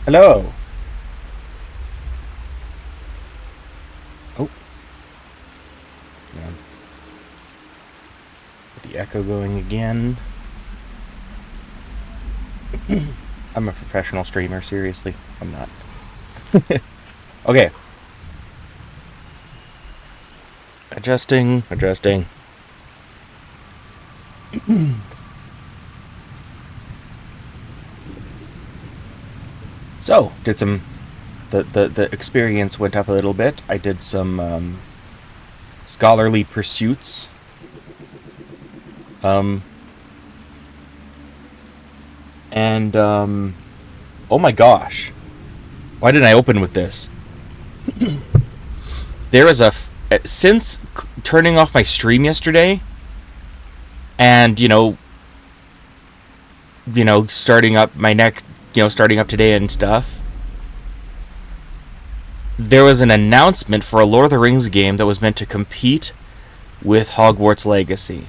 Hello. Oh, man. Get the echo going again. I'm a professional streamer, seriously. I'm not. Okay. Adjusting. So, did some... The experience went up a little bit. I did some, scholarly pursuits. Oh my gosh. Why didn't I open with this? There is since turning off my stream yesterday, and, starting up my next, starting up today and stuff, there was an announcement for a Lord of the Rings game that was meant to compete with Hogwarts Legacy.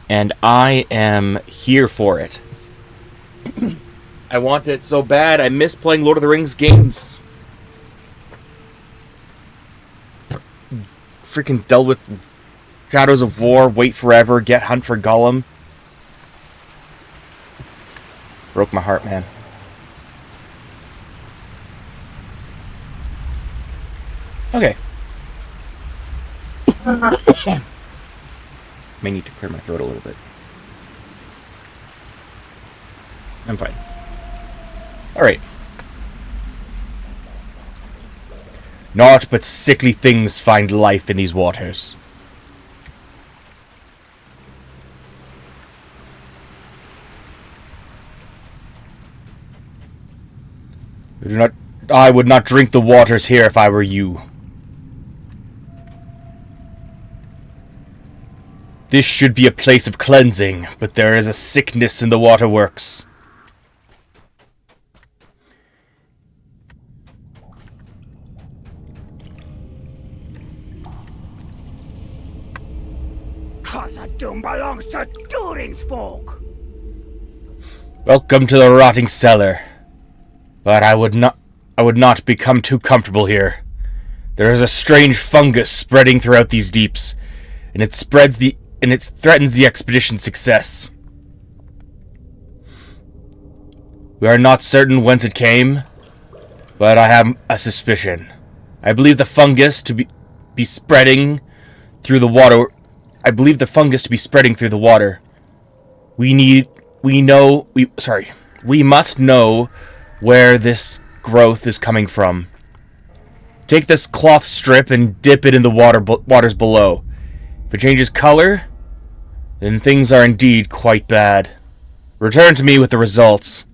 And I am here for it. I want it so bad. I miss playing Lord of the Rings games. Freaking dealt with Shadows of War, Wait Forever, Get Hunt for Gollum. Broke my heart, man. Okay. May need to clear my throat a little bit. I'm fine. Alright. Naught but sickly things find life in these waters. I would not drink the waters here if I were you. This should be a place of cleansing, but there is a sickness in the waterworks. Doom belongs to Durin's folk. Welcome to the rotting cellar. But I would not become too comfortable here. There is a strange fungus spreading throughout these deeps, and it threatens the expedition's success. We are not certain whence it came, but I have a suspicion. I believe the fungus to be spreading through the water. We must know where this growth is coming from. Take this cloth strip and dip it in the waters below. If it changes color, then things are indeed quite bad. Return to me with the results.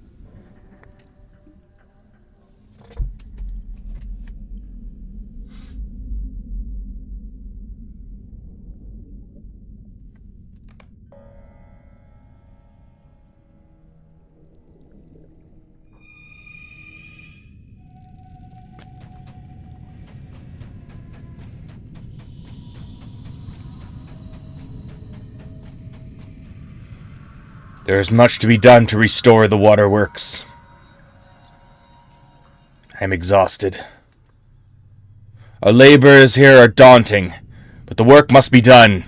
There is much to be done to restore the waterworks. I am exhausted. Our labors here are daunting, but the work must be done.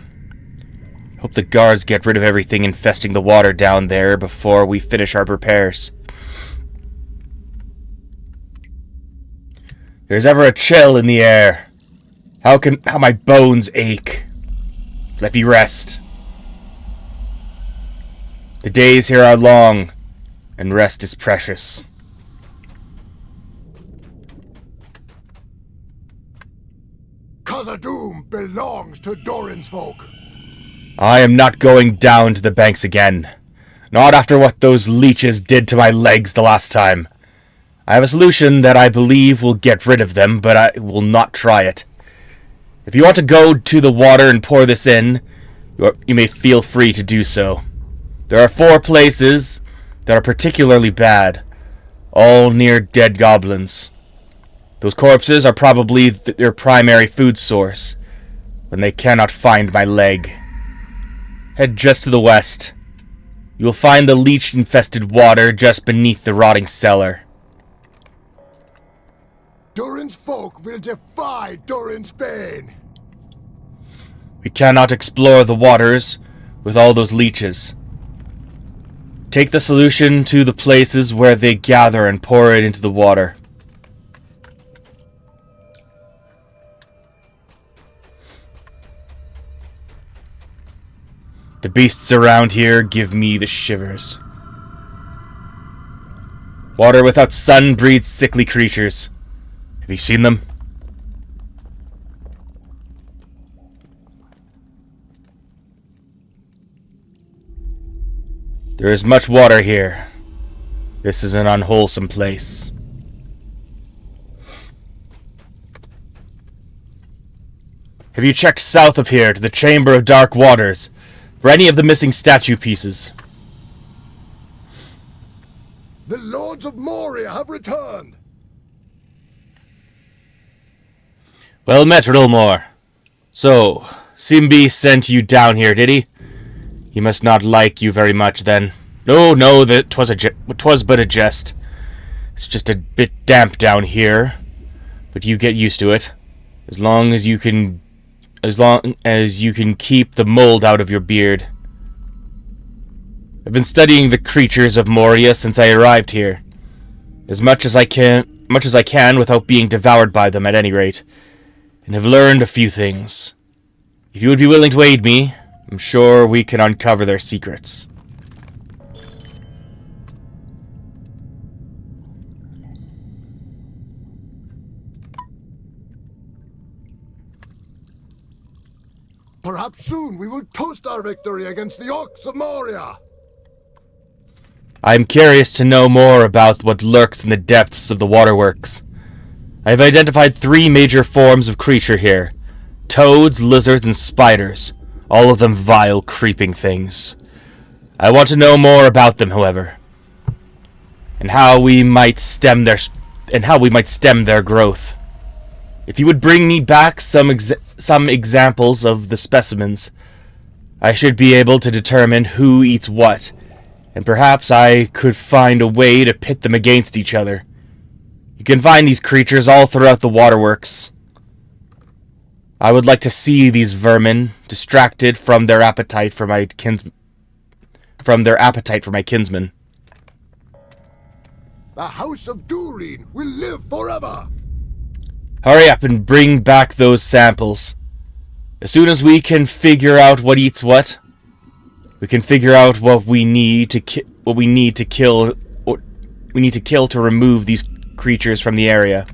Hope the guards get rid of everything infesting the water down there before we finish our repairs. There's ever a chill in the air. How my bones ache. Let me rest. The days here are long, and rest is precious. Khazad-dûm belongs to Durin's folk. I am not going down to the banks again. Not after what those leeches did to my legs the last time. I have a solution that I believe will get rid of them, but I will not try it. If you want to go to the water and pour this in, you may feel free to do so. There are 4 places that are particularly bad, all near dead goblins. Those corpses are probably their primary food source, when they cannot find my leg. Head just to the west. You will find the leech-infested water just beneath the rotting cellar. Durin's folk will defy Durin's bane. We cannot explore the waters with all those leeches. Take the solution to the places where they gather and pour it into the water. The beasts around here give me the shivers. Water without sun breeds sickly creatures. Have you seen them? There is much water here. This is an unwholesome place. Have you checked south of here to the Chamber of Dark Waters for any of the missing statue pieces? The Lords of Moria have returned. Well met, Rilmore. So, Simbi sent you down here, did he? He must not like you very much, then. No, that 'twas but a jest. It's just a bit damp down here, but you get used to it. As long as you can keep the mold out of your beard. I've been studying the creatures of Moria since I arrived here. As much as I can without being devoured by them, at any rate. And have learned a few things. If you would be willing to aid me, I'm sure we can uncover their secrets. Perhaps soon we will toast our victory against the Orcs of Moria. I am curious to know more about what lurks in the depths of the waterworks. I have identified 3 major forms of creature here. Toads, lizards, and spiders. All of them vile, creeping things. I want to know more about them, however. And how we might stem their growth. If you would bring me back some examples of the specimens, I should be able to determine who eats what, and perhaps I could find a way to pit them against each other. You can find these creatures all throughout the waterworks. I would like to see these vermin distracted from their appetite for my kinsmen. The House of Durin will live forever. Hurry up and bring back those samples. As soon as we can figure out what eats what, we can figure out what we need to kill to remove these creatures from the area.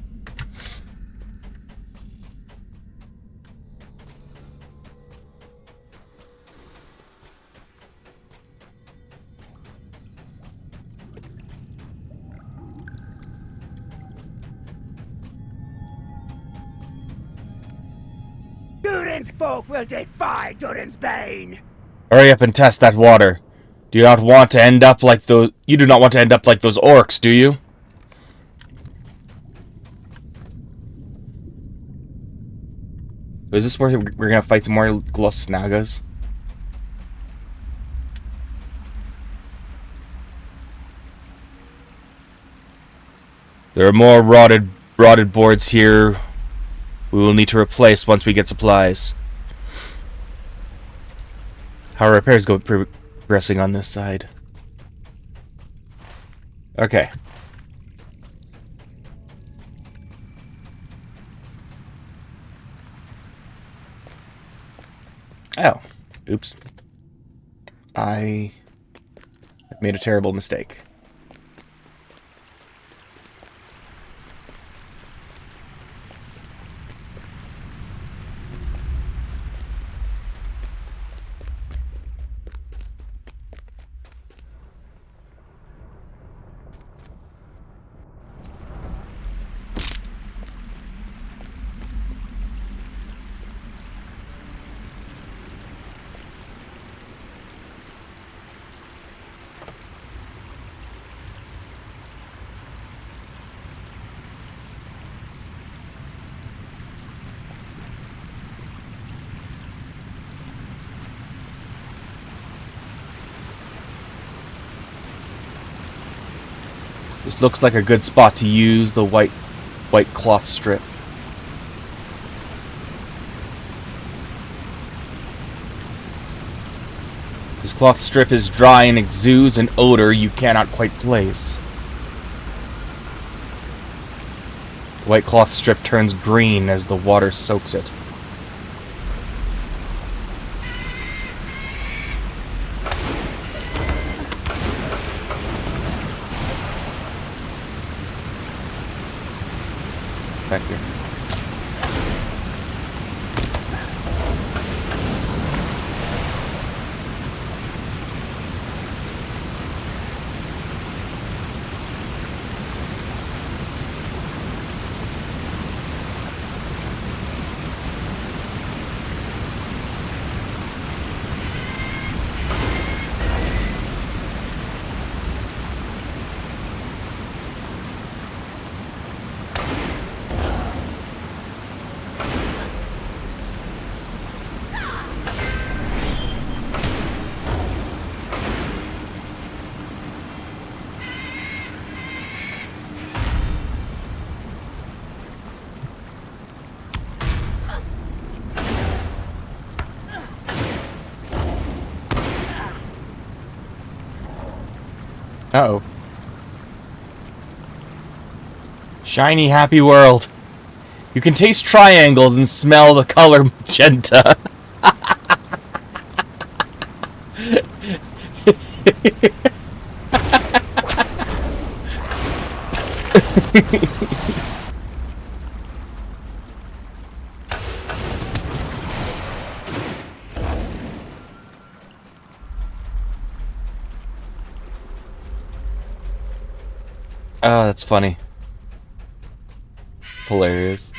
Durin's folk will defy Durin's bane. Hurry up and test that water. You do not want to end up like those orcs, do you? Is this where we're gonna fight some more Glosnagas? There are more rotted boards here we will need to replace once we get supplies. How are repairs progressing on this side? Okay. Oh. Oops. I made a terrible mistake. This looks like a good spot to use the white white cloth strip. This cloth strip is dry and exudes an odor you cannot quite place. The white cloth strip turns green as the water soaks it. Back here. Uh-oh. Shiny, happy world. You can taste triangles and smell the color magenta. Oh, that's funny. It's hilarious.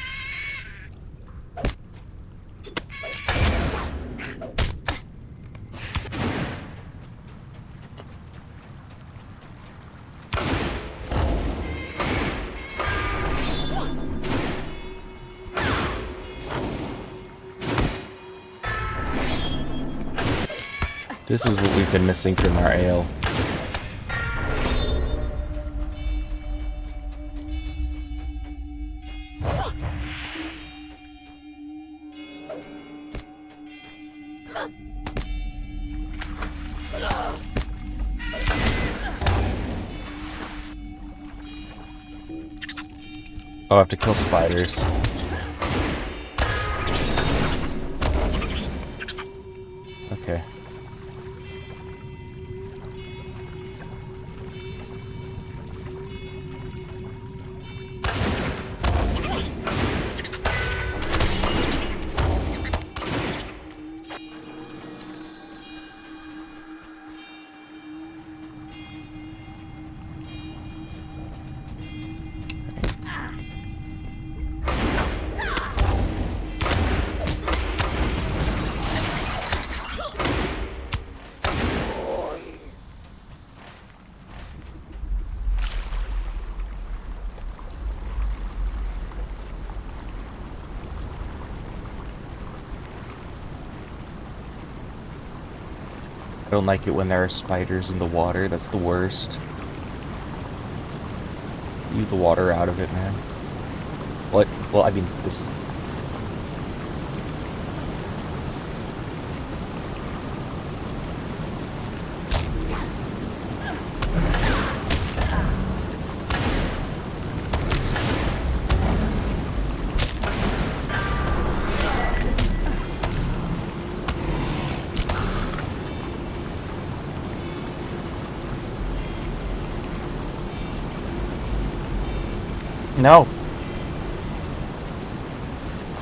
This is what we've been missing from our ale. Oh, I have to kill spiders. Okay. I don't like it when there are spiders in the water. That's the worst. Leave the water out of it, man. What? Well, I mean, this is... No.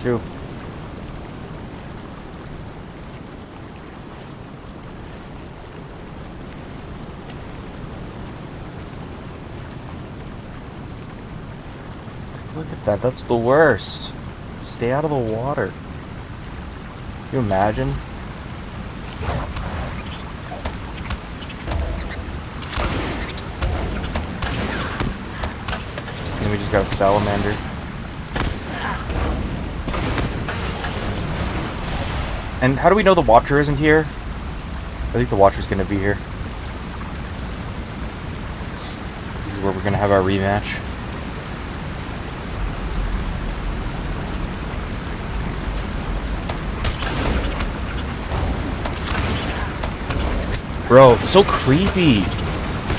Shoo. Look at that. That's the worst. Stay out of the water. Can you imagine? We just got a salamander. And how do we know the Watcher isn't here? I think the Watcher's gonna be here. This is where we're gonna have our rematch. Bro, it's so creepy.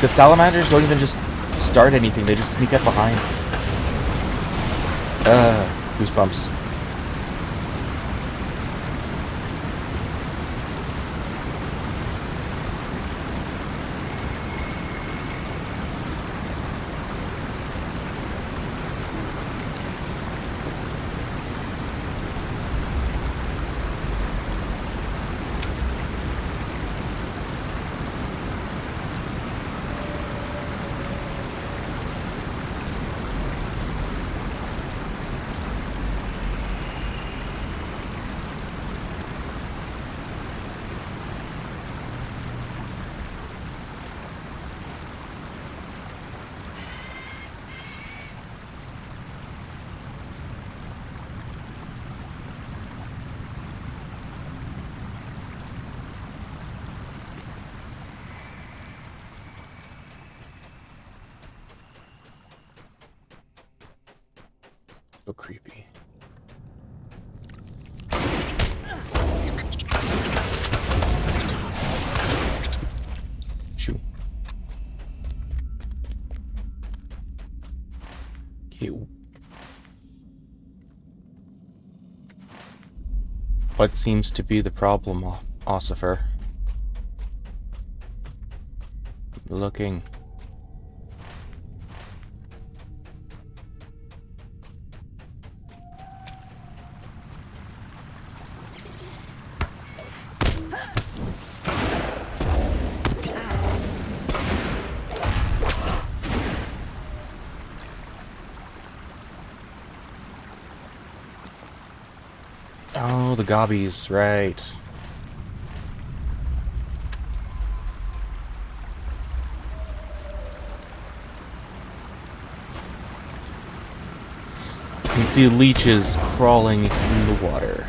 The salamanders don't even just start anything, they just sneak up behind. Goosebumps. So creepy. Shoo. Okay. What seems to be the problem, Ossifer? Looking. Oh, the gobbies, right. You can see leeches crawling in the water.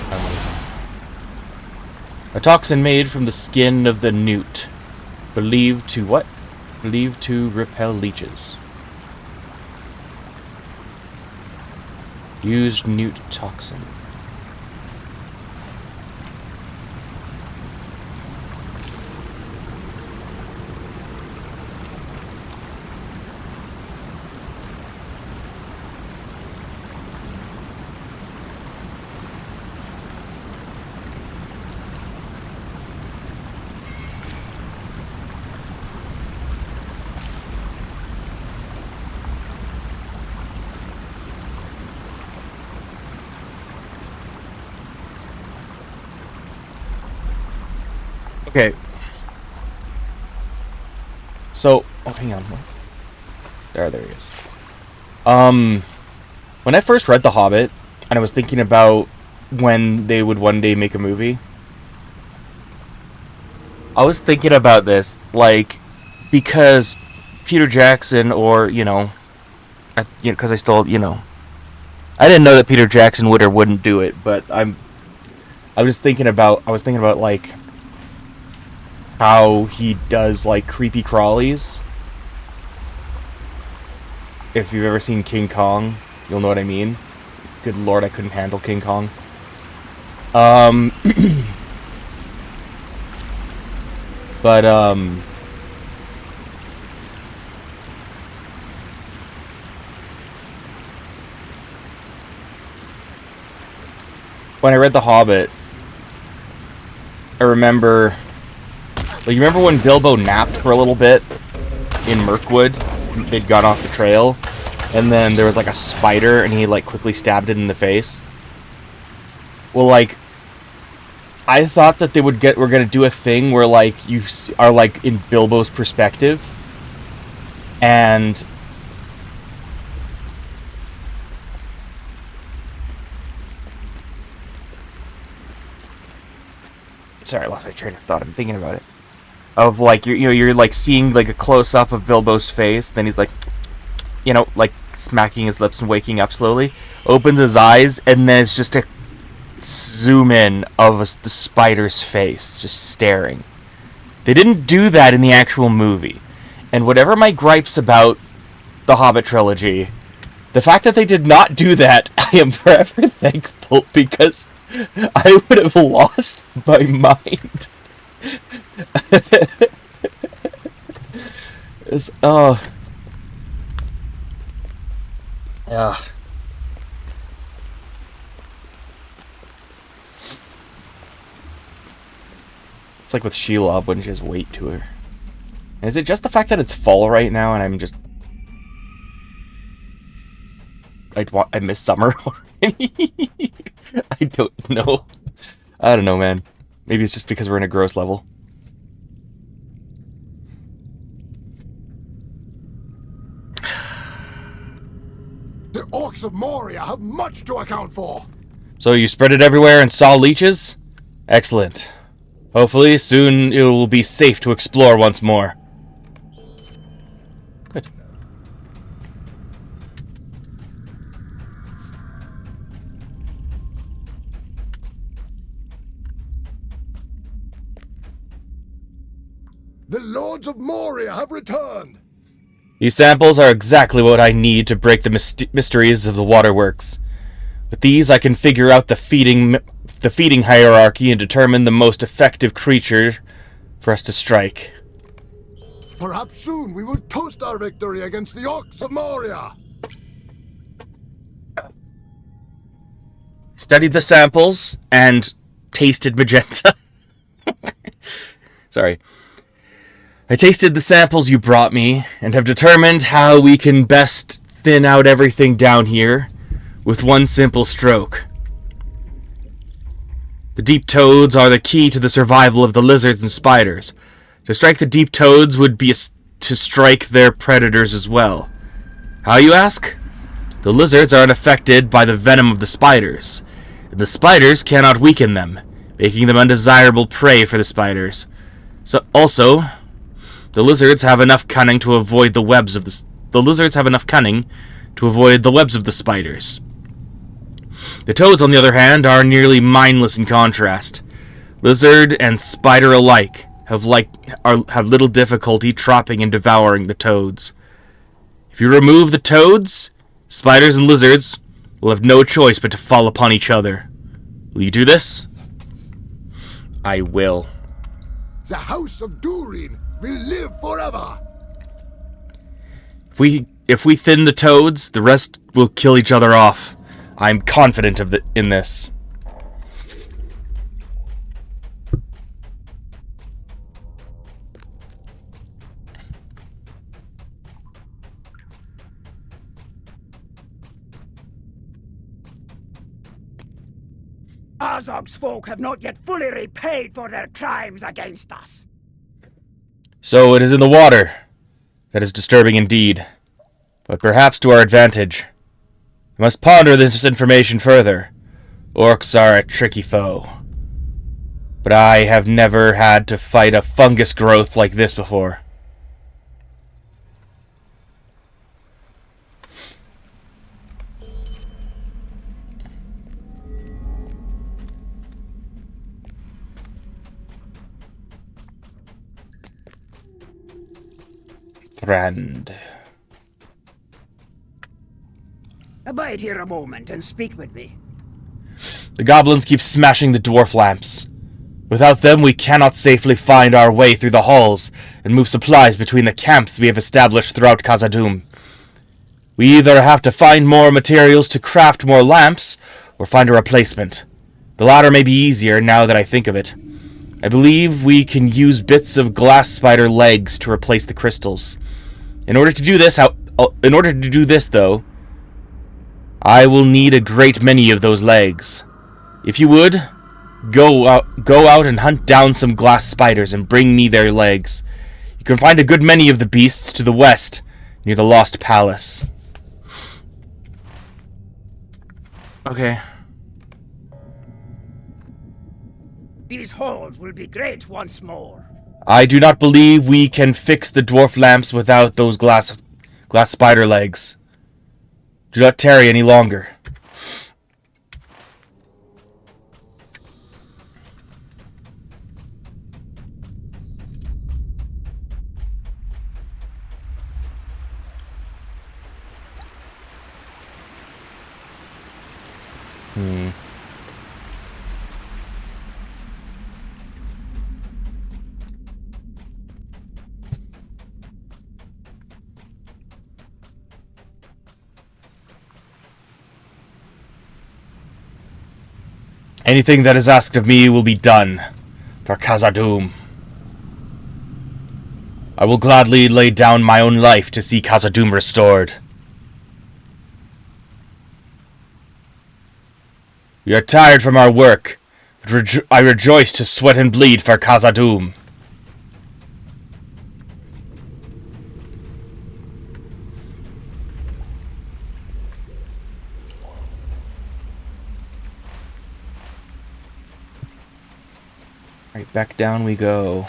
Amazing. A toxin made from the skin of the newt. Believed to what? Believed to repel leeches. Used newt toxin. Okay. So, oh, hang on. There he is. When I first read The Hobbit, and I was thinking about when they would one day make a movie, I was thinking about this, like, because Peter Jackson, or, because I still, I didn't know that Peter Jackson would or wouldn't do it, but I was thinking about, like, how he does, like, creepy crawlies. If you've ever seen King Kong, you'll know what I mean. Good lord, I couldn't handle King Kong. But, when I read The Hobbit, I remember... Like, you remember when Bilbo napped for a little bit in Mirkwood? They'd gone off the trail, and then there was, like, a spider, and he, like, quickly stabbed it in the face. Well, like, I thought that were gonna do a thing where, like, you are, like, in Bilbo's perspective, and... Sorry, I lost my train of thought. I'm thinking about it. Of, like, you're like seeing, like, a close-up of Bilbo's face, then he's like, like smacking his lips and waking up slowly, opens his eyes, and then it's just a zoom in of the spider's face, just staring. They didn't do that in the actual movie. And whatever my gripes about the Hobbit trilogy, the fact that they did not do that, I am forever thankful, because I would have lost my mind. Oh. Yeah. It's like with Shelob when she has weight to her. Is it just the fact that it's fall right now and I'm just... I miss summer already? I don't know. I don't know, man. Maybe it's just because we're in a gross level. The orcs of Moria have much to account for. So you spread it everywhere and saw leeches? Excellent. Hopefully soon it will be safe to explore once more. Good. The lords of Moria have returned. These samples are exactly what I need to break the mysteries of the waterworks. With these, I can figure out the feeding hierarchy and determine the most effective creature for us to strike. Perhaps soon we will toast our victory against the orcs of Moria. Studied the samples and tasted magenta. Sorry. I tasted the samples you brought me and have determined how we can best thin out everything down here with one simple stroke. The deep toads are the key to the survival of the lizards and spiders. To strike the deep toads would be to strike their predators as well. How, you ask? The lizards are unaffected by the venom of the spiders, and the spiders cannot weaken them, making them undesirable prey for the spiders. So also, the lizards have enough cunning to avoid the webs of the lizards have enough cunning to avoid the webs of the spiders. The toads, on the other hand, are nearly mindless in contrast. Lizard and spider alike have little difficulty trapping and devouring the toads. If you remove the toads, spiders and lizards will have no choice but to fall upon each other. Will you do this? I will. The House of Durin will live forever. If we thin the toads, the rest will kill each other off. I'm confident in this. Azog's folk have not yet fully repaid for their crimes against us. So it is in the water. That is disturbing indeed, but perhaps to our advantage. I must ponder this information further. Orcs are a tricky foe, but I have never had to fight a fungus growth like this before. Friend. Abide here a moment and speak with me. The goblins keep smashing the dwarf lamps. Without them, we cannot safely find our way through the halls and move supplies between the camps we have established throughout Khazad-dûm. We either have to find more materials to craft more lamps, or find a replacement. The latter may be easier now that I think of it. I believe we can use bits of glass spider legs to replace the crystals. In order to do this, though, I will need a great many of those legs. If you would, go out and hunt down some glass spiders and bring me their legs. You can find a good many of the beasts to the west, near the Lost Palace. Okay. These halls will be great once more. I do not believe we can fix the dwarf lamps without those glass spider legs. Do not tarry any longer. Anything that is asked of me will be done for Khazad-dûm. I will gladly lay down my own life to see Khazad-dûm restored. We are tired from our work, but I rejoice to sweat and bleed for Khazad-dûm. Right, back down we go.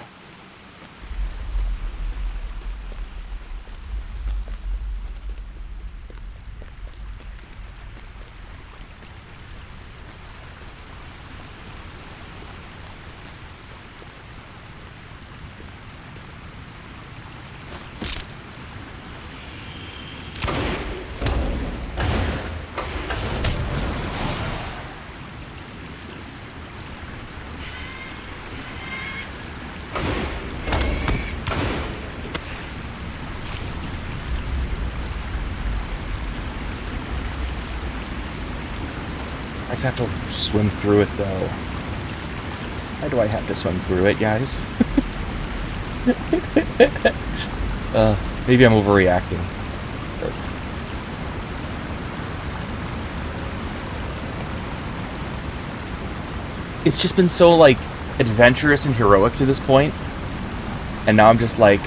I have to swim through it, though. Why do I have to swim through it, guys? Maybe I'm overreacting. It's just been so, like, adventurous and heroic to this point. And now I'm just like...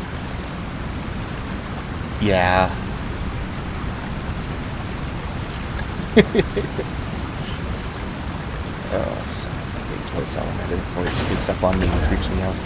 Yeah. Oh, son of a big kill salamander before he sneaks up on me and creeps me out.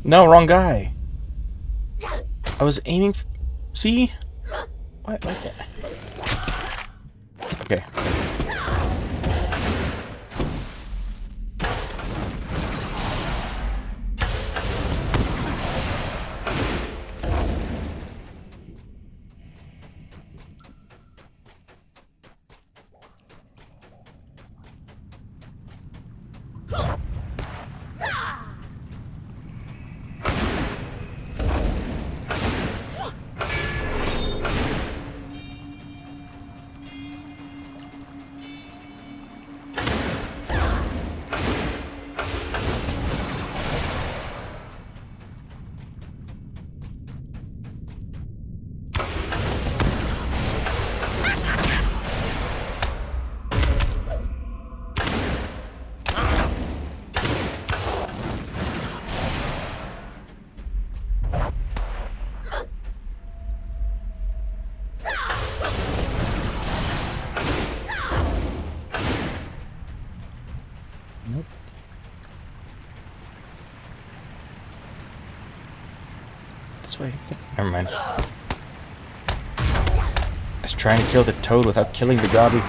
No, wrong guy. I was aiming for... See? What? Okay. Nope. This way. Never mind. I was trying to kill the toad without killing the gobby.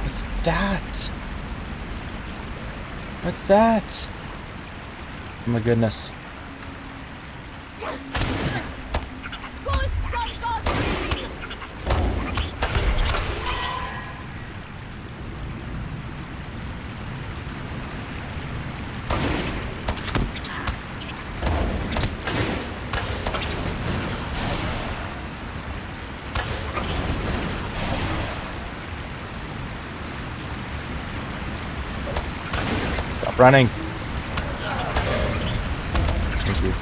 What's that? What's that? Oh my goodness. Stop running. Thank you.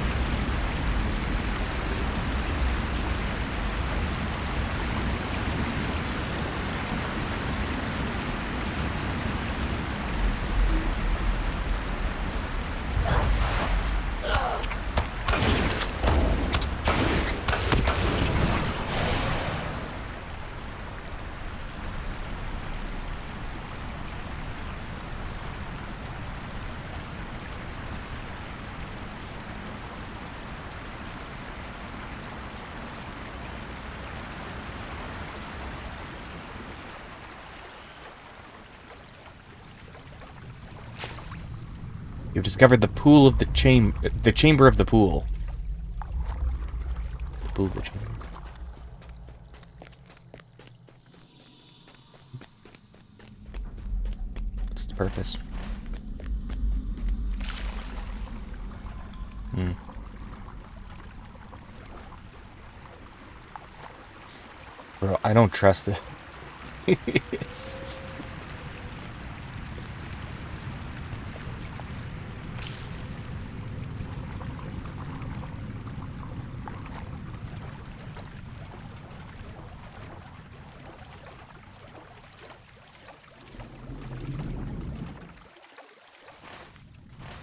You've discovered the pool of the chamber of the pool. The pool of the chamber. What's its purpose? Bro, I don't trust this.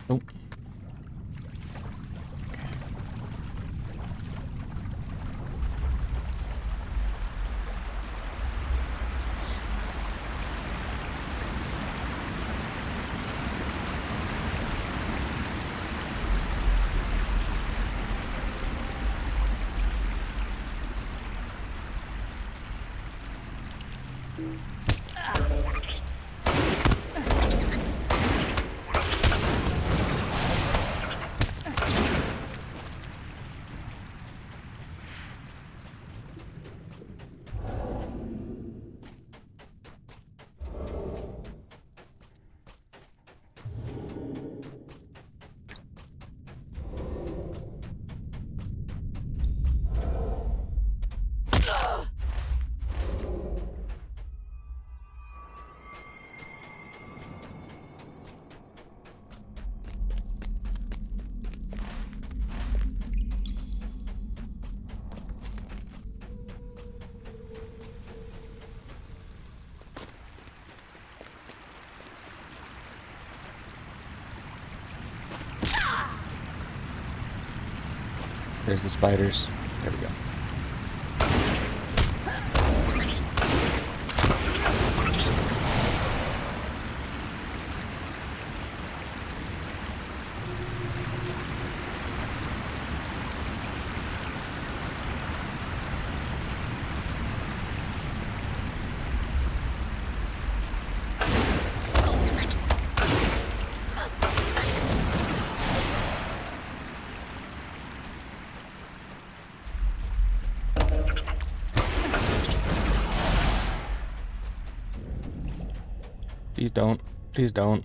Nope. Okay. There's the spiders. There we go. Please don't. Please don't.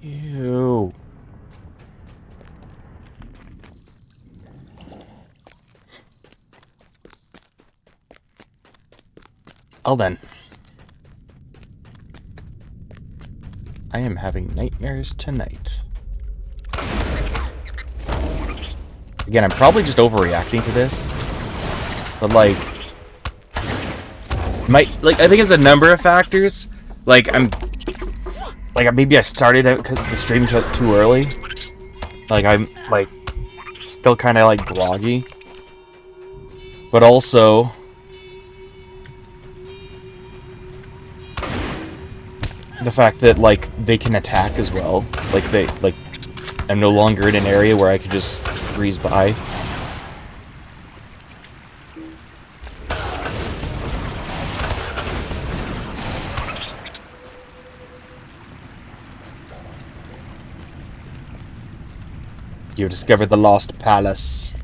Ew. Well then. I am having nightmares tonight. Again, I'm probably just overreacting to this, but I think it's a number of factors. Maybe I started out the stream too early. I'm still kind of groggy, but also the fact that they can attack as well. I'm no longer in an area where I could just breeze by. You discovered the lost palace.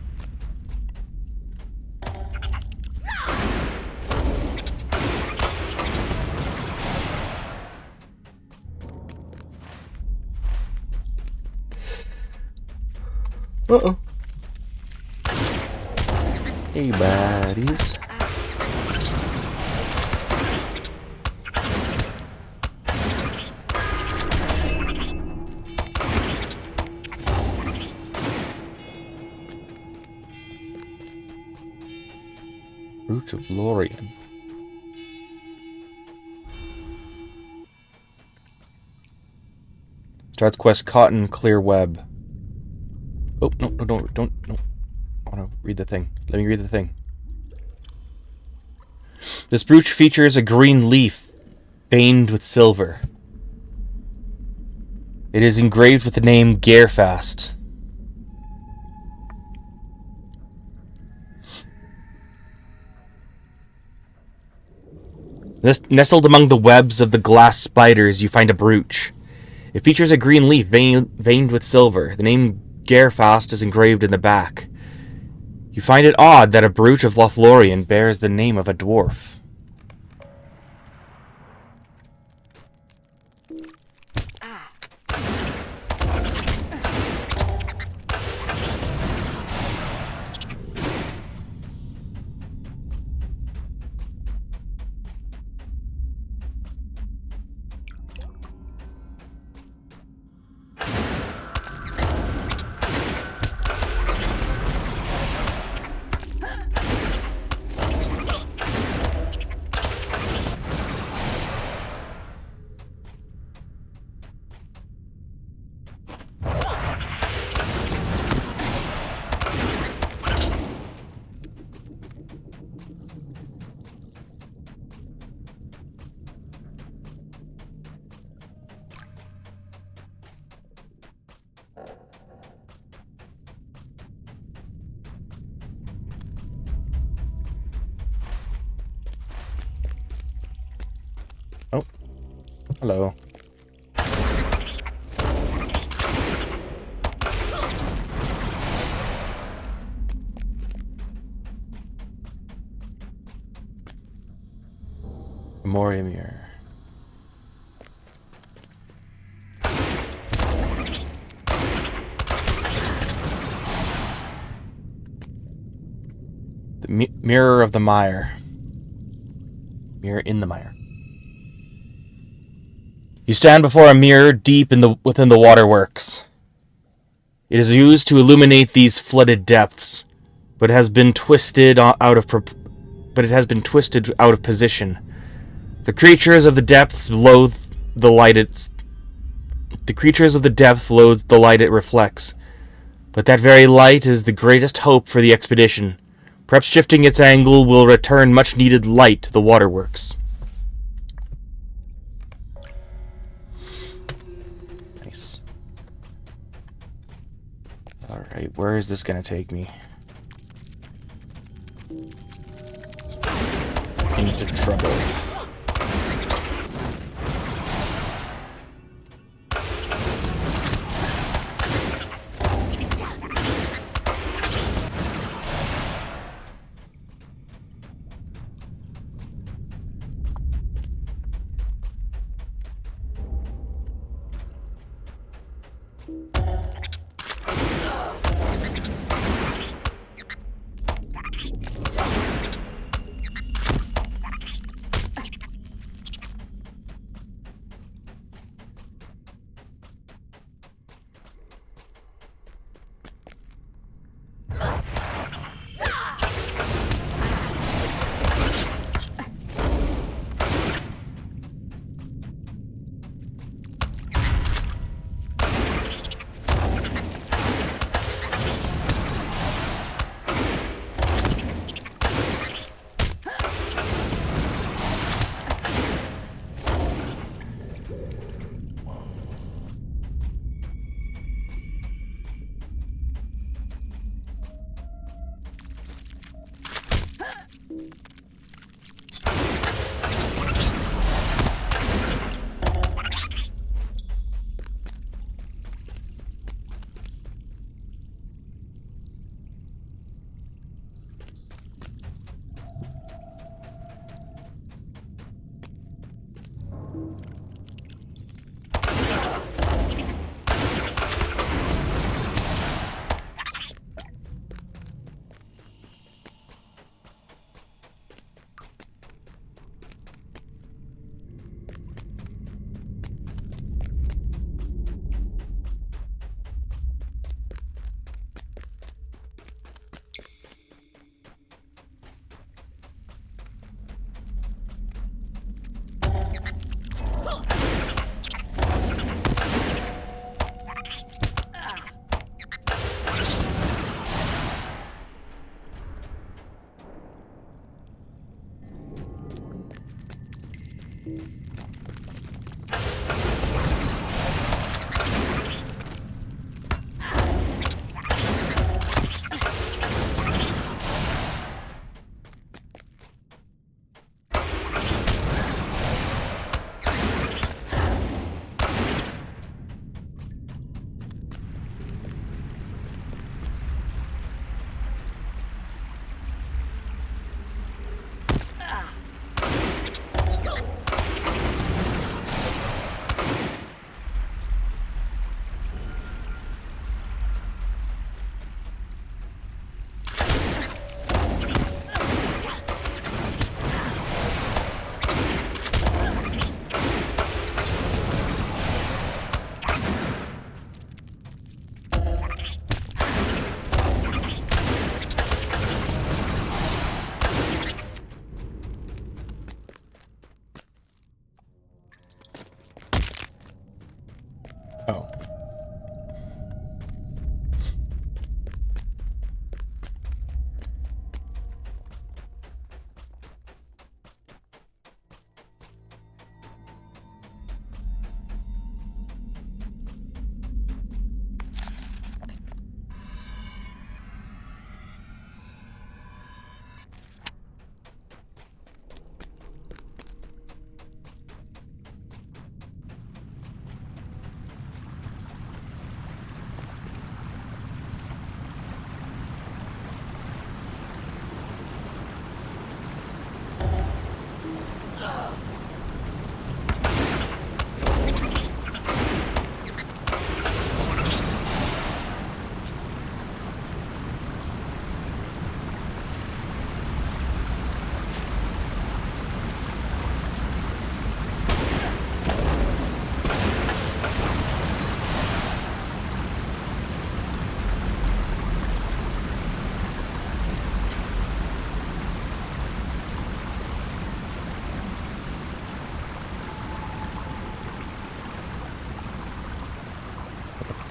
Uh-oh. Hey, baddies. Root of Lorien. Starts quest Cotton Clear Web. Oh, no. I want to read the thing. Let me read the thing. This brooch features a green leaf veined with silver. It is engraved with the name Garefast. Nestled among the webs of the glass spiders, you find a brooch. It features a green leaf veined with silver. The name Garefast is engraved in the back. You find it odd that a brooch of Lothlorien bears the name of a dwarf. Oh, hello. Moria mirror. The mirror of the mire. Mirror in the mire. You stand before a mirror deep within the waterworks. It is used to illuminate these flooded depths, but it has been twisted out of position. The creatures of the depths loathe the light it reflects. But that very light is the greatest hope for the expedition. Perhaps shifting its angle will return much needed light to the waterworks. Nice. Alright, where is this gonna take me? Into trouble. Oh.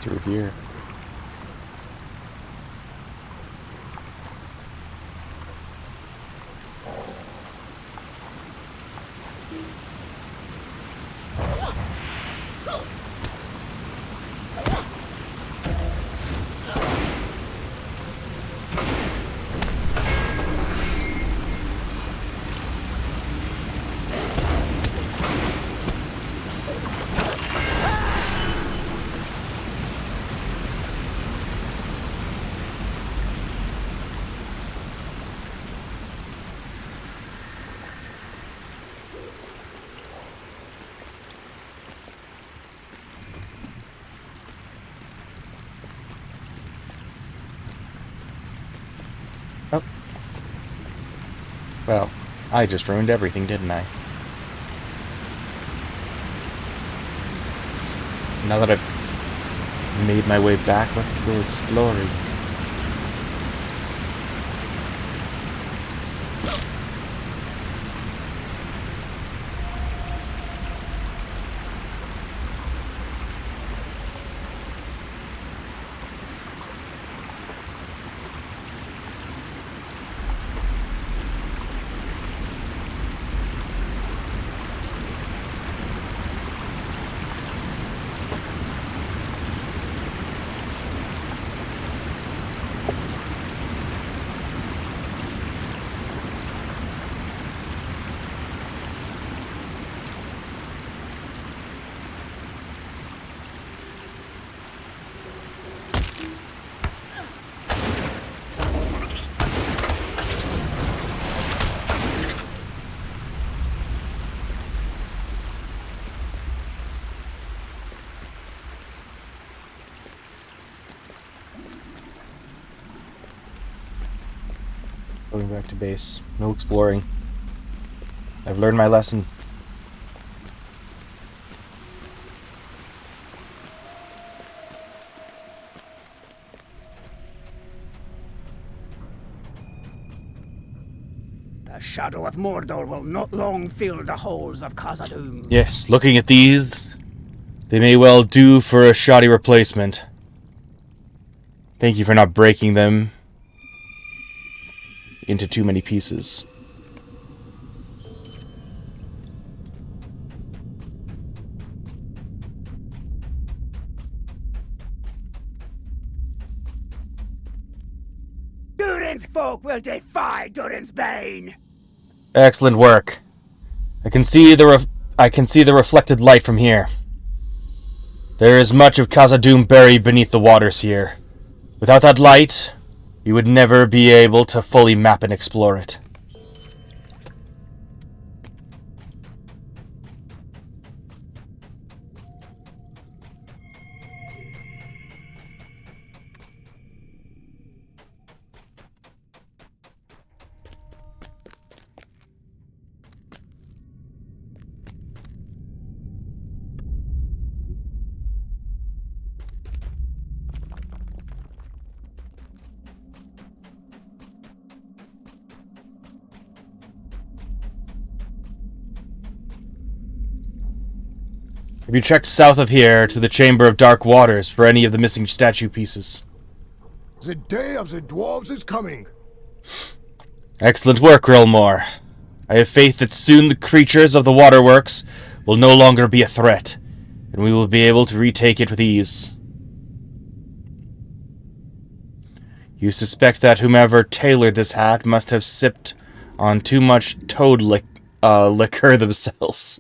Through here. Oh. Well, I just ruined everything, didn't I? Now that I've made my way back, let's go exploring. Going back to base. No exploring. I've learned my lesson. The shadow of Mordor will not long fill the halls of Khazad-dûm. Yes, looking at these, they may well do for a shoddy replacement. Thank you for not breaking them into too many pieces. folk will defy Durin's bane. Excellent work. I can see the reflected light from here. There is much of Khazad-dûm buried beneath the waters here. Without that light, you would never be able to fully map and explore it. Have you checked south of here to the Chamber of Dark Waters for any of the missing statue pieces? The day of the dwarves is coming. Excellent work, Rilmore. I have faith that soon the creatures of the waterworks will no longer be a threat, and we will be able to retake it with ease. You suspect that whomever tailored this hat must have sipped on too much toad liquor themselves.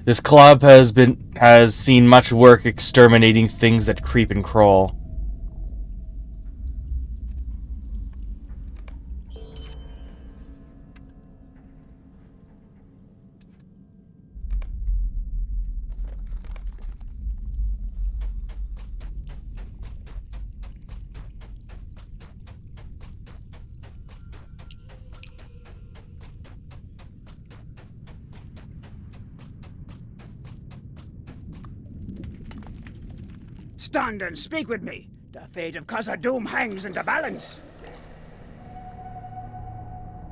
This club has seen much work exterminating things that creep and crawl. Stand and speak with me. The fate of Khazad-dûm hangs in the balance.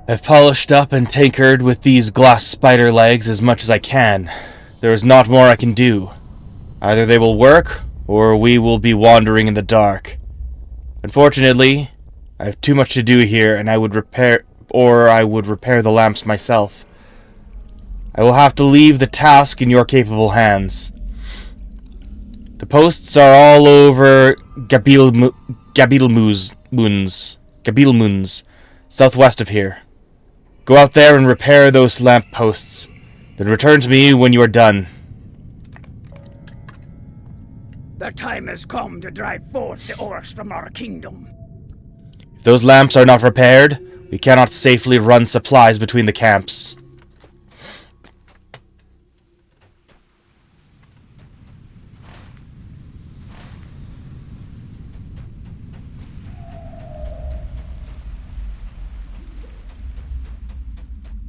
I've polished up and tinkered with these glass spider legs as much as I can. There is not more I can do. Either they will work, or we will be wandering in the dark. Unfortunately, I have too much to do here, and I would repair the lamps myself. I will have to leave the task in your capable hands. The posts are all over Gabilmuns, southwest of here. Go out there and repair those lamp posts. Then return to me when you are done. The time has come to drive forth the orcs from our kingdom. If those lamps are not repaired, we cannot safely run supplies between the camps.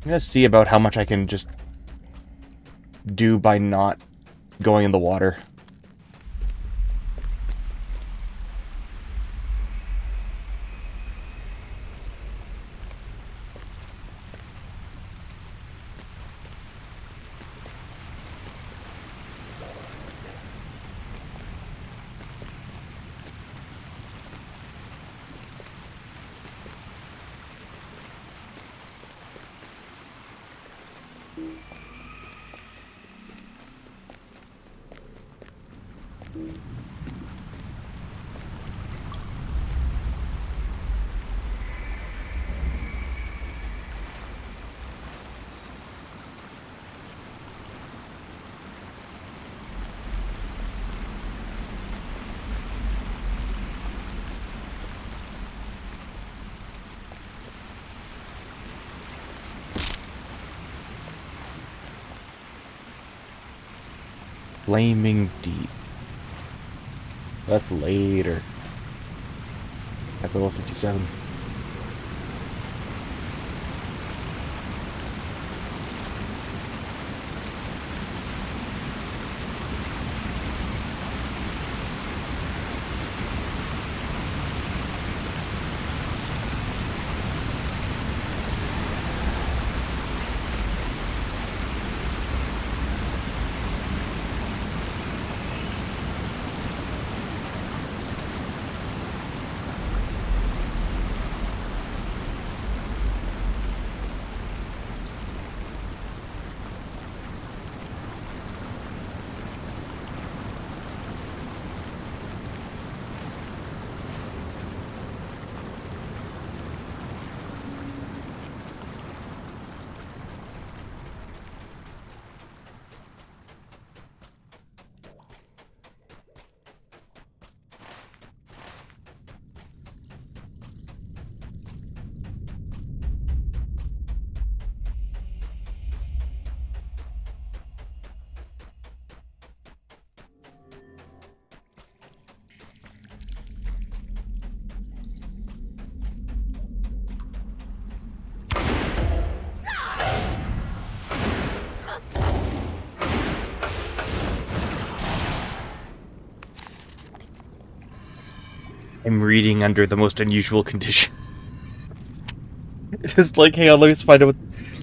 I'm gonna see about how much I can just do by not going in the water. Flaming Deep. That's later. That's level 57. I'm reading under the most unusual condition. Just like, hey, let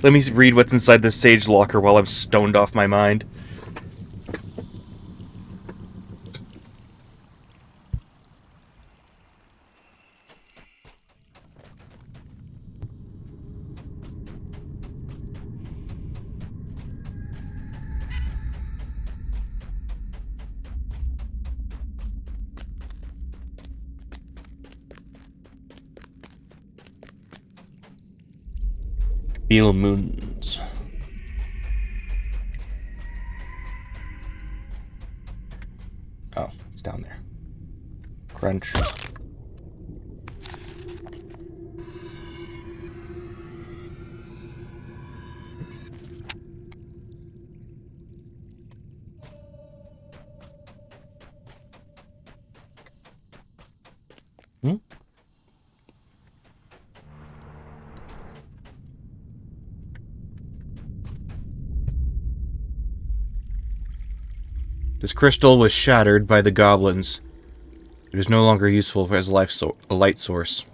me read what's inside the sage locker while I'm stoned off my mind. Feel moons. Oh, it's down there. Crunch. Hmm? This crystal was shattered by the goblins. It is no longer useful as a light source.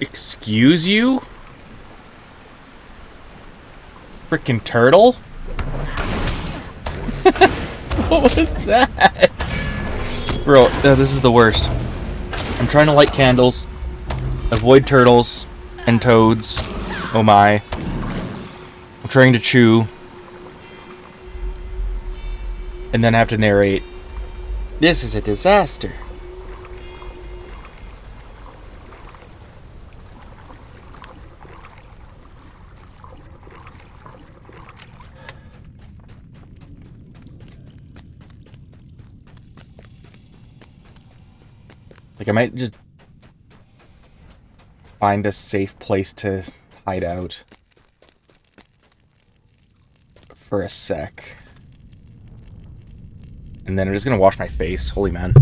Excuse you? Frickin' turtle? What was that? Bro, this is the worst. I'm trying to light candles, avoid turtles and toads. Oh my. I'm trying to chew. And then have to narrate. This is a disaster. Like, I might just find a safe place to hide out for a sec. And then I'm just gonna wash my face. Holy man.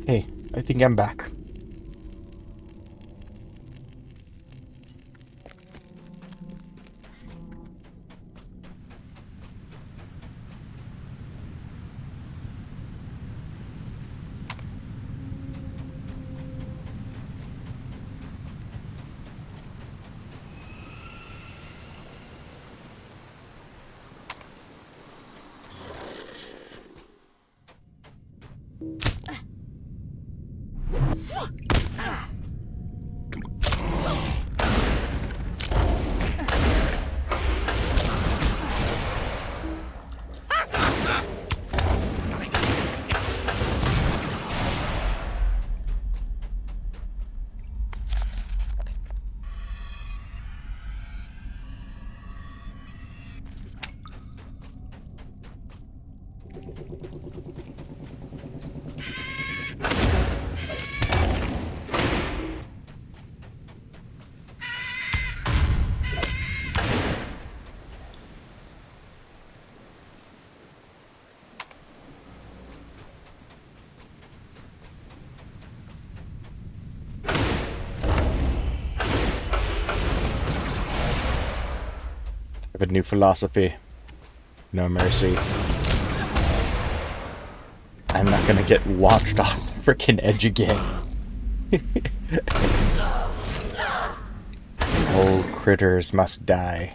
Hey, I think I'm back. have a new philosophy. No mercy. I'm not gonna get launched off the frickin' edge again. All critters must die.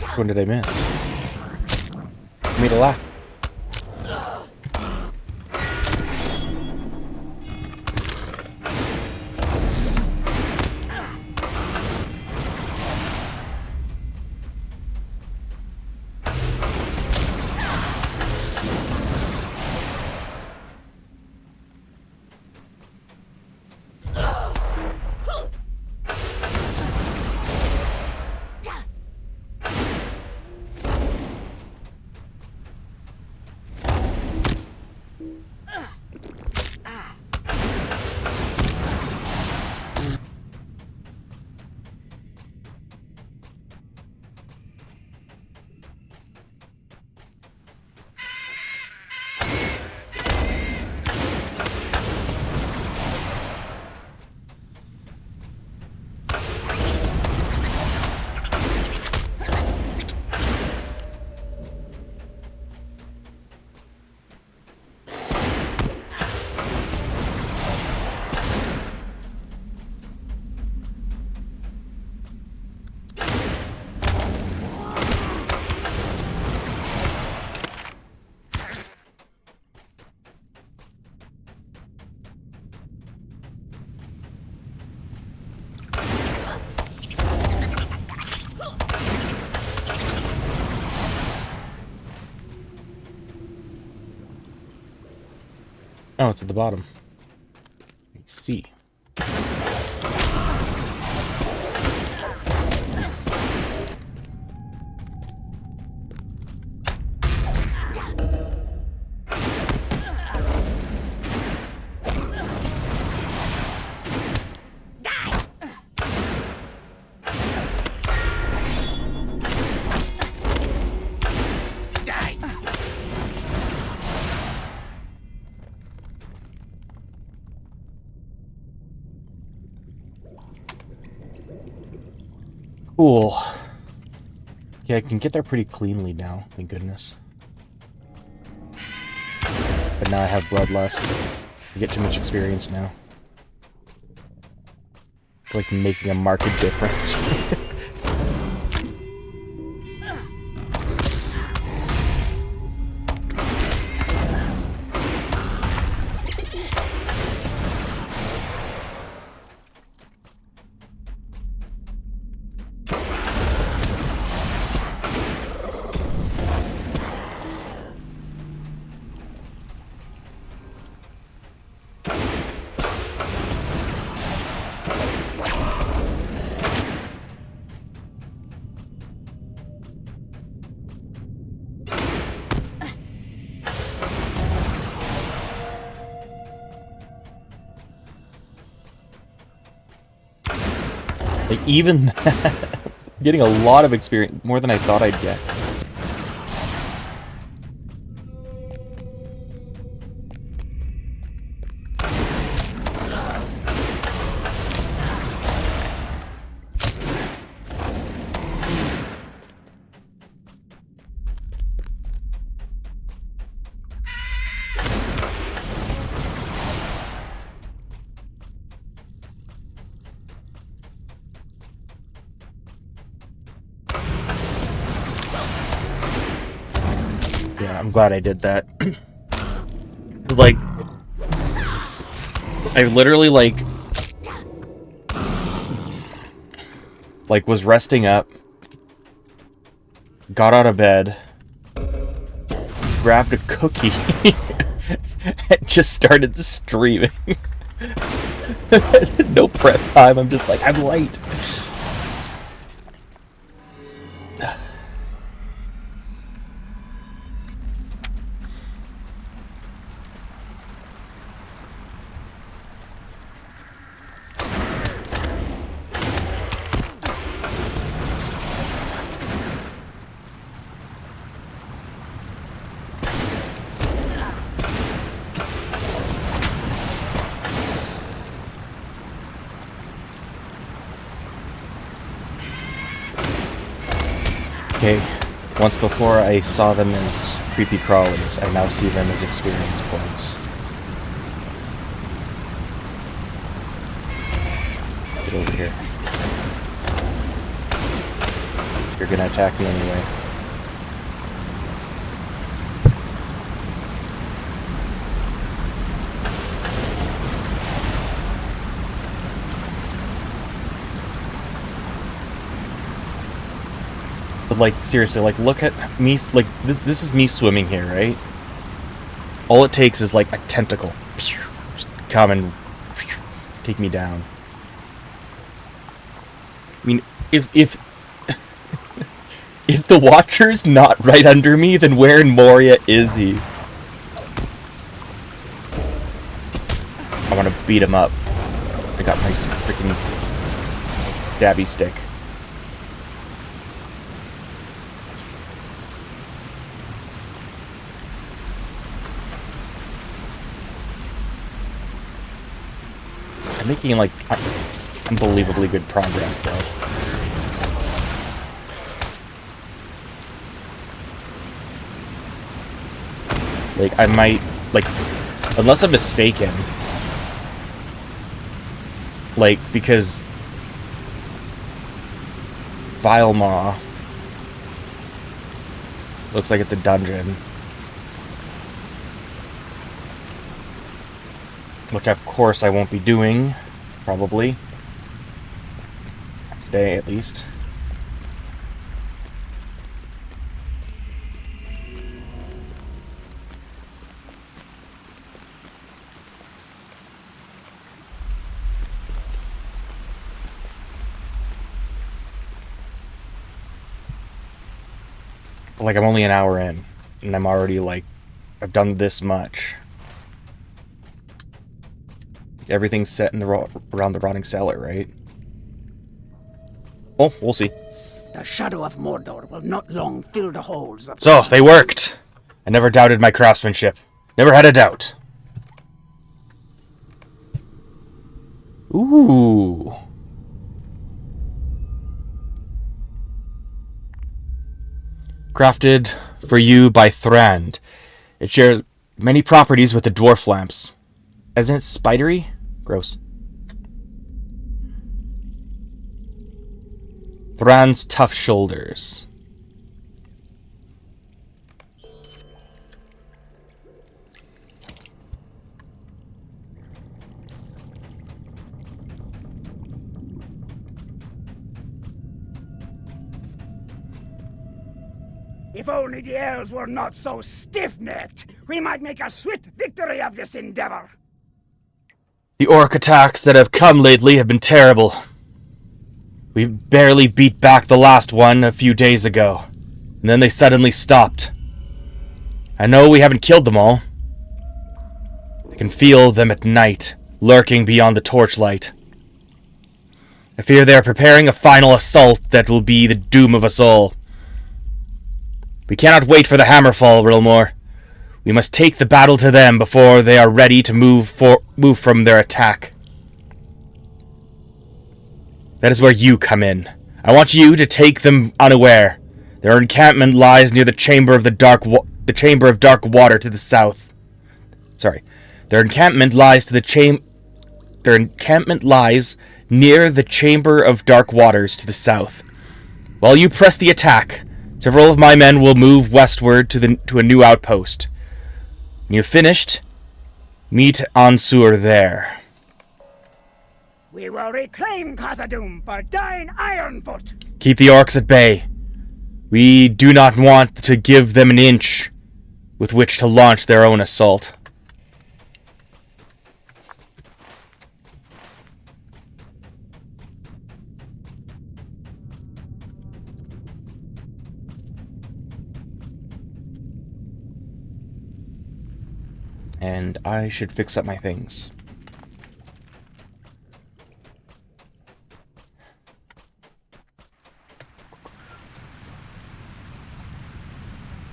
Which one did I miss? I made a laugh. Oh, it's at the bottom. I see. Cool. Yeah, I can get there pretty cleanly now, thank goodness. But now I have bloodlust. I get too much experience now. It's like making a marked difference. Like, even getting a lot of experience, more than I thought I'd get. Yeah, I'm glad I did that. Like, I literally, like, was resting up, got out of bed, grabbed a cookie, and just started streaming. No prep time, I'm just like, I'm late. Okay, once before I saw them as creepy crawlies, I now see them as experience points. Get over here. You're gonna attack me anyway. But, like, seriously, like, look at me, like, this is me swimming here, right? All it takes is, like, a tentacle. Just come and take me down. I mean, if if the Watcher's not right under me, then where in Moria is he? I want to beat him up. I got my freaking stabby stick. I'm making, like, unbelievably good progress, though. Like, I might, like, unless I'm mistaken, like, because Vile Maw looks like it's a dungeon. Which, of course, I won't be doing, probably. Today, at least. Like, I'm only an hour in, and I'm already, like, I've done this much. Everything's set in the around the rotting cellar, right? Well, we'll see. The shadow of Mordor will not long fill the halls of... So, they worked! I never doubted my craftsmanship. Never had a doubt. Ooh. Crafted for you by Thrand. It shares many properties with the dwarf lamps. Isn't it spidery? Gross. Thrand's tough shoulders. If only the elves were not so stiff-necked, we might make a swift victory of this endeavor. The orc attacks that have come lately have been terrible. We barely beat back the last one a few days ago, and then they suddenly stopped. I know we haven't killed them all. I can feel them at night, lurking beyond the torchlight. I fear they are preparing a final assault that will be the doom of us all. We cannot wait for the hammerfall, Rilmore. We must take the battle to them before they are ready to move from their attack. That is where you come in. I want you to take them unaware. Their encampment lies near the chamber of dark water to the south. Sorry. Their encampment lies near the chamber of dark waters to the south. While you press the attack, several of my men will move westward to a new outpost. When you've finished, meet Ansur there. We will reclaim Khazad-dûm for Dine Ironfoot. Keep the orcs at bay. We do not want to give them an inch with which to launch their own assault. And I should fix up my things.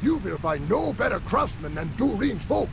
You will find no better craftsmen than Durin's folk.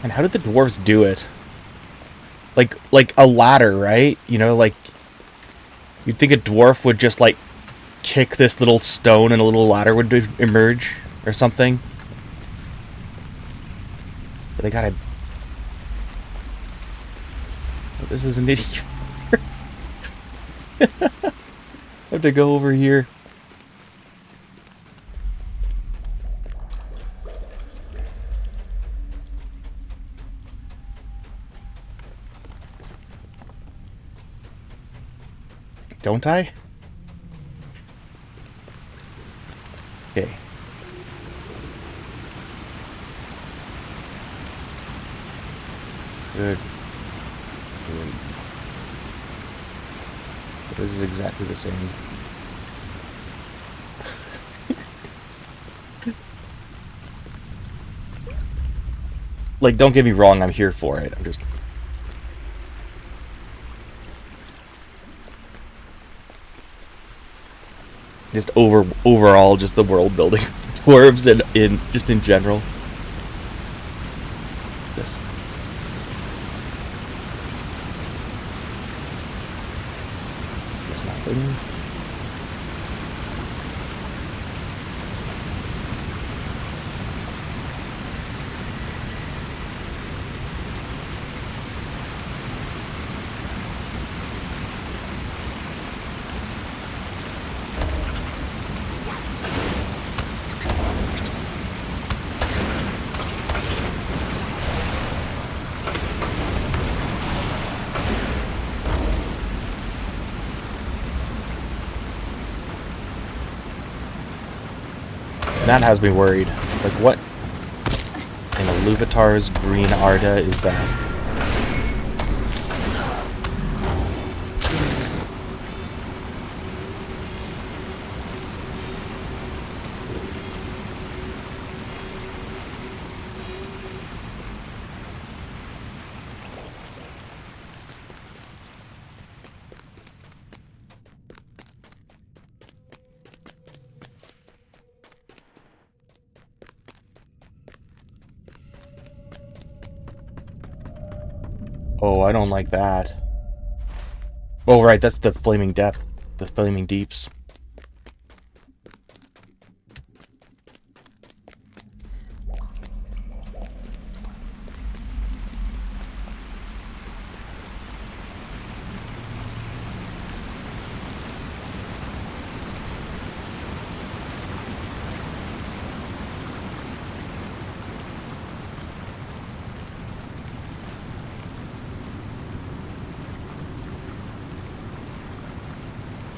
And how did the dwarves do it? Like a ladder, right? You know, like you'd think a dwarf would just like kick this little stone and a little ladder would emerge or something. But they gotta... Oh, this is an idiot. I have to go over here. Don't I? Okay. Good. Good. This is exactly the same. Like, don't get me wrong, I'm here for it. I'm just overall, just the world building, dwarves, and in general. This. There's nothing. That has me worried. Like, what in Iluvatar's green Arda is that? Oh, I don't like that. Oh, right, that's the flaming depth. The flaming deeps.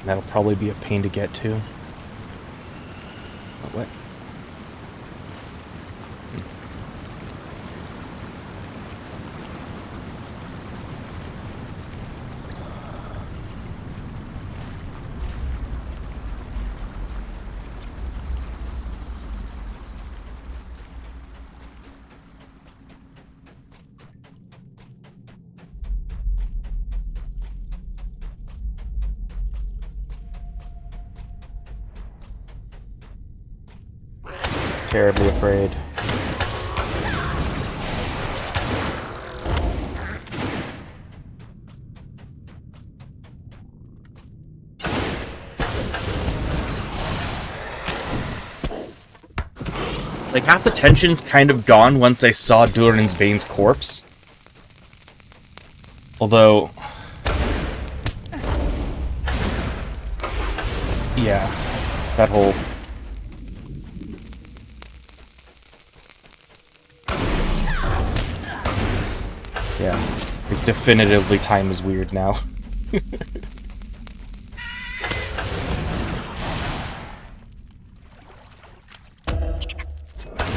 That'll probably be a pain to get to. What? Terribly afraid. Like, half the tension's kind of gone once I saw Durin's Bane's corpse. Although... yeah, that whole... yeah, like, definitively time is weird now.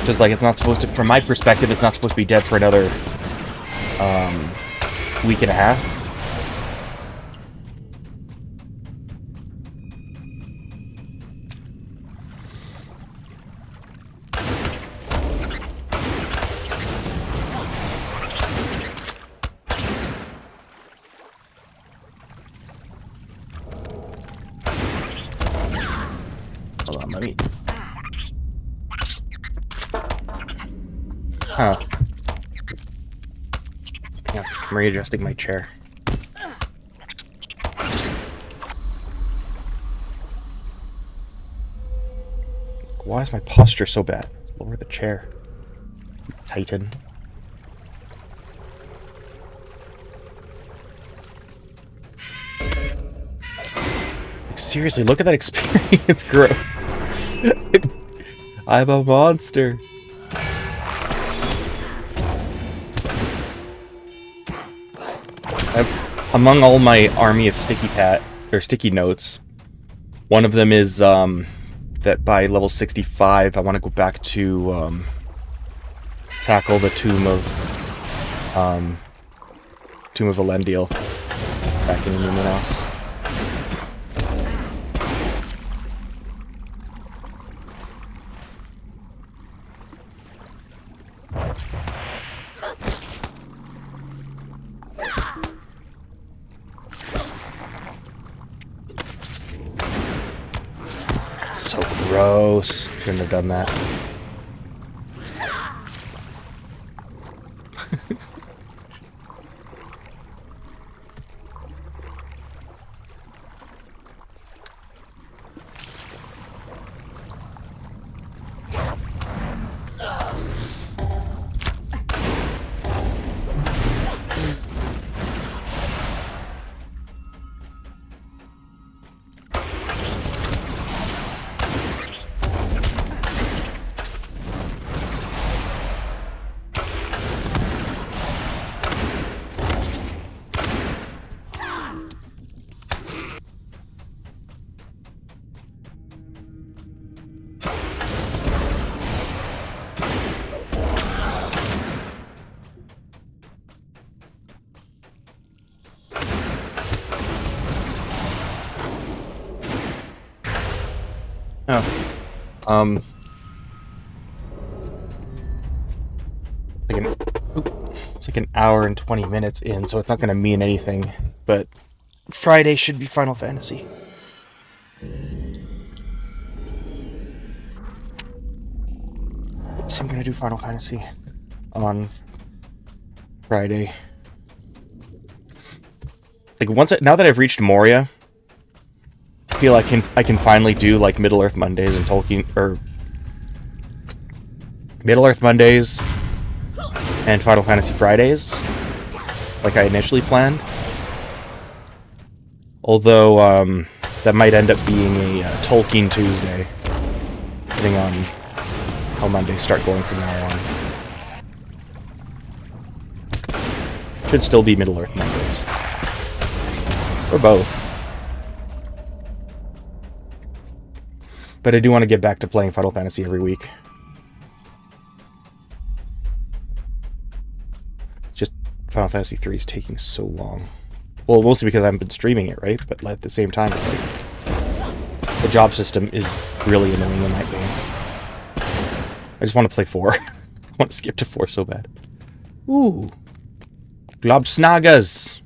Just like, it's not supposed to, from my perspective, it's not supposed to be dead for another, week and a half. Hold on, let me... huh. Yeah, I'm readjusting my chair. Why is my posture so bad? Let's lower the chair. Titan. Like, seriously, look at that experience growth. I'm a monster. Among all my army of sticky notes, one of them is that by level 65 I want to go back to tackle the Tomb of Elendil back in Numenos. So gross. Shouldn't have done that. Oh. It's like an hour and 20 minutes in, so it's not going to mean anything. But Friday should be Final Fantasy. So I'm going to do Final Fantasy on Friday. Like, now that I've reached Moria, I feel I can finally do, like, Middle-earth Mondays and Tolkien... Or... Middle-earth Mondays and Final Fantasy Fridays, like I initially planned. Although, that might end up being a Tolkien Tuesday, depending on how Mondays start going from now on. Should still be Middle-earth Mondays. Or both. But I do want to get back to playing Final Fantasy every week. Just Final Fantasy 3 is taking so long. Well, mostly because I haven't been streaming it, right? But at the same time, it's like... The job system is really annoying in that game. I just want to play 4. I want to skip to 4 so bad. Ooh. Globsnagas!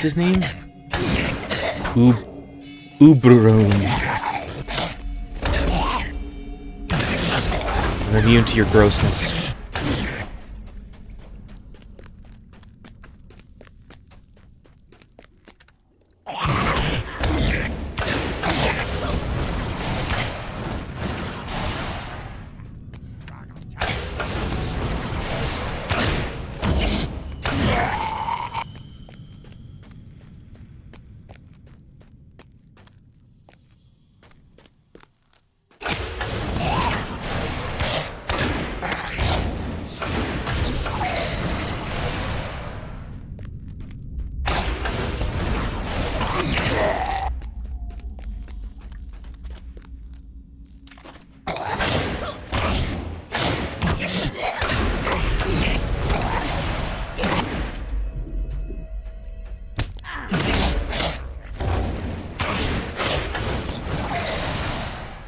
What's his name? Ubrurum. I'm immune to your grossness.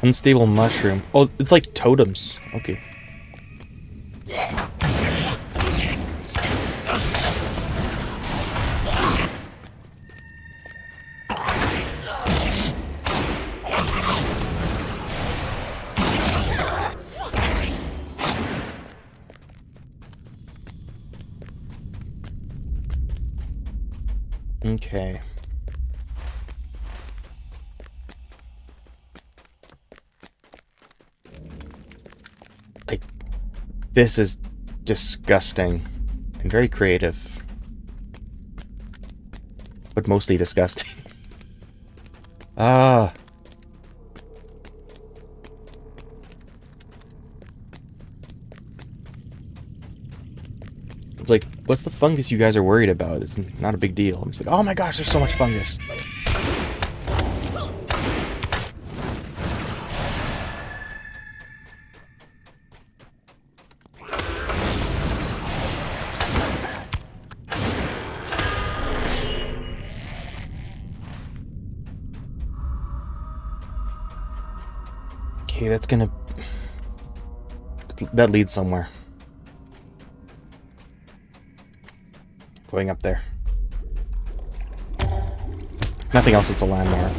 Unstable mushroom. Oh, it's like totems. Okay. Okay. Like, this is disgusting and very creative, but mostly disgusting. Ah. It's like, what's the fungus you guys are worried about? It's not a big deal. I'm just like, oh my gosh, there's so much fungus. Okay, that's gonna... That leads somewhere. Going up there. Nothing else, it's a landmark.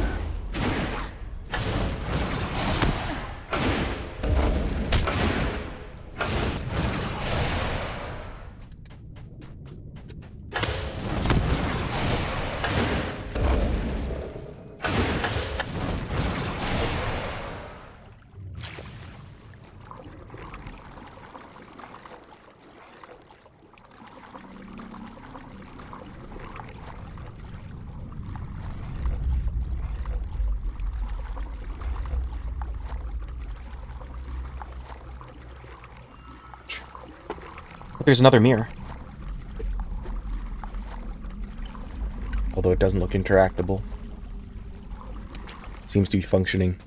There's another mirror. Although it doesn't look interactable. Seems to be functioning.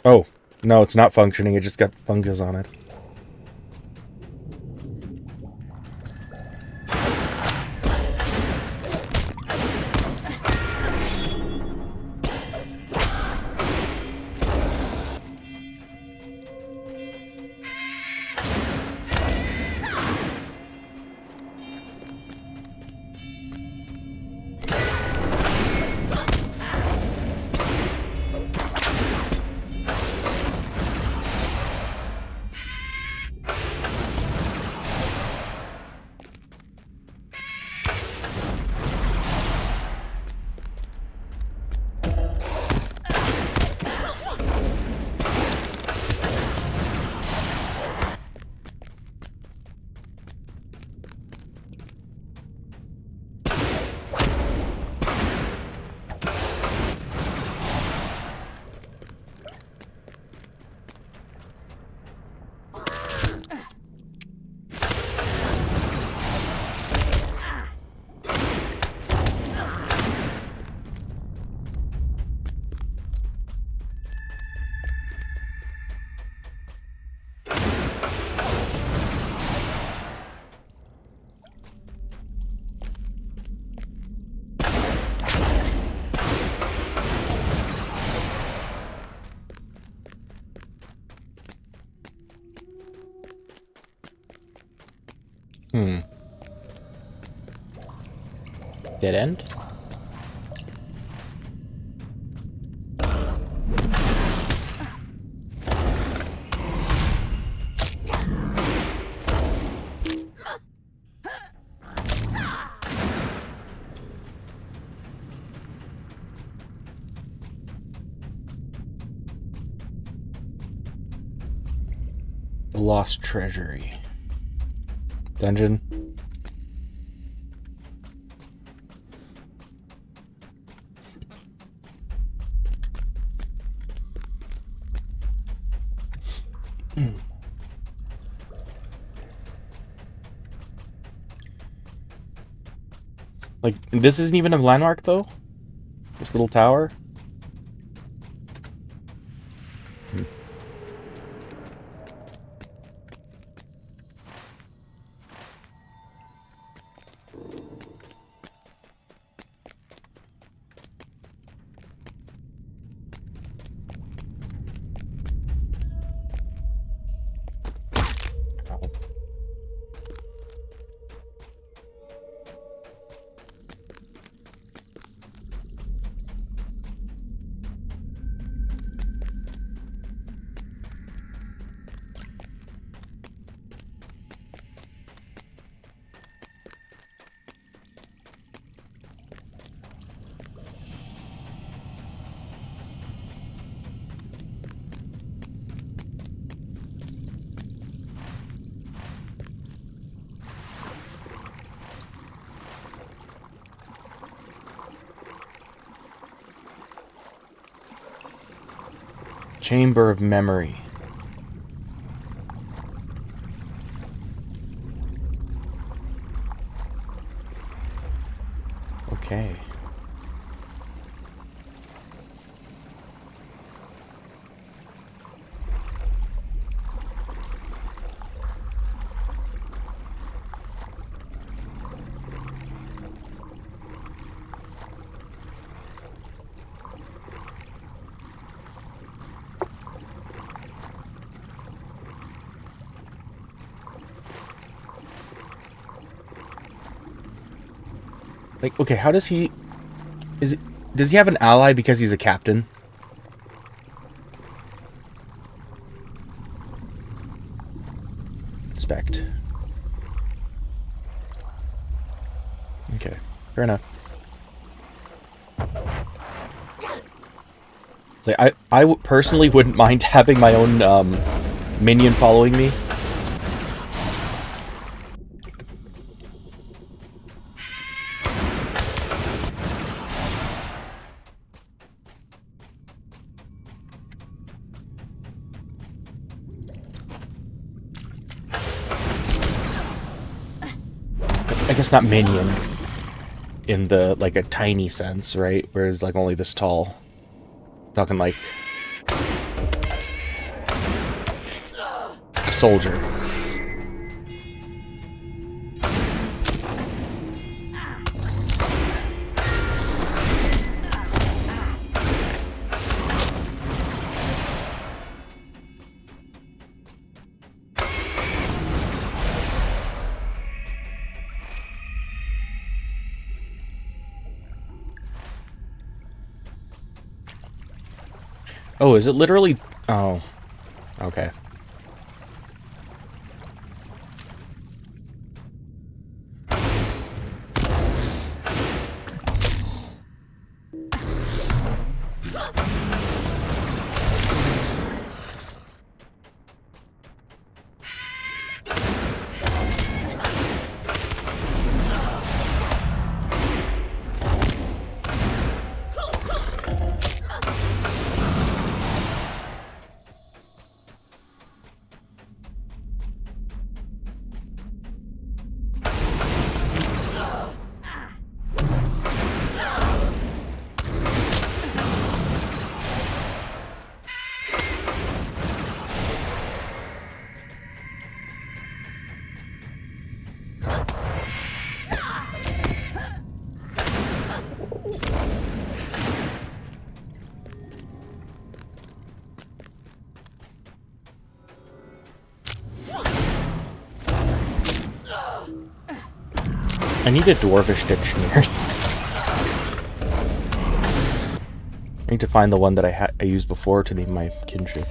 Oh, no, it's not functioning. It just got fungus on it. Hmm. Dead end? The Lost Treasury. Dungeon. Like, this isn't even a landmark, though? This little tower? Chamber of Memory. Okay. Like, okay, how does he... Does he have an ally because he's a captain? Inspect. Okay, fair enough. Like, I personally wouldn't mind having my own minion following me. I guess not minion in the, like, a tiny sense, right? Whereas, like, only this tall. Talking like a soldier. Oh, is it literally... Oh. Okay. I need a dwarvish dictionary. I need to find the one that I used before to name my kinship.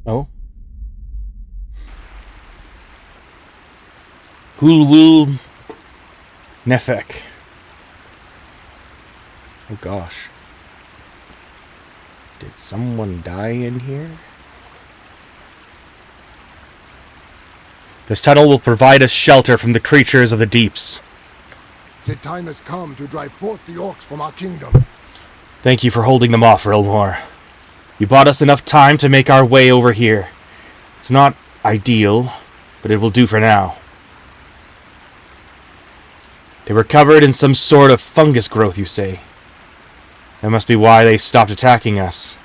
Oh? Hulwul Nefek. Oh gosh. Did someone die in here? This tunnel will provide us shelter from the creatures of the deeps. The time has come to drive forth the orcs from our kingdom. Thank you for holding them off, Rilmore. You bought us enough time to make our way over here. It's not ideal, but it will do for now. They were covered in some sort of fungus growth, you say? That must be why they stopped attacking us.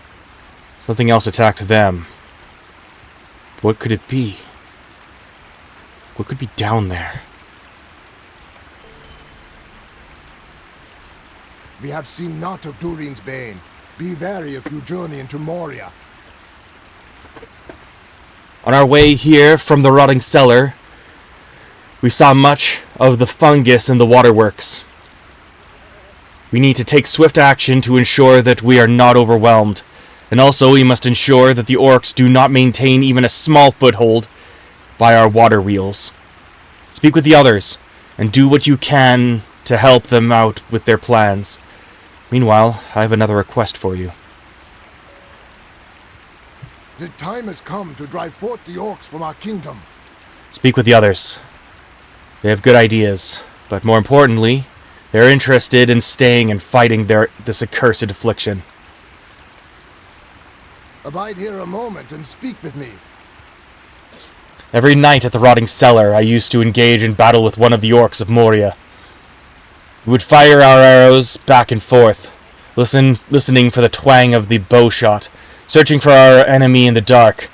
Something else attacked them. What could it be? What could be down there? We have seen naught of Durin's bane. Be wary if you journey into Moria. On our way here from the rotting cellar, we saw much of the fungus in the waterworks. We need to take swift action to ensure that we are not overwhelmed, and also we must ensure that the orcs do not maintain even a small foothold by our water wheels. Speak with the others, and do what you can to help them out with their plans. Meanwhile, I have another request for you. The time has come to drive forth the orcs from our kingdom. Speak with the others. They have good ideas, but more importantly, they're interested in staying and fighting this accursed affliction. Abide here a moment and speak with me. Every night at the rotting cellar, I used to engage in battle with one of the orcs of Moria. We would fire our arrows back and forth, listening for the twang of the bowshot, searching for our enemy in the dark.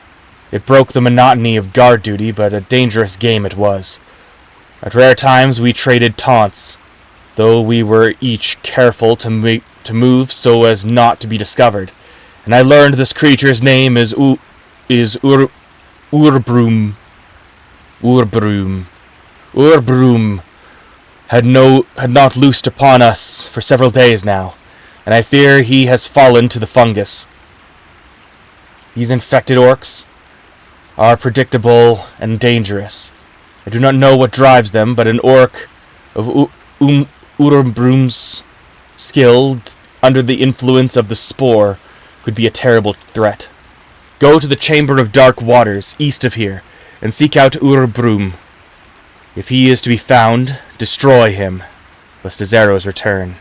It broke the monotony of guard duty, but a dangerous game it was. At rare times we traded taunts, though we were each careful to move so as not to be discovered. And I learned this creature's name is Urbrum. Urbrum had not loosed upon us for several days now, and I fear he has fallen to the fungus. These infected orcs are predictable and dangerous. I do not know what drives them, but an orc of Urbrum's skill under the influence of the spore could be a terrible threat. Go to the Chamber of Dark Waters, east of here, and seek out Urbrum. If he is to be found, destroy him, lest his arrows return.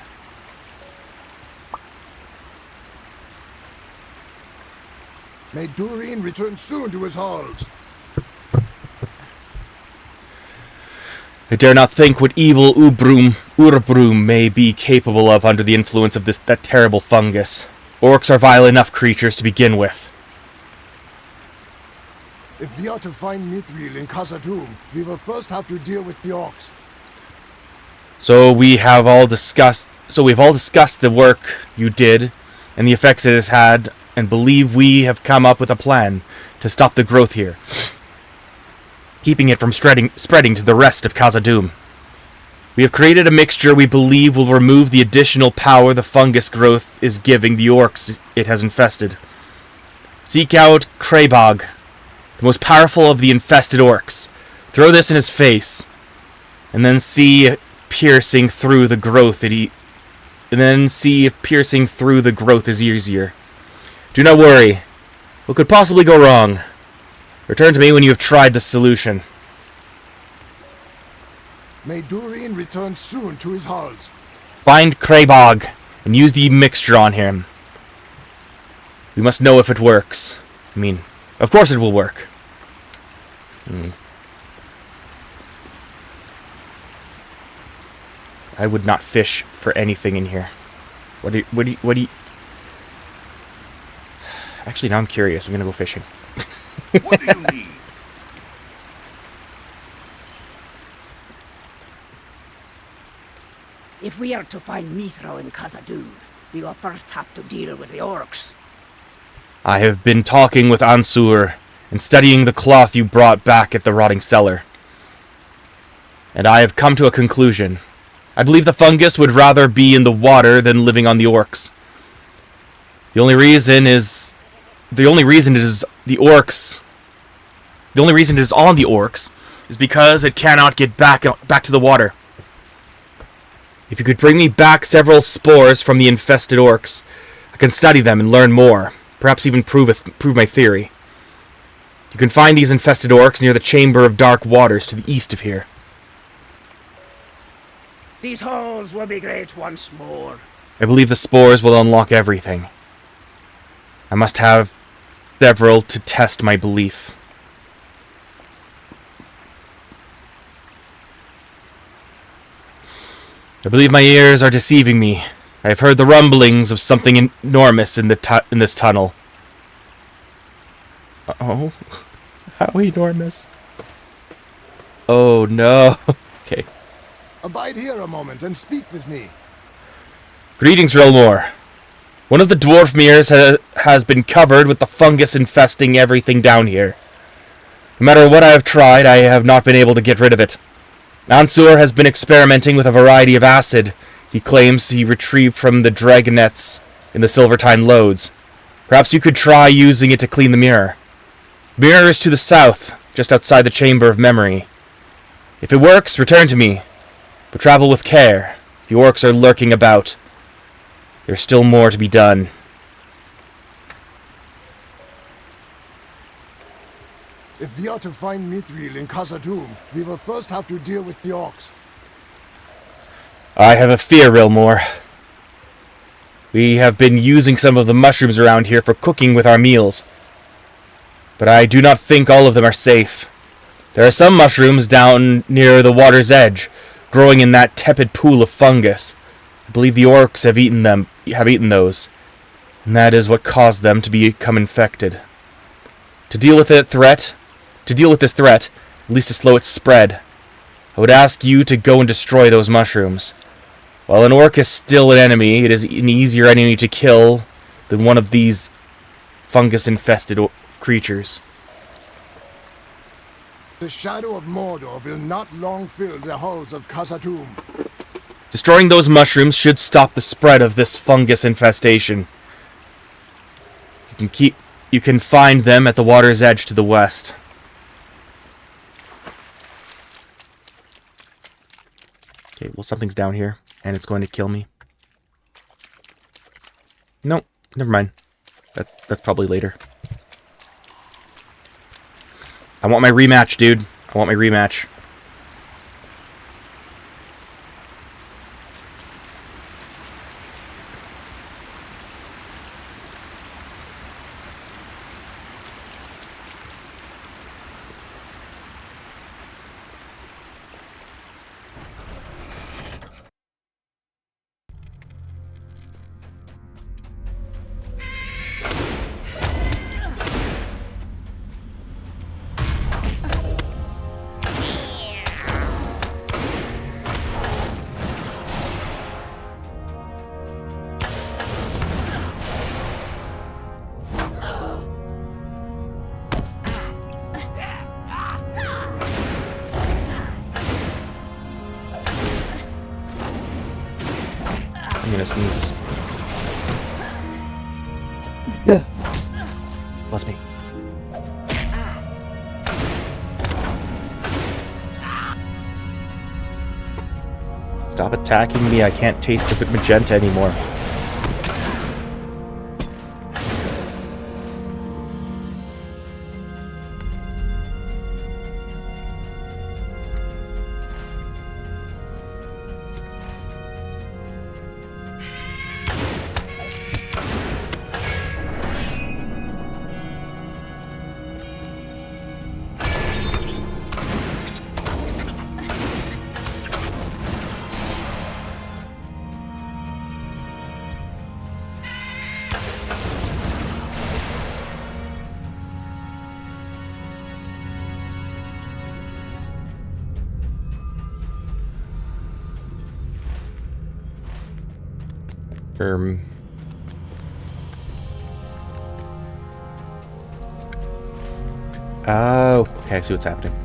May Durin return soon to his halls. I dare not think what evil Urbrum may be capable of under the influence of that terrible fungus. Orcs are vile enough creatures to begin with. If we are to find Mithril in Khazad-dûm, we will first have to deal with the orcs. So we've all discussed the work you did and the effects it has had, and believe we have come up with a plan to stop the growth here, keeping it from spreading to the rest of Khazad-dûm. We have created a mixture we believe will remove the additional power the fungus growth is giving the orcs it has infested. Seek out Kraebog, the most powerful of the infested orcs. Throw this in his face, and then see if piercing through the growth is easier. Do not worry. What could possibly go wrong? Return to me when you have tried the solution. May Durin return soon to his halls. Find Kraebog and use the mixture on him. We must know if it works. I mean, of course it will work. I would not fish for anything in here. What do you... Actually, now I'm curious. I'm gonna go fishing. What do you need? If we are to find Mithril in Khazad-dûm, we will first have to deal with the orcs. I have been talking with Ansur and studying the cloth you brought back at the rotting cellar. And I have come to a conclusion. I believe the fungus would rather be in the water than living on the orcs. The only reason it is on the orcs is because it cannot get back to the water. If you could bring me back several spores from the infested orcs, I can study them and learn more, perhaps even prove my theory. You can find these infested orcs near the Chamber of Dark Waters to the east of here. These holes will be great once more. I believe the spores will unlock everything. I must have several to test my belief. I believe my ears are deceiving me. I have heard the rumblings of something enormous in this tunnel. Oh, how enormous? Oh no. Okay. Abide here a moment and speak with me. Greetings, Rilmore. One of the dwarf mirrors has been covered with the fungus infesting everything down here. No matter what I have tried, I have not been able to get rid of it. Ansur has been experimenting with a variety of acid he claims he retrieved from the dragonets in the Silvertine Lodes. Perhaps you could try using it to clean the mirror. The mirror is to the south, just outside the Chamber of Memory. If it works, return to me, but travel with care. The orcs are lurking about. There's still more to be done. If we are to find Mithril in Khazad-dûm, we will first have to deal with the orcs. I have a fear, Rilmore. We have been using some of the mushrooms around here for cooking with our meals, but I do not think all of them are safe. There are some mushrooms down near the water's edge, growing in that tepid pool of fungus. I believe the orcs have eaten those, and that is what caused them to become infected. To deal with this threat, at least to slow its spread, I would ask you to go and destroy those mushrooms. While an orc is still an enemy, it is an easier enemy to kill than one of these fungus-infested creatures. The shadow of Mordor will not long fill the halls of Khazad-dûm. Destroying those mushrooms should stop the spread of this fungus infestation. You can find them at the water's edge to the west. Okay, well, something's down here, and it's going to kill me. Nope, never mind. That's probably later. I want my rematch, dude. I want my rematch. I'm gonna sneeze. Bless me. Stop attacking me. I can't taste the magenta anymore. Oh, okay, I see what's happening.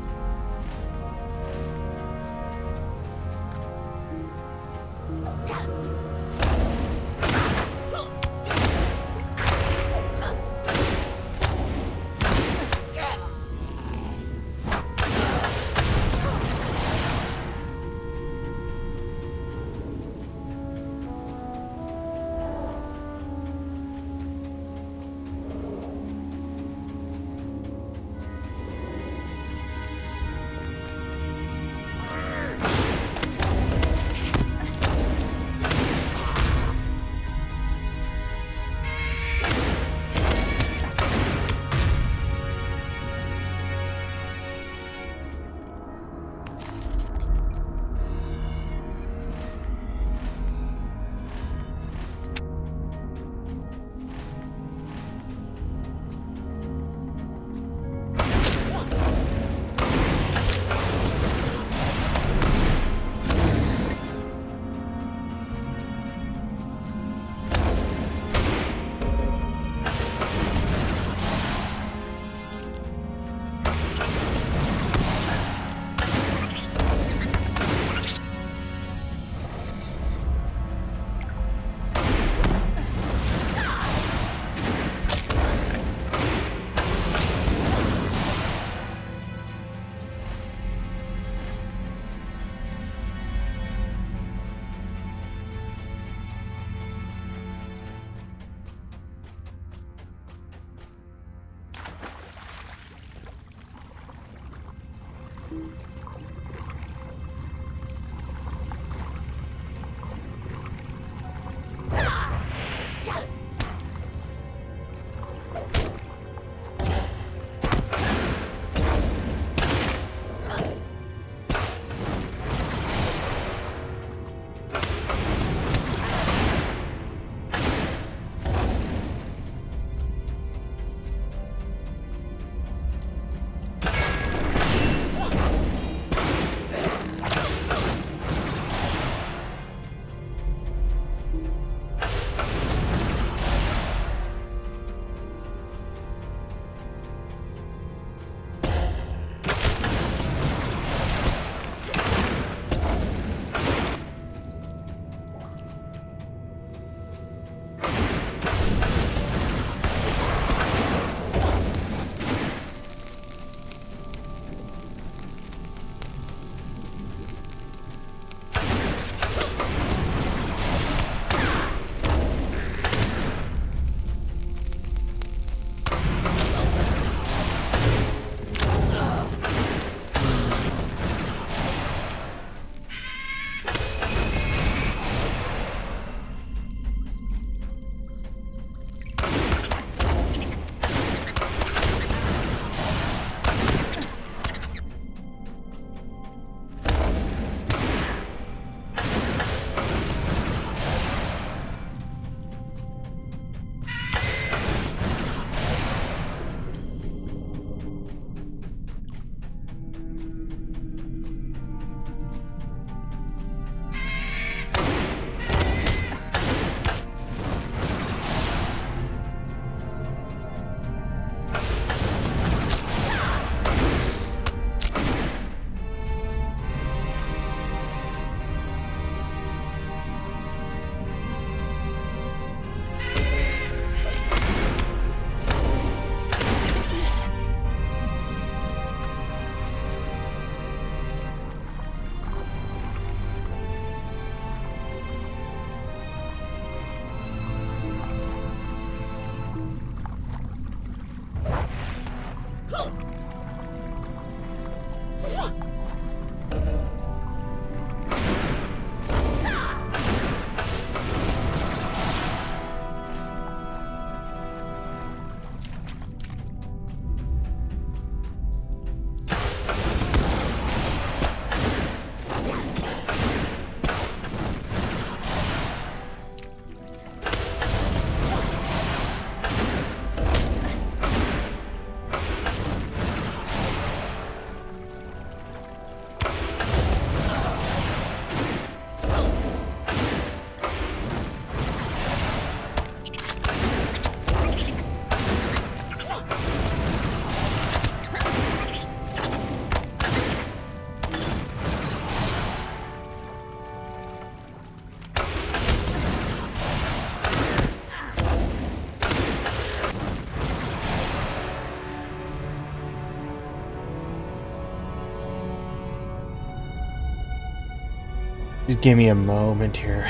Just give me a moment here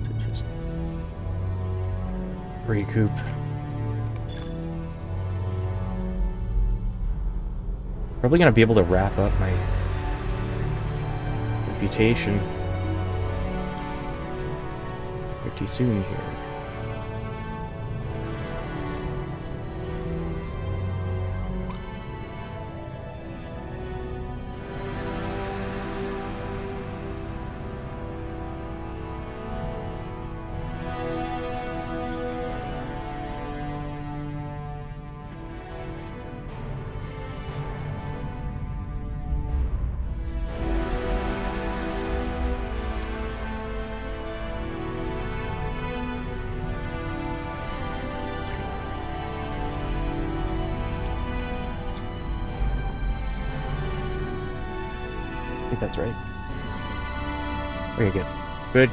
to just recoup. Probably gonna be able to wrap up my reputation pretty soon here. I think that's right. Okay, good. Good.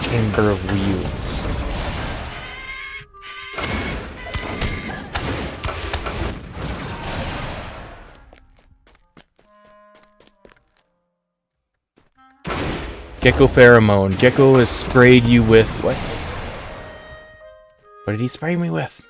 Chamber of Wheels. Gecko pheromone. Gecko has sprayed you with what? What did he spray me with?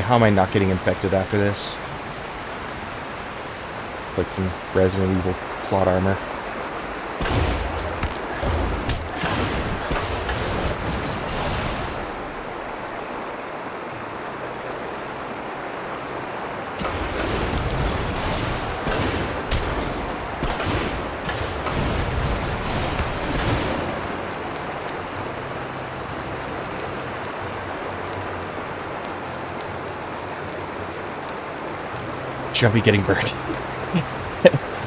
How am I not getting infected after this? It's like some Resident Evil plot armor. Jumpy getting burned.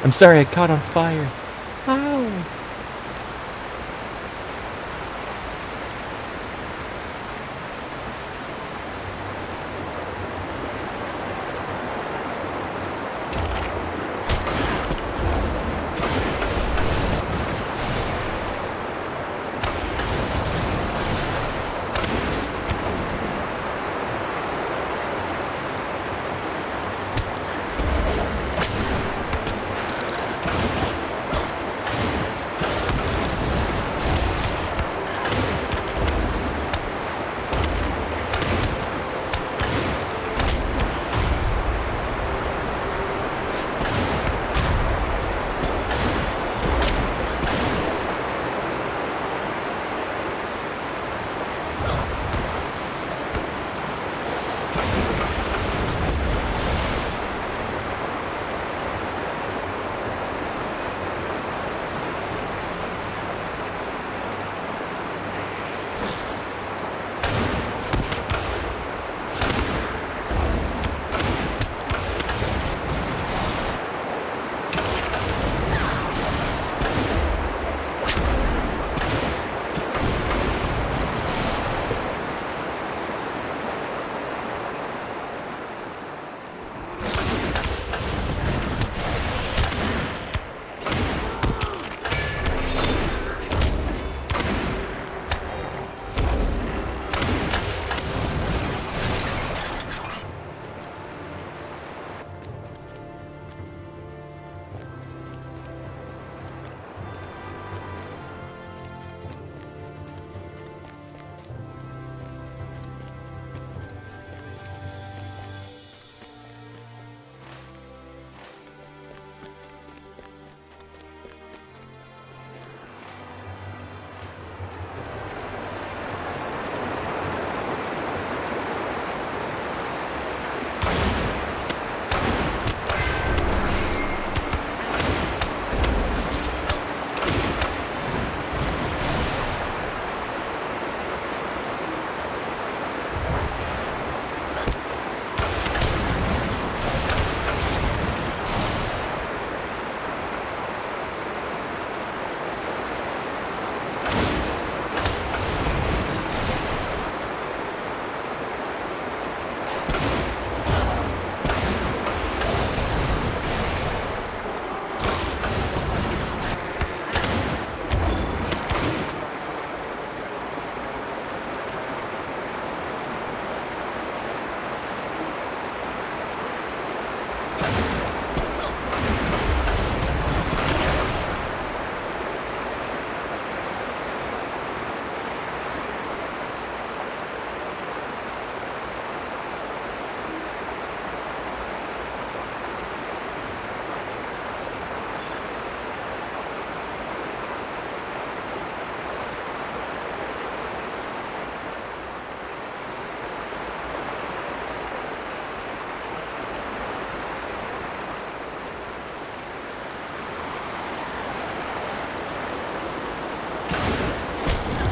I'm sorry, I caught on fire. Ow.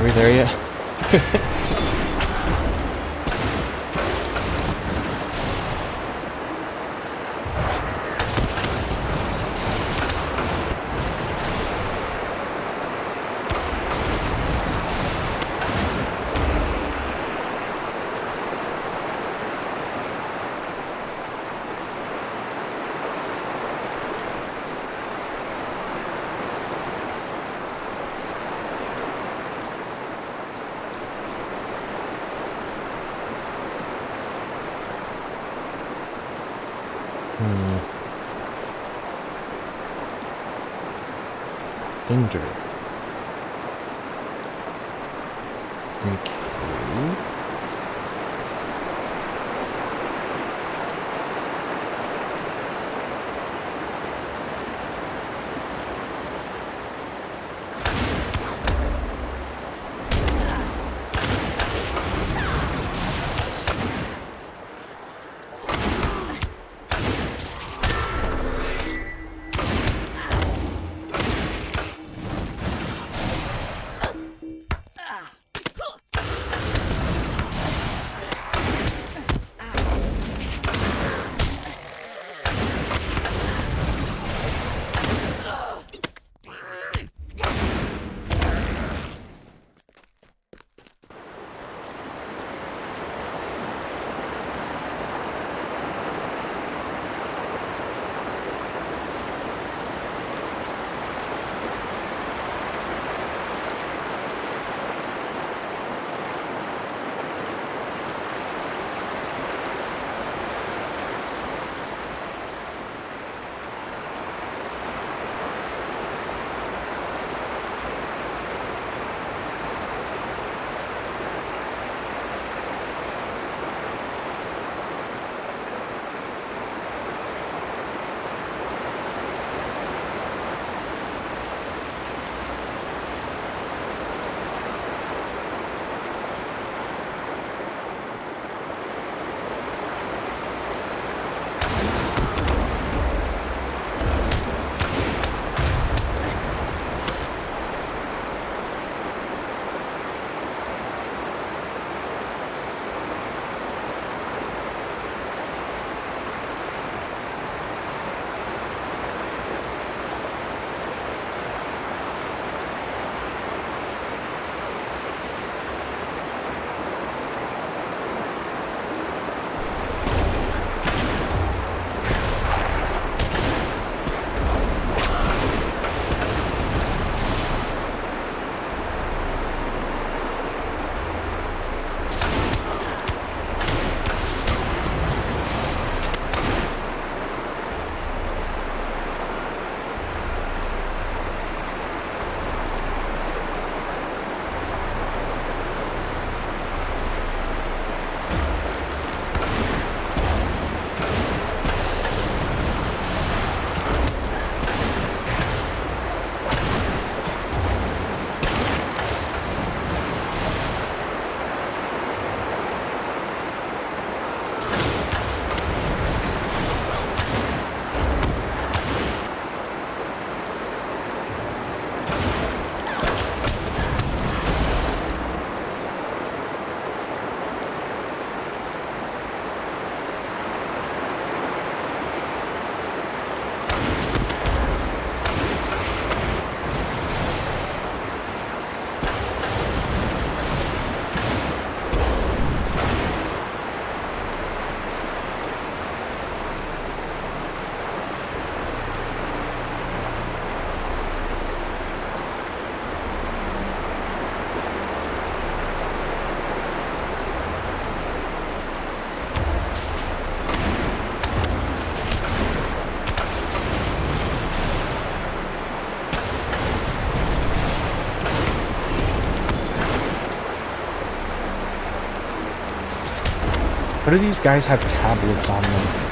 Are we there yet? Hinder. Okay. What do these guys have tablets on them?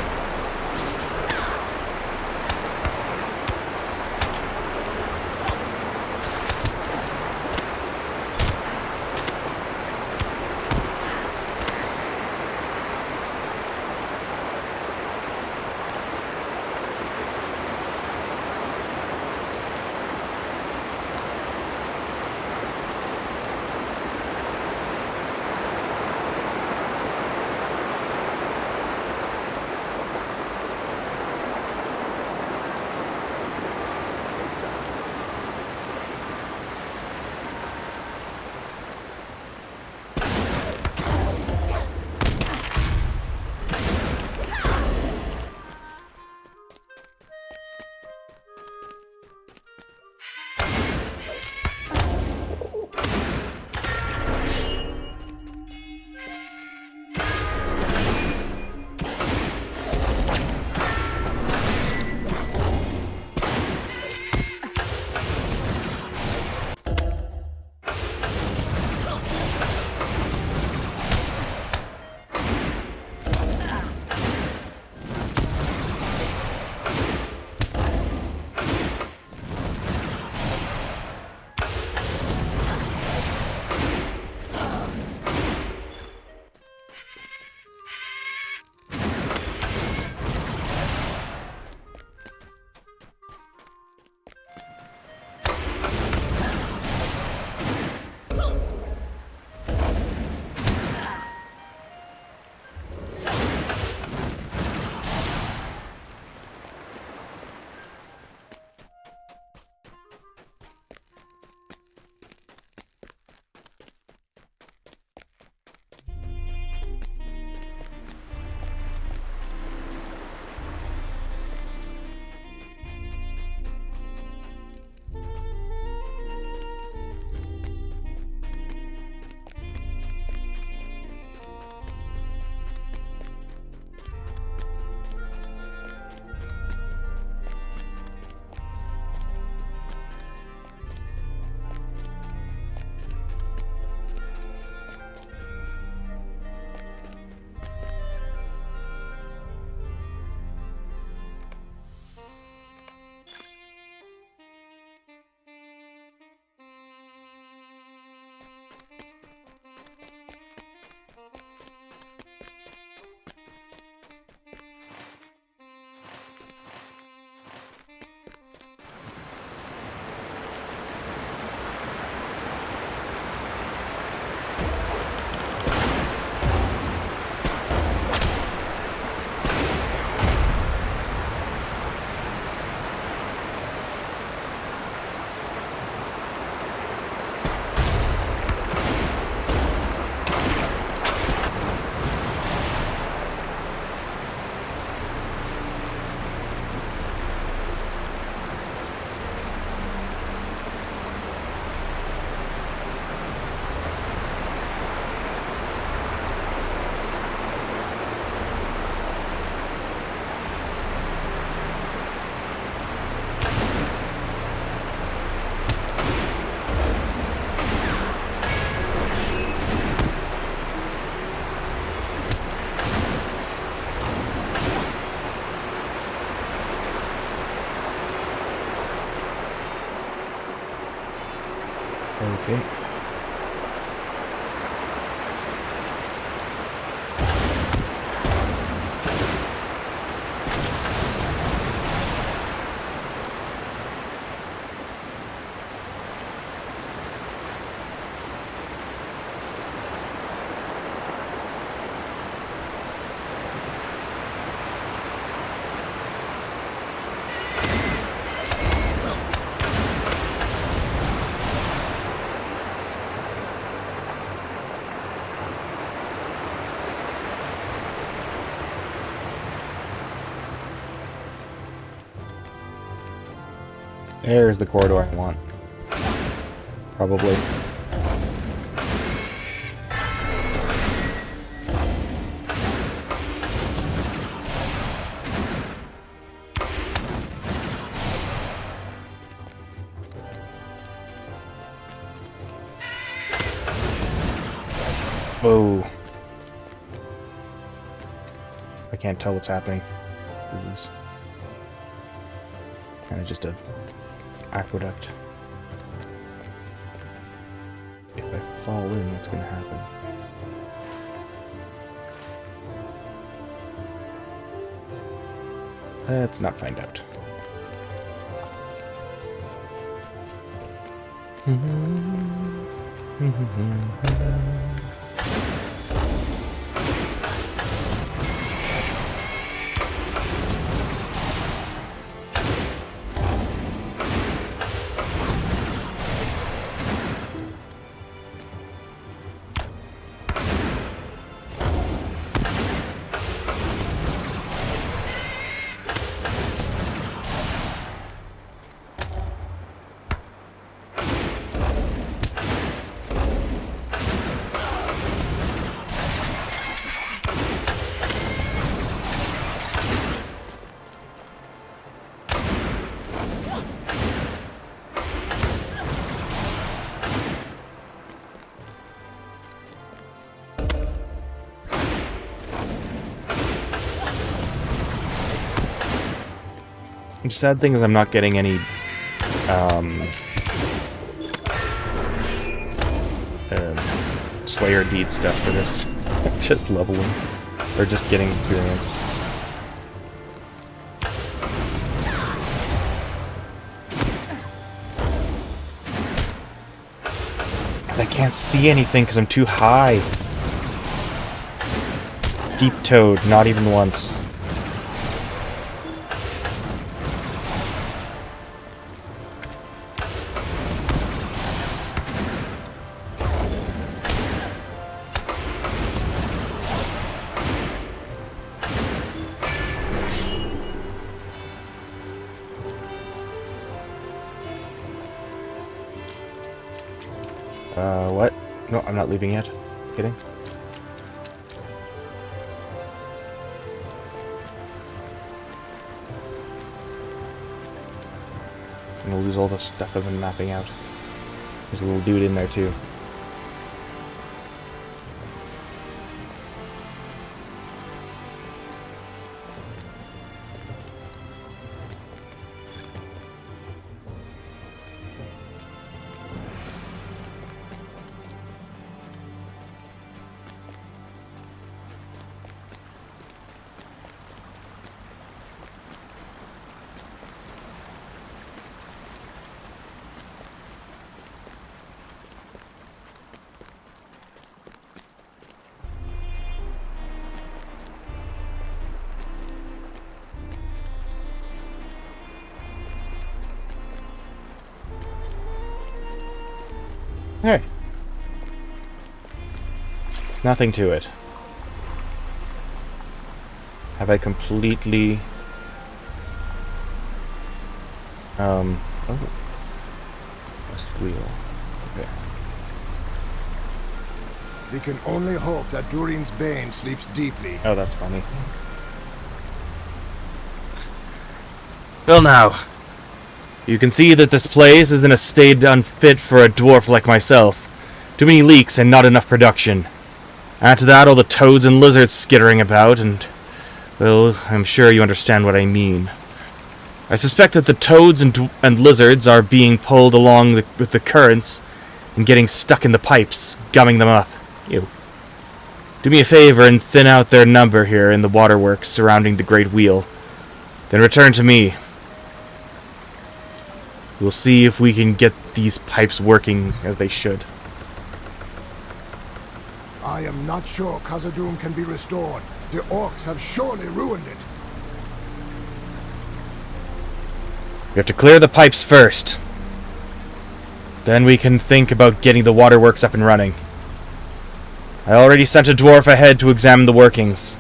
Okay. There's the corridor I want. Probably. Whoa. I can't tell what's happening. What is this? Kind of just a aqueduct. If I fall in, what's going to happen? Let's not find out. The sad thing is I'm not getting any, Slayer Deed stuff for this. Just leveling. Or just getting experience. And I can't see anything because I'm too high. Deep Toad, not even once. What? No, I'm not leaving yet. Kidding? I'm gonna lose all the stuff I've been mapping out. There's a little dude in there too. Hey. Nothing to it. Have I completely... Oh. West wheel. Okay. We can only hope that Durin's Bane sleeps deeply. Oh, that's funny. Well now, you can see that this place is in a state unfit for a dwarf like myself. Too many leaks and not enough production. Add to that all the toads and lizards skittering about, and, well, I'm sure you understand what I mean. I suspect that the toads and lizards are being pulled along with the currents, and getting stuck in the pipes, gumming them up. Ew. Do me a favor and thin out their number here in the waterworks surrounding the Great Wheel. Then return to me. We'll see if we can get these pipes working as they should. I am not sure Khazad-dûm can be restored. The orcs have surely ruined it. We have to clear the pipes first. Then we can think about getting the waterworks up and running. I already sent a dwarf ahead to examine the workings.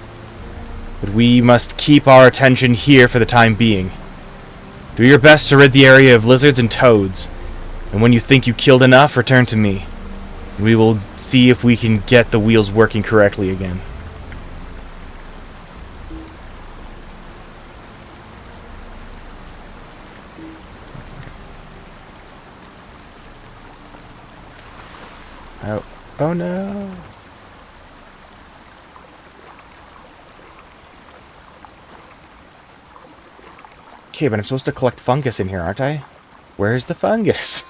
But we must keep our attention here for the time being. Do your best to rid the area of lizards and toads. And when you think you killed enough, return to me. We will see if we can get the wheels working correctly again. Oh, oh no. Okay, but I'm supposed to collect fungus in here, aren't I? Where's the fungus?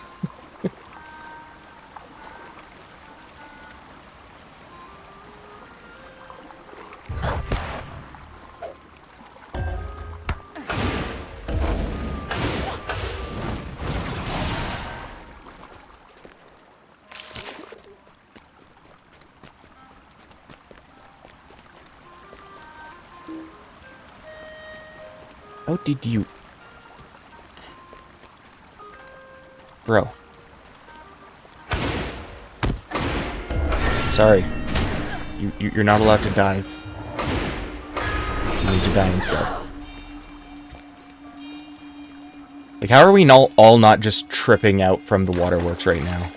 How did you... Bro. Sorry. You're not allowed to dive. You need to die instead. Like, how are we all not just tripping out from the waterworks right now?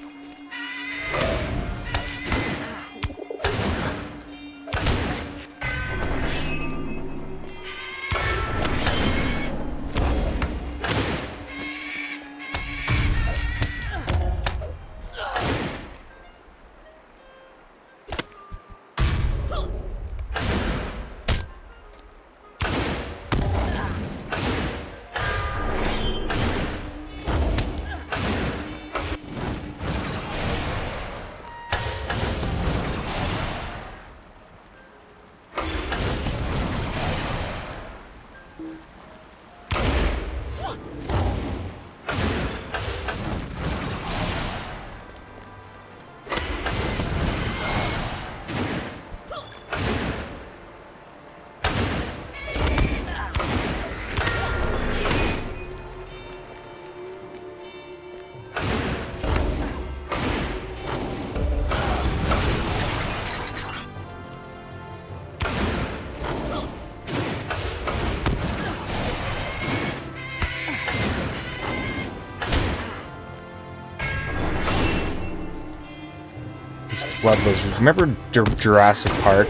Blood lizards. Remember Jurassic Park?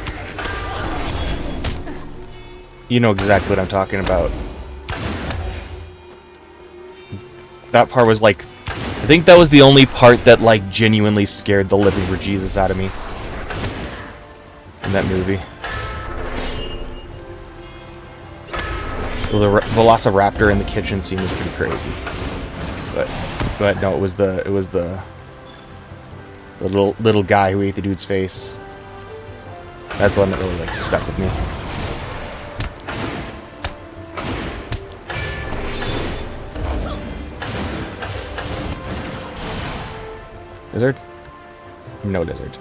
You know exactly what I'm talking about. That part was like... I think that was the only part that like genuinely scared the living bejesus out of me. In that movie. The Velociraptor in the kitchen scene was pretty crazy. But no, it was the little guy who ate the dude's face. That's the one that really like stuck with me. Lizard? No lizard.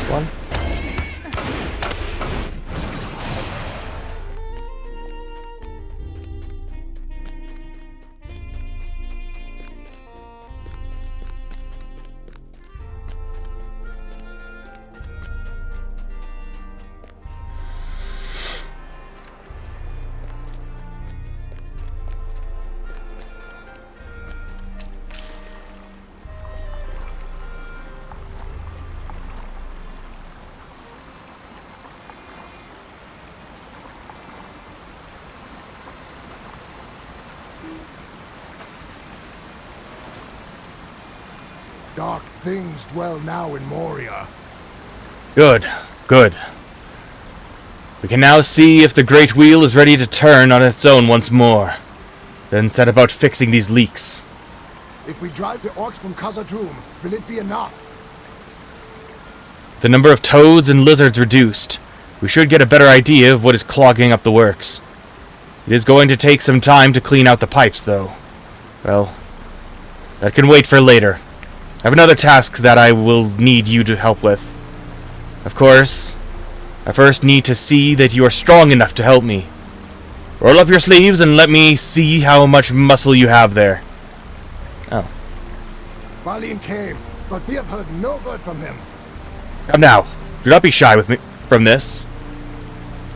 One. Dark things dwell now in Moria. Good, good. We can now see if the Great Wheel is ready to turn on its own once more. Then set about fixing these leaks. If we drive the orcs from Khazad-dûm, will it be enough? With the number of toads and lizards reduced, we should get a better idea of what is clogging up the works. It is going to take some time to clean out the pipes, though. Well, that can wait for later. I have another task that I will need you to help with. Of course, I first need to see that you are strong enough to help me. Roll up your sleeves and let me see how much muscle you have there. Oh. Balin came, but we have heard no word from him. Come now. Do not be shy with me from this.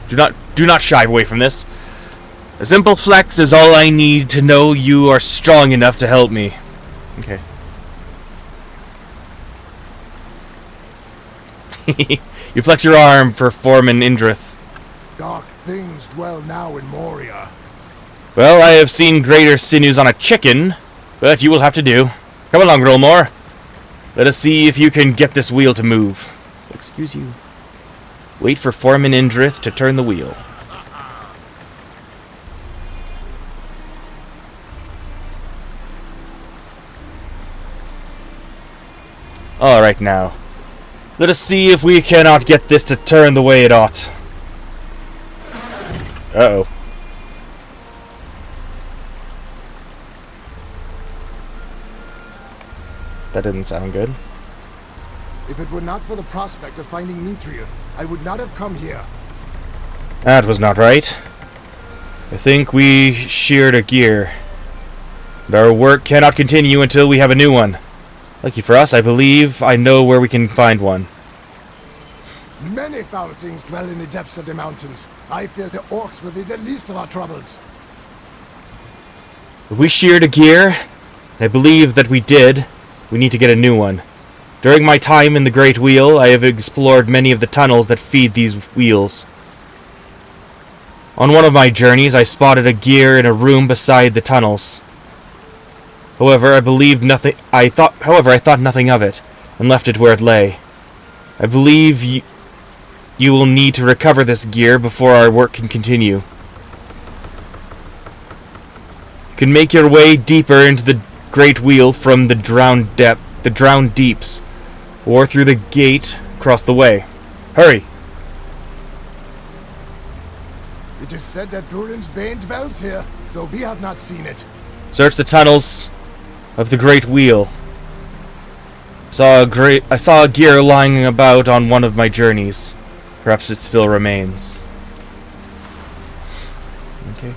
Do not shy away from this. A simple flex is all I need to know you are strong enough to help me. Okay. You flex your arm for Foreman Indrith. Dark things dwell now in Moria. Well, I have seen greater sinews on a chicken, but you will have to do. Come along, Grillmore. Let us see if you can get this wheel to move. Excuse you. Wait for Foreman Indrith to turn the wheel. Alright now. Let us see if we cannot get this to turn the way it ought. Uh-oh. That didn't sound good. If it were not for the prospect of finding Mithril, I would not have come here. That was not right. I think we sheared a gear. And our work cannot continue until we have a new one. Lucky for us, I believe I know where we can find one. Many foul things dwell in the depths of the mountains. I fear the orcs will be the least of our troubles. If we sheared a gear, and I believe that we did, we need to get a new one. During my time in the Great Wheel, I have explored many of the tunnels that feed these wheels. On one of my journeys, I spotted a gear in a room beside the tunnels. However, I thought nothing of it, and left it where it lay. I believe you will need to recover this gear before our work can continue. You can make your way deeper into the Great Wheel from the drowned deeps, or through the gate across the way. Hurry! It is said that Durin's Bane dwells here, though we have not seen it. Search the tunnels of the Great Wheel. I saw a gear lying about on one of my journeys. Perhaps it still remains. Okay.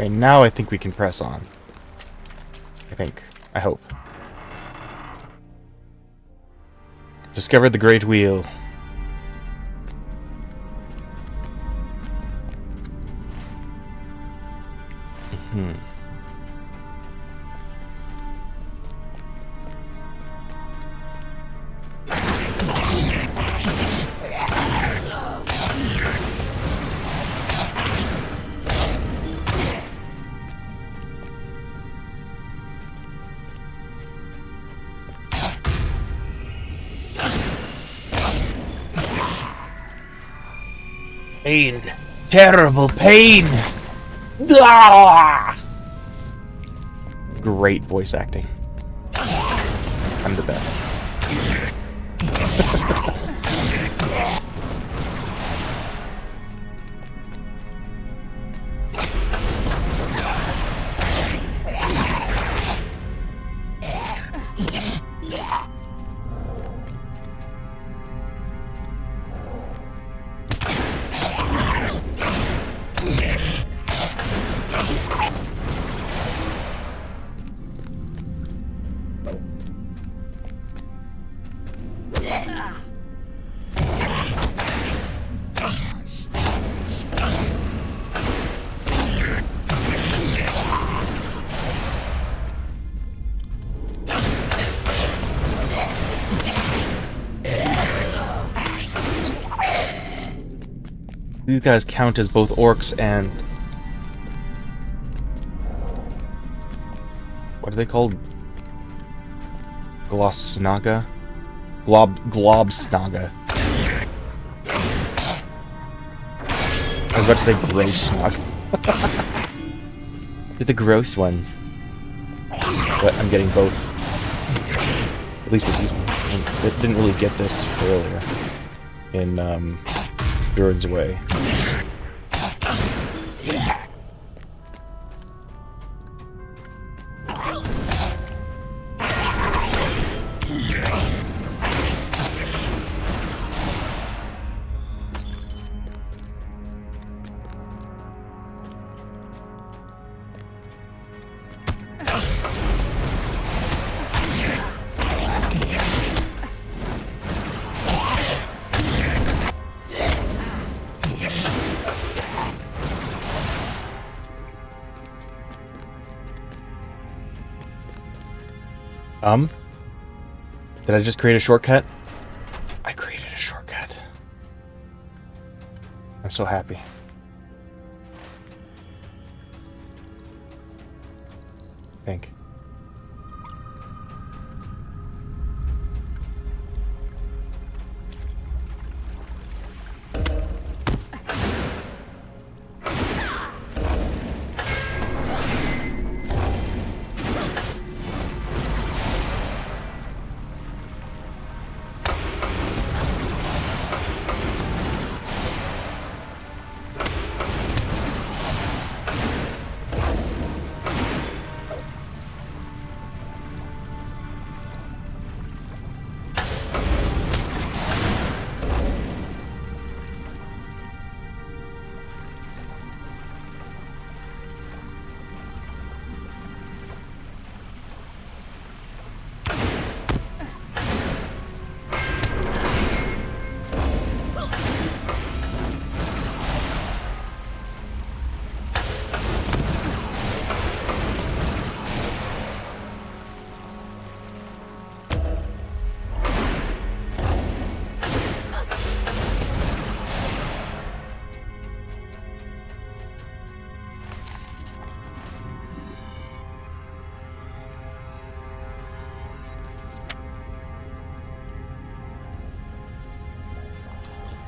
Right, now I think we can press on. I think. I hope. Discovered the Great Wheel. Pain. Terrible pain. Ah! Great voice acting. I'm the best. These guys count as both orcs and... what are they called? Glosnaga? Globsnaga. I was about to say grossnaga. They're the gross ones. But I'm getting both. At least with these ones. I didn't really get this earlier. In, Druid's Way. Did I just create a shortcut? I created a shortcut. I'm so happy. I think.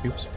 Oops.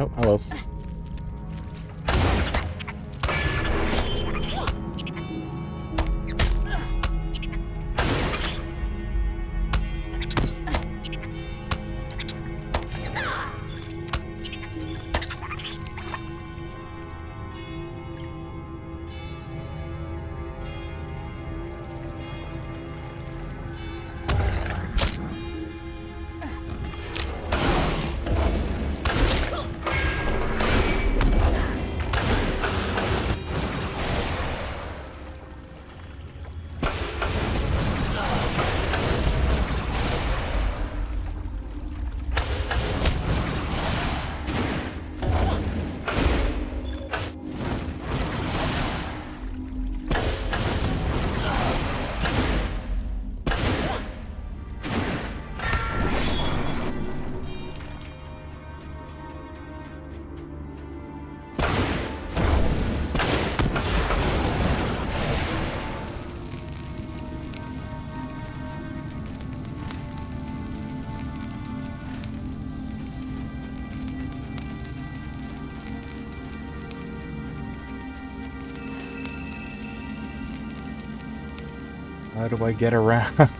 Oh, hello. How do I get around?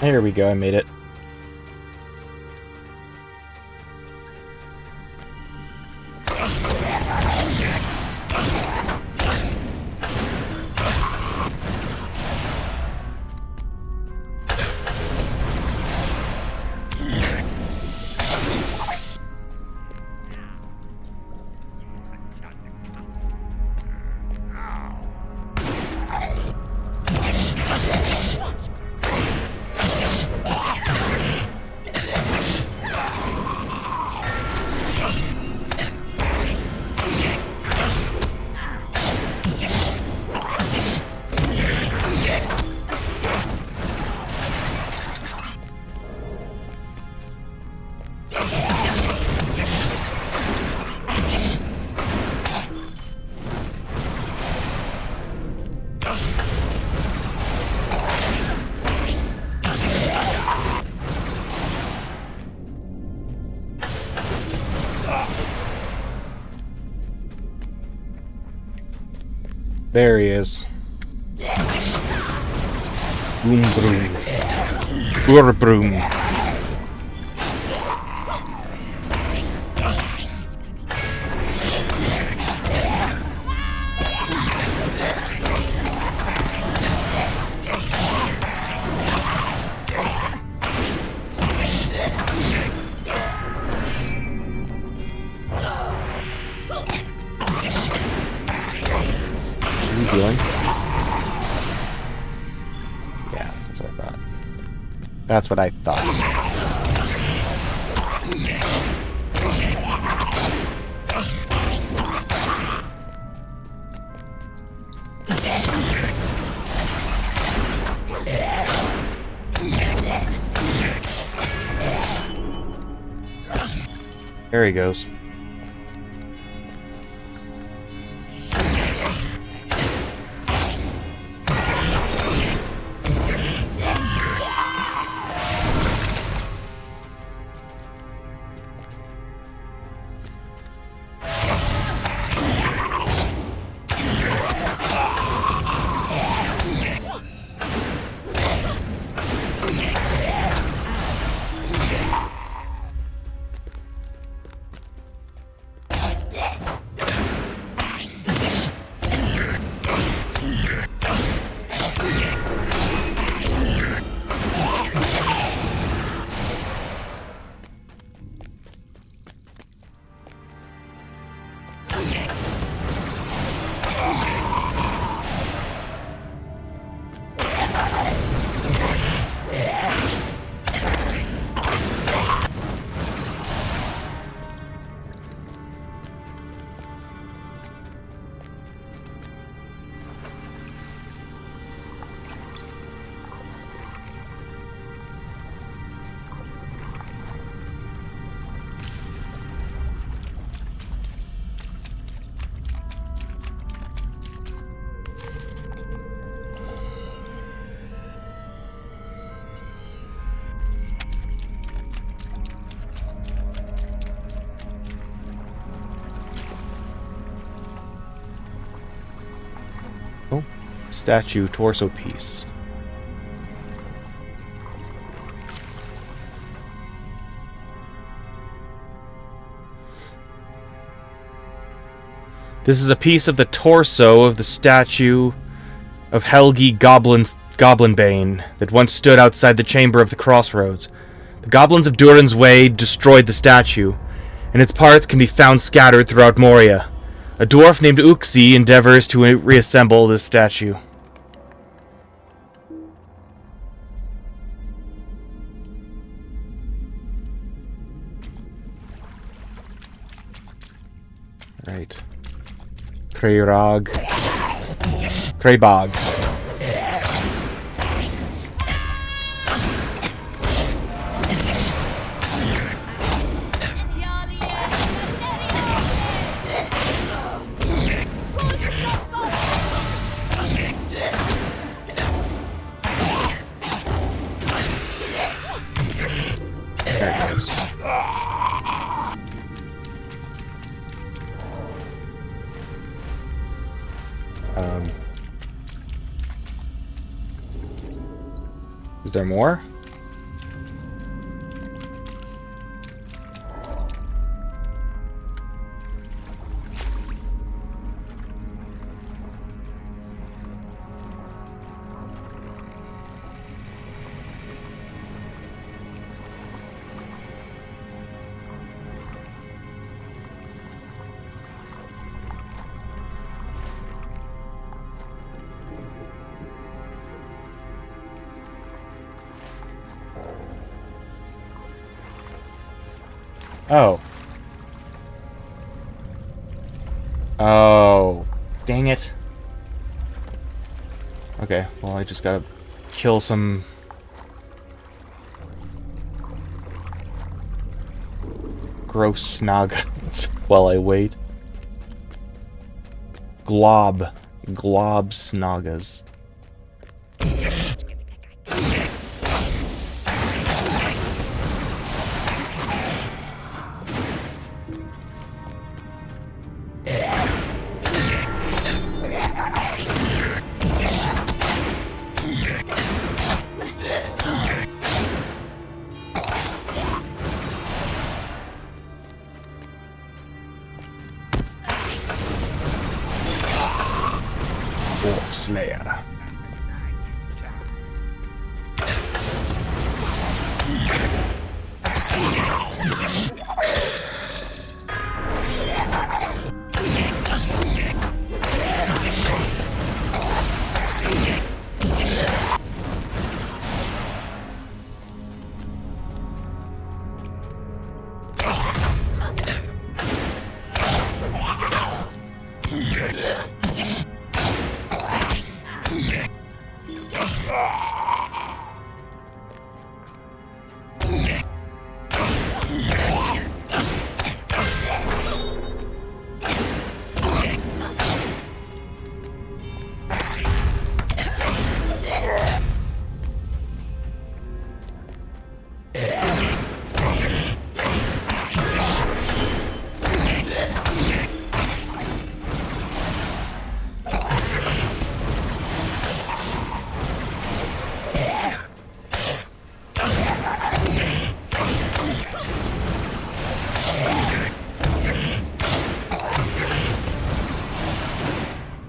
There we go, I made it. There he is. Boom broom. Boor broom. Is he healing? Yeah, that's what I thought. That's what I thought. There he goes. Oh, statue torso piece. This is a piece of the torso of the statue of Helgi Goblinbane that once stood outside the chamber of the crossroads. The goblins of Durin's Way destroyed the statue, and its parts can be found scattered throughout Moria. A dwarf named Uxie endeavors to reassemble this statue. Right. Kraybog. Is there more? Oh. Oh. Dang it. Okay, well I just gotta kill some... gross snoggans while I wait. Glob snoggas. Slayer.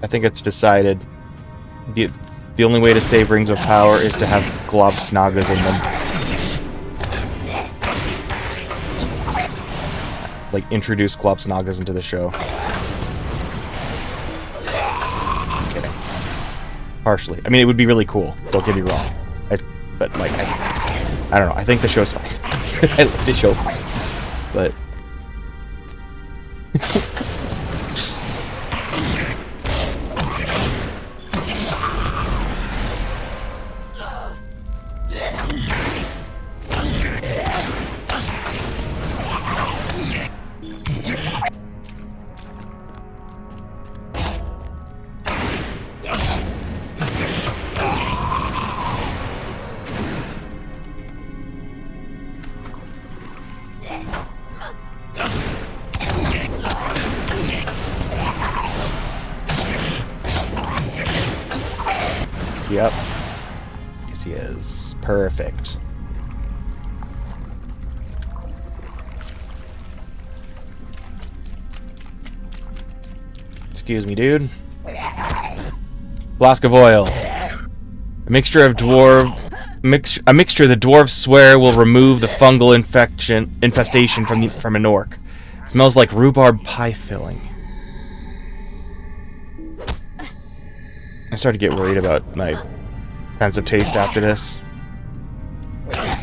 I think it's decided the only way to save Rings of Power is to have Glob Snoggas in them. Like, introduce Glob Snoggas into the show. I'm kidding. Partially. I mean, it would be really cool. Don't get me wrong. But, like, I don't know. I think the show's fine. I like the show fine. But... Yep. Yes, he is. Perfect. Excuse me, dude. Flask of oil. A mixture the dwarves swear will remove the fungal infestation from an orc. It smells like rhubarb pie filling. I started to get worried about my sense of taste after this.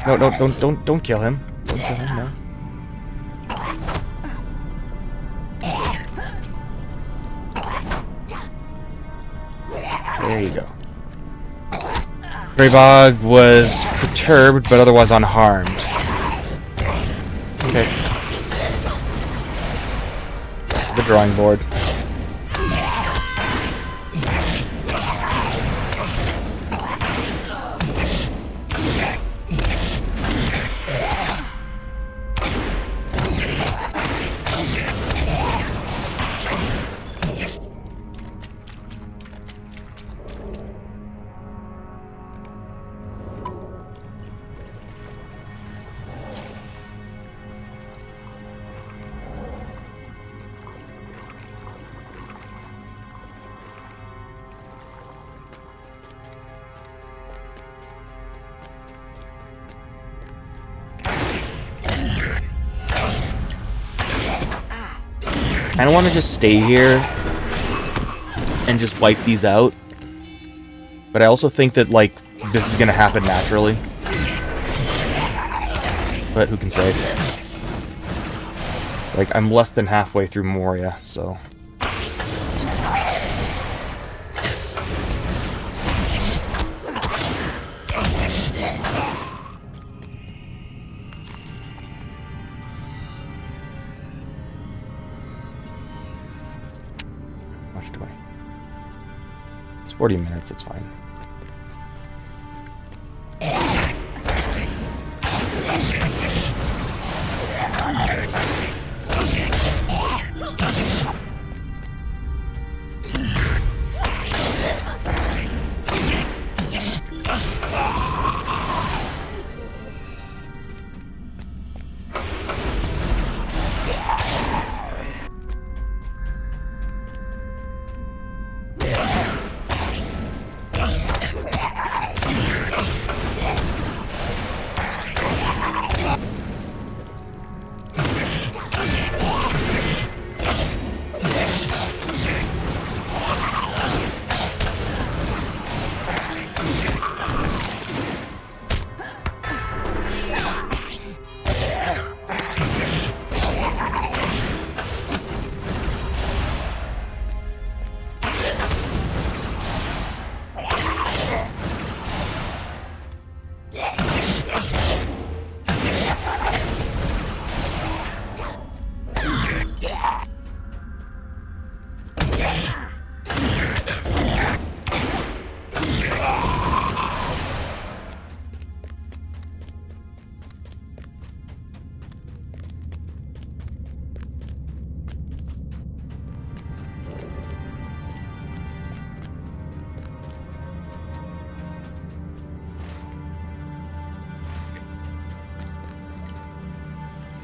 No, don't kill him. Don't kill him, no. There you go. Greybog was perturbed, but otherwise unharmed. Okay. The drawing board. I don't want to just stay here and just wipe these out, but I also think that, like, this is gonna happen naturally. But who can say? Like, I'm less than halfway through Moria, so... Much do I? It's 40 minutes, it's fine.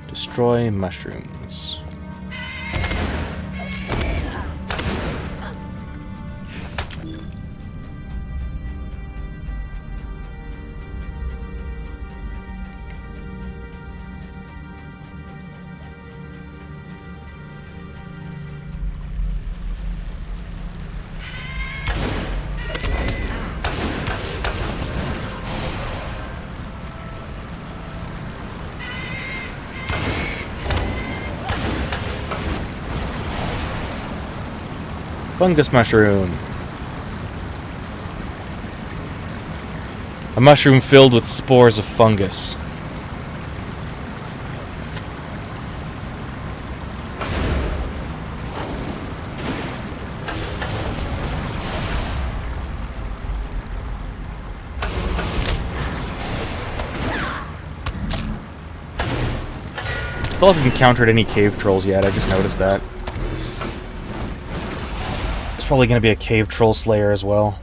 Destroy mushrooms. Fungus mushroom. A mushroom filled with spores of fungus. Still haven't encountered any cave trolls yet, I just noticed that. There's probably going to be a cave troll slayer as well.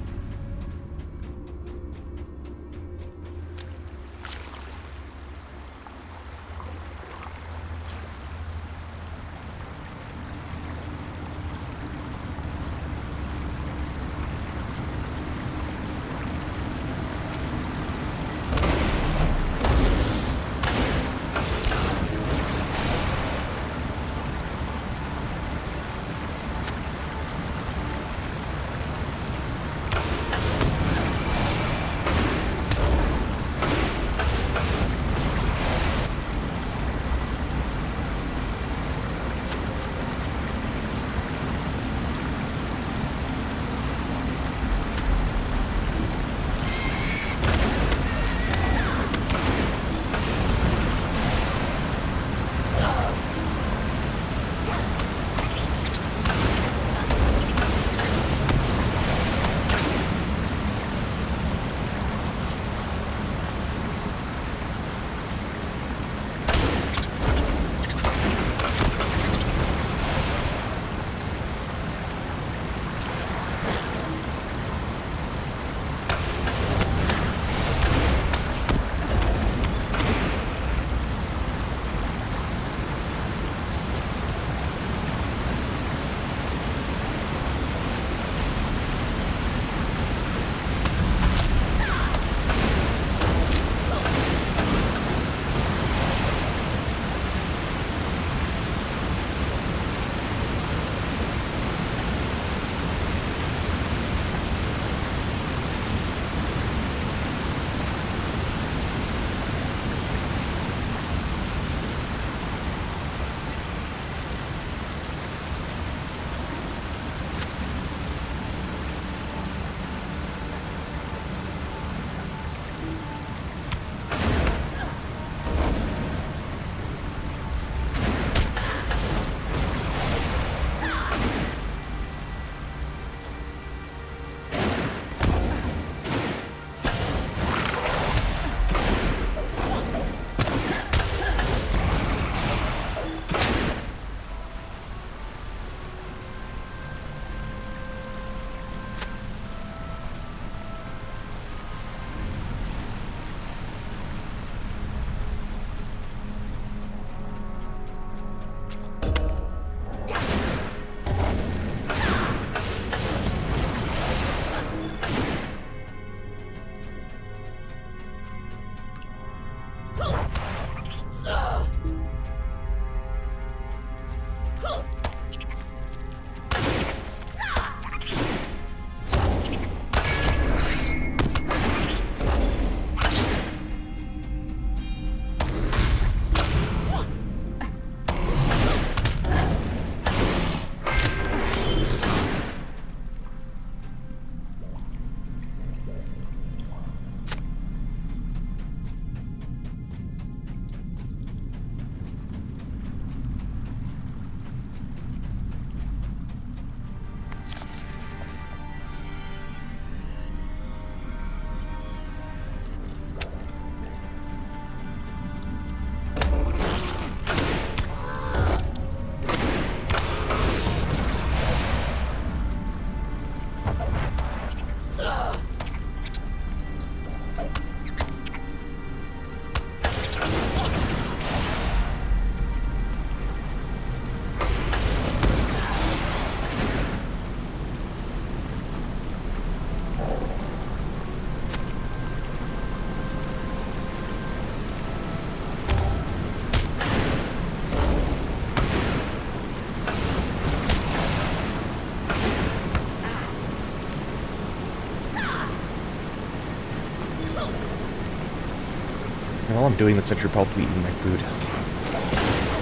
While I'm doing this, I should probably be eating my food.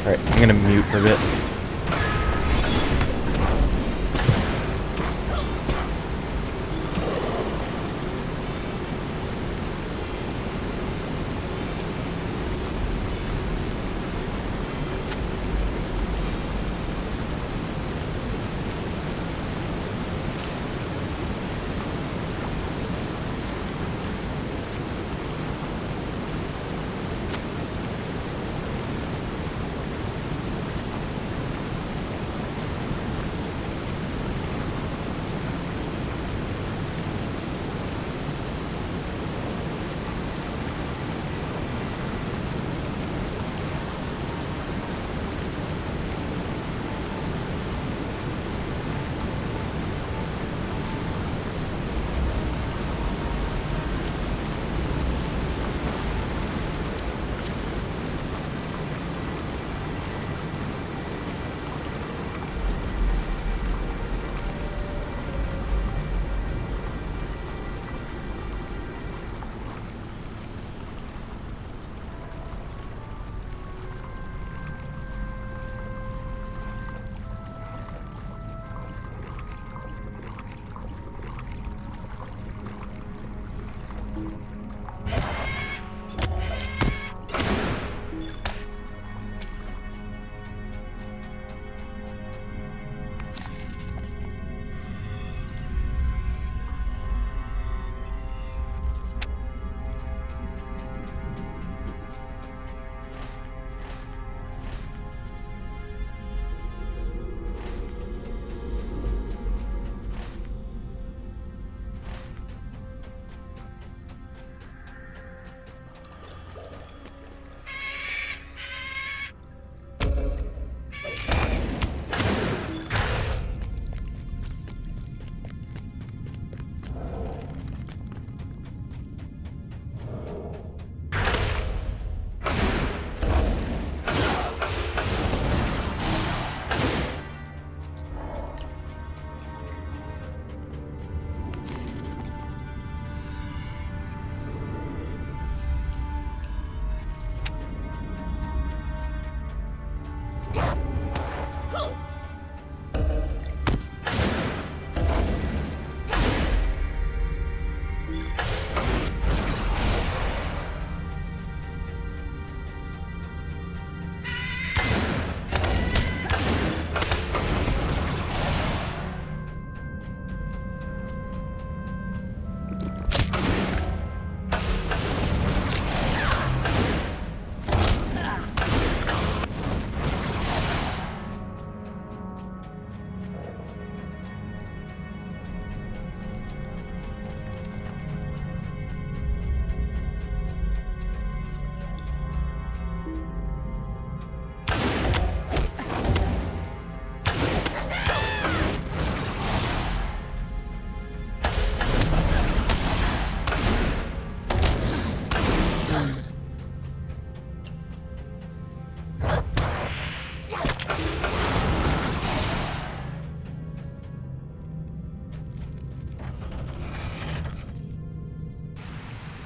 Alright, I'm gonna mute for a bit.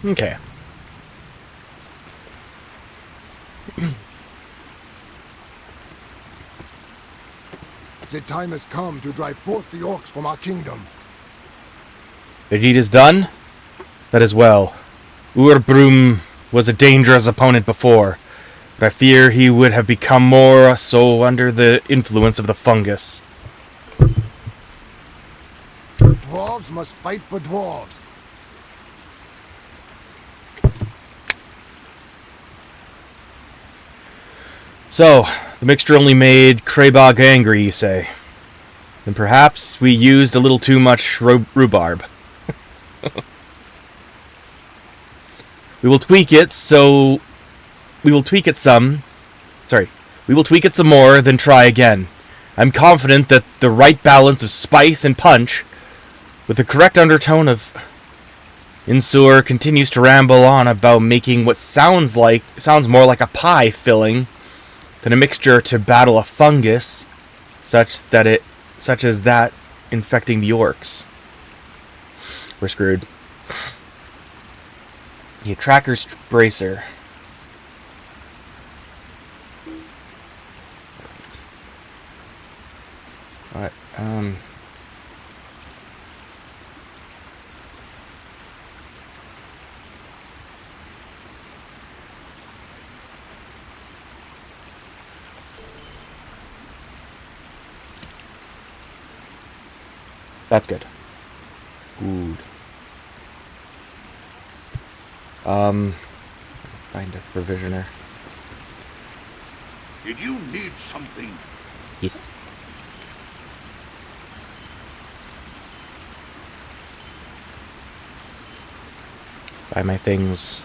Okay. The time has come to drive forth the orcs from our kingdom. The deed is done? That is well. Urbrum was a dangerous opponent before, but I fear he would have become more so under the influence of the fungus. Dwarves must fight for dwarves. So, the mixture only made Kraybog angry, you say? Then perhaps we used a little too much rhubarb. We will tweak it some more, then try again. I'm confident that the right balance of spice and punch, with the correct undertone of... Insur continues to ramble on about making what sounds more like a pie filling than a mixture to battle a fungus, such as that infecting the orcs. We're screwed. The Tracker's Bracer. Um... That's good. Good. Find a provisioner. Did you need something? Yes. Buy my things.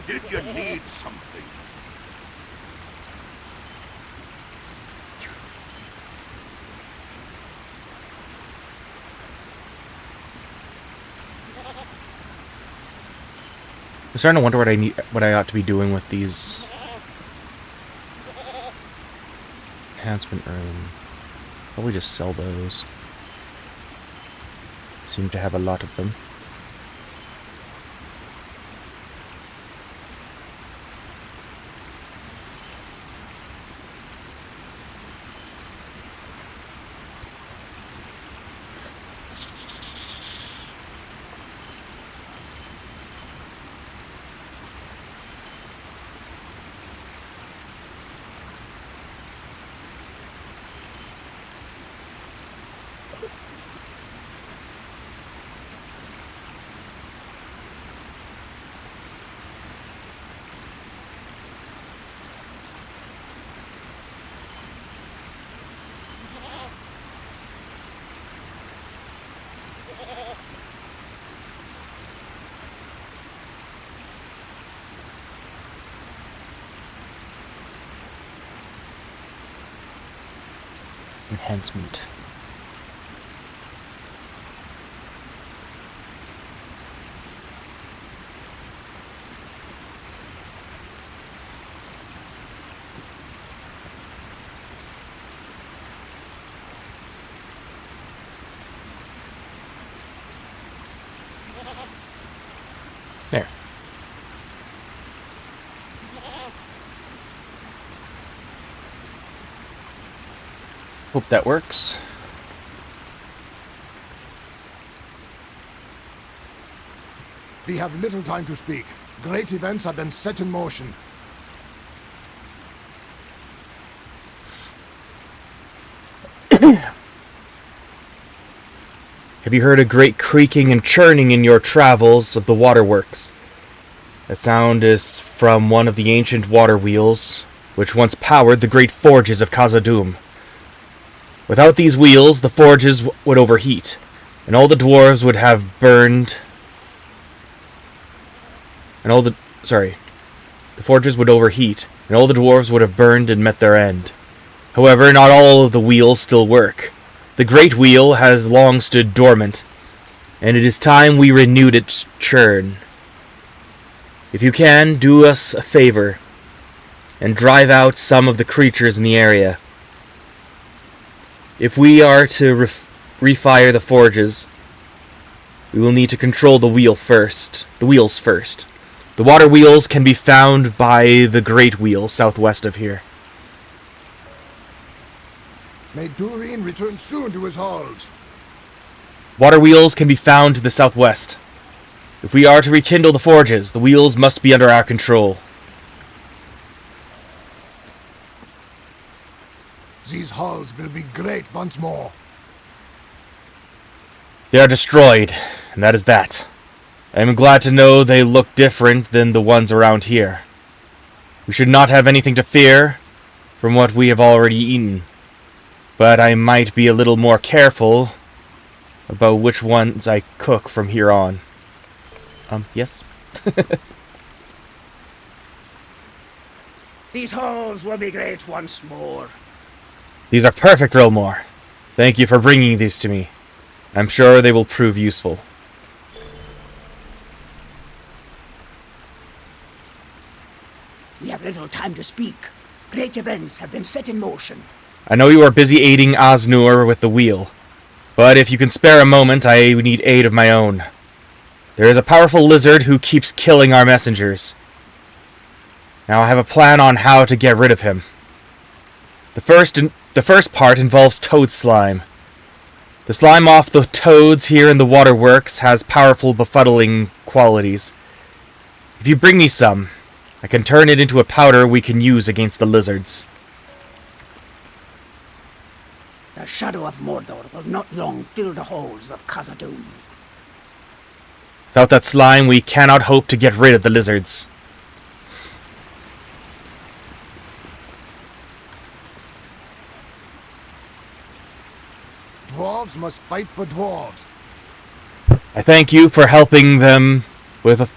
Did you need something? I'm starting to wonder what I ought to be doing with these enhancement room. Probably just sell those. Seem to have a lot of them. Enhancement. There. Hope that works. We have little time to speak. Great events have been set in motion. Have you heard a great creaking and churning in your travels of the waterworks? That sound is from one of the ancient water wheels, which once powered the great forges of Khazad-dûm. Without these wheels, the forges would overheat, and all the dwarves would have burned. The forges would overheat, and all the dwarves would have burned and met their end. However, not all of the wheels still work. The great wheel has long stood dormant, and it is time we renewed its churn. If you can, do us a favor, and drive out some of the creatures in the area. If we are to refire the forges, we will need to control the wheels first. The water wheels can be found by the Great Wheel southwest of here. May Durin return soon to his halls. Water wheels can be found to the southwest. If we are to rekindle the forges, the wheels must be under our control. These halls will be great once more. They are destroyed, and that is that. I am glad to know they look different than the ones around here. We should not have anything to fear from what we have already eaten, but I might be a little more careful about which ones I cook from here on. Yes? These halls will be great once more. These are perfect, Rilmore. Thank you for bringing these to me. I'm sure they will prove useful. We have little time to speak. Great events have been set in motion. I know you are busy aiding Osnur with the wheel, but if you can spare a moment, I need aid of my own. There is a powerful lizard who keeps killing our messengers. Now I have a plan on how to get rid of him. The first part involves toad slime. The slime off the toads here in the waterworks has powerful befuddling qualities. If you bring me some, I can turn it into a powder we can use against the lizards. The shadow of Mordor will not long fill the halls of Khazad-dûm. Without that slime, we cannot hope to get rid of the lizards. Dwarves must fight for dwarves. I thank you for helping them with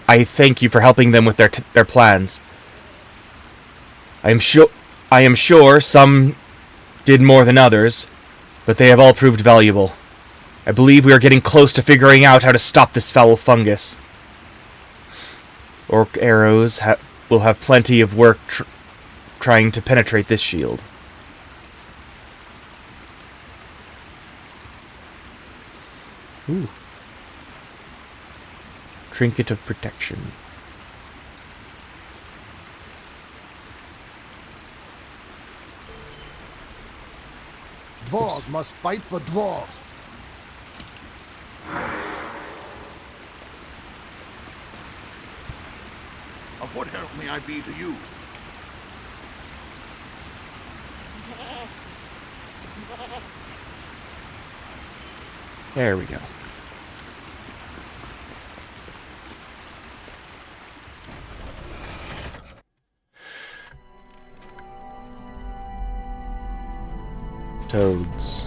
I thank you for helping them with their plans. I am sure some did more than others, but they have all proved valuable. I believe we are getting close to figuring out how to stop this foul fungus. Orc arrows will have plenty of work trying to penetrate this shield. Ooh. Trinket of Protection. Dwarves must fight for dwarves. Of what help may I be to you? There we go. Toads.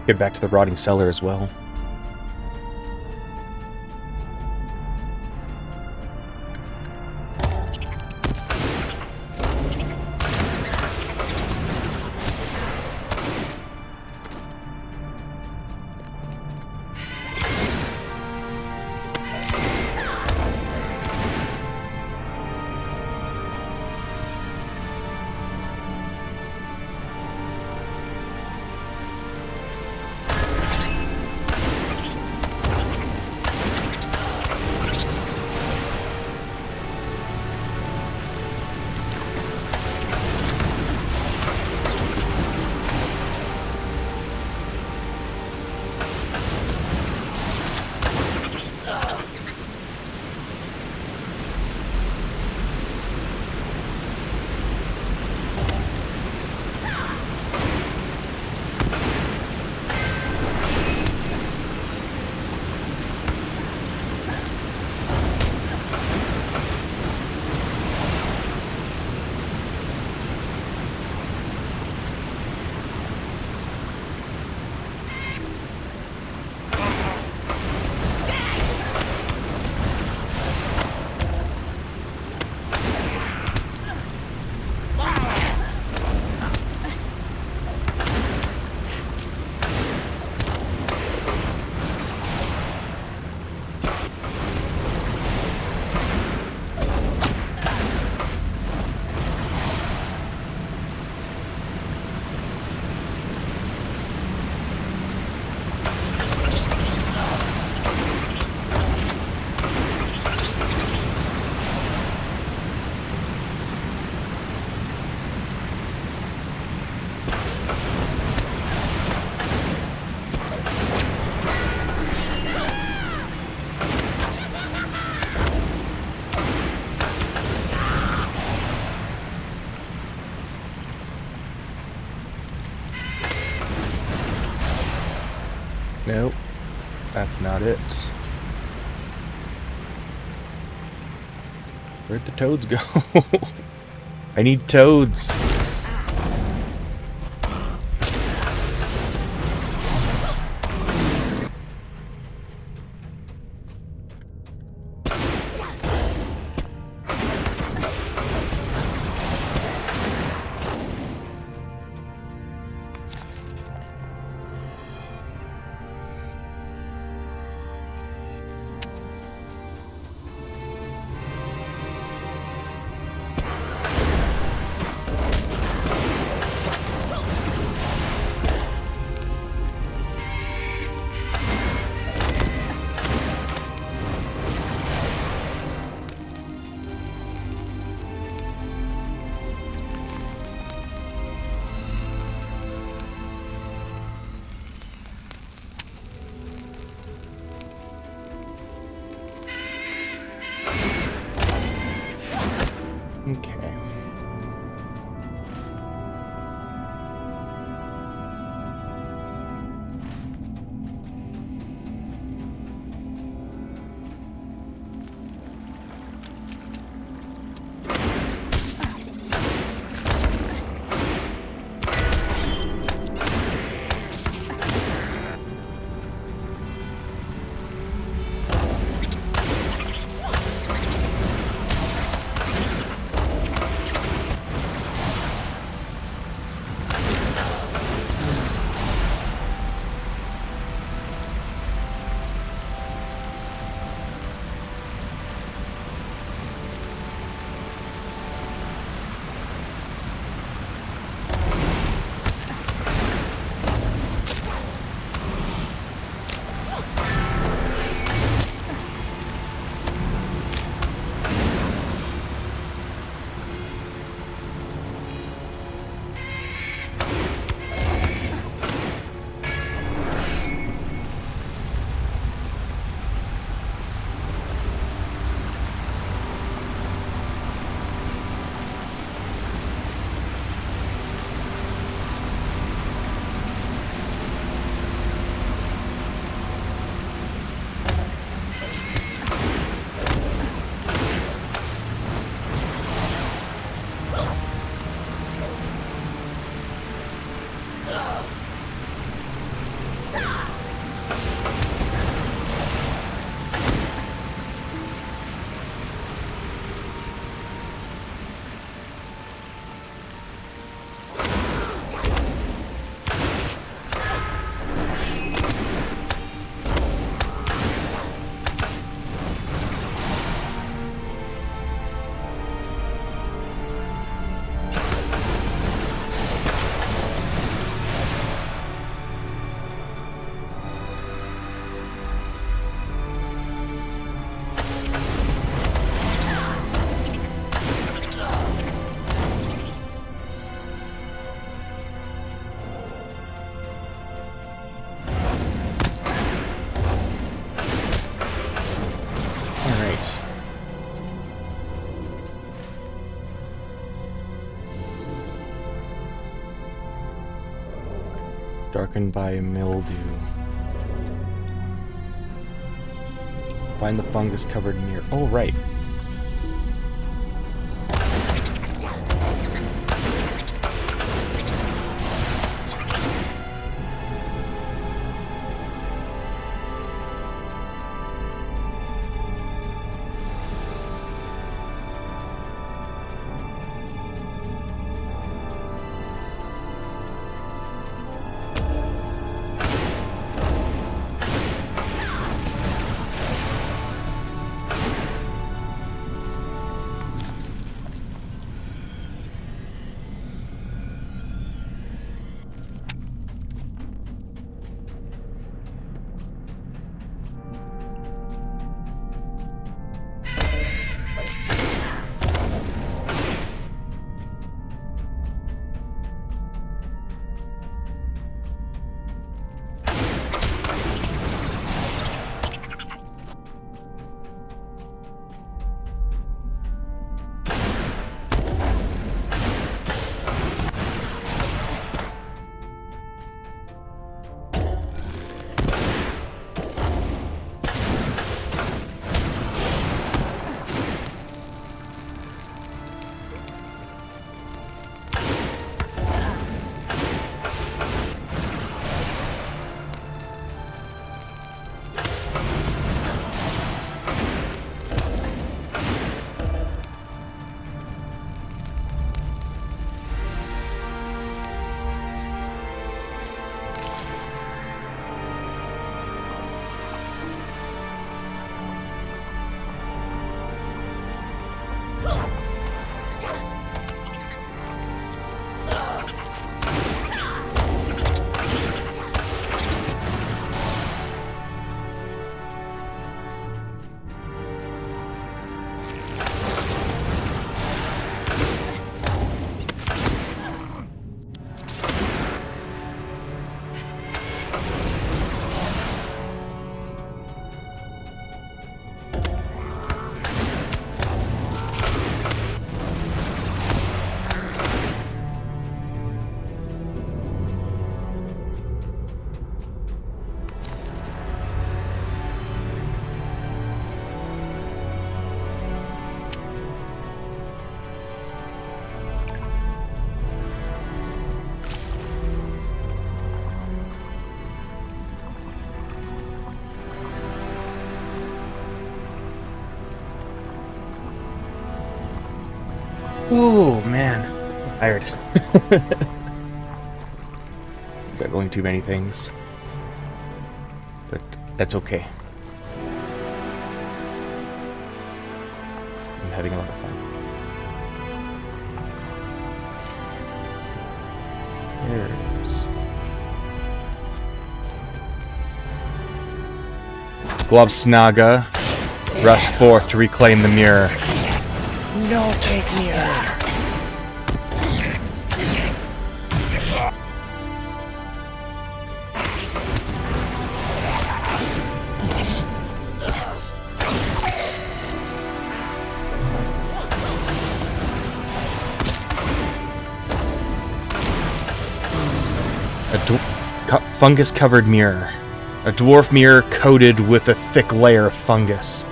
Get back to the rotting cellar as well. Nope, that's not it. Where'd the toads go? I need toads. broken by mildew. Find the fungus-covered mirror. Oh, right. Oh, man. I'm tired. Got going too many things. But that's okay. I'm having a lot of fun. There it is. Globsnaga, rush forth to reclaim the mirror. No take mirror. Fungus-covered mirror. A dwarf mirror coated with a thick layer of fungus.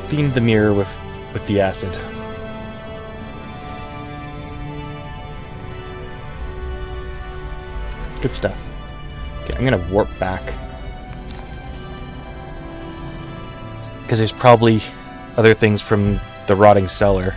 Clean the mirror with the acid. Good stuff. Okay, I'm gonna warp back. Because there's probably other things from the rotting cellar.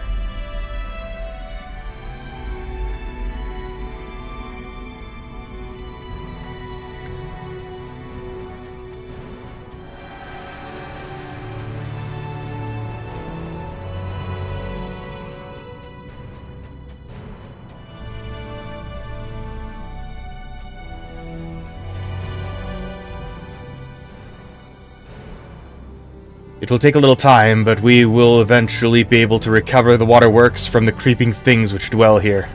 It will take a little time, but we will eventually be able to recover the waterworks from the creeping things which dwell here.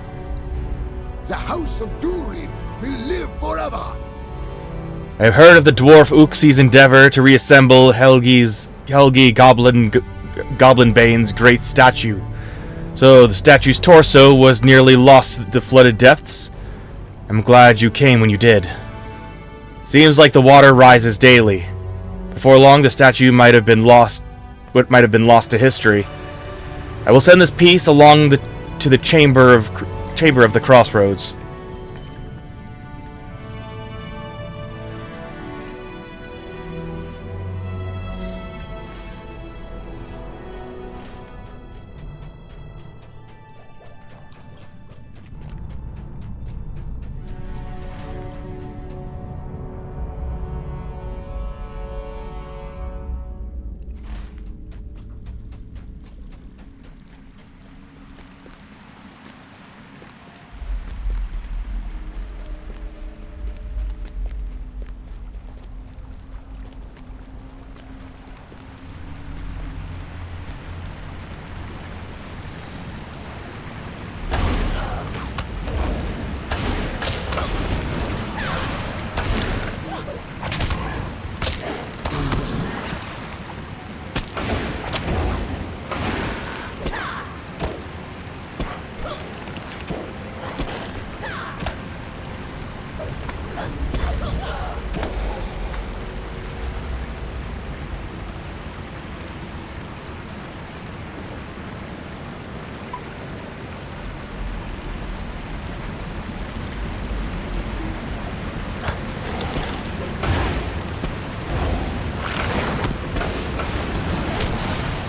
The House of Durin will live forever. I have heard of the dwarf Uxi's endeavor to reassemble Helgi Goblinbane's great statue. So, the statue's torso was nearly lost to the flooded depths? I'm glad you came when you did. Seems like the water rises daily. Before long, the statue might have been lost to history. I will send this piece along to the chamber of the crossroads.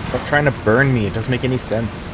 Stop trying to burn me, it doesn't make any sense.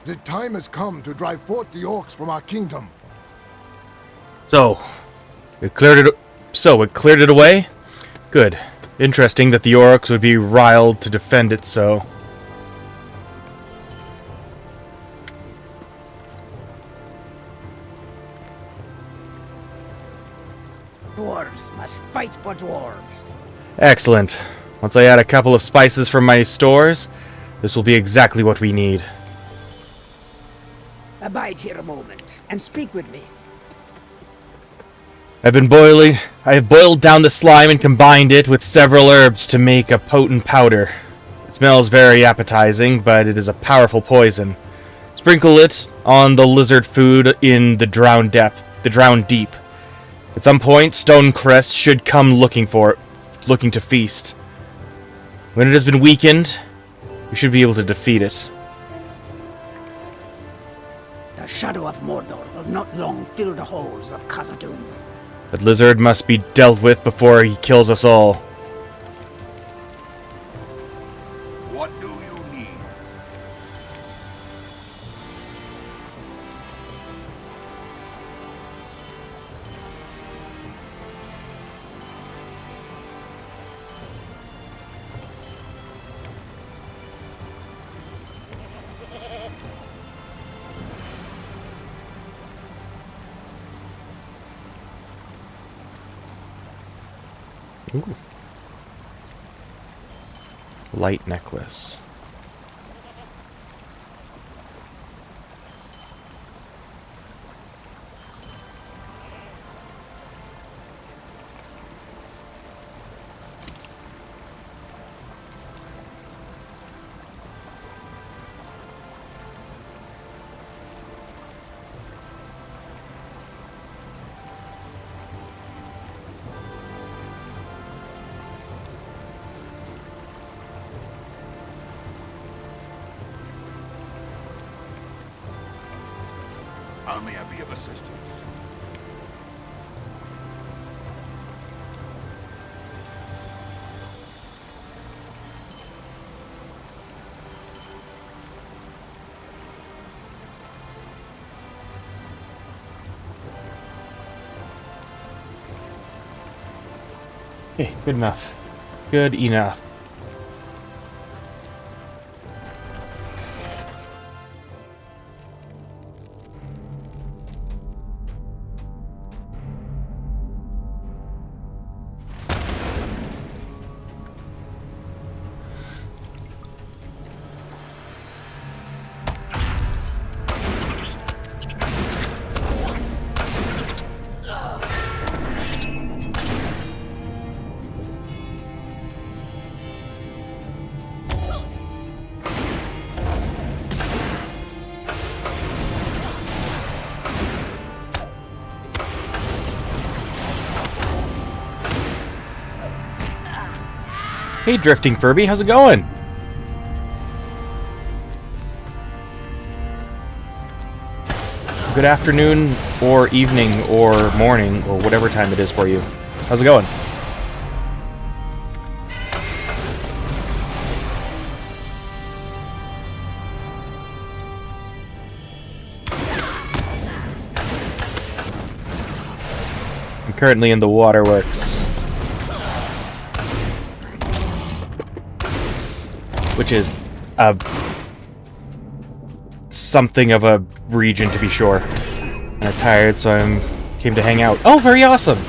The time has come to drive forth the orcs from our kingdom. So, it cleared it away? Good. Interesting that the orcs would be riled to defend it so. Dwarves must fight for dwarves. Excellent. Once I add a couple of spices from my stores, this will be exactly what we need. Abide here a moment, and speak with me. I have boiled down the slime and combined it with several herbs to make a potent powder. It smells very appetizing, but it is a powerful poison. Sprinkle it on the lizard food in the drowned deep. At some point, Stonecrest should come looking to feast. When it has been weakened, we should be able to defeat it. The shadow of Mordor will not long fill the halls of Khazad-dûm. That lizard must be dealt with before he kills us all. What do you need? Ooh. Light necklace. How may I be of assistance? Okay, good enough. Good enough. Hey, Drifting Furby, how's it going? Good afternoon, or evening, or morning, or whatever time it is for you. How's it going? I'm currently in the waterworks, which is something of a region, to be sure. I'm tired, so I came to hang out. Oh, very awesome!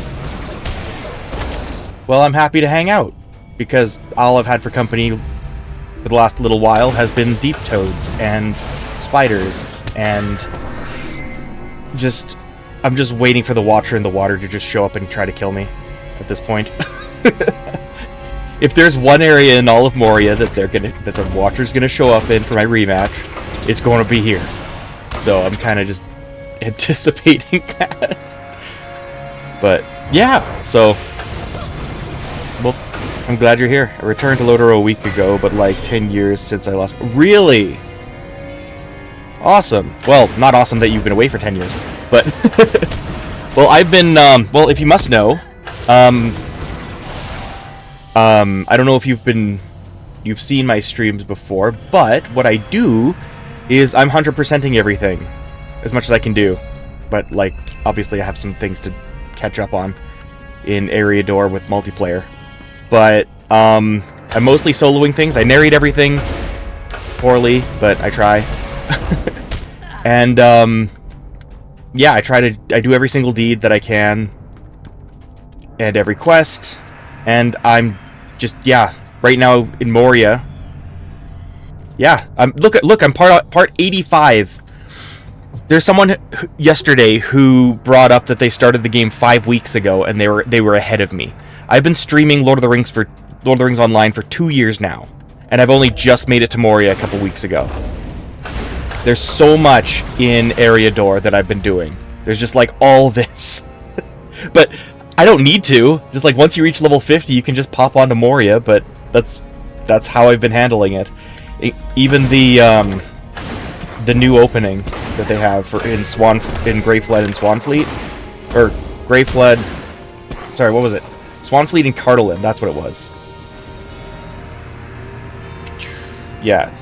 Well, I'm happy to hang out, because all I've had for company for the last little while has been deep toads and spiders, and I'm just waiting for the Watcher in the water to just show up and try to kill me at this point. If there's one area in all of Moria that the Watcher's gonna show up in for my rematch, it's going to be here. So I'm kind of just anticipating that. But yeah, so well, I'm glad you're here. I returned to Lodor a week ago, but like 10 years since I lost. Really? Awesome. Well, not awesome that you've been away for 10 years, but well, I've been well, if you must know, I don't know if you've seen my streams before, but what I do is I'm 100%ing everything as much as I can do. But like, obviously I have some things to catch up on in Eriador with multiplayer. But I'm mostly soloing things. I narrate everything poorly, but I try. And yeah, I do every single deed that I can and every quest. And I'm just, yeah, right now in Moria. Yeah, I'm look, I'm part 85 There's someone yesterday who brought up that they started the game 5 weeks ago and they were ahead of me. I've been streaming Lord of the Rings Online for 2 years now, and I've only just made it to Moria a couple weeks ago. There's so much in Eriador that I've been doing. There's just like all this. But I don't need to. Just like once you reach level 50, you can just pop onto Moria, but that's how I've been handling it. Even the new opening that they have in Greyflood and Swanfleet, or Greyflood. Sorry, what was it? Swanfleet and Cardolan. That's what it was. Yeah,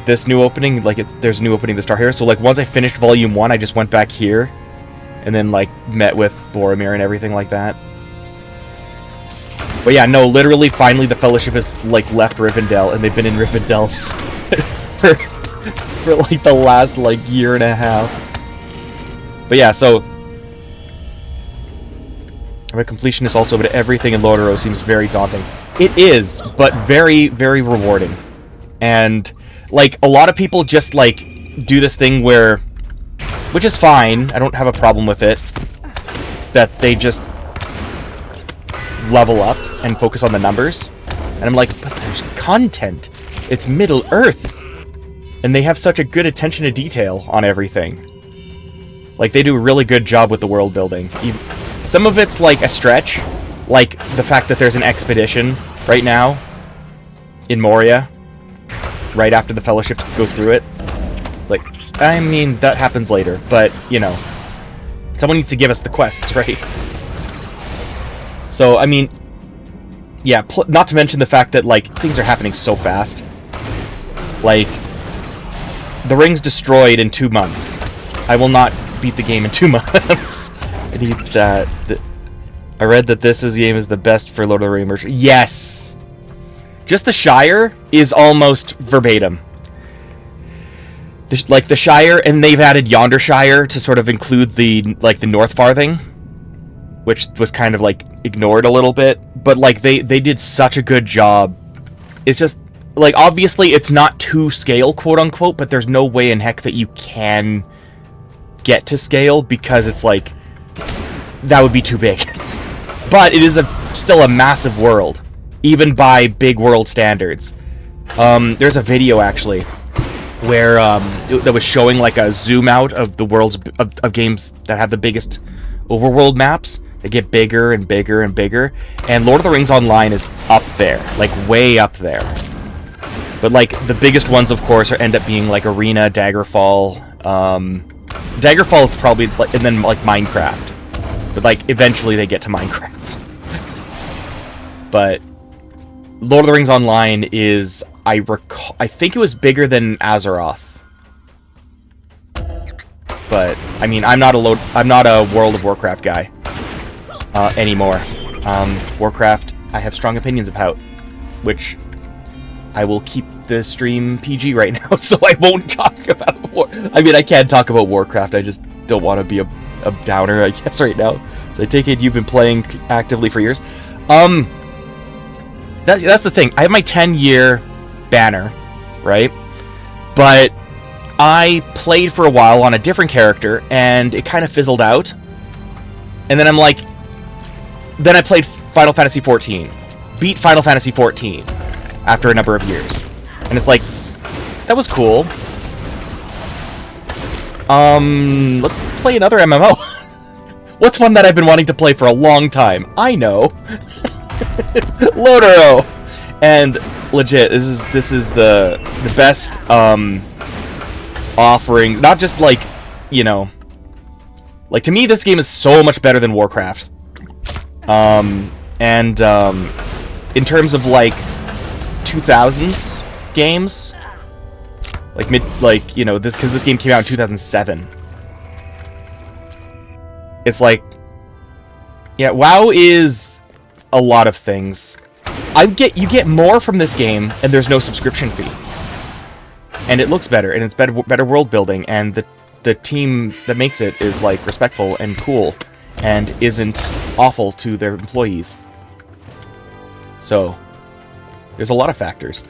this new opening, like there's a new opening to start here. So like once I finished Volume 1, I just went back here, and then like met with Boromir and everything like that. But yeah, no, literally, finally the Fellowship has like left Rivendell, and they've been in Rivendell for like the last like year and a half. But yeah, so I'm a completionist also, but everything in Lordaeron seems very daunting. It is, but very, very rewarding. And like a lot of people just like do this thing where, which is fine, I don't have a problem with it, that they just level up and focus on the numbers. And I'm like, but there's content. It's Middle Earth. And they have such a good attention to detail on everything. Like, they do a really good job with the world building. Some of it's like a stretch, like the fact that there's an expedition right now in Moria, right after the Fellowship goes through it. Like, I mean, that happens later, but, you know, someone needs to give us the quests, right? So, I mean, yeah, not to mention the fact that, like, things are happening so fast. Like, the ring's destroyed in 2 months. I will not beat the game in 2 months. I need that. I read that this game is the best for Lord of the Rings immersion. Yes! Just the Shire is almost verbatim. Like, the Shire, and they've added Yonder Shire to sort of include the North Farthing, which was kind of, like, ignored a little bit. But, like, they did such a good job. It's just, like, obviously it's not to scale, quote-unquote, but there's no way in heck that you can get to scale, because it's, like, that would be too big. But it is still a massive world, even by big world standards. There's a video, actually, where that was showing, like, a zoom out of the worlds of games that have the biggest overworld maps. They get bigger and bigger and bigger, and Lord of the Rings Online is up there, like, way up there. But, like, the biggest ones, of course, end up being, like, Arena, Daggerfall. Daggerfall is probably, like, and then, like, Minecraft. But, like, eventually they get to Minecraft. But Lord of the Rings Online is, I think it was bigger than Azeroth. But, I mean, I'm not a World of Warcraft guy anymore. Warcraft, I have strong opinions about, which I will keep the stream PG right now, so I won't talk about I mean, I can talk about Warcraft, I just don't want to be a downer, I guess, right now. So I take it you've been playing actively for years. That's the thing. I have my 10-year banner, right? But I played for a while on a different character, and it kind of fizzled out. And then I'm like... Then I played Final Fantasy XIV. Beat Final Fantasy XIV after a number of years. And it's like, that was cool. Let's play another MMO. What's one that I've been wanting to play for a long time? I know. Lordaeron. And legit, this is the best offering. Not just like, you know, like, to me this game is so much better than Warcraft. In terms of, like, 2000s games, like, you know, because this game came out in 2007. It's like, yeah, WoW is a lot of things. You get more from this game, and there's no subscription fee, and it looks better, and it's better world building, and the team that makes it is, like, respectful and cool, and isn't awful to their employees. So there's a lot of factors.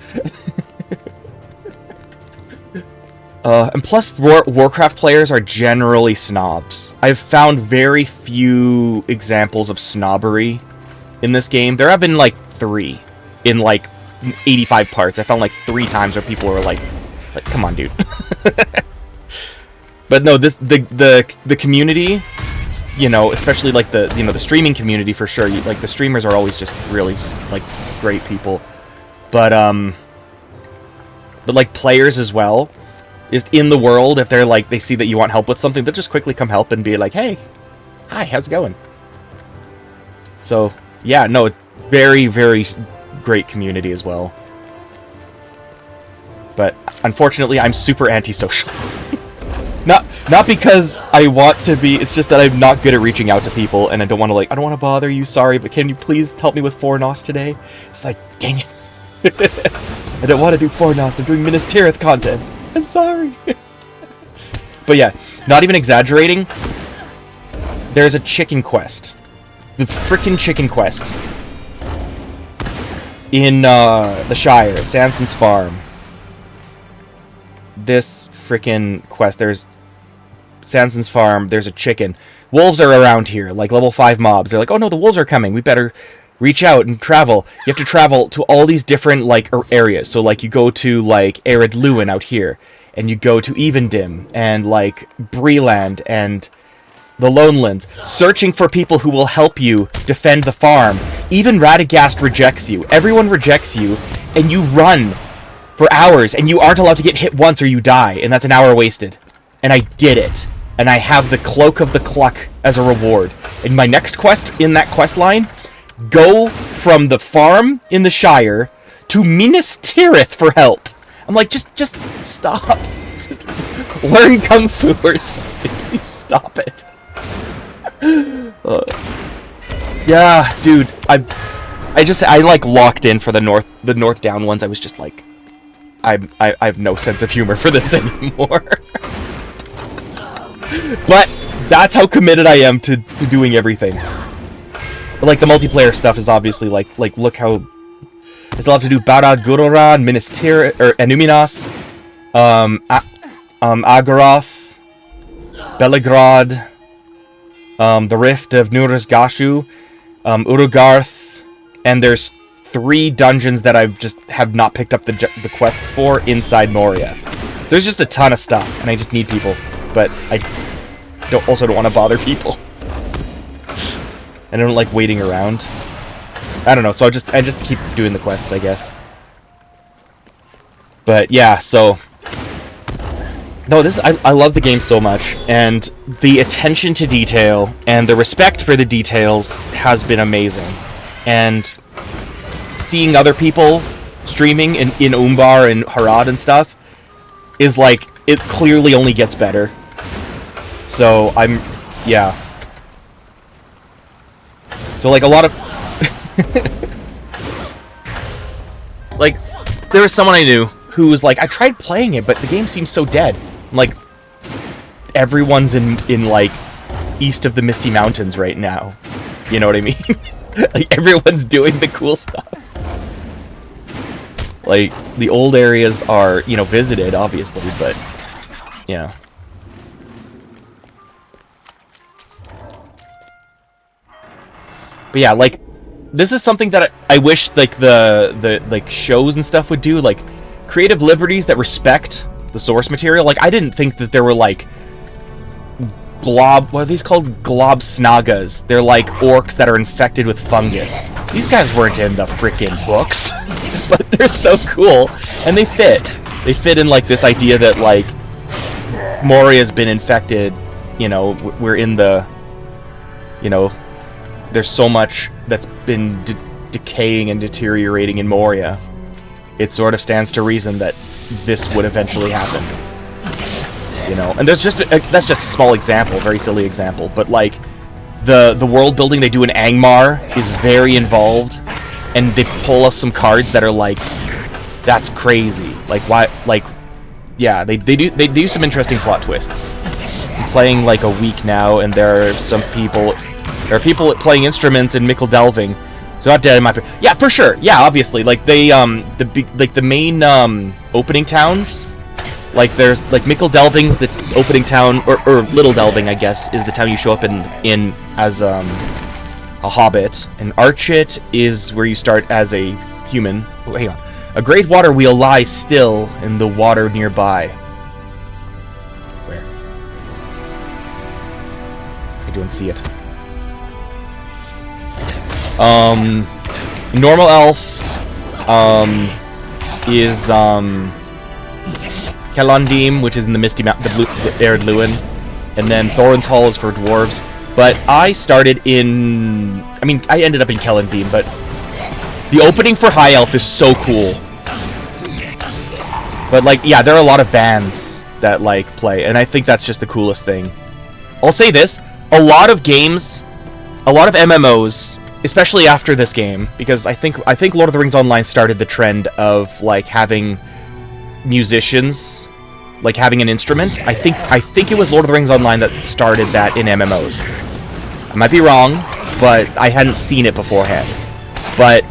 And plus, Warcraft players are generally snobs. I've found very few examples of snobbery in this game. There have been, like, 3 in, like, 85 parts. I found, like, 3 times where people were like come on, dude. But no, the community, you know, especially, like, the streaming community, for sure. Like, the streamers are always just really, like, great people. But like, players as well. Is in the world, if they're like, they see that you want help with something, they'll just quickly come help and be like, hey, hi, how's it going? So, yeah, no, very, very great community as well. But, unfortunately, I'm super antisocial. Not because I want to be, it's just that I'm not good at reaching out to people, and I don't want to, like, I don't want to bother you, sorry, but can you please help me with Fornos today? It's like, dang it. I don't want to do Fornos, I'm doing Minas Tirith content. I'm sorry. But yeah, not even exaggerating, there's a chicken quest. The frickin' chicken quest. In the Shire, Sanson's farm. This frickin' quest, there's Sanson's farm, there's a chicken. Wolves are around here, like level 5 mobs. They're like, oh no, the wolves are coming, we better reach out and travel. You have to travel to all these different, like, areas. So, like, you go to, like, Arid Lewin out here, and you go to Evendim, and, like, Breeland, and the Lonelands, searching for people who will help you defend the farm. Even Radagast rejects you. Everyone rejects you, and you run for hours, and you aren't allowed to get hit once or you die, and that's an hour wasted. And I did it. And I have the Cloak of the Cluck as a reward. In my next quest, in that quest line, go from the farm in the Shire to Minas Tirith for help. I'm like, just stop. Just learn Kung Fu or something. Please stop it. Yeah, dude. I like locked in for the North Down ones. I was just like, I have no sense of humor for this anymore. But that's how committed I am to doing everything. But, like, the multiplayer stuff is obviously, like look how... I still have to do Barad Guroran, Minas Tirith, or Enuminas, Agaroth, Belegrad, the Rift of Nurasgashu, Urugarth, and there's 3 dungeons that I've just have not picked up the quests for inside Moria. There's just a ton of stuff, and I just need people, but I also don't want to bother people. And I don't like waiting around. I don't know, so I just keep doing the quests, I guess. But yeah, so no, I love the game so much, and the attention to detail and the respect for the details has been amazing. And seeing other people streaming in Umbar and Harad and stuff is like, it clearly only gets better. So yeah. So, like, a lot of... like, there was someone I knew who was like, I tried playing it, but the game seems so dead. I'm like, everyone's in, like, east of the Misty Mountains right now. You know what I mean? Like, everyone's doing the cool stuff. Like, the old areas are, you know, visited, obviously, but, yeah. But yeah, like, this is something that I wish, like, the like, shows and stuff would do, like, creative liberties that respect the source material. Like, I didn't think that there were, like, what are these called? Glob snagas. They're like orcs that are infected with fungus. These guys weren't in the freaking books, but they're so cool, and they fit. They fit in, like, this idea that, like, Moria's been infected, you know, we're in the, you know, there's so much that's been decaying and deteriorating in Moria. It sort of stands to reason that this would eventually happen. You know, and there's that's just a small example, a very silly example, but, like, the world building they do in Angmar is very involved, and they pull off some cards that are like, that's crazy. Like, why? Like, yeah, they do some interesting plot twists. I'm playing, like, a week now, and there are people playing instruments in Mickle Delving. So not dead in my... Yeah, for sure. Yeah, obviously. Like, they, the main, opening towns Like, there's, like, Mickle Delving's the opening town, or Little Delving, I guess, is the town you show up in as, a hobbit. And Archit is where you start as a human. Oh, hang on. A great water wheel lies still in the water nearby. Where? I don't see it. Normal Elf, is, Kelondim, which is in the Misty Mountain, the Arid Lewin, and then Thorin's Hall is for dwarves. But I started in... I mean, I ended up in Kelondim, but the opening for High Elf is so cool. But, like, yeah, there are a lot of bands that, like, play, and I think that's just the coolest thing. I'll say this, a lot of games, a lot of MMOs, especially after this game, because I think Lord of the Rings Online started the trend of, like, having musicians, like having an instrument. I think it was Lord of the Rings Online that started that in MMOs. I might be wrong, but I hadn't seen it beforehand. But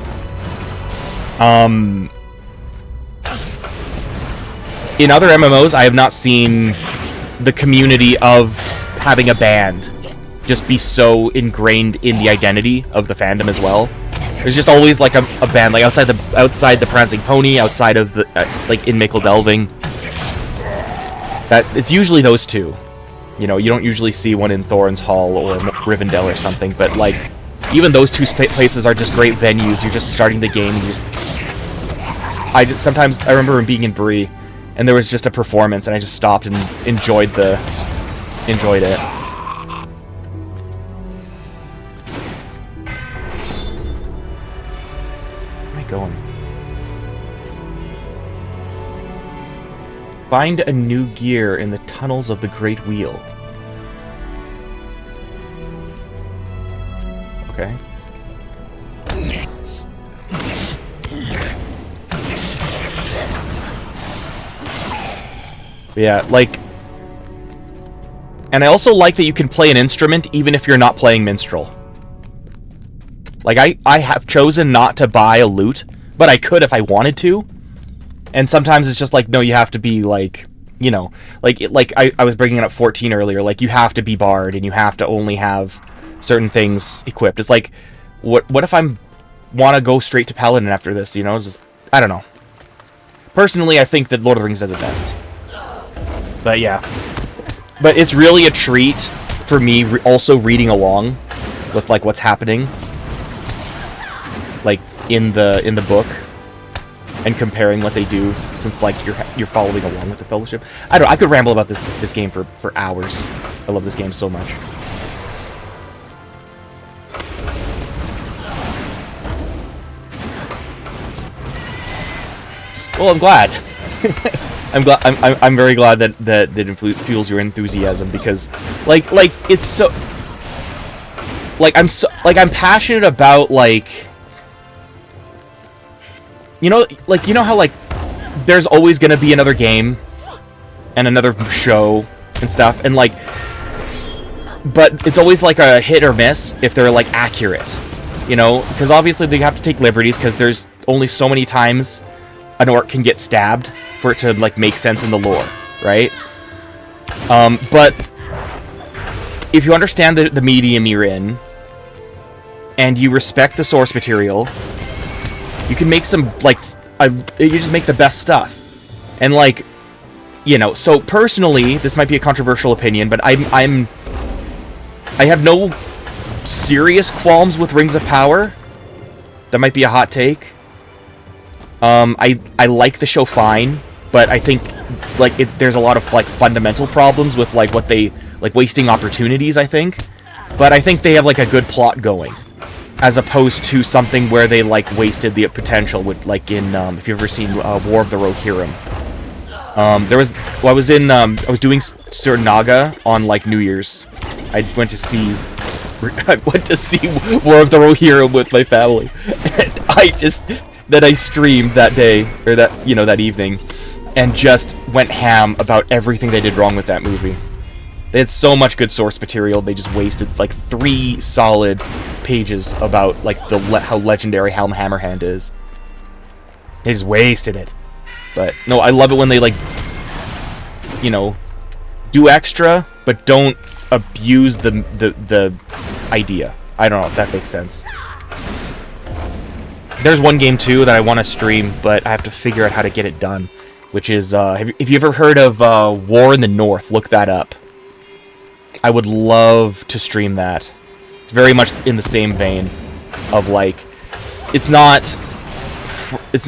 in other MMOs, I have not seen the community of having a band just be so ingrained in the identity of the fandom as well. There's just always like a band, like outside the Prancing Pony, outside of the like in Mickle Delving. That it's usually those two. You know, you don't usually see one in Thorin's Hall or Rivendell or something, but like even those two places are just great venues. You're just starting the game. And sometimes I remember being in Bree, and there was just a performance, and I just stopped and enjoyed it. Going. Find a new gear in the tunnels of the Great Wheel. Okay. Yeah, like... And I also like that you can play an instrument even if you're not playing Minstrel. Like, I have chosen not to buy a lute, but I could if I wanted to. And sometimes it's just like, no, you have to be, like, you know, like I was bringing up 14 earlier, like, you have to be Bard, and you have to only have certain things equipped. It's like, what if I want to go straight to Paladin after this, you know? It's just, I don't know. Personally, I think that Lord of the Rings does it best. But, yeah. But it's really a treat for me also reading along with, like, what's happening. Like in the book, and comparing what they do, since like you're following along with the Fellowship. I don't know, I could ramble about this game for hours. I love this game so much. Well, I'm glad. I'm very glad that it fuels your enthusiasm, because like it's so I'm passionate about, like, you know how, like, there's always gonna be another game and another show and stuff, and, like, but it's always, like, a hit or miss if they're, like, accurate, you know? Because obviously they have to take liberties, because there's only so many times an orc can get stabbed for it to, like, make sense in the lore, right? But if you understand the medium you're in, and you respect the source material, you can make some, like, you just make the best stuff. And, like, you know, so personally, this might be a controversial opinion, but I have no serious qualms with Rings of Power. That might be a hot take. I like the show fine, but I think, like, there's a lot of, like, fundamental problems with, like, what they, like, wasting opportunities, I think. But I think they have, like, a good plot going, as opposed to something where they, like, wasted the potential with, like, in, if you've ever seen War of the Rohirrim. I was doing Sir Naga on, like, New Year's. I went to see War of the Rohirrim with my family. And I streamed that day, or that evening, and just went ham about everything they did wrong with that movie. They had so much good source material, they just wasted, like, 3 solid pages about, like, how legendary Helm Hammerhand is. They just wasted it. But, no, I love it when they, like, you know, do extra, but don't abuse the idea. I don't know if that makes sense. There's one game too that I want to stream, but I have to figure out how to get it done, which is have you ever heard of War in the North? Look that up. I would love to stream that. It's very much in the same vein of like, it's not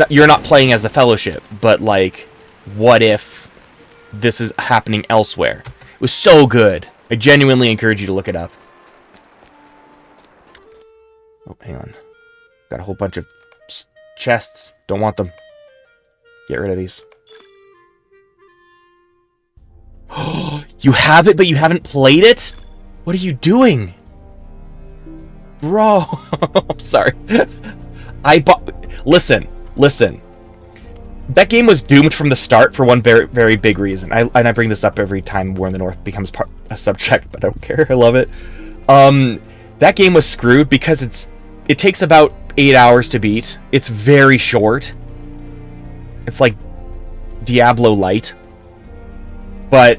you're not playing as the Fellowship, but like, what if this is happening elsewhere? It was so good. I genuinely encourage you to look it up. Oh, hang on. Got a whole bunch of chests. Don't want them. Get rid of these. Oh, you have it, but you haven't played it? What are you doing? Bro. I'm sorry. Listen. That game was doomed from the start for one very, very big reason. I bring this up every time War in the North becomes a subject, but I don't care. I love it. That game was screwed because it takes about 8 hours to beat. It's very short. It's like Diablo Light. But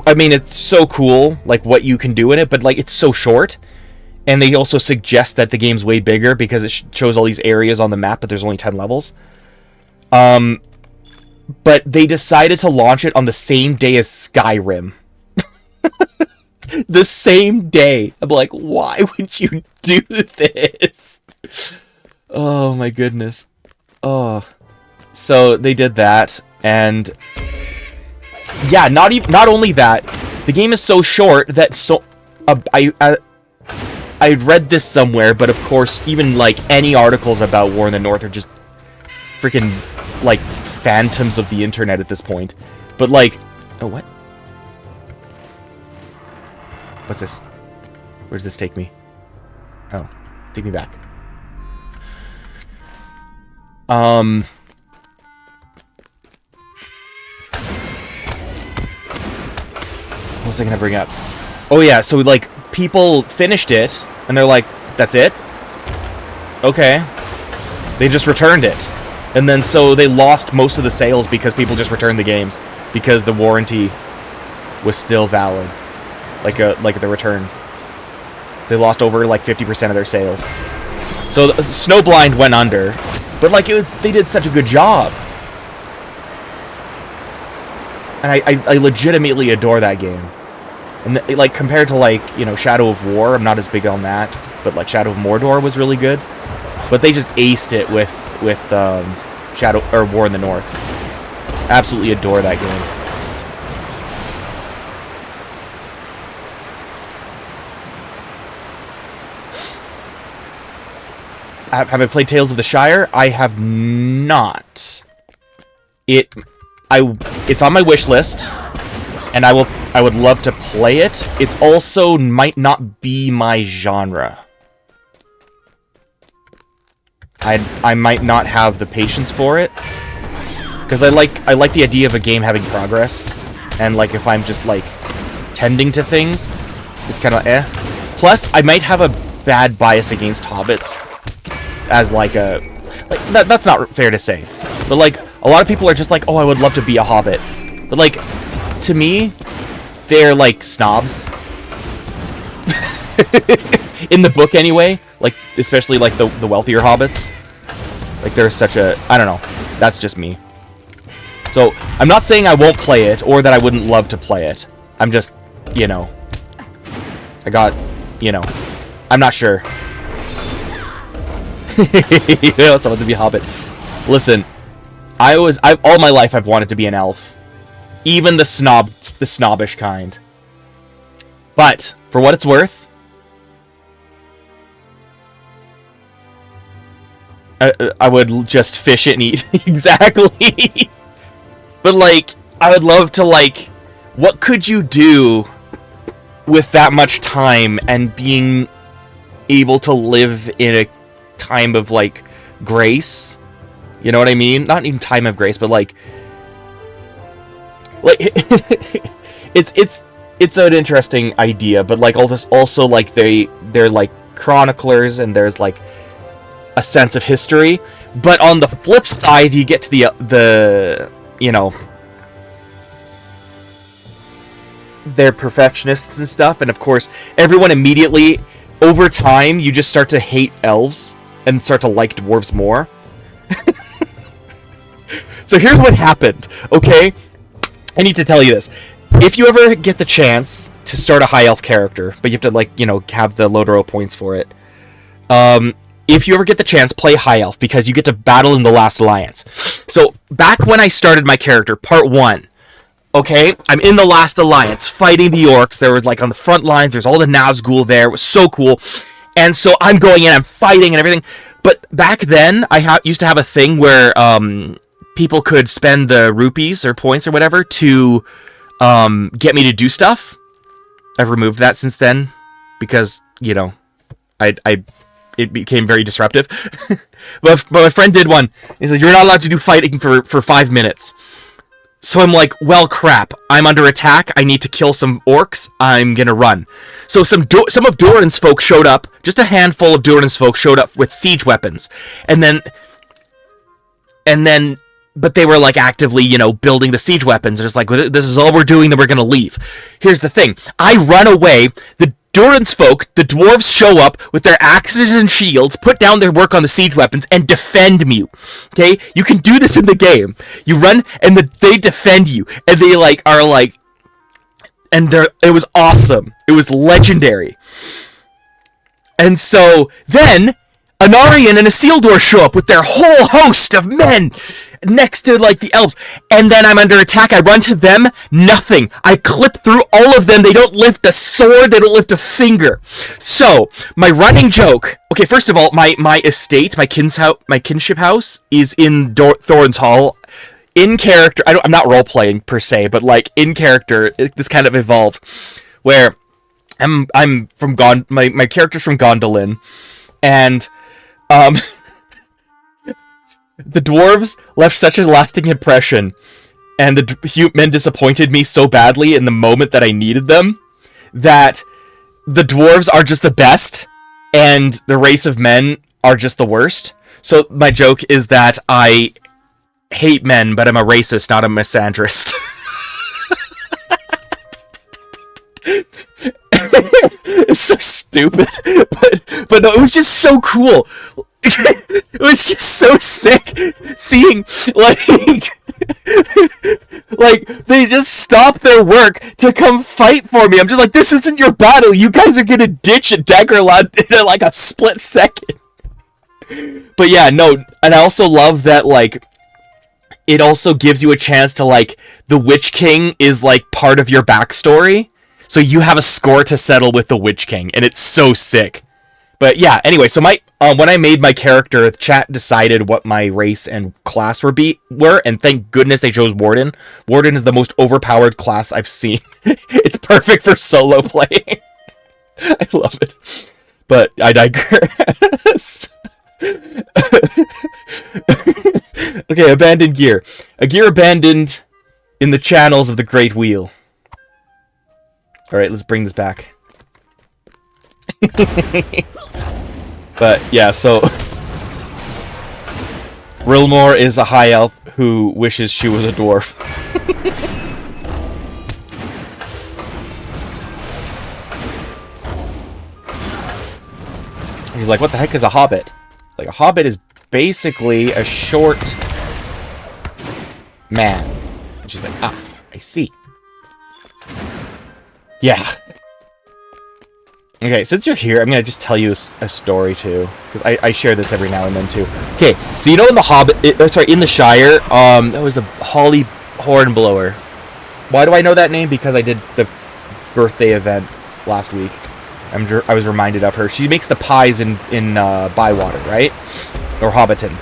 I mean, it's so cool, like what you can do in it, but like it's so short. And they also suggest that the game's way bigger because it shows all these areas on the map, but there's only 10 levels. But they decided to launch it on the same day as Skyrim. The same day. I'm like, why would you do this? Oh my goodness. Oh. So they did that, and yeah, not only that, the game is so short that I read this somewhere, but of course, even like any articles about War in the North are just freaking like phantoms of the internet at this point. But like, oh, what? What's this? Where does this take me? Oh, take me back. What was I gonna bring up? Oh yeah, so like people finished it and they're like, that's it? Okay. They just returned it. And then so they lost most of the sales because people just returned the games because the warranty was still valid. Like the return. They lost over like 50% of their sales. So Snowblind went under, but like they did such a good job. And I legitimately adore that game. And like compared to like, you know, Shadow of War, I'm not as big on that, but like Shadow of Mordor was really good. But they just aced it with Shadow or War in the North. Absolutely adore that game. Have I played Tales of the Shire? I have not. It's on my wish list, and I would love to play it. It's also might not be my genre. I might not have the patience for it, because I like the idea of a game having progress, and like if I'm just like tending to things, it's kind of eh. Plus, I might have a bad bias against hobbits, as like a that's not fair to say, but like a lot of people are just like, oh, I would love to be a hobbit, but like to me, they're like snobs. In the book anyway, like especially like the wealthier hobbits, like there's such a, I don't know, that's just me. So I'm not saying I won't play it or that I wouldn't love to play it. I'm just, you know, I'm not sure. You also want to be a hobbit. Listen, all my life I've wanted to be an elf, even the snobbish kind. But for what it's worth, I would just fish it and eat. Exactly. But like, I would love to like, what could you do with that much time and being able to live in a time of like grace? You know what I mean? Not even time of grace, but like it's an interesting idea, but like all this also like they're like chroniclers and there's like a sense of history, but on the flip side you get to the you know, they're perfectionists and stuff, and of course, everyone immediately, over time, you just start to hate elves and start to like dwarves more. So here's what happened, okay? I need to tell you this. If you ever get the chance to start a high elf character, but you have to, like, you know, have the Lotero points for it, if you ever get the chance, play high elf, because you get to battle in the Last Alliance. So, back when I started my character, part 1, okay, I'm in the Last Alliance, fighting the orcs. They were, like, on the front lines. There's all the Nazgul there. It was so cool. And so I'm going in, I'm fighting and everything. But back then, I used to have a thing where people could spend the rupees or points or whatever to get me to do stuff. I've removed that since then because, you know, it became very disruptive. but my friend did one. He said, you're not allowed to do fighting for 5 minutes. So I'm like, well, crap. I'm under attack. I need to kill some orcs. I'm gonna run. So some of Durin's folk showed up. Just a handful of Durin's folk showed up with siege weapons. And then, but they were, like, actively, you know, building the siege weapons. It's like, this is all we're doing, then we're gonna leave. Here's the thing. I run away. The Durin's folk, the dwarves, show up with their axes and shields, put down their work on the siege weapons, and defend me. Okay? You can do this in the game. You run, and they defend you. And they, like, are, like... And it was awesome. It was legendary. And so, then, Anarian and Isildur show up with their whole host of men next to, like, the elves. And then I'm under attack. I run to them. Nothing. I clip through all of them. They don't lift a sword. They don't lift a finger. So, my running joke... Okay, first of all, my estate, my kinship house, is in Thorin's Hall. In character... I'm not role-playing, per se, but, like, in character, this kind of evolved. Where I'm from my character's from Gondolin. And... the dwarves left such a lasting impression, and the men disappointed me so badly in the moment that I needed them, that the dwarves are just the best, and the race of men are just the worst. So my joke is that I hate men, but I'm a racist, not a misandrist. It's so stupid, but no, it was just so cool. It was just so sick seeing, like they just stopped their work to come fight for me. I'm just like, this isn't your battle. You guys are gonna ditch a Daggerlord in like a split second. But yeah, no, and I also love that, like, it also gives you a chance to, like, the Witch King is, like, part of your backstory. So you have a score to settle with the Witch King, and it's so sick. But yeah, anyway, so when I made my character, the chat decided what my race and class were, and thank goodness they chose Warden. Warden is the most overpowered class I've seen. It's perfect for solo playing. I love it. But I digress. Okay, abandoned gear. A gear abandoned in the channels of the Great Wheel. Alright, let's bring this back. But yeah, so Rilmore is a high elf who wishes she was a dwarf. He's like, what the heck is a hobbit? Like, a hobbit is basically a short man. And she's like, ah, I see. Yeah. Okay, since you're here, I'm gonna just tell you a story too, because I share this every now and then too. Okay, so you know in the Hobbit, in the Shire, that was a Holly Hornblower. Why do I know that name? Because I did the birthday event last week. I was reminded of her. She makes the pies in Bywater, right? Or Hobbiton.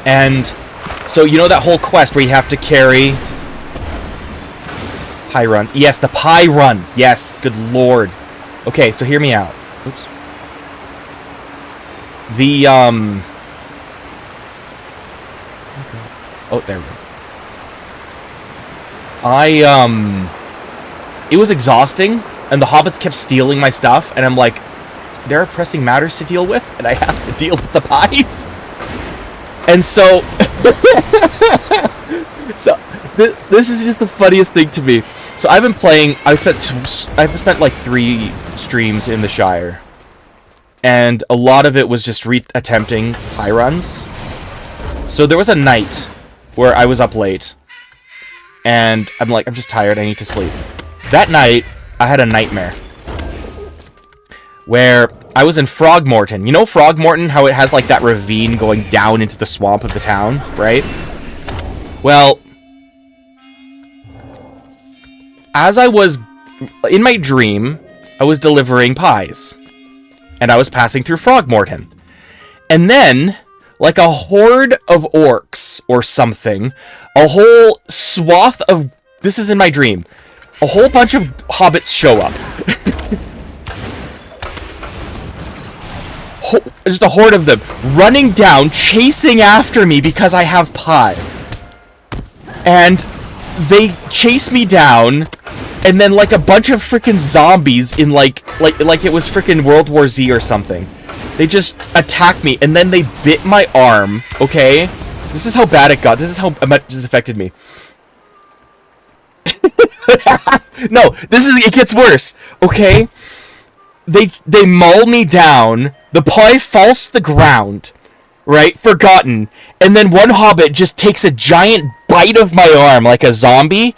And so you know that whole quest where you have to carry pie runs. Yes, the pie runs. Yes, good lord. Okay, so hear me out. Oops. The, oh, there we go. It was exhausting, and the hobbits kept stealing my stuff, and I'm like, there are pressing matters to deal with, and I have to deal with the pies. And so, this is just the funniest thing to me. So I've been playing. I've spent like 3 streams in the Shire, and a lot of it was just attempting high runs. So there was a night where I was up late, and I'm like, I'm just tired. I need to sleep. That night, I had a nightmare where I was in Frogmorton. You know Frogmorton, how it has like that ravine going down into the swamp of the town, right? Well, as I was in my dream, I was delivering pies, and I was passing through Frogmorton. And then, like a horde of orcs or something, a whole swath of... This is in my dream. A whole bunch of hobbits show up. Just a horde of them running down, chasing after me because I have pie. And they chase me down, and then like a bunch of freaking zombies in like it was freaking World War Z or something. They just attacked me, and then they bit my arm, okay? This is how bad it got. This is how much this affected me. No, it gets worse, okay? They maul me down, the pie falls to the ground, right? Forgotten. And then one hobbit just takes a giant bite of my arm like a zombie,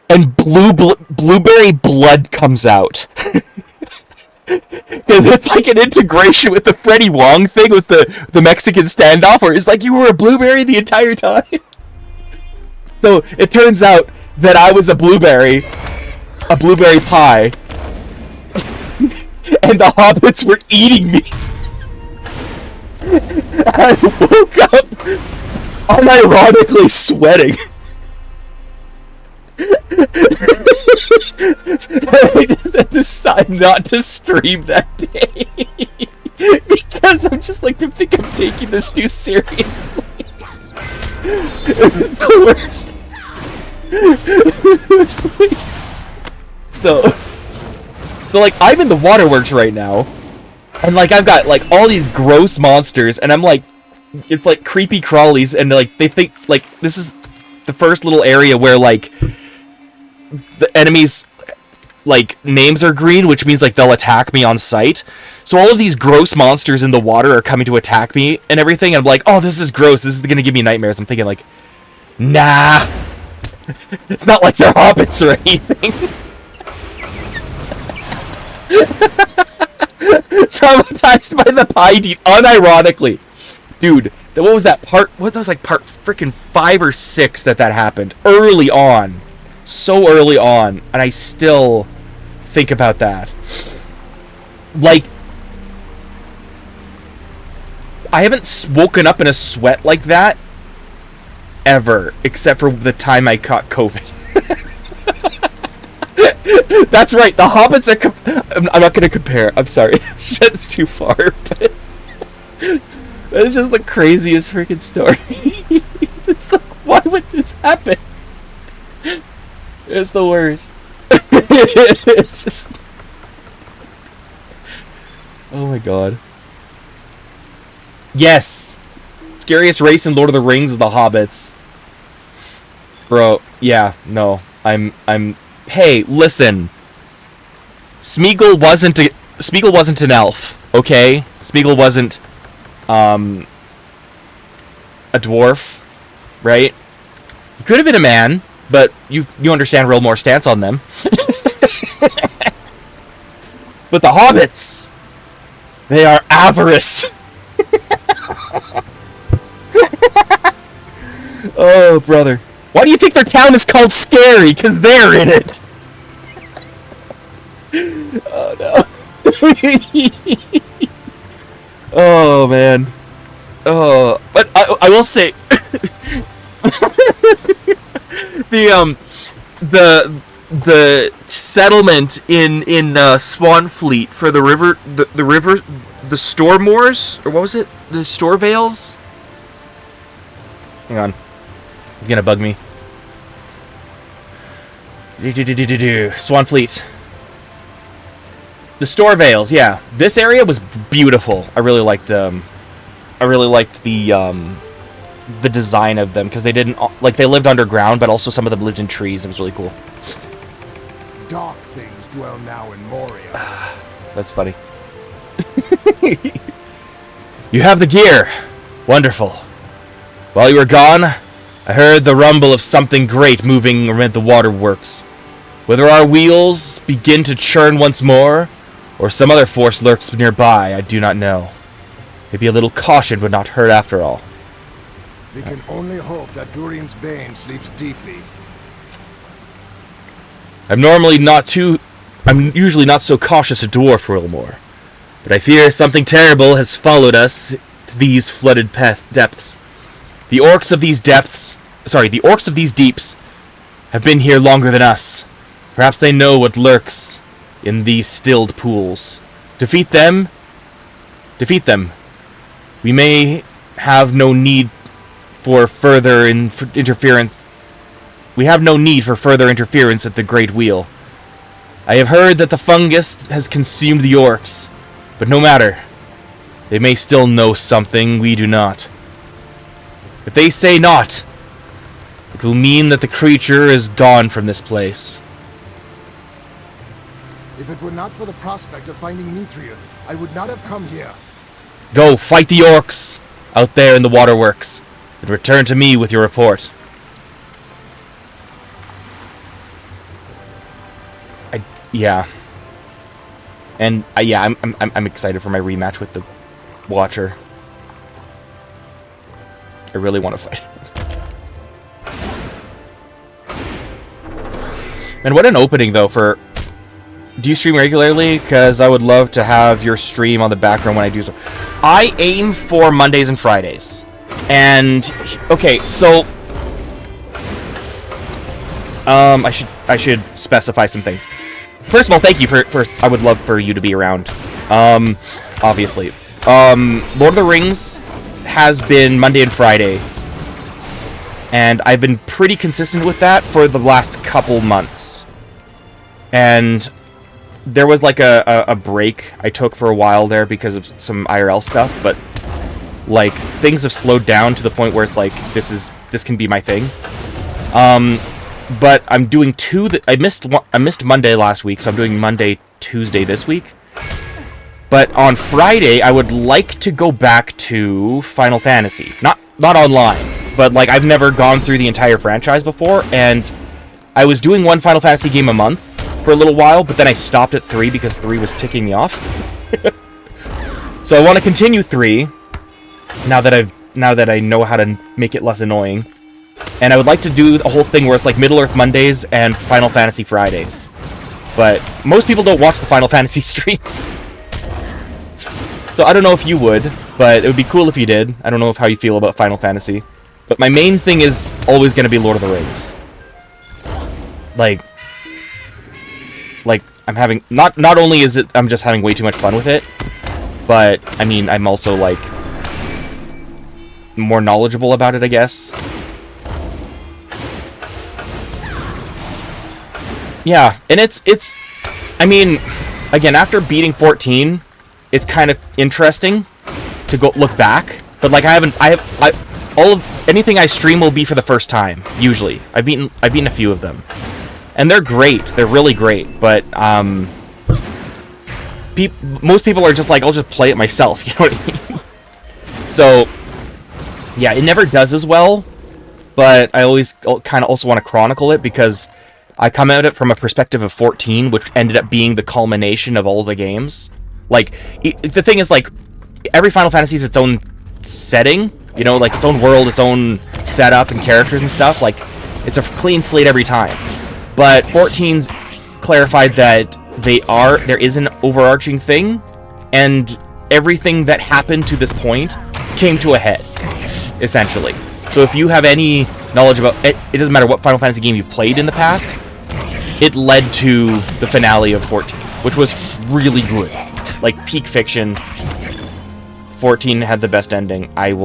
and blueberry blood comes out. Because it's like an integration with the Freddie Wong thing with the Mexican standoff, where it's like, you were a blueberry the entire time. So it turns out that I was a blueberry pie, and the hobbits were eating me. I woke up unironically sweating. I just had to decide not to stream that day because I'm just like, I think I'm taking this too seriously. It was the worst. It was like, so like I'm in the waterworks right now, and like I've got like all these gross monsters, and I'm like, it's like creepy crawlies, and like they think like this is the first little area where like the enemies like names are green, which means like they'll attack me on sight. So all of these gross monsters in the water are coming to attack me and everything, and I'm like, oh, this is gross, this is gonna give me nightmares. I'm thinking like, nah. It's not like they're hobbits or anything. Traumatized by the pie deed, unironically. Dude, what was that part? What was like part freaking 5 or 6 that happened early on. So early on, and I still think about that. Like, I haven't woken up in a sweat like that ever, except for the time I caught COVID. That's right, the hobbits are... I'm not going to compare, I'm sorry. It's too far, but... It's just the craziest freaking story. It's like, why would this happen? It's the worst. It's just... Oh my god. Yes! Scariest race in Lord of the Rings is the hobbits. Bro, yeah, no. I'm... Hey, listen. Smeagol wasn't an elf, okay? Smeagol wasn't, a dwarf, right? He could have been a man, but you understand real more stance on them. But the hobbits, they are avarice. Oh, brother. Why do you think their town is called Scary? Because they're in it. Oh, no. Oh, man. Oh, but I will say... the settlement in Swanfleet for the river, the Stormores, or what was it? The Storvales? Hang on. It's gonna bug me. Swanfleet. The Storvales, yeah. This area was beautiful. I really liked the design of them, because they didn't, like, they lived underground, but also some of them lived in trees. It was really cool. dark things dwell now in Moria. That's funny. You have the gear. Wonderful. While you were gone, I heard the rumble of something great moving amid the waterworks. Whether our wheels begin to churn once more, or some other force lurks nearby, I do not know. Maybe a little caution would not hurt after all. We can only hope that Durian's Bane sleeps deeply. I'm usually not so cautious a dwarf, Wilmore. But I fear something terrible has followed us to these flooded depths. The orcs of these deeps have been here longer than us. Perhaps they know what lurks in these stilled pools. Defeat them. We may have no need for further interference. We have no need for further interference at the Great Wheel. I have heard that the fungus has consumed the orcs, but no matter. They may still know something we do not. If they say not, it will mean that the creature is gone from this place. If it were not for the prospect of finding Mithril, I would not have come here. Go, fight the orcs out there in the waterworks, and return to me with your report. Yeah. And yeah, I'm excited for my rematch with the Watcher. I really want to fight him. And what an opening though for. Do you stream regularly? Because I would love to have your stream on the background when I do so. I aim for Mondays and Fridays. And okay, so I should specify some things. First of all, thank you for I would love for you to be around. Obviously. Lord of the Rings has been Monday and Friday. And I've been pretty consistent with that for the last couple months. And there was like a break I took for a while there because of some IRL stuff, but like things have slowed down to the point where it's like this can be my thing. But I'm doing I missed Monday last week, so I'm doing Monday, Tuesday this week. But on Friday, I would like to go back to Final Fantasy. Not online, but like I've never gone through the entire franchise before, and I was doing one Final Fantasy game a month for a little while, but then I stopped at 3 because 3 was ticking me off. So I want to continue 3 now that I know how to make it less annoying. And I would like to do a whole thing where it's like Middle-earth Mondays and Final Fantasy Fridays. But most people don't watch the Final Fantasy streams. So I don't know if you would, but it would be cool if you did. I don't know how you feel about Final Fantasy. But my main thing is always going to be Lord of the Rings. Like I'm having not only is it I'm just having way too much fun with it, but I mean I'm also like more knowledgeable about it, I guess. Yeah, and it's I mean, again, after beating 14, it's kind of interesting to go look back, but like all of anything I stream will be for the first time usually. I've beaten a few of them. And they're great. They're really great. But most people are just like, I'll just play it myself. You know what I mean? So, yeah, it never does as well. But I always kind of also want to chronicle it because I come at it from a perspective of 14, which ended up being the culmination of all the games. Like, the thing is, like, every Final Fantasy is its own setting. You know, like its own world, its own setup and characters and stuff. Like, it's a clean slate every time. But 14's clarified that there is an overarching thing, and everything that happened to this point came to a head, essentially. So if you have any knowledge about it, it doesn't matter what Final Fantasy game you've played in the past, it led to the finale of 14, which was really good. Like, peak fiction. 14 had the best ending. I've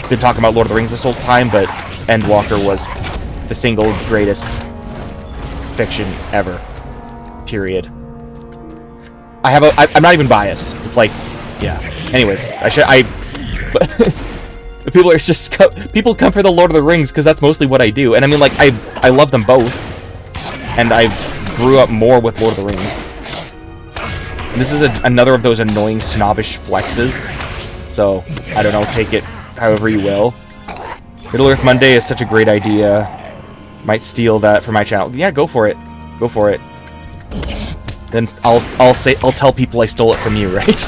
been talking about Lord of the Rings this whole time, but Endwalker was the single greatest fiction ever. Period. I'm not even biased. It's like, yeah. Anyways, people come for the Lord of the Rings because that's mostly what I do. And I mean, like, I love them both. and I grew up more with Lord of the Rings. And this is another of those annoying snobbish flexes. So, I don't know, take it however you will. Middle-earth Monday is such a great idea. Might steal that for my channel. Yeah, go for it. Go for it. Then I'll tell people I stole it from you, right?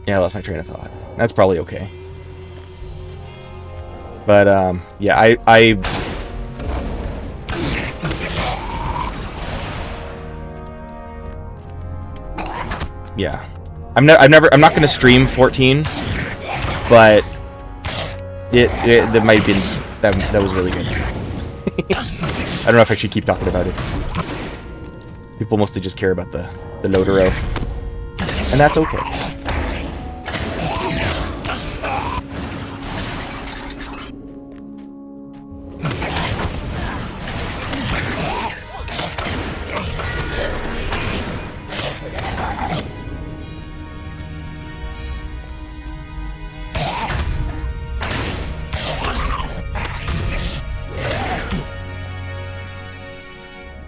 Yeah, I lost my train of thought. That's probably okay. But yeah, yeah. I'm not going to stream 14, but that might have been that was really good. I don't know if I should keep talking about it. People mostly just care about the Lotaro, and that's okay.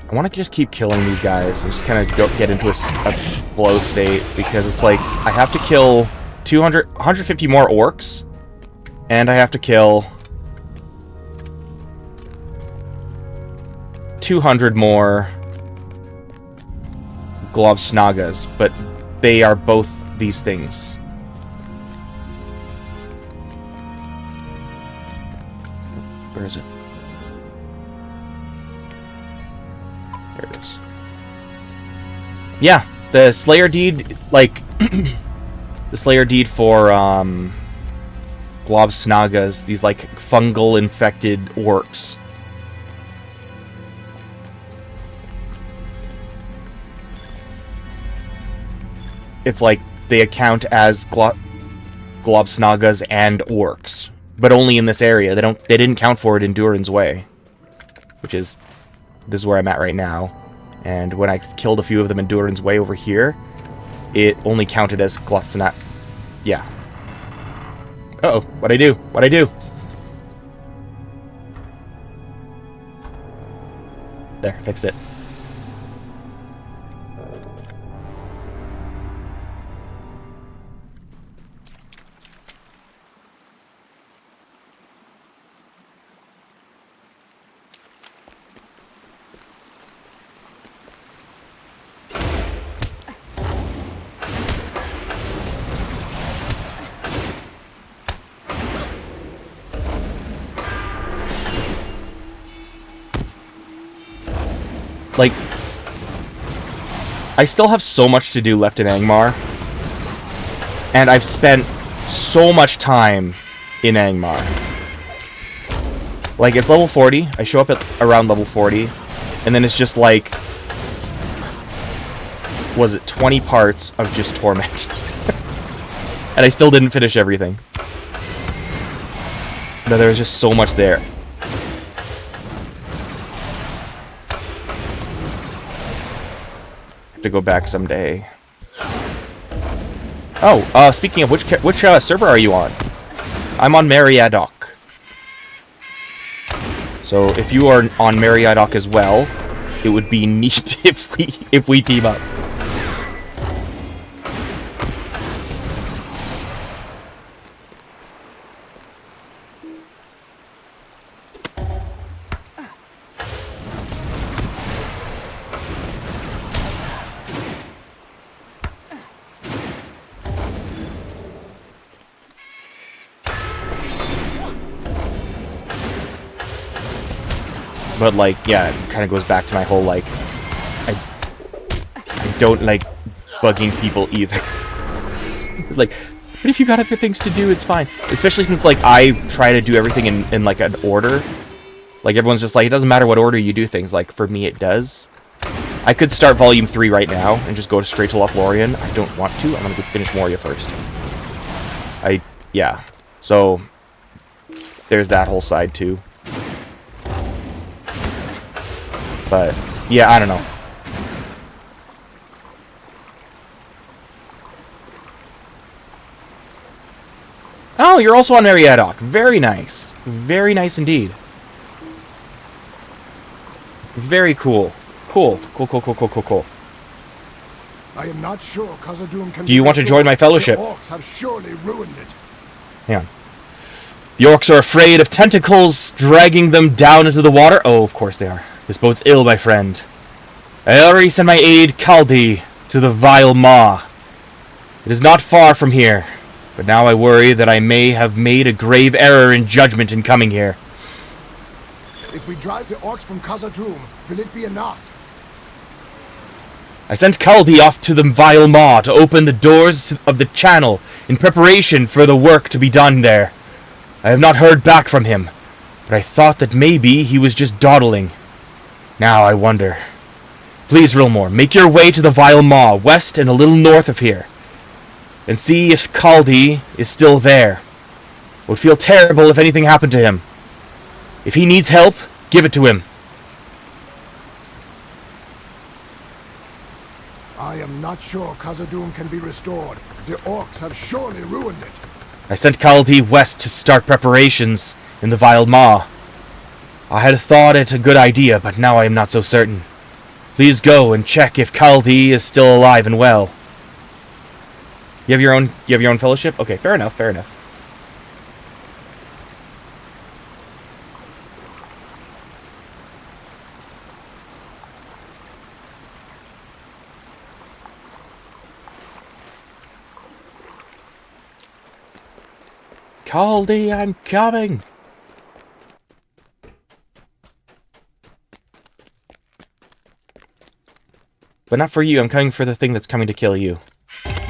I want to just keep killing these guys and just kind of get into a flow state, because it's like I have to kill 150 more orcs, and I have to kill 200 more Globsnagas, but they are both these things. Where is it? There it is. Yeah, the Slayer deed, like, the Slayer deed for, Globsnagas, these, like, fungal infected orcs. It's like they account as Globsnagas and orcs, but only in this area. They didn't count for it in Durin's Way, which is, this is where I'm at right now. And when I killed a few of them in Durin's Way over here, it only counted as Globsnag. Yeah. Uh-oh, what'd I do? What'd I do? There, fixed it. Like, I still have so much to do left in Angmar, and I've spent so much time in Angmar. Like, it's level 40, I show up at around level 40, and then it's just like, was it 20 parts of just torment? And I still didn't finish everything. But there was just so much there. To go back someday. Oh, speaking of which server are you on? I'm on Moria. So if you are on Moria as well, it would be neat if we team up. But, like, yeah, it kind of goes back to my whole, like, I don't like bugging people either. It's like, but if you got other things to do, it's fine. Especially since, like, I try to do everything in like, an order. Like, everyone's just like, it doesn't matter what order you do things. Like, for me, it does. I could start Volume 3 right now and just go straight to Lothlorien. I don't want to. I'm going to finish Moria first. Yeah. So, there's that whole side, too. But, yeah, I don't know. Oh, you're also on Moria. Very nice. Very nice indeed. Very cool. Cool. Cool. I am not sure Khazad-dûm can Do you want to join my fellowship? The orcs have surely ruined it. Hang on. The orcs are afraid of tentacles dragging them down into the water. Oh, of course they are. This bodes ill, my friend. I already sent my aide, Kaldi, to the vile maw. It is not far from here, but now I worry that I may have made a grave error in judgment in coming here. If we drive the orcs from Khazad-dûm, will it be enough? I sent Kaldi off to the vile maw to open the doors of the channel in preparation for the work to be done there. I have not heard back from him, but I thought that maybe he was just dawdling. Now I wonder. Please, Rilmore, make your way to the vile maw, west and a little north of here, and see if Kaldi is still there. It would feel terrible if anything happened to him. If he needs help, give it to him. I am not sure Khazad-dûm can be restored. The orcs have surely ruined it. I sent Kaldi west to start preparations in the vile maw. I had thought it a good idea, but now I am not so certain. Please go and check if Kaldi is still alive and well. You have your own fellowship? Okay, fair enough. Kaldi, I'm coming! But not for you, I'm coming for the thing that's coming to kill you.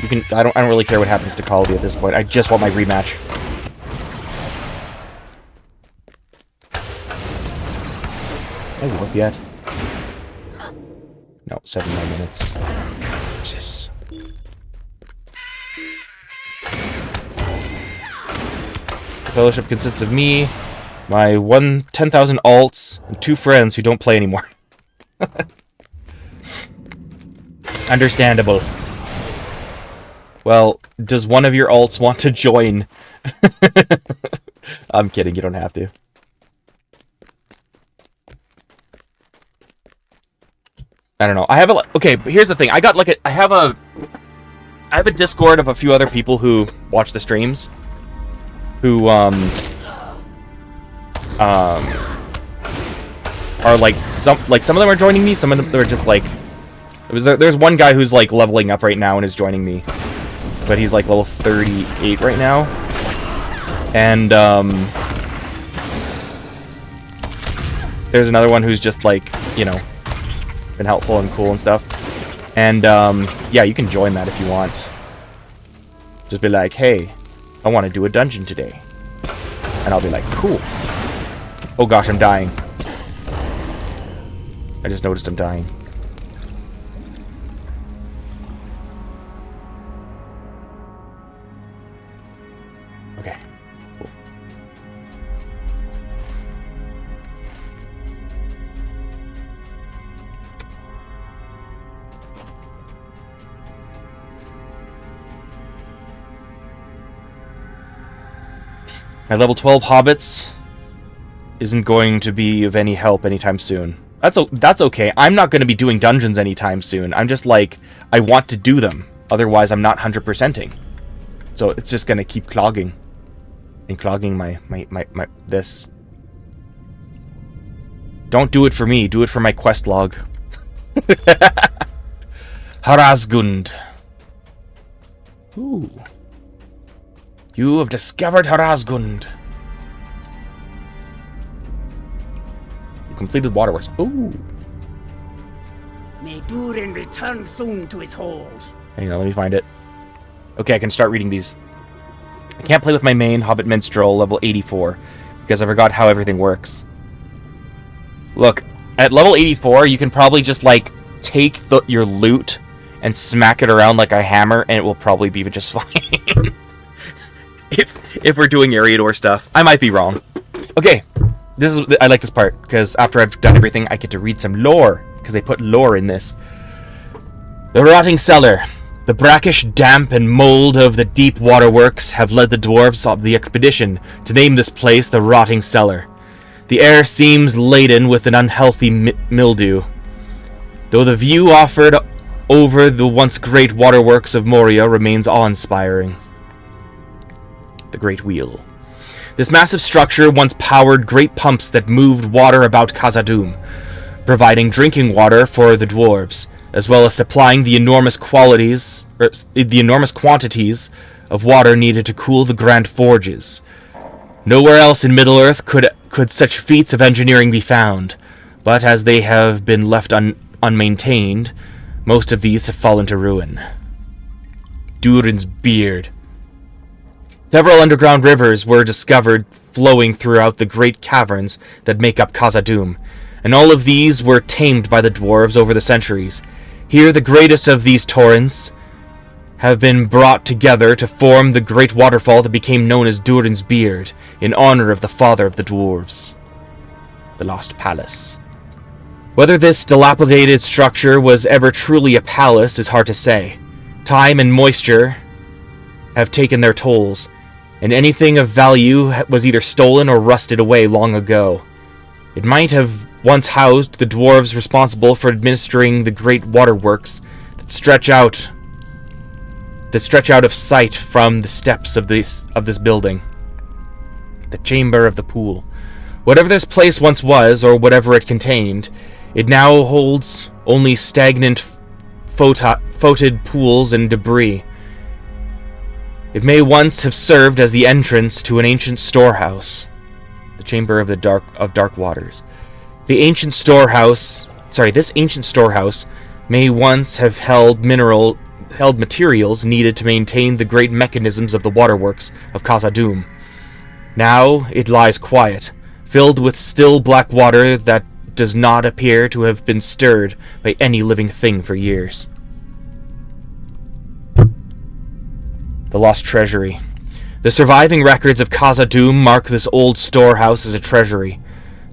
You can I don't really care what happens to Kaldi at this point. I just want my rematch. Are you up yet? No, 7 more minutes. Jesus. The fellowship consists of me, my 10,000 alts, and 2 friends who don't play anymore. Understandable. Well, does one of your alts want to join? I'm kidding, you don't have to. I don't know. I have a okay, but here's the thing. I have a Discord of a few other people who watch the streams. Who are like some of them are joining me, some of them are just like there's one guy who's like leveling up right now and is joining me. But he's like level 38 right now. And there's another one who's just like, you know, been helpful and cool and stuff. And yeah, you can join that if you want. Just be like, hey, I want to do a dungeon today. And I'll be like, cool. Oh gosh, I'm dying. I just noticed I'm dying. Okay, cool. My level 12 hobbits isn't going to be of any help anytime soon. That's okay. I'm not going to be doing dungeons anytime soon. I'm just like, I want to do them. Otherwise, I'm not 100%ing. So it's just going to keep clogging. And clogging my this. Don't do it for me. Do it for my quest log. Harazgund. Ooh. You have discovered Harazgund. You completed Waterworks. Ooh. May Durin return soon to his halls. Hang on, let me find it. Okay, I can start reading these. I can't play with my main Hobbit Minstrel level 84 because I forgot how everything works. Look, at level 84, you can probably just like take your loot and smack it around like a hammer, and it will probably be just fine. if we're doing Eriador stuff, I might be wrong. Okay, I like this part because after I've done everything, I get to read some lore because they put lore in this. The rotting cellar. The brackish damp and mold of the deep waterworks have led the dwarves of the expedition to name this place the Rotting Cellar. The air seems laden with an unhealthy mildew, though the view offered over the once great waterworks of Moria remains awe-inspiring. The Great Wheel. This massive structure once powered great pumps that moved water about Khazad-dûm, providing drinking water for the dwarves, as well as supplying the enormous quantities of water needed to cool the grand forges. Nowhere else in Middle-earth could such feats of engineering be found, but as they have been left unmaintained, most of these have fallen to ruin. Durin's beard. Several underground rivers were discovered flowing throughout the great caverns that make up Khazad-dûm, and all of these were tamed by the dwarves over the centuries. Here the greatest of these torrents have been brought together to form the great waterfall that became known as Durin's Beard, in honor of the father of the dwarves. The Lost Palace. Whether this dilapidated structure was ever truly a palace is hard to say. Time and moisture have taken their tolls, and anything of value was either stolen or rusted away long ago. It might have once housed the dwarves responsible for administering the great waterworks that stretch out of sight from the steps of this building. The Chamber of the Pool. Whatever this place once was, or whatever it contained, it now holds only stagnant, foetid pools and debris. It may once have served as the entrance to an ancient storehouse, the Chamber of the Dark Waters. This ancient storehouse may once have held materials needed to maintain the great mechanisms of the waterworks of Khazad-dûm. Now it lies quiet, filled with still black water that does not appear to have been stirred by any living thing for years. The Lost Treasury. The surviving records of Khazad-dûm mark this old storehouse as a treasury.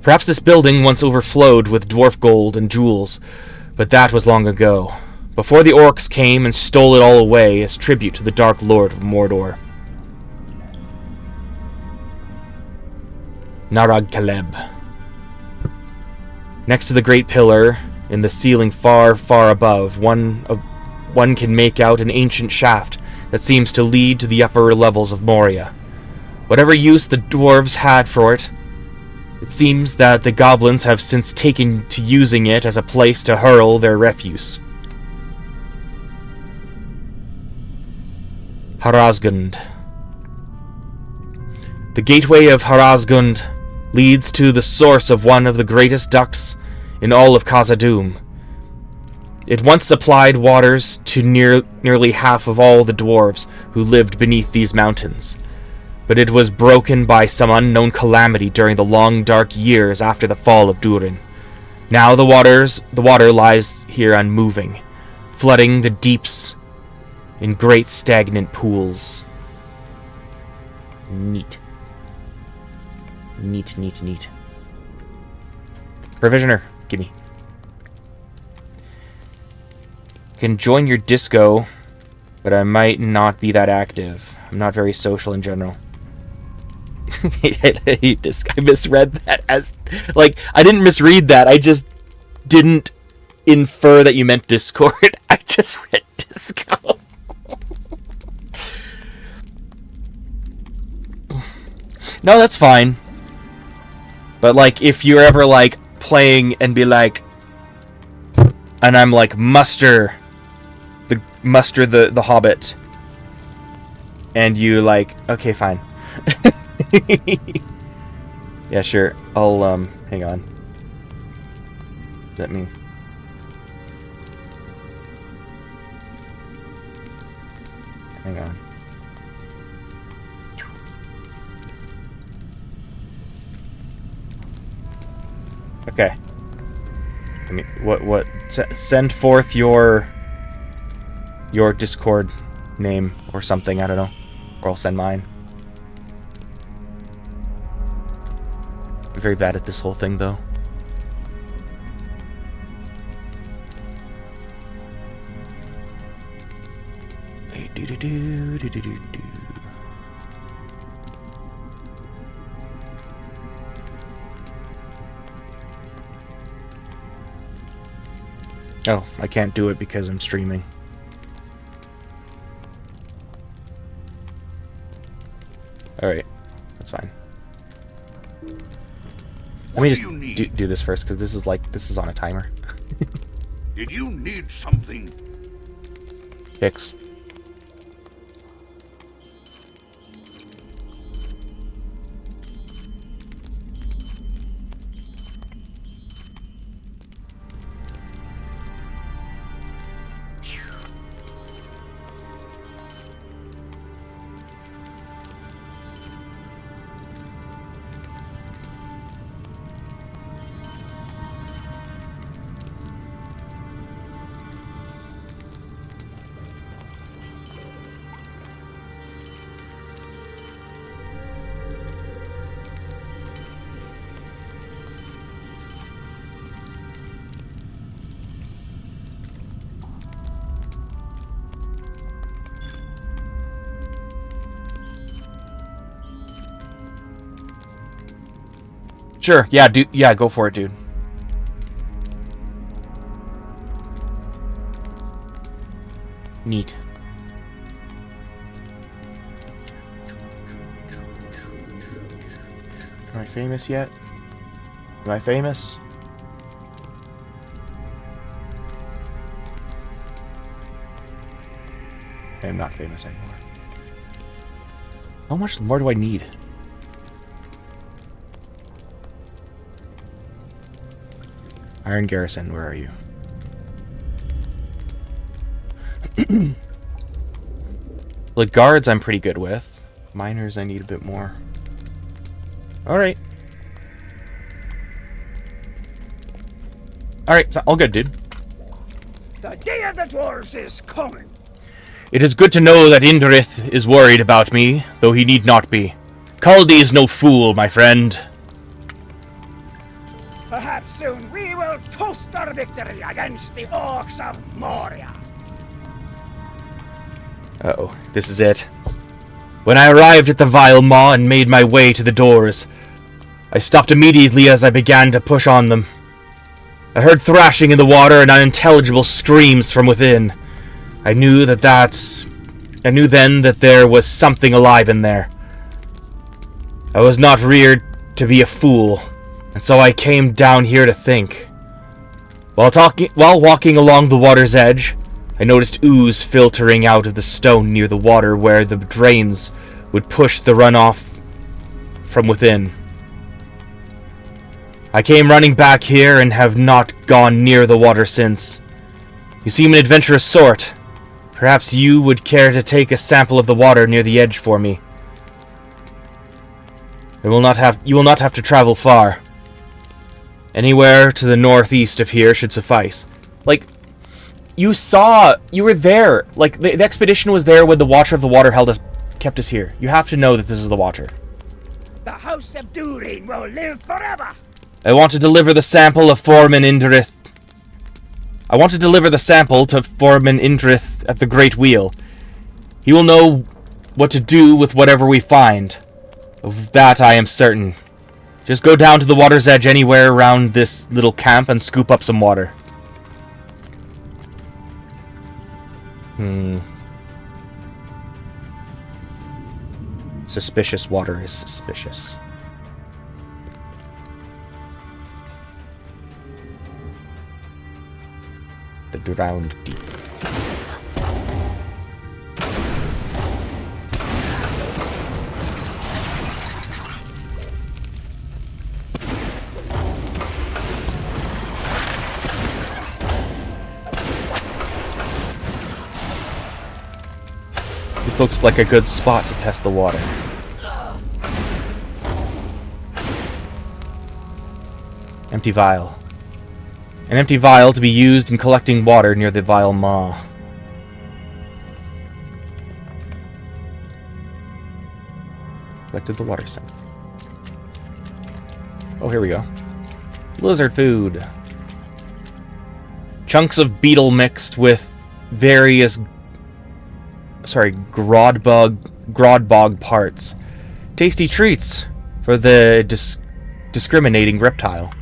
Perhaps this building once overflowed with dwarf gold and jewels, but that was long ago, before the orcs came and stole it all away as tribute to the Dark Lord of Mordor. Narag Kaleb. Next to the great pillar, in the ceiling far, far above, one can make out an ancient shaft that seems to lead to the upper levels of Moria. Whatever use the dwarves had for it, it seems that the goblins have since taken to using it as a place to hurl their refuse. Harazgund. The gateway of Harazgund leads to the source of one of the greatest ducts in all of Khazad-dûm. It once supplied waters to nearly half of all the dwarves who lived beneath these mountains, but it was broken by some unknown calamity during the long dark years after the fall of Durin. Now the water lies here unmoving, flooding the deeps in great stagnant pools. Neat. Provisioner, gimme. Can join your disco, but I might not be that active. I'm not very social in general. I misread that as... Like, I didn't misread that. I just didn't infer that you meant Discord. I just read disco. No, that's fine. But, like, if you're ever, like, playing and be like... And I'm like, muster the Hobbit. And you like, okay, fine. Yeah, sure. I'll, hang on. What does that mean? Hang on. Okay. I mean, what? Send forth your Discord name or something. I don't know, or I'll send mine. I'm very bad at this whole thing, though. Oh, I can't do it because I'm streaming. Alright, that's fine. Let me just do this first, because this is on a timer. Did you need something? Fix. Sure, yeah, yeah, go for it, dude. Neat. Am I famous yet? Am I famous? I am not famous anymore. How much more do I need? Iron Garrison, where are you? The guards I'm pretty good with. Miners I need a bit more. Alright. Alright, all good, dude. The day of the dwarves is coming. It is good to know that Indrith is worried about me, though he need not be. Kaldi is no fool, my friend. Perhaps soon we will toast our victory against the orcs of Moria. Uh-oh, this is it. When I arrived at the Vile Maw and made my way to the doors, I stopped immediately as I began to push on them. I heard thrashing in the water and unintelligible screams from within. I knew then that there was something alive in there. I was not reared to be a fool, and so I came down here to think. While walking along the water's edge, I noticed ooze filtering out of the stone near the water where the drains would push the runoff from within. I came running back here and have not gone near the water since. You seem an adventurous sort. Perhaps you would care to take a sample of the water near the edge for me. You will not have to travel far. Anywhere to the northeast of here should suffice. Like, you were there. Like, the expedition was there when the Watcher of the Water kept us here. You have to know that this is the Watcher. The House of Durin will live forever. I want to deliver the sample of Foreman Indrith. I want to deliver the sample to Foreman Indrith at the Great Wheel. He will know what to do with whatever we find. Of that I am certain. Just go down to the water's edge anywhere around this little camp and scoop up some water. Suspicious water is suspicious. The drowned deep. This looks like a good spot to test the water. Empty vial. An empty vial to be used in collecting water near the Vile Maw. Collected the water sample. Oh, here we go. Lizard food. Chunks of beetle mixed with various Grodbog parts. Tasty treats for the discriminating reptile.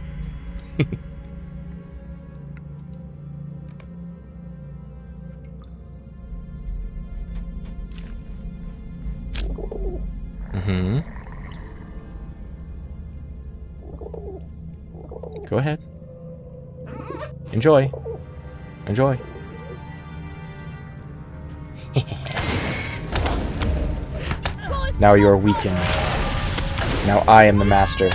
Go ahead. Enjoy. Enjoy. Now you are weakened. Now I am the master.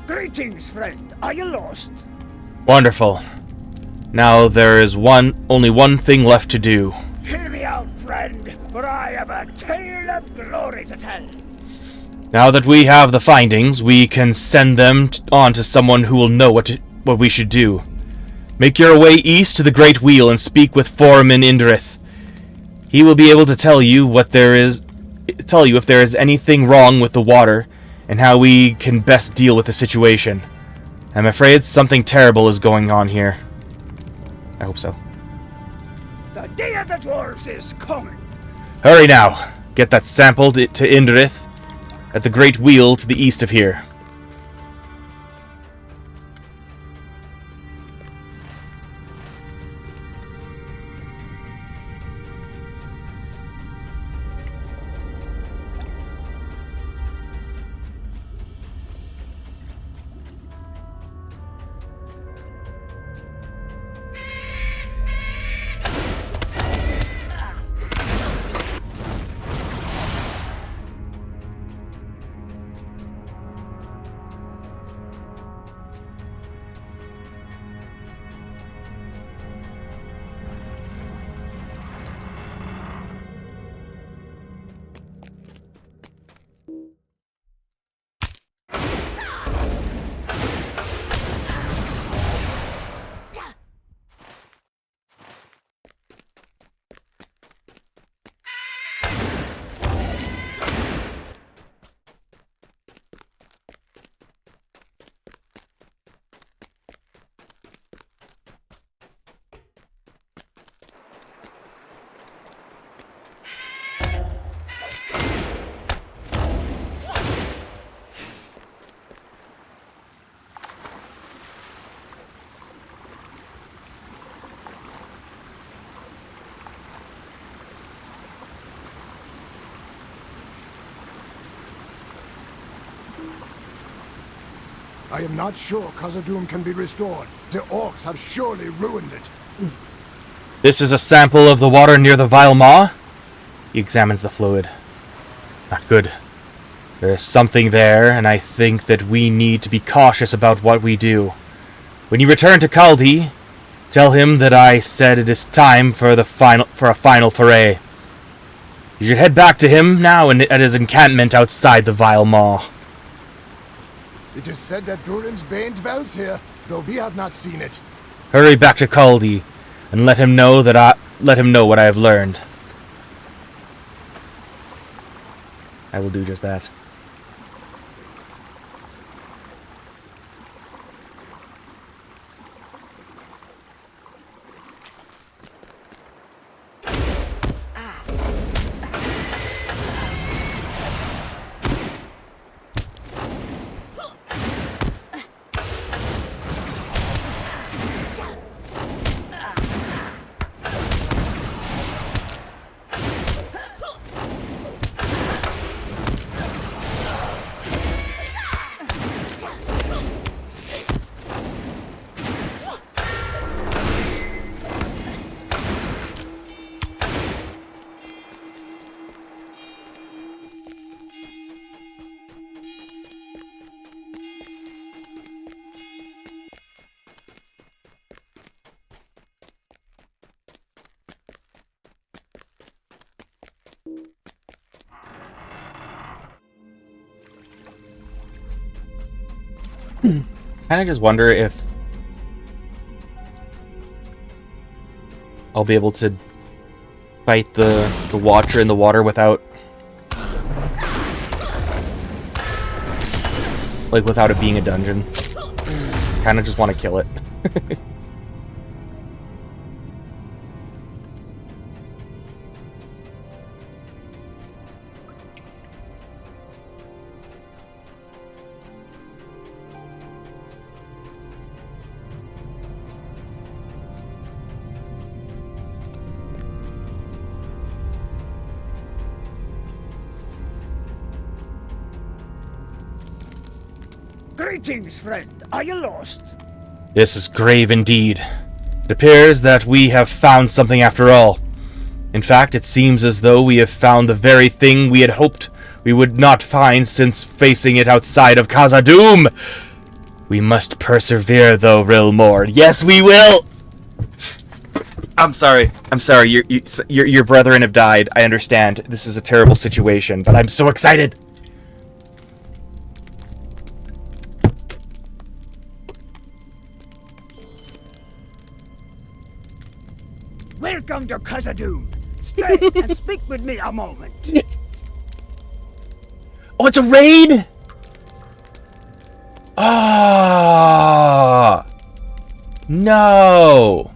Greetings, friend. Are you lost? Wonderful. Now there is only one thing left to do. Hear me out, friend, for I have a tale of glory to tell. Now that we have the findings, we can send them on to someone who will know what we should do. Make your way east to the Great Wheel and speak with Foreman Indrith. He will be able to tell you if there is anything wrong with the water and how we can best deal with the situation. I'm afraid something terrible is going on here. I hope so. The day of the dwarves is coming. Hurry now. Get that sample to Indrith at the Great Wheel to the east of here. I am not sure Khazad-dûm can be restored. The orcs have surely ruined it. This is a sample of the water near the Vile Maw? He examines the fluid. Not good. There is something there, and I think that we need to be cautious about what we do. When you return to Kaldi, tell him that I said it is time for a final foray. You should head back to him now and at his encampment outside the Vile Maw. It is said that Durin's bane dwells here, though we have not seen it. Hurry back to Kaldi and let him know what I have learned. I will do just that. Kind of just wonder if I'll be able to fight the Watcher in the water without, like, without it being a dungeon. Kind of just want to kill it. 'Greetings, friend. Are you lost? This is grave indeed. It appears that we have found something after all. In fact, it seems as though we have found the very thing we had hoped we would not find since facing it outside of Khazad-dûm. We must persevere, though, Rilmore. Yes, we will! I'm sorry. Your brethren have died. I understand. This is a terrible situation, but I'm so excited! Welcome to Khazad-dûm. Stay and speak with me a moment. Oh, it's a raid? Ah, no.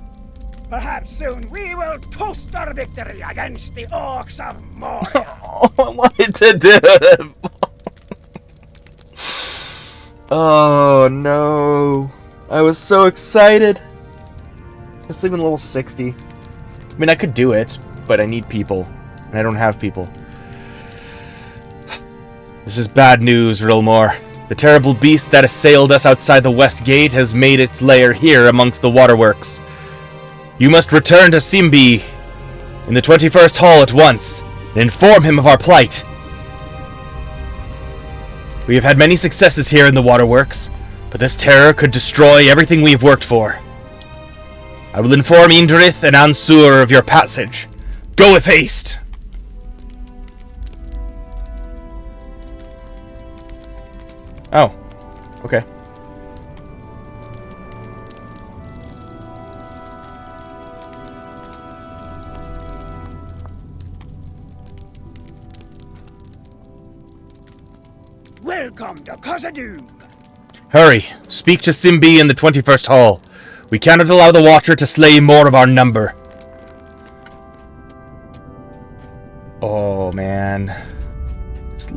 Perhaps soon we will toast our victory against the orcs of Moria. Oh, I wanted to do it. Oh, no. I was so excited. I'm sleeping level 60. I mean, I could do it, but I need people, and I don't have people. This is bad news, Rilmore. The terrible beast that assailed us outside the West Gate has made its lair here amongst the waterworks. You must return to Simbi in the 21st Hall at once, and inform him of our plight. We have had many successes here in the waterworks, but this terror could destroy everything we have worked for. I will inform Indrith and Ansur of your passage. Go with haste! Oh. Okay. Welcome to Khazad-dûm. Hurry. Speak to Simbi in the 21st Hall. We cannot allow the Watcher to slay more of our number. Oh, man.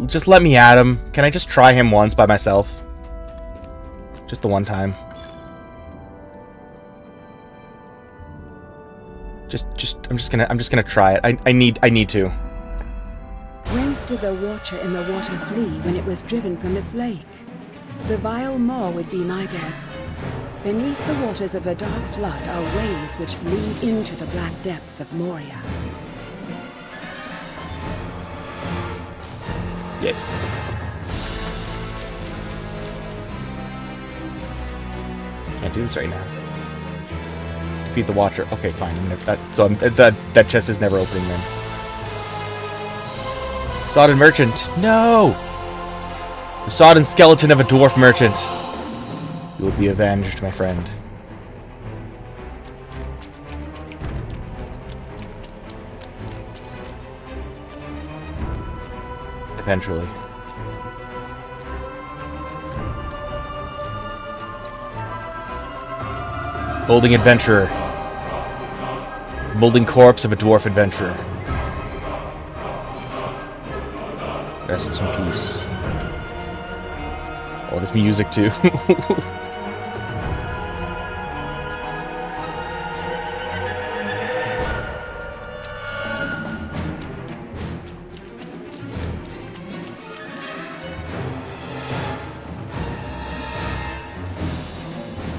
Just let me at him. Can I just try him once by myself? Just the one time. I'm just gonna try it. I need to. Whence did the Watcher in the water flee when it was driven from its lake? The vile maw would be my guess. Beneath the waters of the Dark Flood are ways which lead into the black depths of Moria. Yes. Can't do this right now. Defeat the Watcher. Okay, fine. That chest is never opening then. Sodden Merchant. No! The sodden skeleton of a dwarf merchant. You will be avenged, my friend. Eventually. Molding Adventurer. Molding corpse of a dwarf adventurer. Rest in peace. Oh, this music too.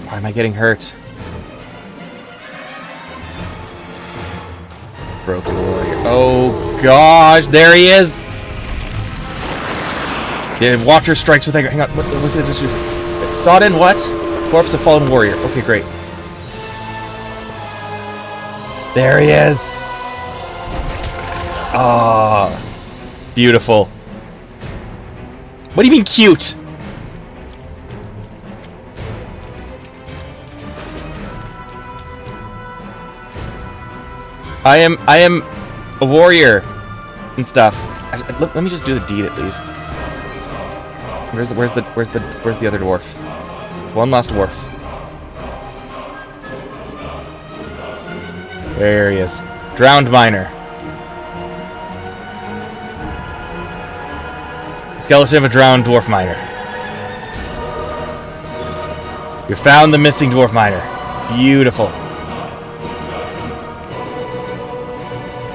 Why am I getting hurt? Broken warrior. Oh gosh, there he is! The Watcher strikes with anger. Hang on, what was it? Sodden what? Corpse of fallen warrior. Okay, great. There he is! Ah, oh, it's beautiful. What do you mean cute? I am a warrior and stuff. Let me just do the deed at least. Where's the other dwarf? One last dwarf. There he is. Drowned miner. Skeleton of a drowned dwarf miner. You found the missing dwarf miner. Beautiful.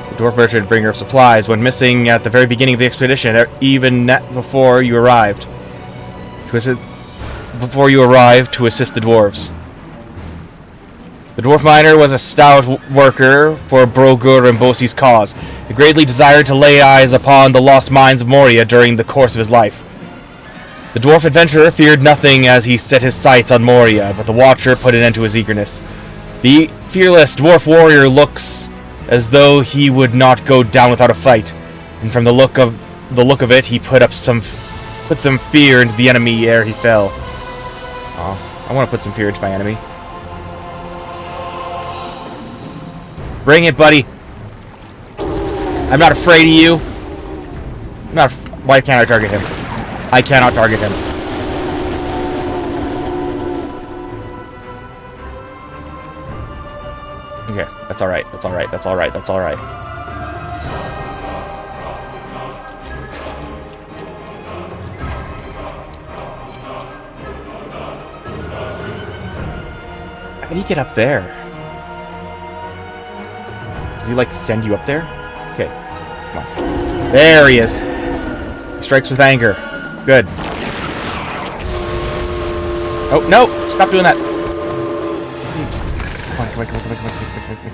The dwarf merchant, bringer of supplies, went missing at the very beginning of the expedition, even before you arrived. To assist the dwarves. The dwarf miner was a stout worker for Brogur and Bosi's cause. He greatly desired to lay eyes upon the lost mines of Moria during the course of his life. The dwarf adventurer feared nothing as he set his sights on Moria, but the Watcher put an end to his eagerness. The fearless dwarf warrior looks as though he would not go down without a fight, and from the look of it, he put some fear into the enemy ere he fell. Oh, I want to put some fear into my enemy. Bring it, buddy. I'm not afraid of you. Why can't I target him? I cannot target him. Okay, that's alright. That's alright. That's alright. That's alright. How do you get up there? Does he, like, send you up there? Okay. Come on. There he is. He strikes with anger. Good. Oh, no! Stop doing that!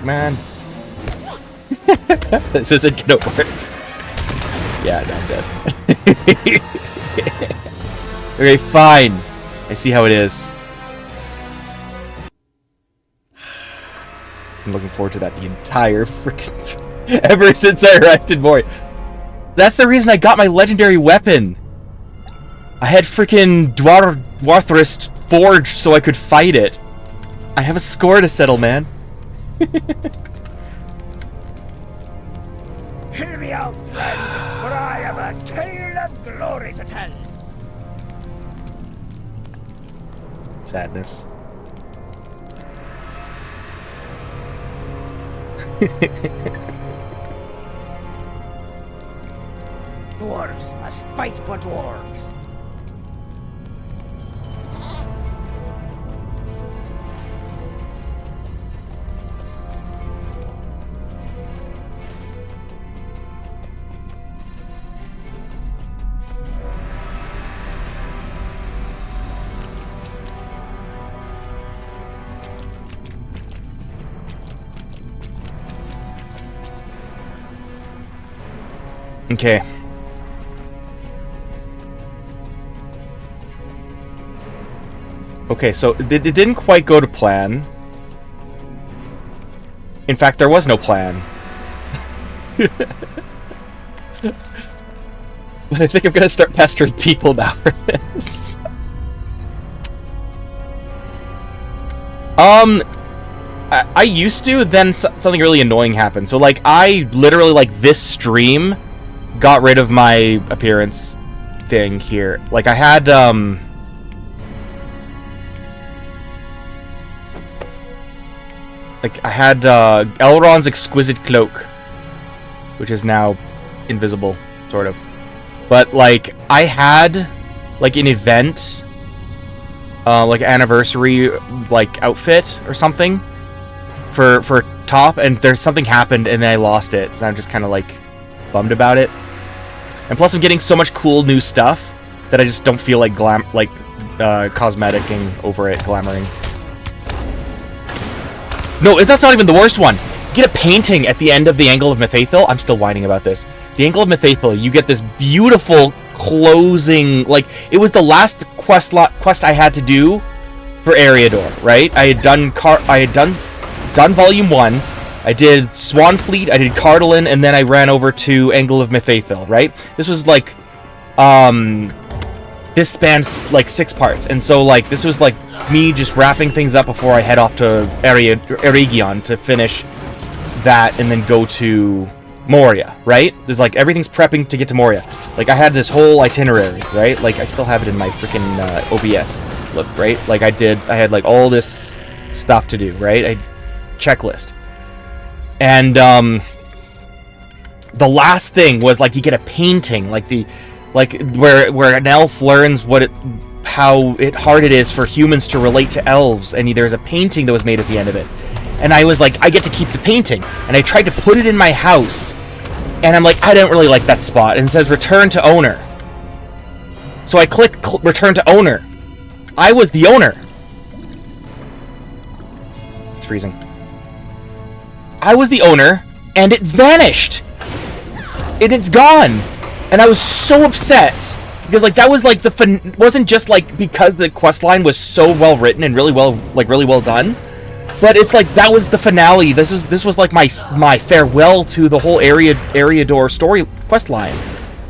Come on. This isn't gonna work. Yeah, no, I'm dead. Okay, fine. I see how it is. I'm looking forward to that the entire freaking... ever since I arrived in Moria. That's the reason I got my legendary weapon. I had freaking Dwarthrist forged so I could fight it. I have a score to settle, man. Hear me out, friend, for I have a tale of glory to tell. Sadness. Dwarves must fight for dwarves. Okay. Okay, so it didn't quite go to plan. In fact, there was no plan. But I think I'm gonna start pestering people now for this. I used to, then something really annoying happened. So, like, I literally, like, this stream got rid of my appearance thing here. Like, I had, Elrond's exquisite cloak, which is now invisible, sort of. But, like, I had, like, an event, like, anniversary, like, outfit or something for top, and there's something happened, and then I lost it, so I'm just kind of, like, bummed about it. And plus, I'm getting so much cool new stuff that I just don't feel like cosmeticing over it, glamoring. No, that's not even the worst one. You get a painting at the end of the Angle of Mithaethel. I'm still whining about this. The Angle of Mithaethel, you get this beautiful closing, like, it was the last quest I had to do for Eriador, right? I had done Volume 1. I did Swanfleet, I did Cardolin, and then I ran over to Angle of Mithaethel, right? This was like, this spans like 6 parts, and so like this was like me just wrapping things up before I head off to Eregion to finish that and then go to Moria, right? There's like everything's prepping to get to Moria. Like I had this whole itinerary, right? Like I still have it in my freaking OBS. Look, right? Like I had like all this stuff to do, right? I checklist. And the last thing was like you get a painting, like where an elf learns how hard it is for humans to relate to elves, and there's a painting that was made at the end of it. And I was like, I get to keep the painting. And I tried to put it in my house. And I'm like, I don't really like that spot. And it says return to owner. So I click return to owner. I was the owner. It's freezing. I was the owner, and it vanished. It's gone. And I was so upset. Because like that was like wasn't just like because the quest line was so well written and really well done. But it's like that was the finale. This was like my farewell to the whole Eriador story quest line.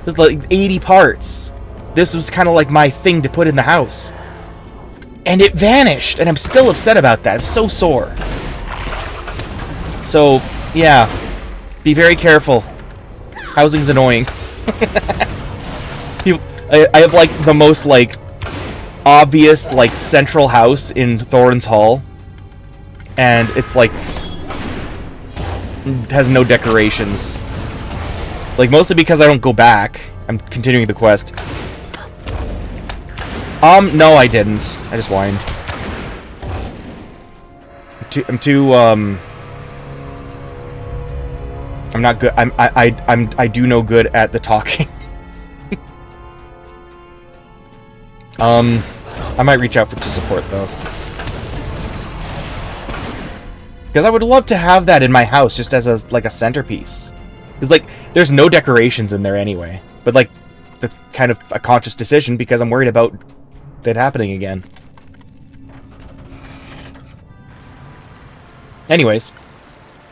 It was like 80 parts. This was kind of like my thing to put in the house. And it vanished, and I'm still upset about that. I'm so sore. So, yeah. Be very careful. Housing's annoying. I have like the most like obvious like central house in Thorin's Hall. And it's like has no decorations. Like mostly because I don't go back. I'm continuing the quest. No, I didn't. I just whined. I'm not good. I do no good at the talking. I might reach out to support though. Because I would love to have that in my house just as a centerpiece. Because like there's no decorations in there anyway. But like that's kind of a conscious decision because I'm worried about that happening again. Anyways,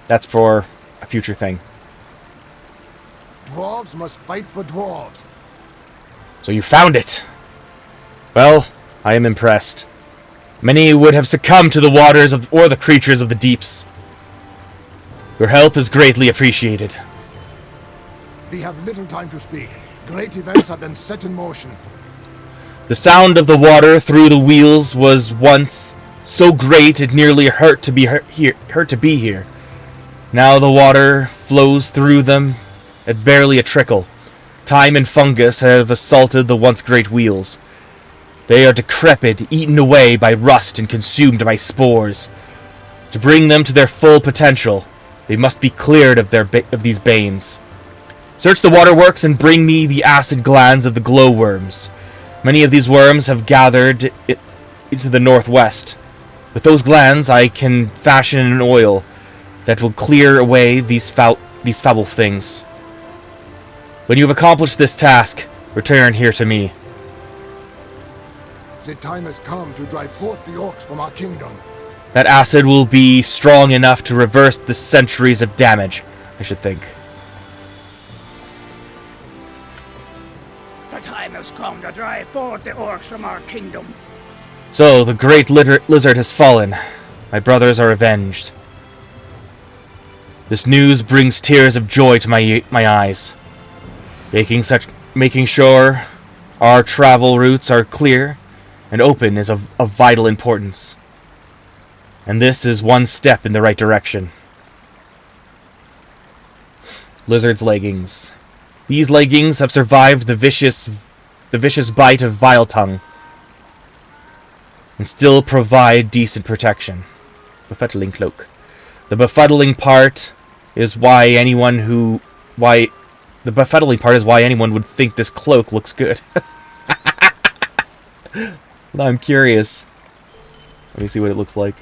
that's for a future thing. Dwarves must fight for dwarves. So you found it. Well, I am impressed. Many would have succumbed to the waters or the creatures of the deeps. Your help is greatly appreciated. We have little time to speak. Great events have been set in motion. The sound of the water through the wheels was once so great it nearly hurt to be here. Now the water flows through them at barely a trickle. Time and fungus have assaulted the once great wheels. They are decrepit, eaten away by rust and consumed by spores. To bring them to their full potential, they must be cleared of these banes. Search the waterworks and bring me the acid glands of the glowworms. Many of these worms have gathered into the northwest. With those glands, I can fashion an oil that will clear away these foul things. When you have accomplished this task, return here to me. The time has come to drive forth the orcs from our kingdom. That acid will be strong enough to reverse the centuries of damage, I should think. The time has come to drive forth the orcs from our kingdom. So, the great lizard has fallen. My brothers are avenged. This news brings tears of joy to my eyes. Making sure our travel routes are clear and open is of vital importance. And this is one step in the right direction. Lizard's leggings. These leggings have survived the vicious bite of Viletongue and still provide decent protection. Befuddling cloak. The befuddling part is why anyone would think this cloak looks good. I'm curious. Let me see what it looks like.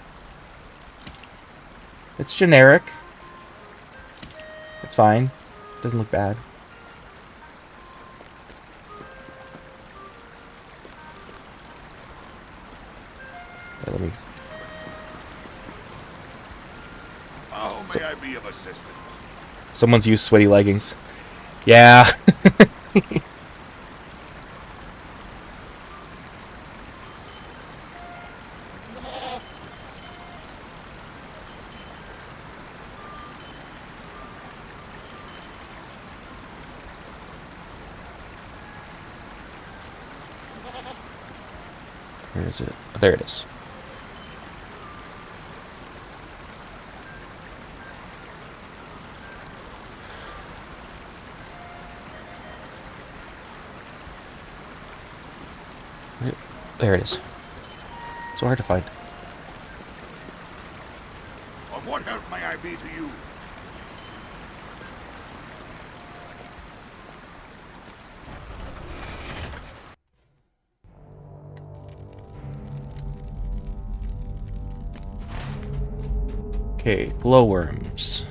It's generic. It's fine. Doesn't look bad. Let me... How may I be of assistance? Someone's used sweaty leggings. Yeah. Where is it? Oh, there it is. There it is. So hard to find. Of what help may I be to you? Okay, glowworms.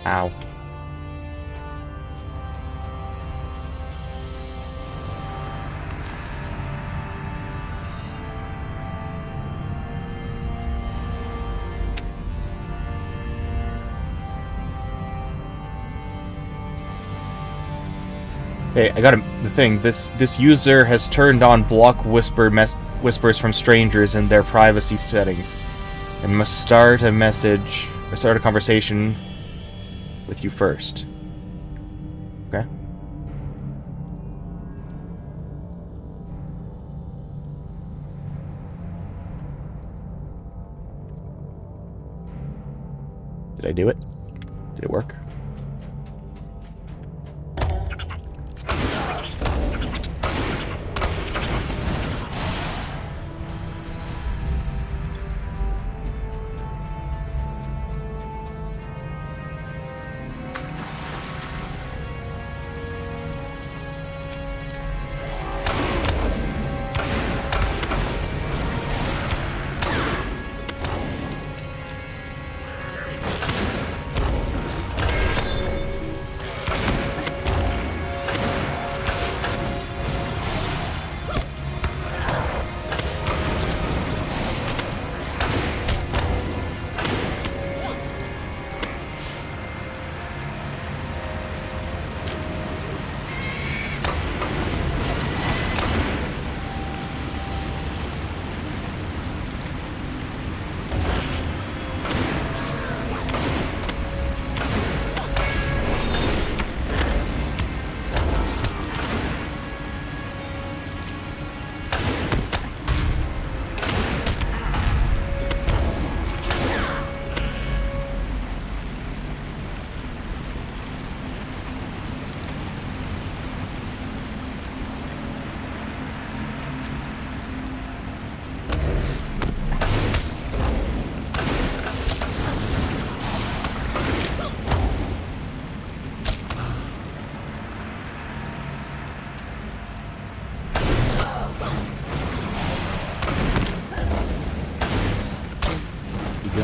Ow. Hey, I got the thing. This user has turned on block whispers from strangers in their privacy settings, and must start a conversation with you first. Okay. Did I do it? Did it work?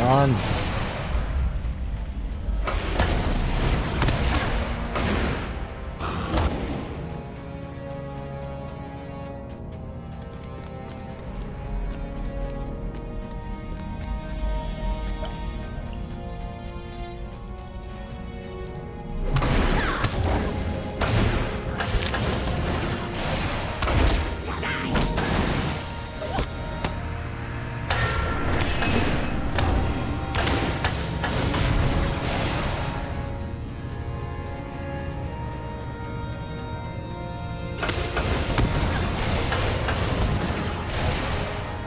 On.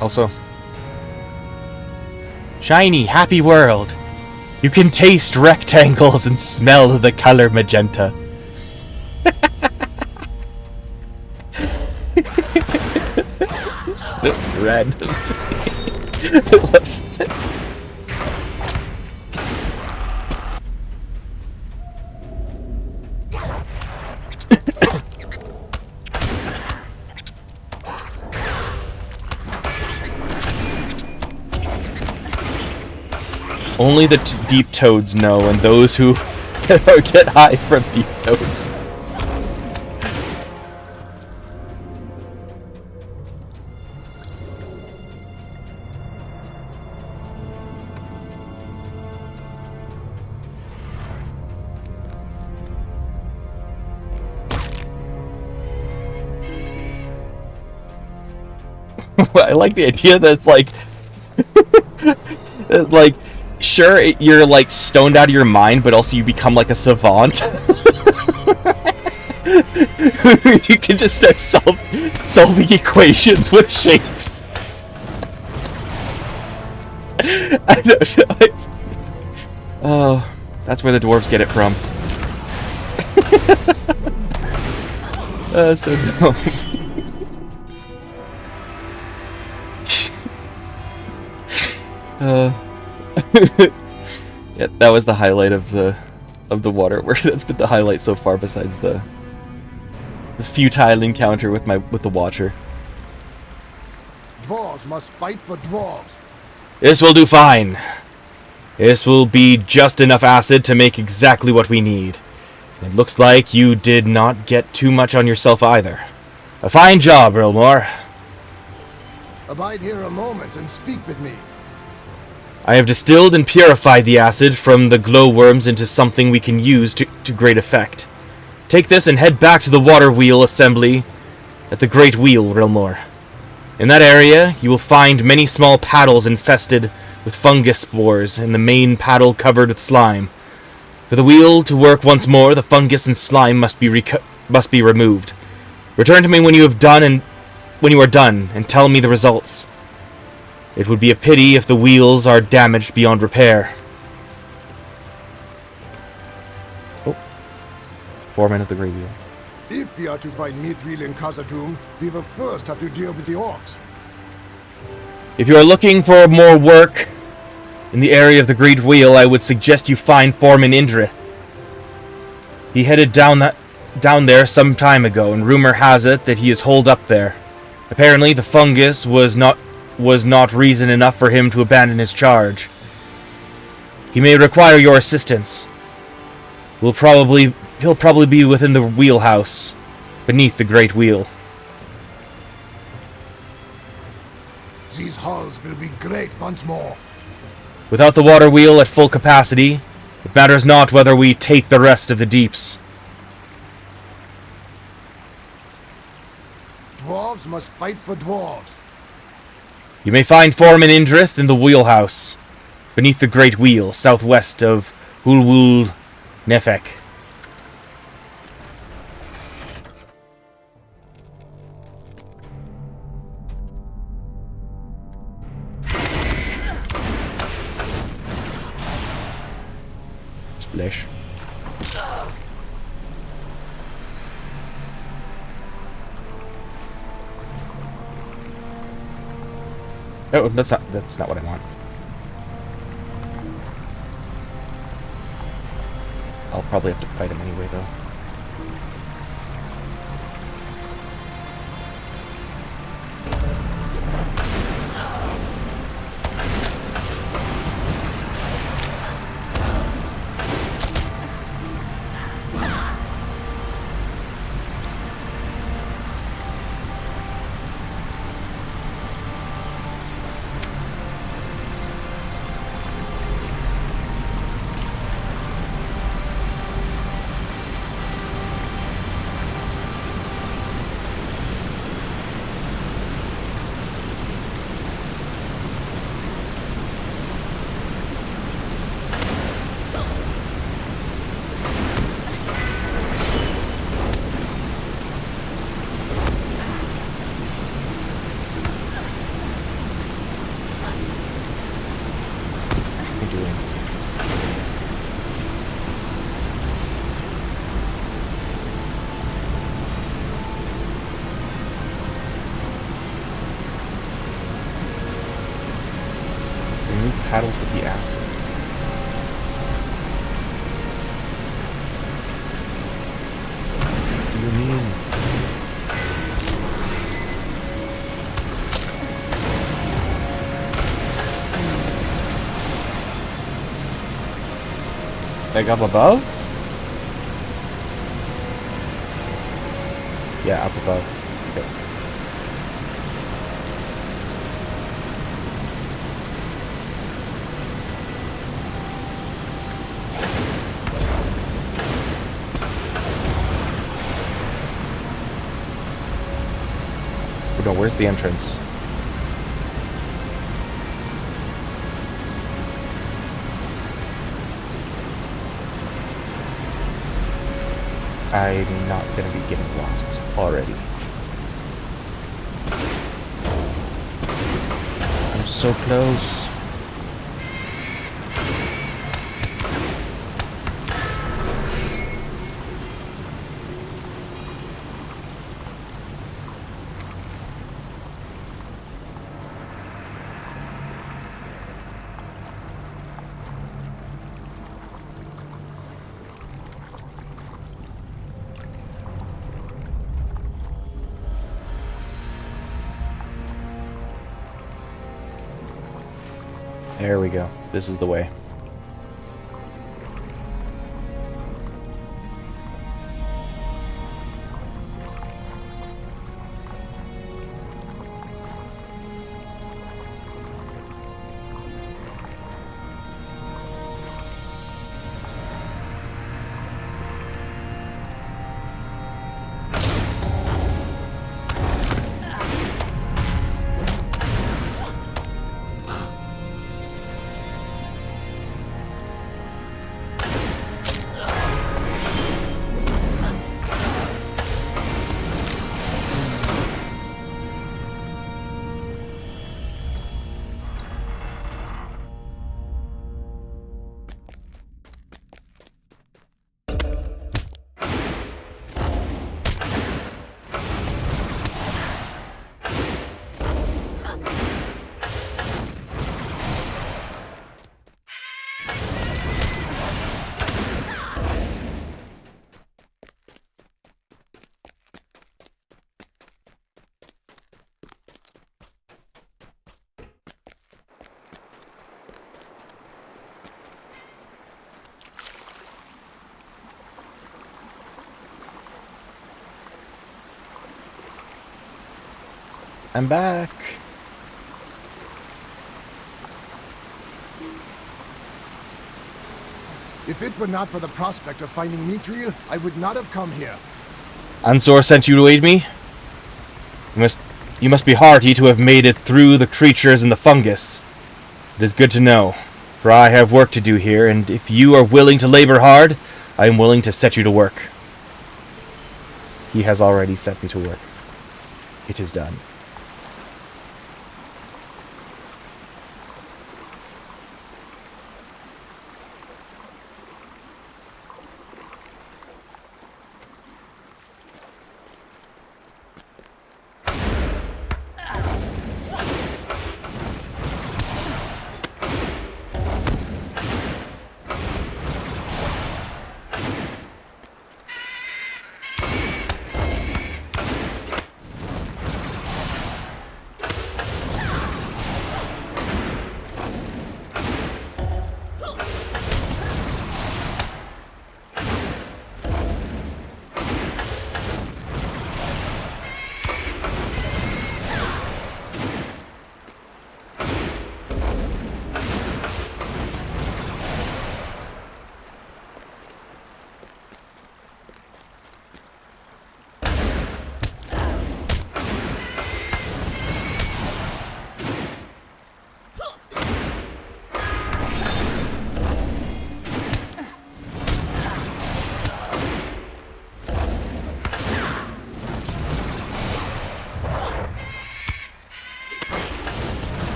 Also, shiny, happy world. You can taste rectangles and smell the color magenta. So random. Only the deep toads know, and those who get high from deep toads. I like the idea that it's like, like, sure, you're like stoned out of your mind, but also you become like a savant. You can just start solving equations with shapes. I don't know. Oh, that's where the dwarves get it from. So dumb. Yeah, that was the highlight of the water. Where that's been the highlight so far, besides the futile encounter with the Watcher. Dwarves must fight for dwarves. This will do fine. This will be just enough acid to make exactly what we need. It looks like you did not get too much on yourself either. A fine job, Rilmore. Abide here a moment and speak with me. I have distilled and purified the acid from the glowworms into something we can use to great effect. Take this and head back to the water wheel assembly at the Great Wheel, Rilmore. In that area, you will find many small paddles infested with fungus spores and the main paddle covered with slime. For the wheel to work once more, the fungus and slime must be removed. Return to me when you are done, and tell me the results. It would be a pity if the wheels are damaged beyond repair. Oh. Foreman of the Grey Wheel. If we are to find Mithril and Khazad-dûm, we will first have to deal with the orcs. If you are looking for more work in the area of the Great Wheel, I would suggest you find Foreman Indrith. He headed down there some time ago, and rumor has it that he is holed up there. Apparently, the fungus was not reason enough for him to abandon his charge. He may require your assistance. He'll probably be within the wheelhouse, beneath the Great Wheel. These hulls will be great once more. Without the water wheel at full capacity, it matters not whether we take the rest of the deeps. Dwarves must fight for dwarves. You may find Foreman Indrith in the wheelhouse, beneath the Great Wheel, southwest of Hulwul Nefek. Splish. Oh, that's not what I want. I'll probably have to fight him anyway, though. Paddles with the acid. What do you mean? Like up above? Yeah, up above. Okay. No, where's the entrance? I'm not gonna be getting lost already. I'm so close. There we go. This is the way. I'm back. If it were not for the prospect of finding Mithril, I would not have come here. Ansor sent you to aid me? You must be hearty to have made it through the creatures in the fungus. It is good to know, for I have work to do here, and if you are willing to labor hard, I am willing to set you to work. He has already set me to work. It is done.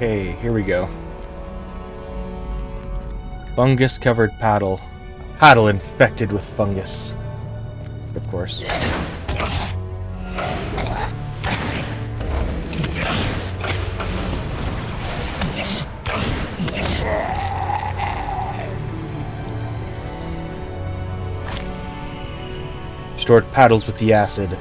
Okay, here we go. Fungus-covered paddle. Paddle infected with fungus. Of course. Stored paddles with the acid.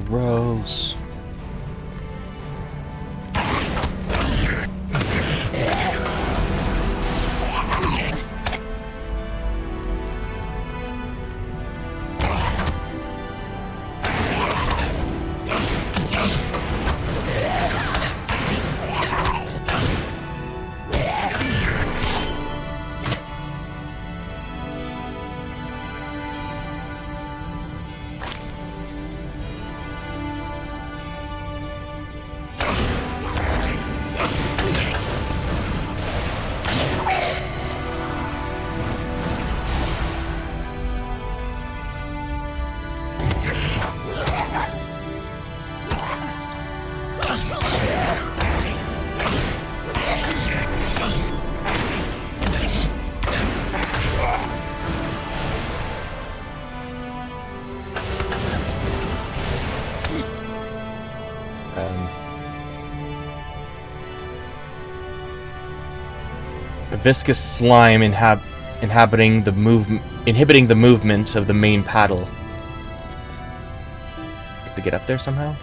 Gross. A viscous slime inhibiting the movement of the main paddle. Have to get up there somehow?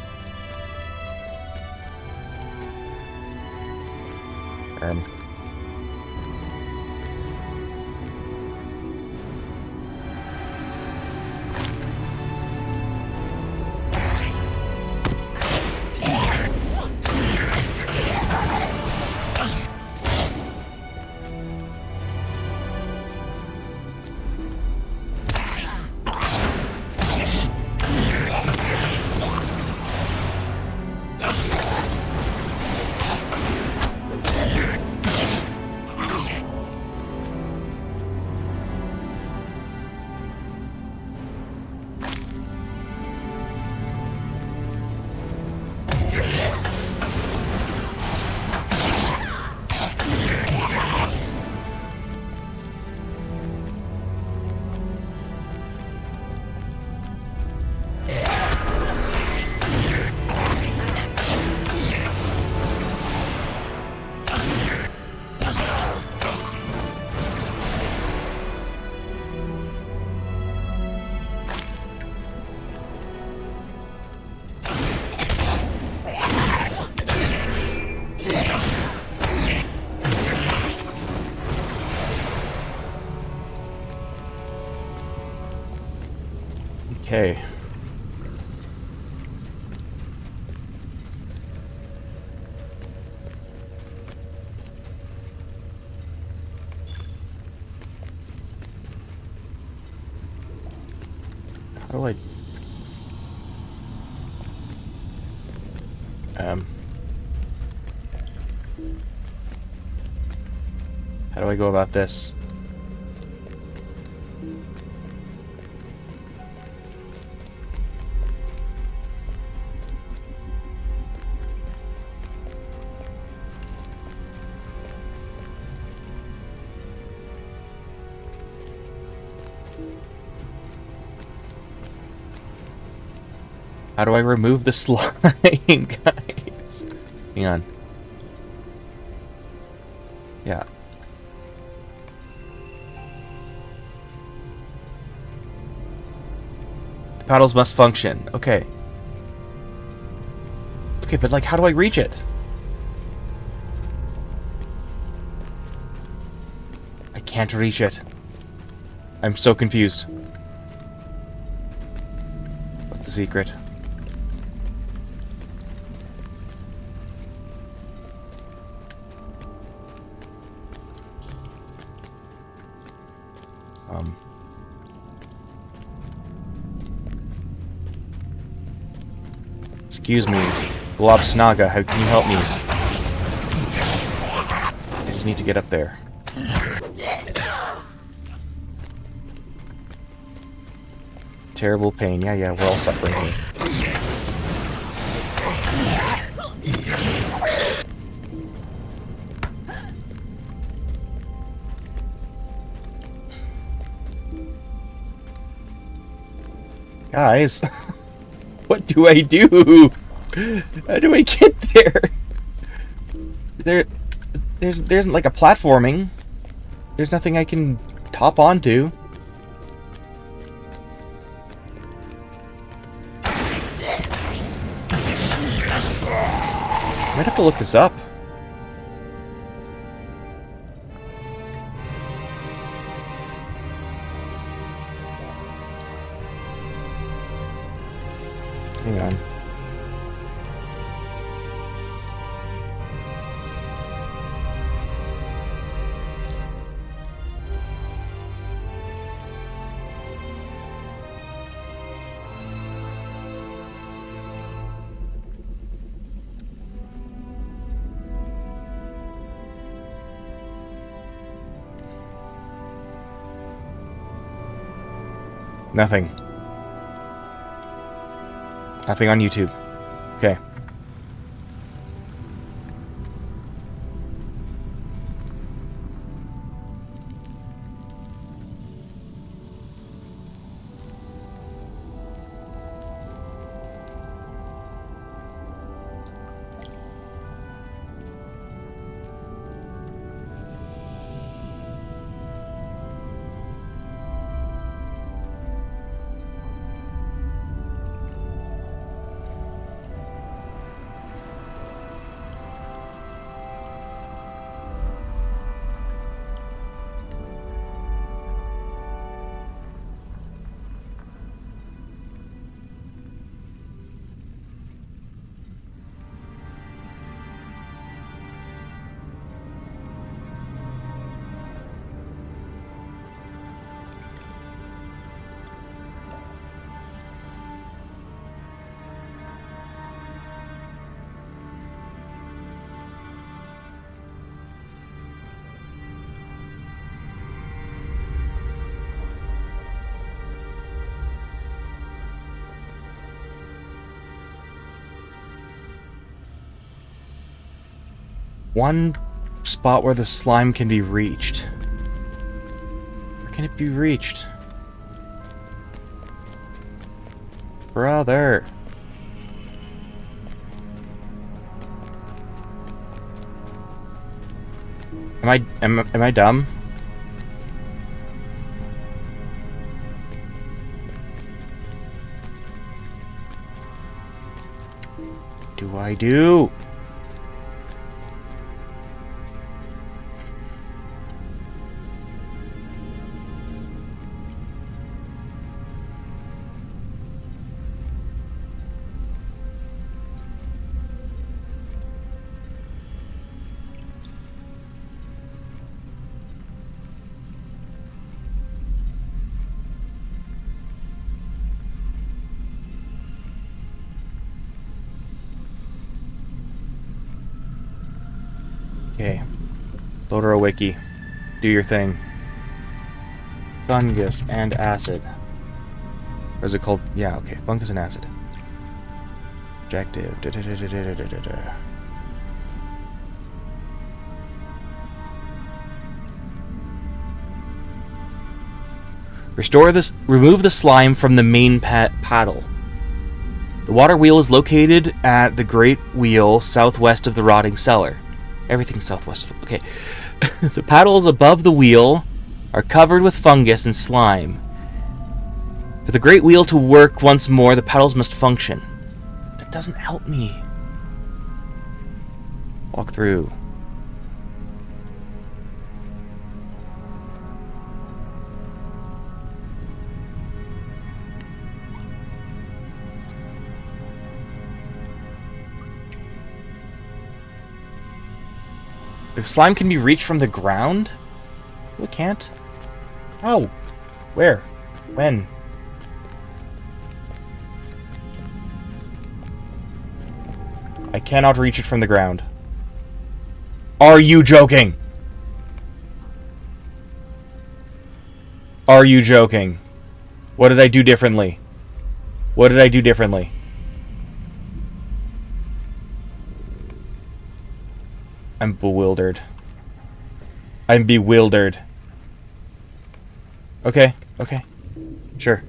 Okay. How do I... How do I go about this? How do I remove the slime, guys? Hang on. Yeah. The paddles must function. Okay. Okay, but like, how do I reach it? I can't reach it. I'm so confused. What's the secret? Excuse me, Globsnaga, how can you help me? I just need to get up there. Terrible pain. Yeah, we're all suffering here. Guys, what do I do? How do I get there? There isn't like a platforming. There's nothing I can hop onto. Might have to look this up. Hang on. Nothing. Nothing on YouTube. Okay. One spot where the slime can be reached. Where can it be reached? Brother. Am I dumb? Do I do? Okay. Loader a wiki. Do your thing. Fungus and acid. Or is it called? Yeah, okay. Fungus and acid. Objective. Restore this. Remove the slime from the main paddle. The water wheel is located at the Great Wheel southwest of the rotting cellar. Everything's southwest. Okay. The paddles above the wheel are covered with fungus and slime. For the Great Wheel to work once more, the paddles must function. That doesn't help me. Walk through. The slime can be reached from the ground? No, it can't. How? Where? When? I cannot reach it from the ground. Are you joking? Are you joking? What did I do differently? What did I do differently? I'm bewildered. I'm bewildered. Okay, okay. Sure.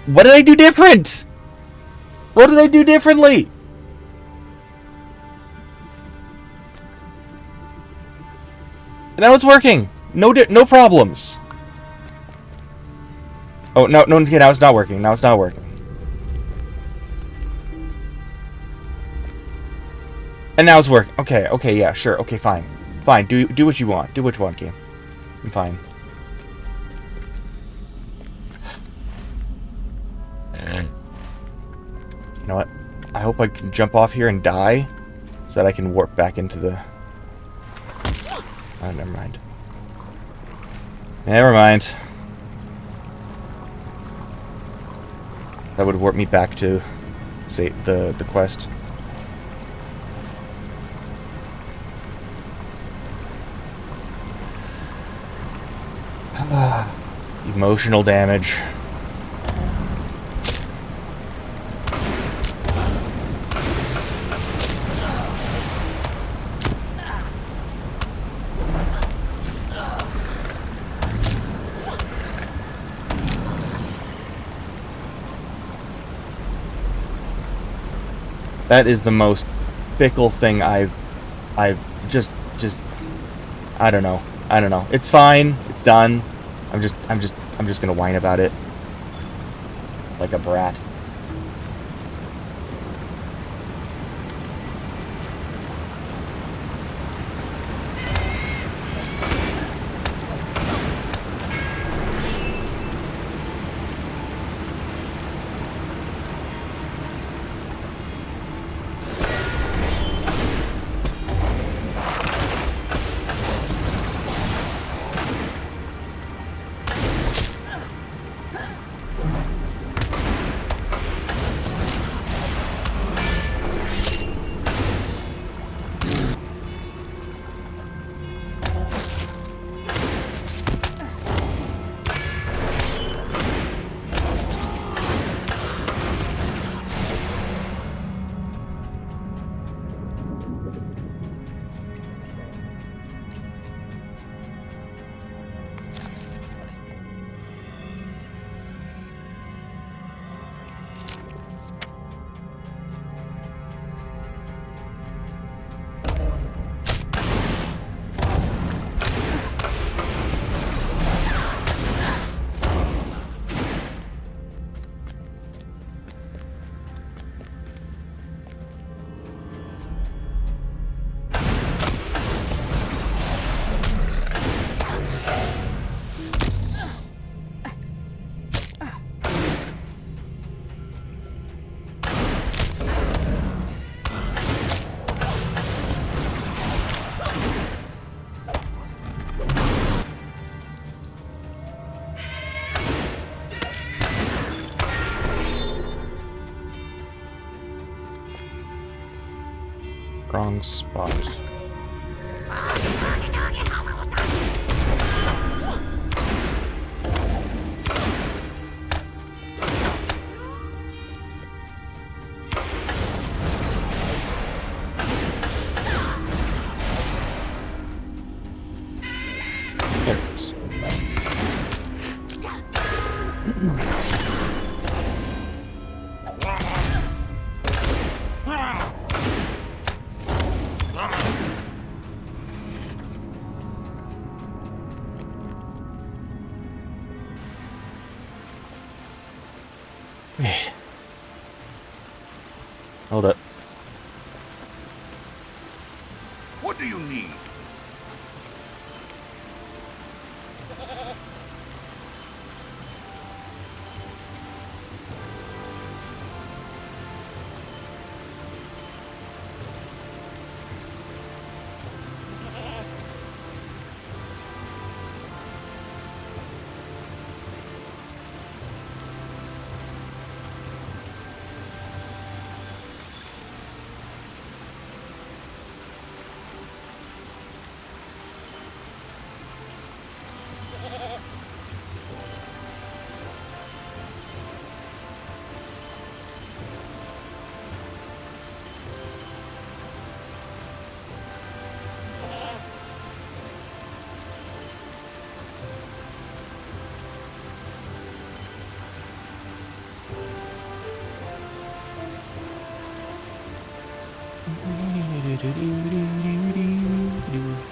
What did I do different? What did I do differently? Now it's working. No problems. Oh, no, okay, now it's not working. Now it's not working. And now it's working. Okay, yeah, sure. Okay, fine. Fine, do what you want. Do what you want, game. I'm fine. You know what? I hope I can jump off here and die so that I can warp back into the... Oh, never mind. Never mind. That would warp me back to, say, the quest. Emotional damage. That is the most fickle thing I've just I don't know. It's fine. It's done. I'm just gonna whine about it like a brat. Wrong spot. There it is. Hold up. What do you need? I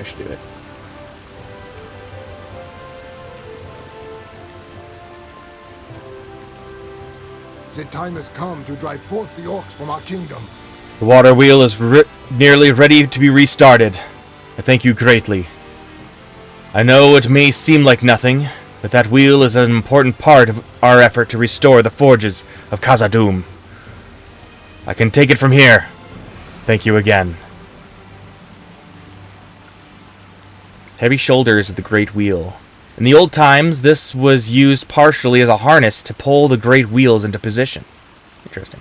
should do it. The time has come to drive forth the orcs from our kingdom. The water wheel is nearly ready to be restarted. I thank you greatly. I know it may seem like nothing, but that wheel is an important part of our effort to restore the forges of Khazad-dûm. I can take it from here. Thank you again. Heavy shoulders of the great wheel. In the old times, this was used partially as a harness to pull the great wheels into position. Interesting.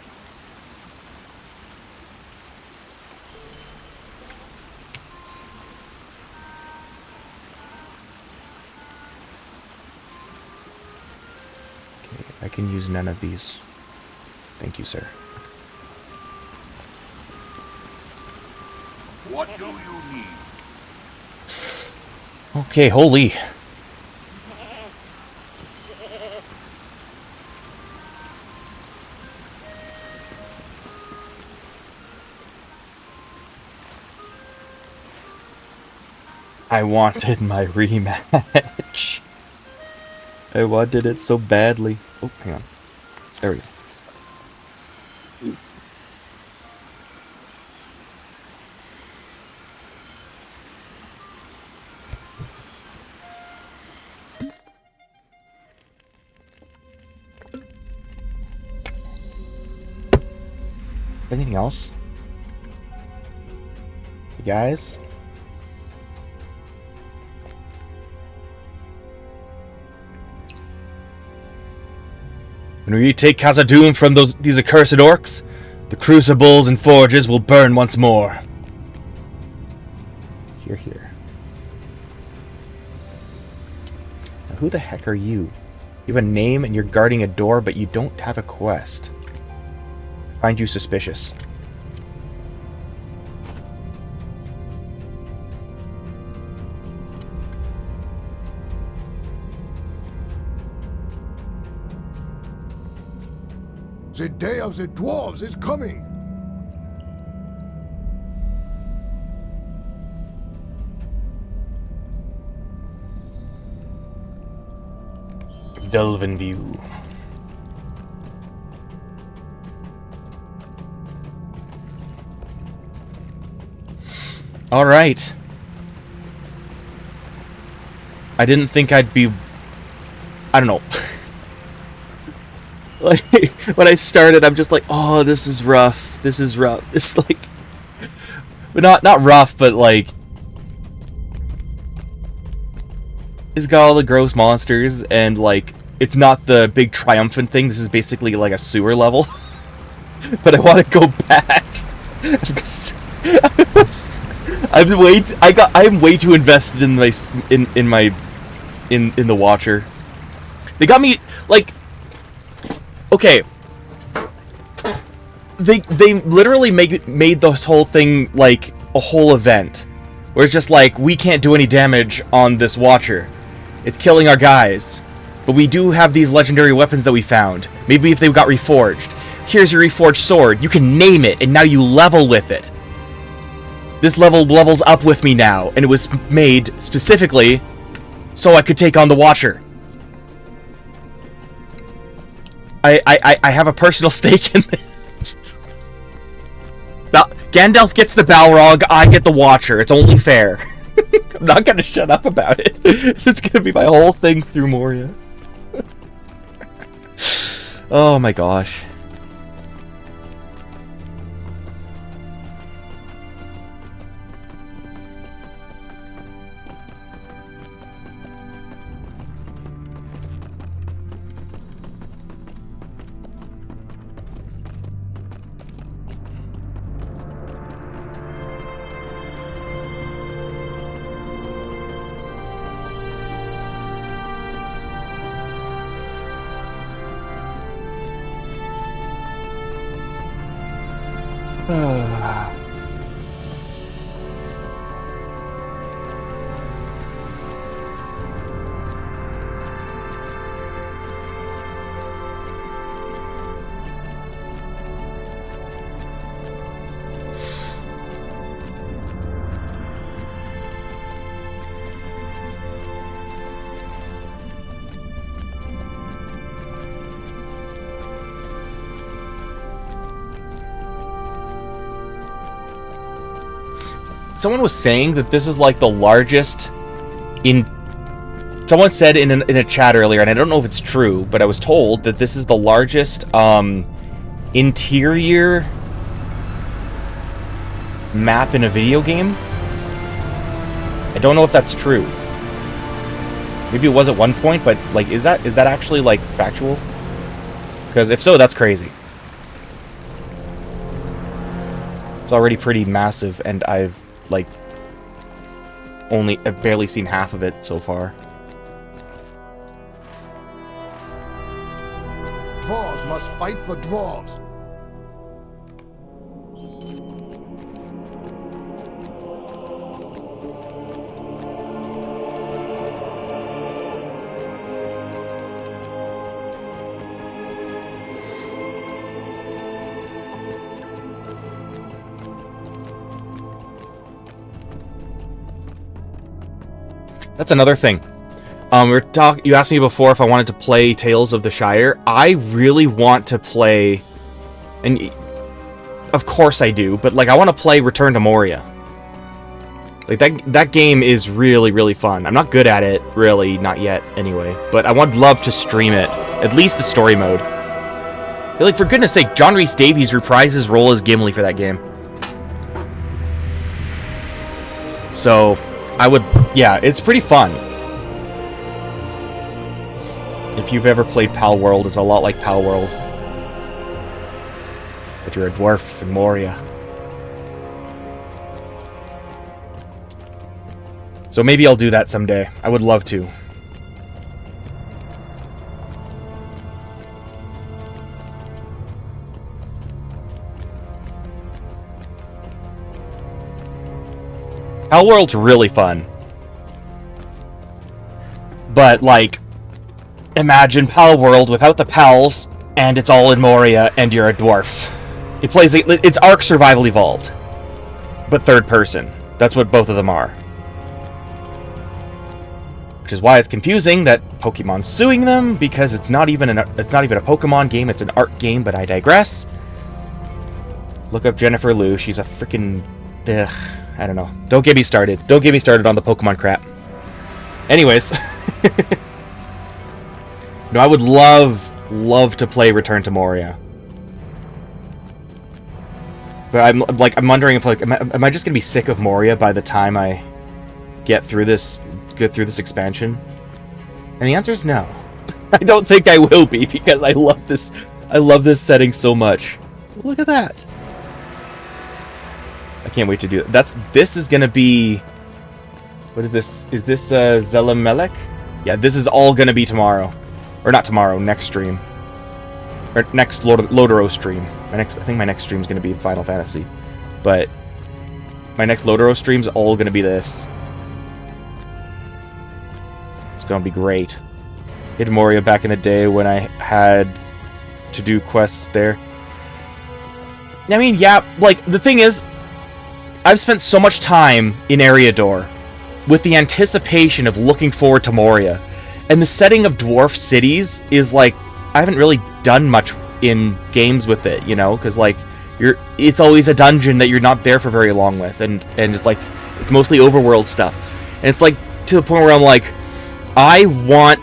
Okay, I can use none of these. Thank you, sir. What do you need? Okay, holy. I wanted my rematch. I wanted it so badly. Oh, hang on. There we go. Anything else? You guys? When we take Khazad-dûm from these accursed orcs, the crucibles and forges will burn once more. Here, here. Now, who the heck are you? You have a name and you're guarding a door, but you don't have a quest. I find you suspicious. The day of the dwarves is coming. Delven view. All right. I didn't think I'd be... I don't know. Like, when I started, I'm just like, oh, this is rough. This is rough. It's like... Not rough, but like... It's got all the gross monsters, and like... It's not the big triumphant thing. This is basically like a sewer level. But I want to go back. I'm way too invested in the Watcher. They got me like, okay. They literally made this whole thing like a whole event, where it's just like, we can't do any damage on this Watcher. It's killing our guys, but we do have these legendary weapons that we found. Maybe if they got reforged. Here's your reforged sword. You can name it, and now you level with it. This level levels up with me now, and it was made specifically so I could take on the Watcher. I have a personal stake in this. Gandalf gets the Balrog, I get the Watcher. It's only fair. I'm not gonna shut up about it. It's gonna be my whole thing through Moria. Oh my gosh. someone was saying that this is like the largest in... Someone said in a chat earlier, and I don't know if it's true, but I was told that this is the largest interior map in a video game. I don't know if that's true. Maybe it was at one point, but like, is that actually like factual? Because if so, that's crazy. It's already pretty massive, and I've like I've barely seen half of it so far. Dwarves must fight for dwarves. That's another thing. You asked me before if I wanted to play Tales of the Shire. I really want to play, and of course I do, but like I want to play Return to Moria. Like that game is really, really fun. I'm not good at it, really, not yet anyway, but I would love to stream it, at least the story mode. Like, for goodness sake, John Rhys Davies reprised his role as Gimli for that game. So, yeah, it's pretty fun. If you've ever played Pal World, it's a lot like Pal World. But you're a dwarf in Moria. So maybe I'll do that someday. I would love to. Pal World's really fun. But, like, imagine Pal World without the pals, and it's all in Moria, and you're a dwarf. It's Ark Survival Evolved, but third person. That's what both of them are. Which is why it's confusing that Pokemon's suing them, because it's not even a Pokemon game, it's an art game, but I digress. Look up Jennifer Liu, she's a freaking... I don't know. Don't get me started. Don't get me started on the Pokemon crap. Anyways. No, I would love to play Return to Moria. But I'm wondering if, like, am I just gonna be sick of Moria by the time I get through this expansion? And the answer is no. I don't think I will be, because I love this setting so much. Look at that. I can't wait to do it. This is gonna be... What is this? Is this Zelamelech? Yeah, this is all gonna be tomorrow. Or not tomorrow, next stream. Or next Lodero stream. I think my next stream is gonna be Final Fantasy. But my next Lodero stream is all gonna be this. It's gonna be great. Hit Moria back in the day when I had to do quests there. I mean, yeah, like, the thing is, I've spent so much time in Eriador with the anticipation of looking forward to Moria. And the setting of dwarf cities is like, I haven't really done much in games with it, you know, because like it's always a dungeon that you're not there for very long with, and it's like it's mostly overworld stuff. And it's like to the point where I'm like, I want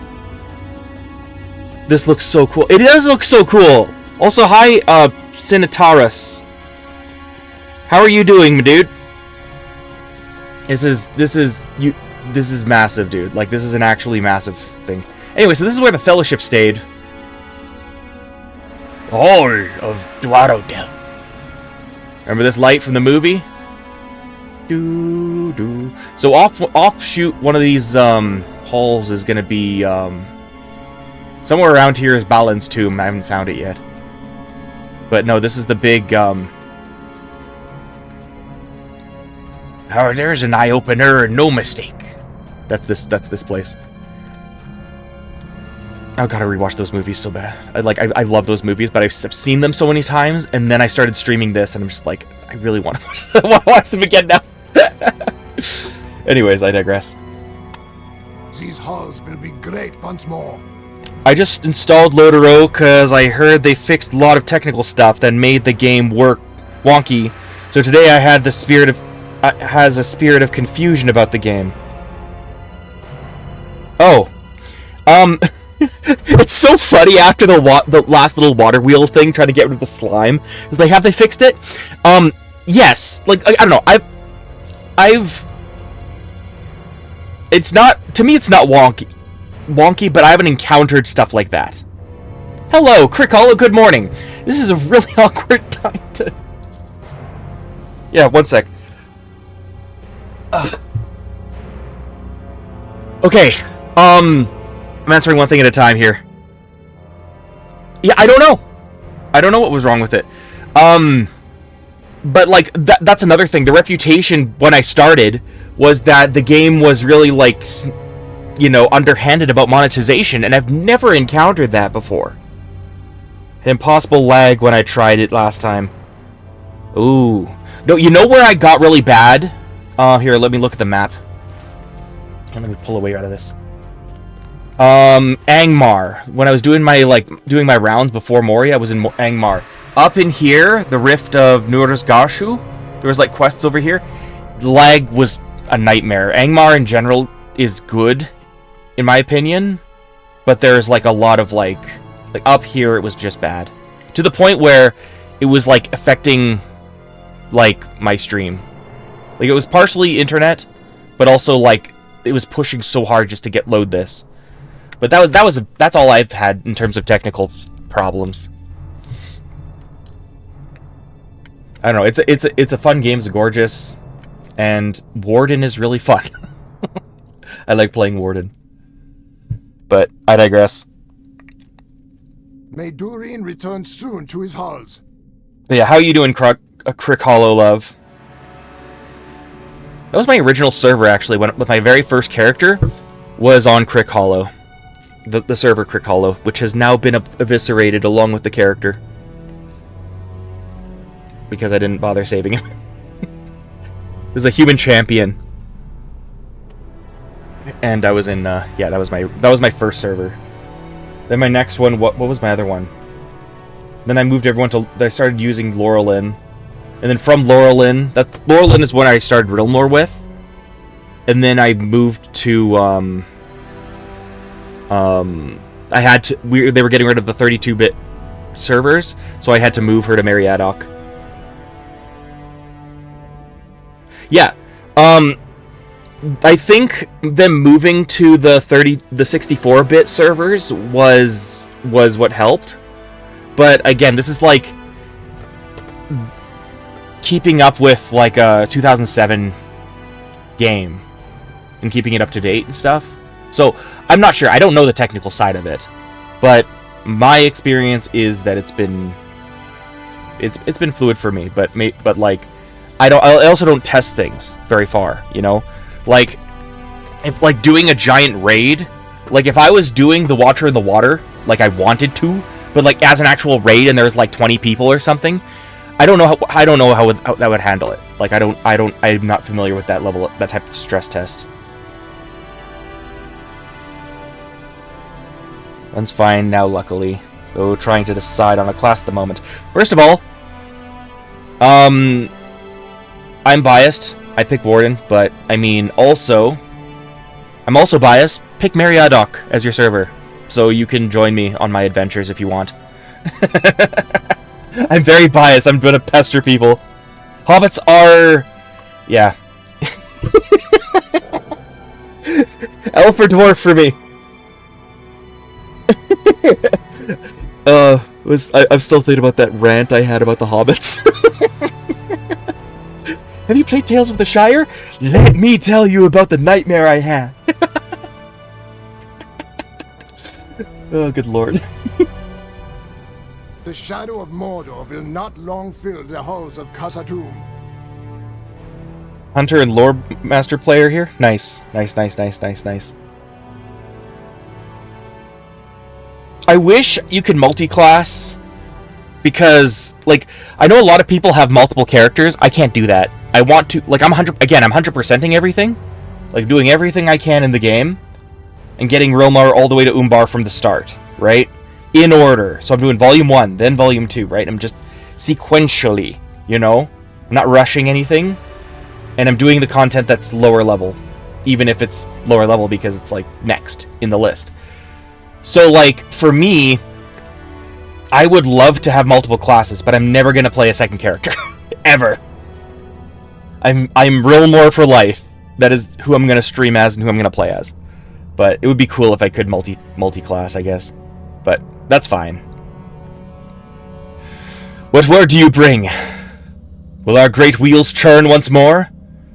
this looks so cool. It does look so cool. Also, hi Sinataris. How are you doing, my dude? This is massive, dude. Like, this is an actually massive thing. Anyway, so this is where the Fellowship stayed. Hall of Dwarodel. Remember this light from the movie? So offshoot one of these halls is gonna be somewhere around here is Balin's tomb. I haven't found it yet. But no, this is the big there's an eye-opener, no mistake. That's this place. I gotta rewatch those movies so bad. I love those movies, but I've seen them so many times, and then I started streaming this, and I'm just like, I really want to watch them again now. Anyways, I digress. These halls will be great once more. I just installed Lodero because I heard they fixed a lot of technical stuff that made the game work wonky. So today I had the spirit of has a spirit of confusion about the game. Oh. It's so funny after the last little water wheel thing, trying to get rid of the slime. It's like, have they fixed it? Yes. Like, I don't know. It's not, to me it's not wonky, but I haven't encountered stuff like that. Hello, Crickhollow, good morning. This is a really awkward time to... Yeah, one sec. Okay, I'm answering one thing at a time here. Yeah, I don't know. I don't know what was wrong with it. But, like, that's another thing. The reputation when I started was that the game was really, like, you know, underhanded about monetization, and I've never encountered that before. Impossible lag when I tried it last time. Ooh. No, you know where I got really bad? Here, let me look at the map. And let me pull away out of this. Angmar. When I was doing my rounds before Moria, I was in Angmar. Up in here, the Rift of Nurzgarshu, there was, like, quests over here. The lag was a nightmare. Angmar, in general, is good, in my opinion. But there's, like, a lot of, like, up here, it was just bad. To the point where it was, like, affecting, like, my stream. Like, it was partially internet, but also, like, it was pushing so hard just to load this. But that's all I've had in terms of technical problems. I don't know. It's a fun game. It's gorgeous, and Warden is really fun. I like playing Warden. But I digress. May Durin return soon to his halls. But yeah, how you doing, Crickhollow love? That was my original server, actually. With my very first character was on Crickhollow. The server Crickhollow, which has now been eviscerated along with the character. Because I didn't bother saving him. It was a human champion. And I was in, yeah, that was my first server. Then my next one, what was my other one? Then I moved everyone to, I started using Laurelin. And then from Laurelin, Laurelin is when I started Realmlore with. And then I moved to, I had to, they were getting rid of the 32-bit servers, so I had to move her to Mariadoc. Yeah, I think them moving to the 64-bit servers was what helped. But again, this is like keeping up with like a 2007 game and keeping it up to date and stuff. So I'm not sure. I don't know the technical side of it, but my experience is that it's been fluid for me. But like I also don't test things very far. You know, like if like doing a giant raid, like if I was doing the Watcher in the Water, like I wanted to, but like as an actual raid and there's like 20 people or something, I don't know how that would handle it. Like I'm not familiar with that level, that type of stress test. One's fine now, luckily. Though trying to decide on a class at the moment. First of all, I'm biased. I pick Warden, but I mean also, I'm also biased. Pick Mariadoc as your server, so you can join me on my adventures if you want. I'm very biased. I'm gonna pester people. Hobbits are, yeah. Elf or dwarf for me. I'm still thinking about that rant I had about the Hobbits. Have you played Tales of the Shire? Let me tell you about the nightmare I had. Oh, good lord. The shadow of Mordor will not long fill the halls of Khazad-dûm. Hunter and Lore Master player here? Nice. Nice. I wish you could multi-class, because, like, I know a lot of people have multiple characters. I can't do that. I want to, like, I'm 100%ing everything. Like, doing everything I can in the game, and getting Realmar all the way to Umbar from the start, right? In order. So I'm doing Volume 1, then Volume 2, right? I'm just sequentially, you know? I'm not rushing anything. And I'm doing the content that's lower level, even if it's lower level because it's like next in the list. So like for me, I would love to have multiple classes, but I'm never gonna play a second character ever. I'm Realmore for life. That is who I'm gonna stream as and who I'm gonna play as. But it would be cool if I could multi-class, I guess. But that's fine. What word do you bring? Will our great wheels churn once more?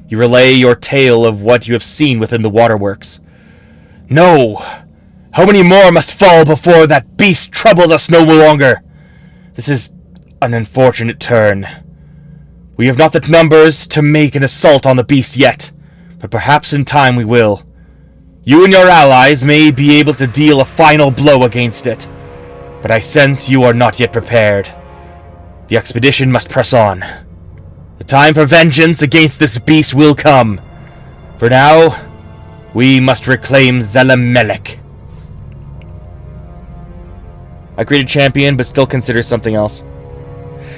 You relay your tale of what you have seen within the waterworks. No! How many more must fall before that beast troubles us no longer? This is an unfortunate turn. We have not the numbers to make an assault on the beast yet, but perhaps in time we will. You and your allies may be able to deal a final blow against it, but I sense you are not yet prepared. The expedition must press on. The time for vengeance against this beast will come. For now, we must reclaim Zelamelek. I created champion, but still consider something else.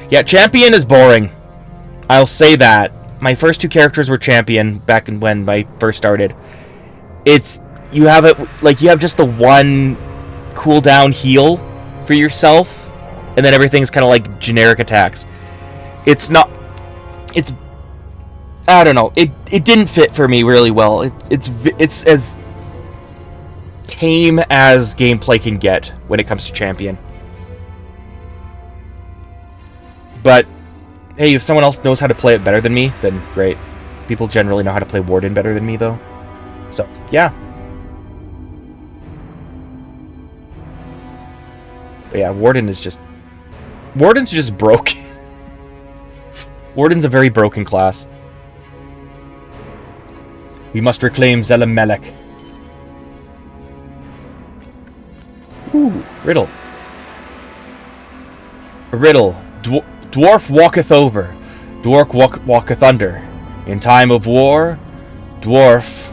Yeah, champion is boring. I'll say that. My first 2 characters were champion back when I first started. You have just the one cooldown heal for yourself, and then everything's kind of like generic attacks. I don't know. It didn't fit for me really well. It's as tame as gameplay can get when it comes to champion. But hey, if someone else knows how to play it better than me, then great. People generally know how to play Warden better than me, though. So yeah. But yeah, Warden's just broken. Warden's a very broken class. We must reclaim Zelamelek. Ooh, riddle. A riddle. Dwarf walketh over. Dwarf walketh under. In time of war, dwarf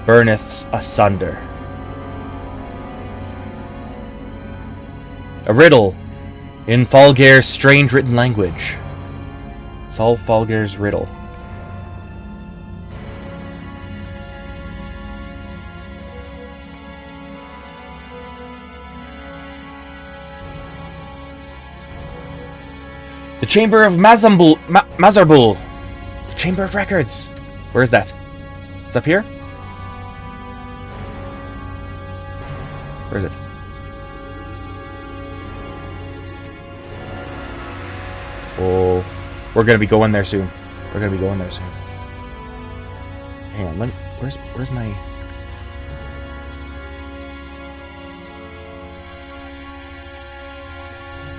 burneth asunder. A riddle in Falgair's strange written language. Solve Falgair's riddle. The Chamber of Mazarbul. The Chamber of Records. Where is that? It's up here? Where is it? Oh, we're gonna be going there soon. Hang on, where's my...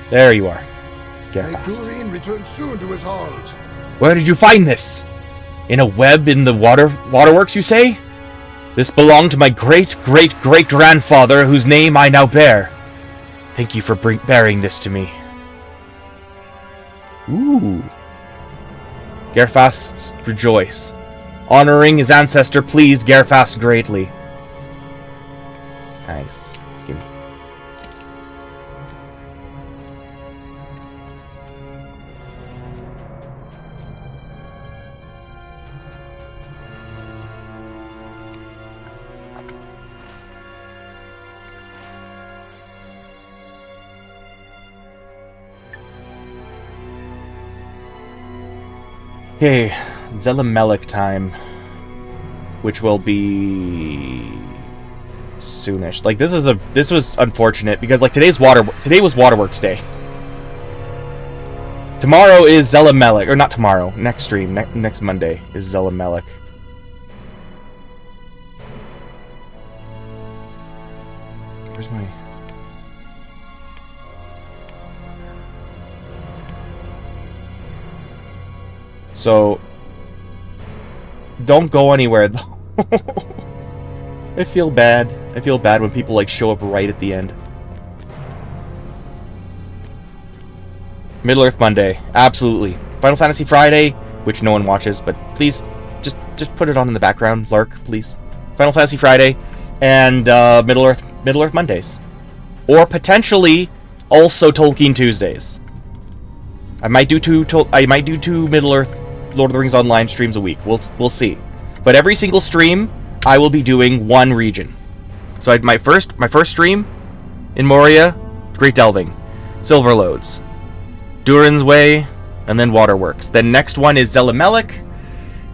There you are. Get fast. Durin returns soon to his halls. Where did you find this? In a web in the waterworks, you say? This belonged to my great-great-great-grandfather, whose name I now bear. Thank you for bearing this to me. Ooh. Gerfast rejoice. Honoring his ancestor pleased Gerfast greatly. Nice. Give me. Okay, Zelamelek time, which will be soonish. Like this was unfortunate because like today was Waterworks Day. Tomorrow is Zelamelek, or not tomorrow. Next stream, next Monday is Zelamelek. Where's my? So, don't go anywhere, though. I feel bad. I feel bad when people, like, show up right at the end. Middle-earth Monday. Absolutely. Final Fantasy Friday, which no one watches, but please, just put it on in the background. Lurk, please. Final Fantasy Friday, and Middle-earth Mondays. Or, potentially, also Tolkien Tuesdays. I might do two Middle-earth Lord of the Rings Online streams a week. We'll see. But every single stream, I will be doing one region. So my first stream in Moria, Great Delving, Silver Lodes, Durin's Way, and then Waterworks. Then next one is Zelamelech,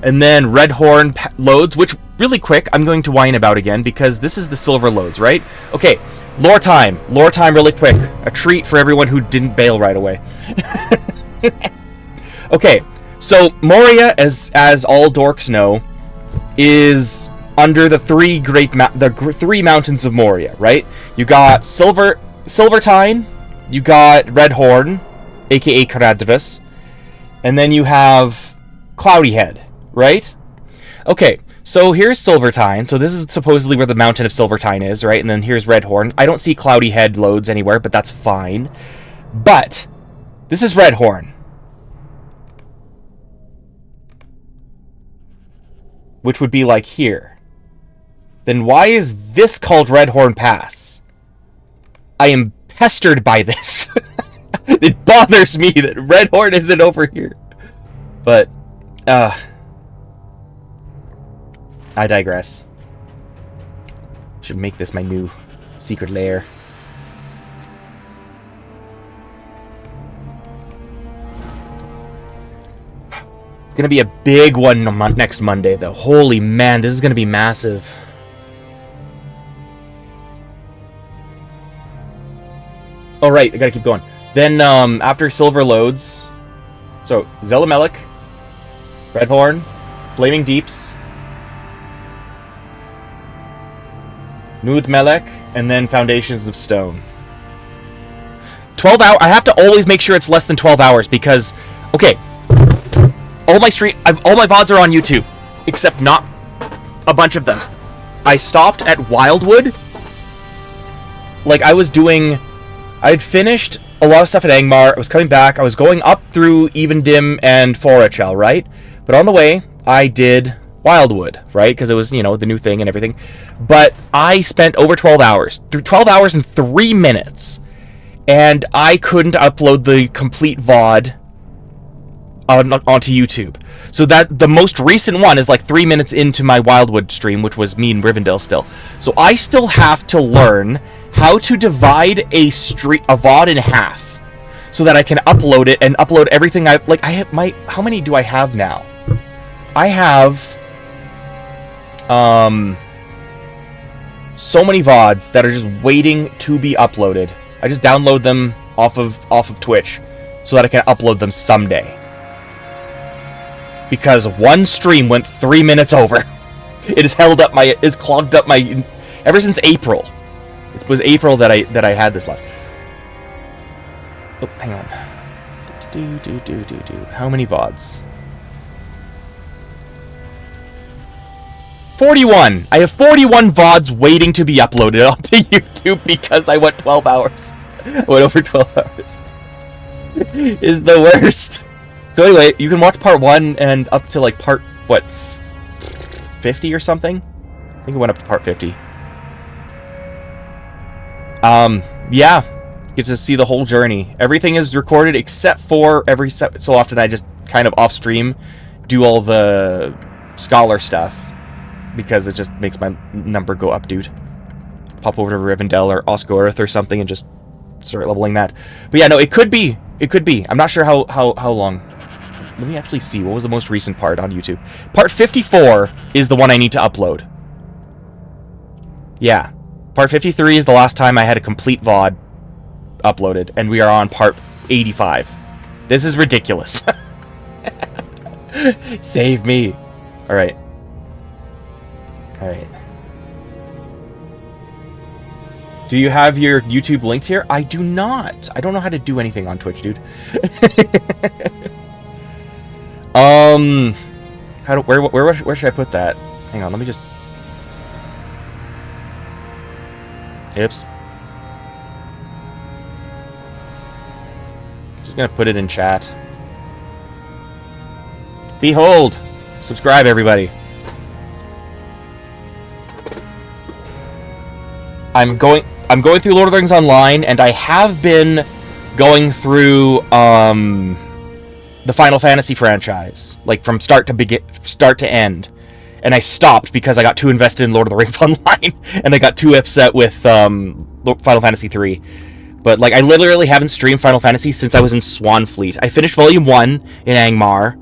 and then Redhorn Lodes, which, really quick, I'm going to whine about again, because this is the Silver Lodes, right? Okay, lore time really quick. A treat for everyone who didn't bail right away. Okay, so Moria, as all dorks know, is under the three mountains of Moria, right? You got Silvertine, you got Redhorn, aka Caradhras, and then you have Cloudy Head, right? Okay, so here's Silvertine. So this is supposedly where the mountain of Silvertine is, right? And then here's Redhorn. I don't see Cloudy Head Lodes anywhere, but that's fine. But this is Redhorn, which would be like here. Then why is this called Redhorn Pass? I am pestered by this. It bothers me that Redhorn isn't over here. But, I digress. Should make this my new secret lair. It's gonna be a big one next Monday, though. Holy man, this is gonna be massive. Oh, right, I gotta keep going. Then, after Silver Lodes, so Zelamelech, Redhorn, Flaming Deeps, Nudmelech, and then Foundations of Stone. 12 hours. I have to always make sure it's less than 12 hours because, okay, all my VODs are on YouTube, except not a bunch of them. I stopped at Wildwood. Like, I had finished a lot of stuff at Angmar. I was coming back. I was going up through Evendim and Forachel, right? But on the way, I did Wildwood, right? Because it was, the new thing and everything. But I spent over 12 hours. Through 12 hours and 3 minutes. And I couldn't upload the complete VOD onto YouTube. So that the most recent one is like 3 minutes into my Wildwood stream, which was me and Rivendell still. So I still have to learn how to divide a VOD in half so that I can upload it and upload everything how many do I have now? I have so many VODs that are just waiting to be uploaded. I just download them off of Twitch so that I can upload them someday. Because one stream went 3 minutes over. It's clogged up my ever since April. It was April that I had this last. Oh, hang on. How many VODs? 41! I have 41 VODs waiting to be uploaded onto YouTube because I went 12 hours. I went over 12 hours. It's the worst. So anyway, you can watch part 1 and up to like part, 50 or something? I think it went up to part 50. Yeah. Get to see the whole journey. Everything is recorded except for every so often I just kind of off stream do all the scholar stuff because it just makes my number go up, dude. Pop over to Rivendell or Osgoroth or something and just start leveling that. But yeah, no, it could be. It could be. I'm not sure how long. Let me actually see. What was the most recent part on YouTube? Part 54 is the one I need to upload. Yeah. Part 53 is the last time I had a complete VOD uploaded, and we are on part 85. This is ridiculous. Save me. Alright. Alright. Do you have your YouTube linked here? I do not. I don't know how to do anything on Twitch, dude. Where should I put that? Hang on, let me just... Oops. Just gonna put it in chat. Behold! Subscribe, everybody. I'm going through Lord of the Rings Online, and I have been going through the Final Fantasy franchise, like from start to end. And I stopped because I got too invested in Lord of the Rings Online, and I got too upset with Final Fantasy 3. But like, I literally haven't streamed Final Fantasy since I was in Swanfleet. I finished Volume 1 in Angmar.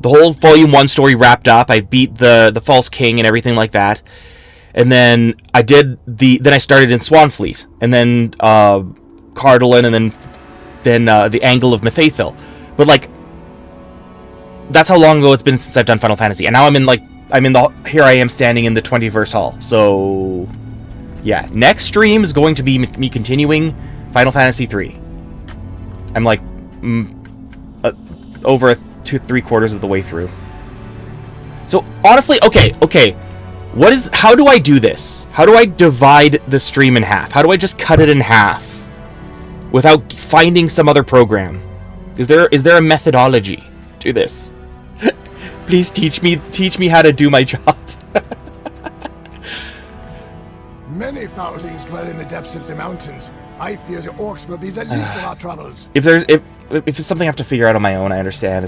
The whole Volume 1 story wrapped up. I beat the False King and everything like that. And then I started in Swanfleet, and then Cardolin, and then the Angle of Mithaethel. But like, that's how long ago it's been since I've done Final Fantasy. And now here I am standing in the 21st Hall. So, yeah. Next stream is going to be me continuing Final Fantasy 3. I'm like over 3/4 of the way through. So, honestly, okay. How do I do this? How do I divide the stream in half? How do I just cut it in half without finding some other program? Is there a methodology to this? Please teach me how to do my job. Many foul things dwell in the depths of the mountains. I fear the orcs will be the least of our troubles. If it's something I have to figure out on my own, I understand.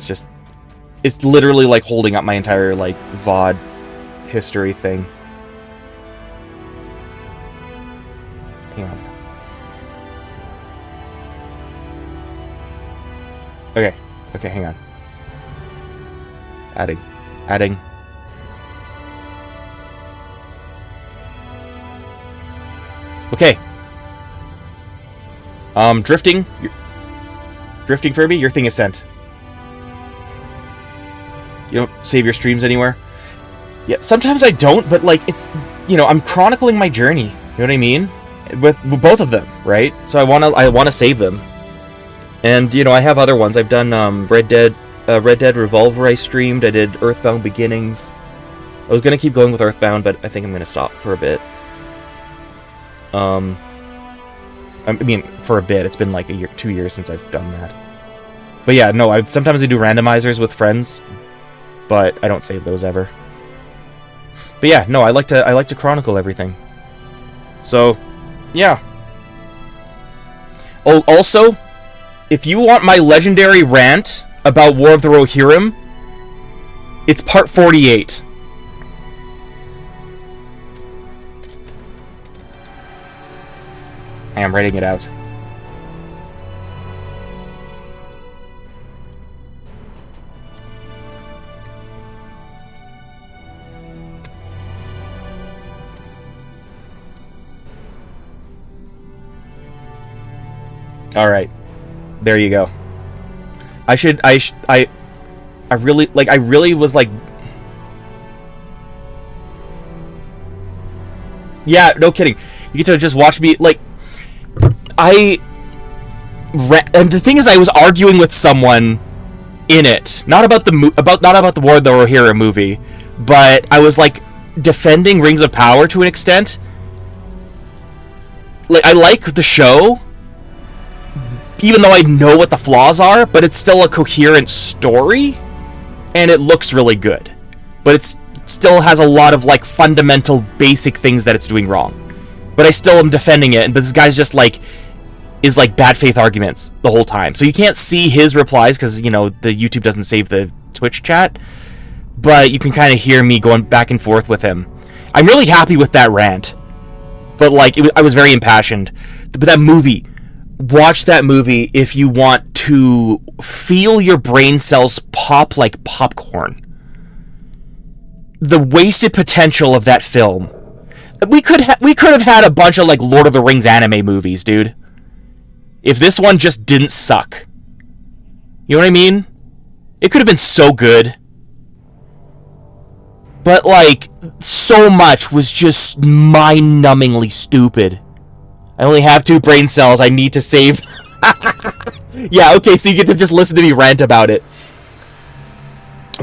It's literally like holding up my entire like VOD history thing. Hang on. Okay, hang on. Adding. Okay. Drifting. Drifting Furby, your thing is sent. You don't save your streams anywhere? Yeah, sometimes I don't, but like, it's, I'm chronicling my journey. You know what I mean? With both of them, right? So I wanna save them. And, I have other ones. I've done Red Dead Revolver I streamed. I did Earthbound Beginnings. I was going to keep going with Earthbound, but I think I'm going to stop for a bit. For a bit. It's been like 2 years since I've done that. But yeah, no, sometimes I do randomizers with friends, but I don't save those ever. But yeah, no, I like to chronicle everything. So, yeah. Oh, also, if you want my legendary rant about War of the Rohirrim, it's part 48. I am writing it out. All right. There you go. I really was like, yeah, no kidding. You get to just watch me, like, and the thing is, I was arguing with someone in it, not about the War of the Rohirrim movie, but I was like defending Rings of Power to an extent. Like, I like the show, even though I know what the flaws are, but it's still a coherent story, and it looks really good. But it still has a lot of, like, fundamental, basic things that it's doing wrong. But I still am defending it, but this guy's just, like, is, like, bad faith arguments the whole time. So you can't see his replies, because, the YouTube doesn't save the Twitch chat, but you can kind of hear me going back and forth with him. I'm really happy with that rant, but, like, I was very impassioned. But that movie... Watch that movie if you want to feel your brain cells pop like popcorn. The wasted potential of that film. We could have had a bunch of like Lord of the Rings anime movies, dude. If this one just didn't suck. You know what I mean? It could have been so good. But like, so much was just mind-numbingly stupid. I only have 2 brain cells. I need to save. Yeah, okay, so you get to just listen to me rant about it.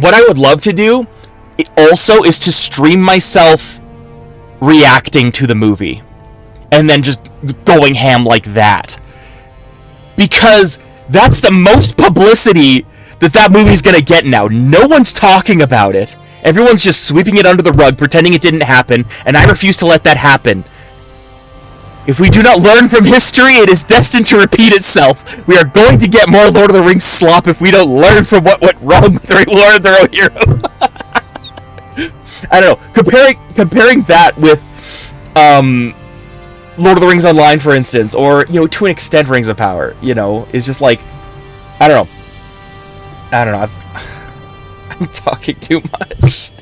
What I would love to do also is to stream myself reacting to the movie. And then just going ham like that. Because that's the most publicity that movie's gonna get now. No one's talking about it. Everyone's just sweeping it under the rug, pretending it didn't happen, and I refuse to let that happen. If we do not learn from history, it is destined to repeat itself. We are going to get more Lord of the Rings slop if we don't learn from what went wrong with Lord of the Hero. I don't know. Comparing that with Lord of the Rings Online, for instance, or, you know, to an extent Rings of Power, you know, is just like, I don't know. I'm talking too much.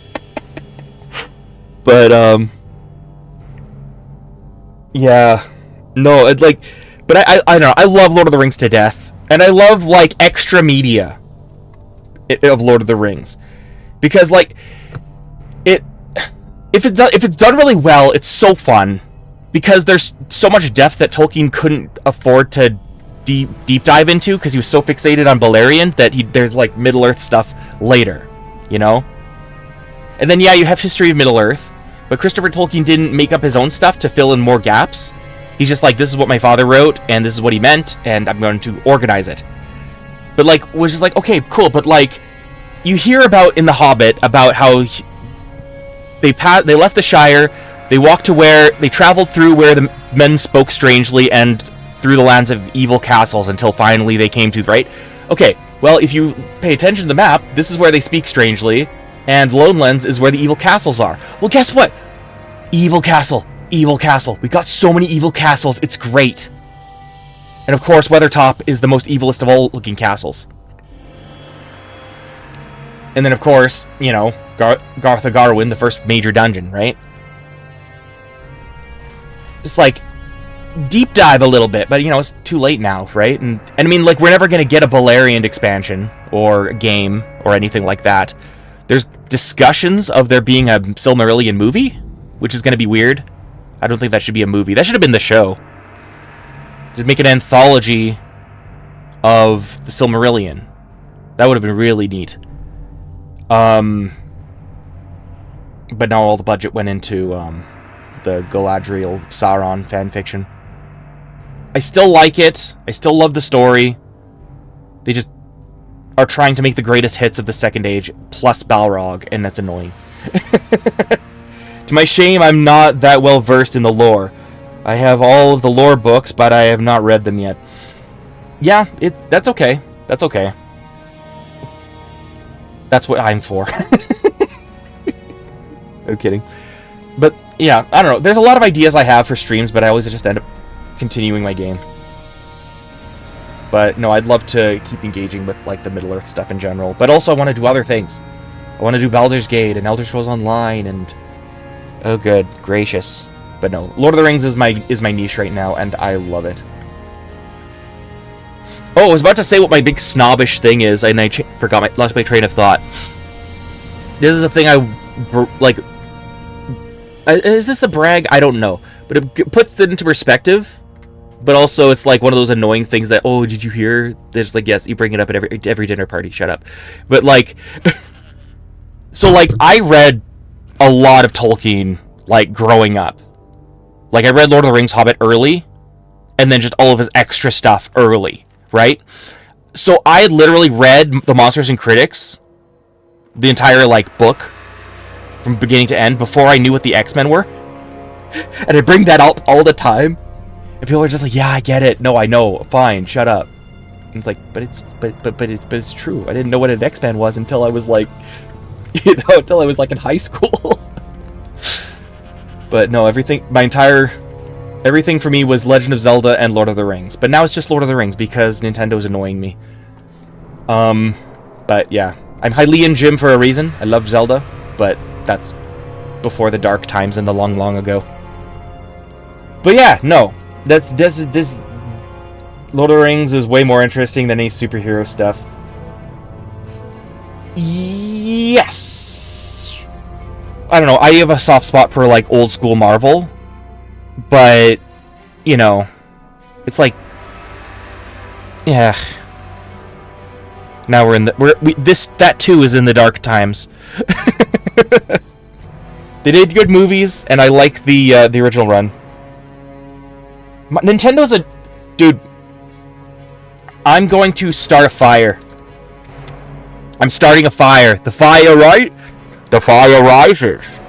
But, yeah. No, it's like, but I don't know. I love Lord of the Rings to death. And I love, like, extra media of Lord of the Rings. Because, like, if it's done really well, it's so fun. Because there's so much depth that Tolkien couldn't afford to deep dive into, because he was so fixated on Beleriand that there's like Middle-earth stuff later, you know? And then, yeah, you have History of Middle-earth, but Christopher Tolkien didn't make up his own stuff to fill in more gaps. He's just like, this is what my father wrote, and this is what he meant, and I'm going to organize it. But, like, was just like, okay, cool, but, like, you hear about in The Hobbit about how they left the Shire, they walked to where, they traveled through where the men spoke strangely, and through the lands of evil castles until finally they came to, right? Okay, well, if you pay attention to the map, this is where they speak strangely, and Lonelands is where the evil castles are. Well, guess what? Evil castle. Evil castle. We got so many evil castles, it's great. And of course, Weathertop is the most evilest of all looking castles. And then, of course, you know, Garth of Garwin, the first major dungeon, right? Just like, deep dive a little bit, but, you know, it's too late now, right? And I mean, like, we're never going to get a Beleriand expansion or game or anything like that. There's discussions of there being a Silmarillion movie, which is going to be weird. I don't think that should be a movie. That should have been the show. Just make an anthology of the Silmarillion. That would have been really neat. But now all the budget went into the Galadriel Sauron fanfiction. I still like it. I still love the story. They just are trying to make the greatest hits of the Second Age plus Balrog, and that's annoying. To my shame, I'm not that well versed in the lore. I have all of the lore books, but I have not read them yet. Yeah, that's okay. That's okay. That's what I'm for. I'm kidding. But, yeah, I don't know. There's a lot of ideas I have for streams, but I always just end up continuing my game. But, no, I'd love to keep engaging with, like, the Middle-earth stuff in general. But also, I want to do other things. I want to do Baldur's Gate and Elder Scrolls Online and... Oh, good gracious. But no, Lord of the Rings is my niche right now, and I love it. Oh, I was about to say what my big snobbish thing is, and I lost my train of thought. This is a thing like... Is this a brag? I don't know. But it puts it into perspective. But also, it's like one of those annoying things that, oh, did you hear? There's like, yes, you bring it up at every dinner party. Shut up. But like... So, like, I read a lot of Tolkien, like, growing up. Like, I read Lord of the Rings Hobbit early, and then just all of his extra stuff early, right? So I literally read The Monsters and Critics, the entire, like, book, from beginning to end, before I knew what the X-Men were. And I bring that up all the time, and people are just like, yeah, I get it. No, I know. Fine, shut up. And it's like, but it's true. I didn't know what an X-Men was until I was, like, until I was, like, in high school. But no, everything for me was Legend of Zelda and Lord of the Rings. But now it's just Lord of the Rings because Nintendo's annoying me. But yeah, I'm Hylian Jim for a reason. I love Zelda, but that's before the dark times and the long, long ago. But yeah, no, this Lord of the Rings is way more interesting than any superhero stuff. Yes. I don't know, I have a soft spot for, like, old school Marvel, but, you know, it's like, yeah. Now we're in that too is in the dark times. They did good movies, and I like the original run. Nintendo's dude, I'm going to start a fire. I'm starting a fire. The fire, right? The fire rises.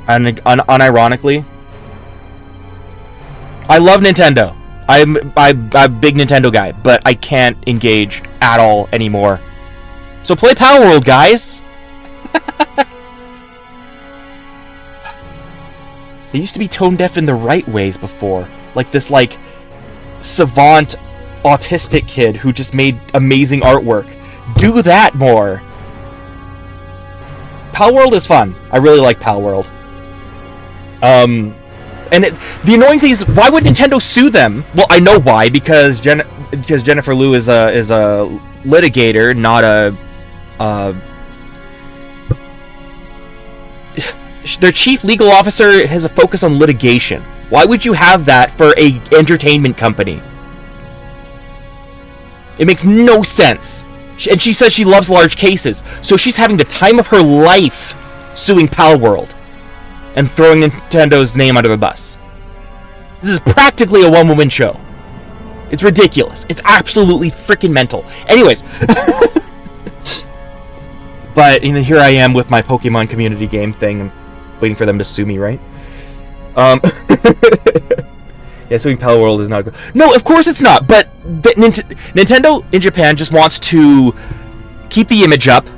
unironically. I love Nintendo. I'm a big Nintendo guy, but I can't engage at all anymore. So play Power World, guys! They used to be tone deaf in the right ways before. Like this, like, savant, autistic kid who just made amazing artwork. Do that more! Pal World is fun. I really like Pal World. And the annoying thing is, why would Nintendo sue them? Well, I know why, because Jennifer Liu is a litigator, not a their chief legal officer has a focus on litigation. Why would you have that for a entertainment company? It makes no sense. And she says she loves large cases, so she's having the time of her life suing Pal World and throwing Nintendo's name under the bus. This is practically a one-woman show. It's ridiculous. It's absolutely freaking mental. Anyways. But here I am with my Pokemon community game thing. I'm waiting for them to sue me, right? Yeah, suing Pal World is not good. No, of course it's not. But Nintendo in Japan just wants to keep the image up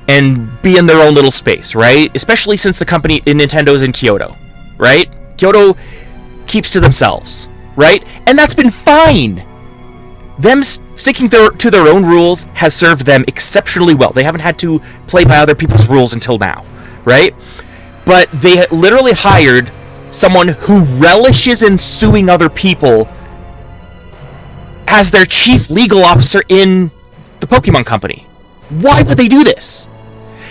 and be in their own little space, right? Especially since the company in Nintendo's in Kyoto, right? Kyoto keeps to themselves, right? And that's been fine. Them sticking to their own rules has served them exceptionally well. They haven't had to play by other people's rules until now, right? But they literally hired someone who relishes in suing other people as their chief legal officer in the Pokemon Company. Why would they do this?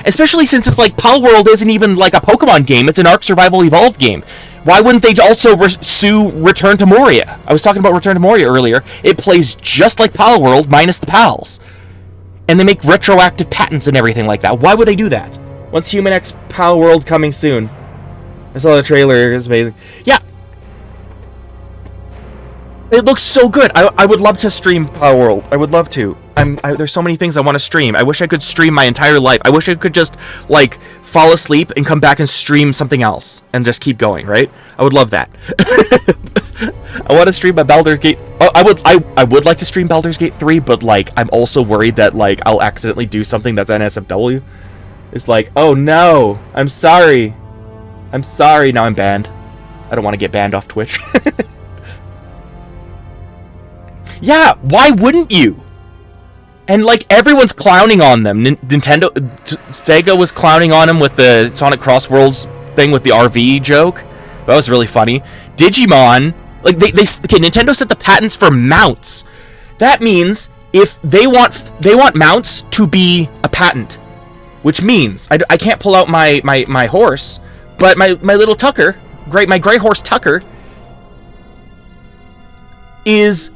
Especially since it's like Pal World isn't even like a Pokemon game, it's an Ark Survival Evolved game. Why wouldn't they also sue Return to Moria? I was talking about Return to Moria earlier. It plays just like Pal World, minus the pals. And they make retroactive patents and everything like that. Why would they do that? When's Human X Pal World coming soon? I saw the trailer, it's amazing. Yeah. It looks so good. I would love to stream Pal World. I would love to. There's so many things I want to stream. I wish I could stream my entire life. I wish I could just, like, fall asleep and come back and stream something else. And just keep going, right? I would love that. I want to stream a Baldur's Gate... I would like to stream Baldur's Gate 3, but, like, I'm also worried that, like, I'll accidentally do something that's NSFW. It's like, oh no, I'm sorry. I'm sorry, now I'm banned. I don't want to get banned off Twitch. Yeah, why wouldn't you? And like everyone's clowning on them. Sega was clowning on him with the Sonic Crossworlds thing with the RV joke. That was really funny. Digimon, like Nintendo set the patents for mounts. That means if they want mounts to be a patent, which means I can't pull out my horse, but my little Tucker, my gray horse Tucker, is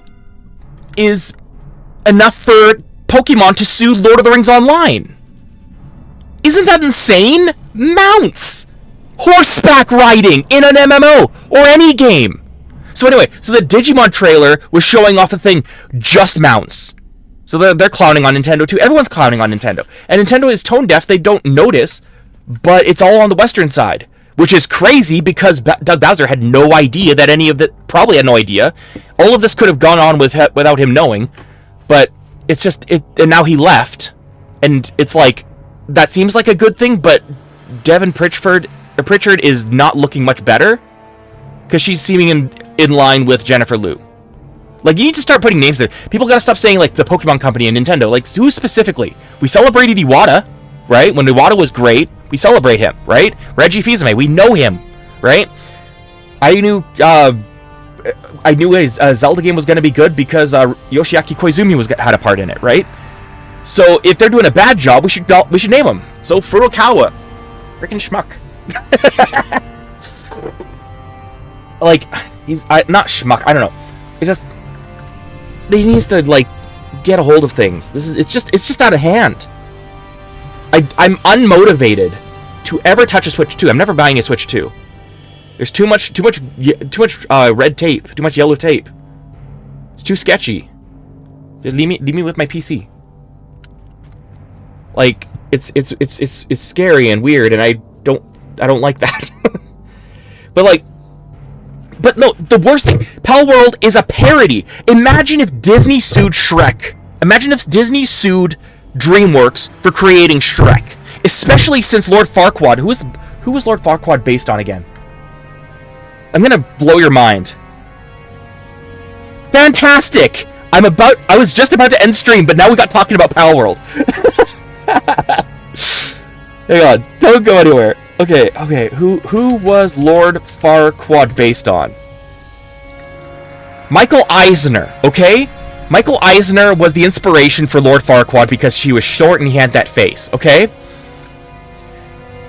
enough for Pokemon to sue Lord of the Rings Online. Isn't that insane? Mounts! Horseback riding in an MMO or any game. So anyway, so the Digimon trailer was showing off the thing, just mounts. So they're clowning on Nintendo too. Everyone's clowning on Nintendo. And Nintendo is tone deaf, they don't notice, but it's all on the Western side. Which is crazy because Doug Bowser had no idea that any of that, probably had no idea. All of this could have gone on without him knowing, but it's just, and now he left, and it's like, that seems like a good thing, but Devin Pritchard is not looking much better, because she's seeming in line with Jennifer Liu. Like, you need to start putting names there. People gotta stop saying, like, the Pokemon Company and Nintendo. Like, who specifically? We celebrated Iwata, right? When Iwata was great, we celebrate him, right? Reggie Fils-Aimé, we know him, right? I knew his Zelda game was going to be good because Yoshiaki Koizumi had a part in it, right? So if they're doing a bad job, we should name him. So Furukawa, freaking schmuck. Like, he's not schmuck. I don't know. It's just he needs to like get a hold of things. It's just out of hand. I'm unmotivated to ever touch a Switch 2. I'm never buying a Switch 2. There's too much red tape, too much yellow tape. It's too sketchy. Just leave me with my PC. Like it's scary and weird, and I don't like that. But no, the worst thing, Pal World is a parody. Imagine if Disney sued Shrek. Imagine if Disney sued DreamWorks for creating Shrek. Especially since Lord Farquaad, who was Lord Farquaad based on again? I'm gonna blow your mind. Fantastic! I was just about to end stream, but now we got talking about Pal World. Hang on, don't go anywhere. Okay, who was Lord Farquaad based on? Michael Eisner, okay? Michael Eisner was the inspiration for Lord Farquaad because she was short and he had that face, okay?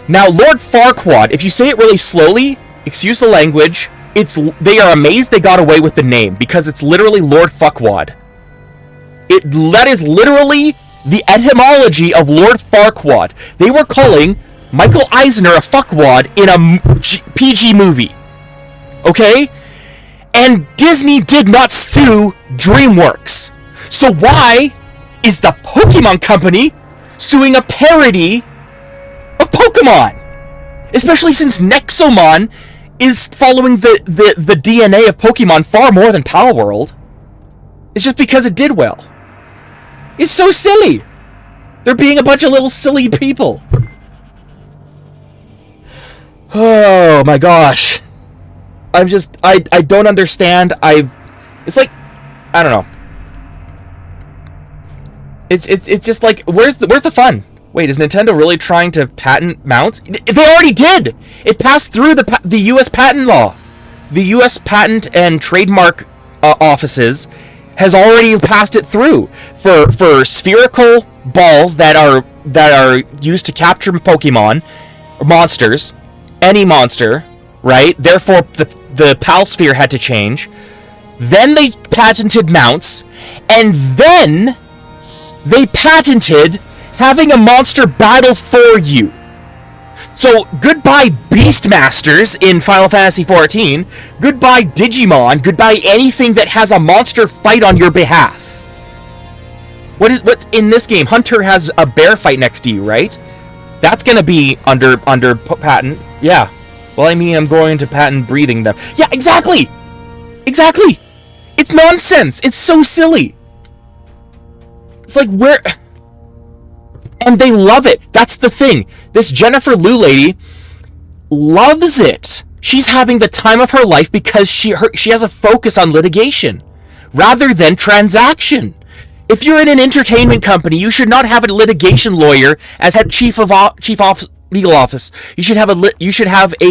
Now, Lord Farquaad, if you say it really slowly, excuse the language, they are amazed they got away with the name because it's literally Lord Fuckwad. That is literally the etymology of Lord Farquaad. They were calling Michael Eisner a fuckwad in a PG movie. Okay? And Disney did not sue DreamWorks. So why is the Pokemon Company suing a parody of Pokemon? Especially since Nexomon is following the DNA of Pokemon far more than Pal World. It's just because it did well. It's so silly. They're being a bunch of little silly people. Oh my gosh. I don't understand. It's like, I don't know. It's just like, where's the fun? Wait, is Nintendo really trying to patent mounts? They already did. It passed through the U.S. patent law. The U.S. Patent and Trademark offices has already passed it through for spherical balls that are used to capture Pokemon monsters. Any monster, right? Therefore, the PAL sphere had to change. Then they patented mounts, and then they patented having a monster battle for you. So, goodbye Beastmasters in Final Fantasy XIV, goodbye Digimon, goodbye anything that has a monster fight on your behalf. What's in this game? Hunter has a bear fight next to you, right? That's gonna be under patent. Yeah. Well, I mean, I'm going to patent breathing them. Yeah, exactly! Exactly! It's nonsense! It's so silly! It's like, where... And they love it. That's the thing. This Jennifer Liu lady loves it. She's having the time of her life because she has a focus on litigation rather than transaction. If you're in an entertainment company, you should not have a litigation lawyer as head chief legal office. You should have a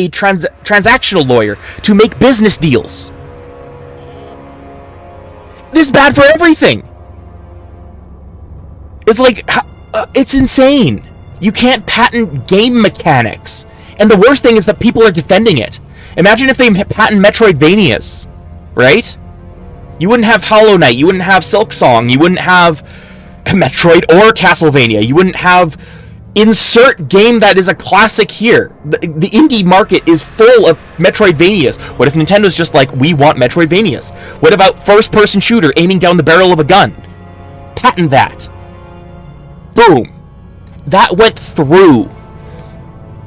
transactional lawyer to make business deals. This is bad for everything. It's like, it's insane. You can't patent game mechanics. And the worst thing is that people are defending it. Imagine if they patent Metroidvanias, right? You wouldn't have Hollow Knight, you wouldn't have Silksong, you wouldn't have Metroid or Castlevania, you wouldn't have insert game that is a classic here. The indie market is full of Metroidvanias. What if Nintendo's just like, we want Metroidvanias? What about first-person shooter aiming down the barrel of a gun? Patent that. Boom. That went through.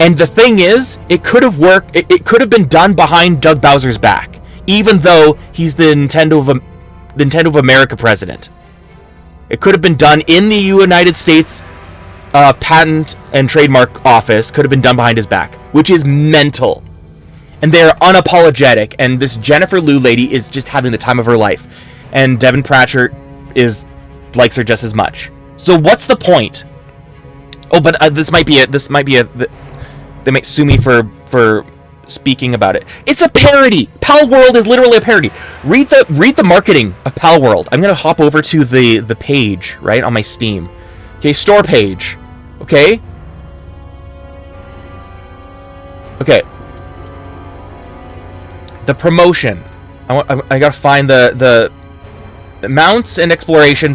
And the thing is, it could have worked, it could have been done behind Doug Bowser's back, even though he's the Nintendo of America president. It could have been done in the United States Patent and Trademark Office, could have been done behind his back, which is mental. And they're unapologetic, and this Jennifer Liu lady is just having the time of her life. And Devin Pratchett likes her just as much. So what's the point? Oh, but this might be they might sue me for speaking about it. It's a parody. Pal World is literally a parody. Read the marketing of Pal World. I'm gonna hop over to the page right on my Steam. Okay, store page. Okay. Okay. The promotion. I gotta find the mounts and exploration.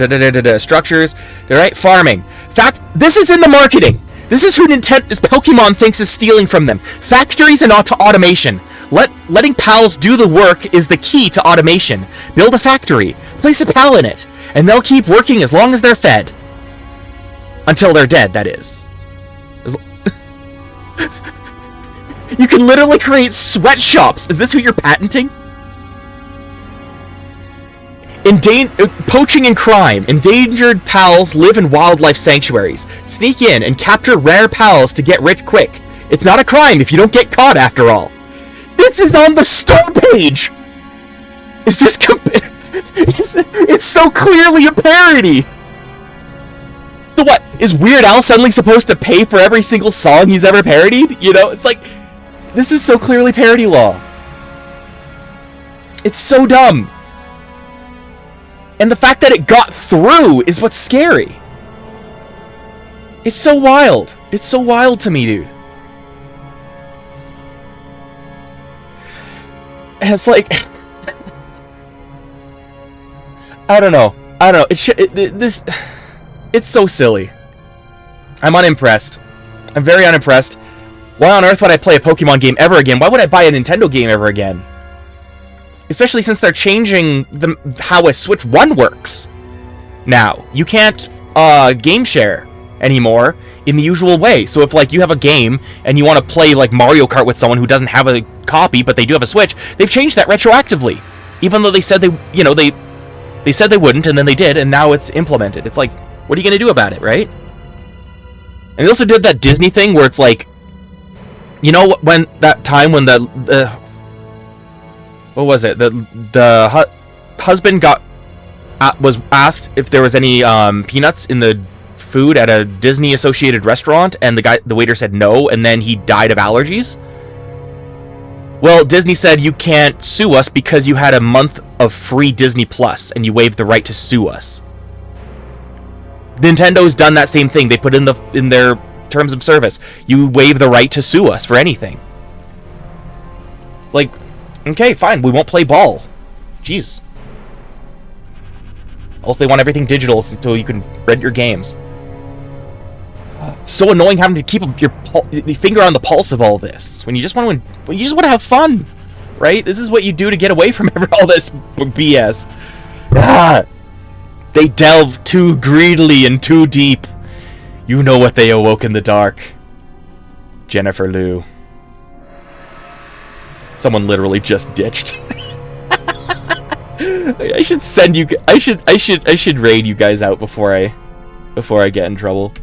Structures. Right. Farming. Fact. This is in the marketing. This is who Pokemon thinks is stealing from them. Factories and automation. Letting pals do the work is the key to automation. Build a factory. Place a pal in it. And they'll keep working as long as they're fed. Until they're dead, that is. You can literally create sweatshops. Is this who you're patenting? Poaching and crime. Endangered pals live in wildlife sanctuaries. Sneak in and capture rare pals to get rich quick. It's not a crime if you don't get caught after all. This is on the store page! Is this it's so clearly a parody! So what? Is Weird Al suddenly supposed to pay for every single song he's ever parodied? You know, it's like, this is so clearly parody law. It's so dumb. And the fact that it got through is what's scary. It's so wild. It's so wild to me, dude. And it's like, I don't know. It's so silly. I'm unimpressed. I'm very unimpressed. Why on earth would I play a Pokemon game ever again? Why would I buy a Nintendo game ever again? Especially since they're changing how a Switch 1 works. Now, you can't game share anymore in the usual way. So if like you have a game and you want to play like Mario Kart with someone who doesn't have a copy but they do have a Switch, they've changed that retroactively. Even though they said they said they wouldn't, and then they did, and now it's implemented. It's like, what are you going to do about it, right? And they also did that Disney thing where it's like, you know, when that time when the what was it? The husband was asked if there was any peanuts in the food at a Disney associated restaurant, and the waiter said no, and then he died of allergies. Well, Disney said you can't sue us because you had a month of free Disney Plus and you waived the right to sue us. Nintendo's done that same thing. They put in their terms of service, you waive the right to sue us for anything. Like, okay, fine, we won't play ball. Jeez. Else they want everything digital so you can rent your games. It's so annoying having to keep your finger on the pulse of all this when you just want to have fun, right? This is what you do to get away from all this BS. They delve too greedily and too deep. You know what they awoke in the dark. Jennifer Lou. Someone literally just ditched. I should send you. I should raid you guys out before I get in trouble.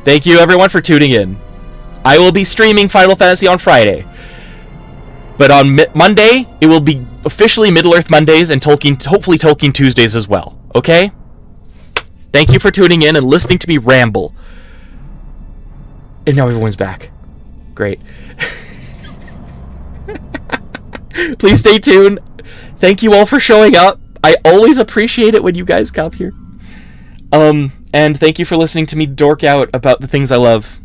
Thank you everyone for tuning in. I will be streaming Final Fantasy on Friday, but on Monday it will be officially Middle-earth Mondays and hopefully Tolkien Tuesdays as well. Okay? Thank you for tuning in and listening to me ramble. And now everyone's back. Great. Please stay tuned. Thank you all for showing up. I always appreciate it when you guys come here. And thank you for listening to me dork out about the things I love.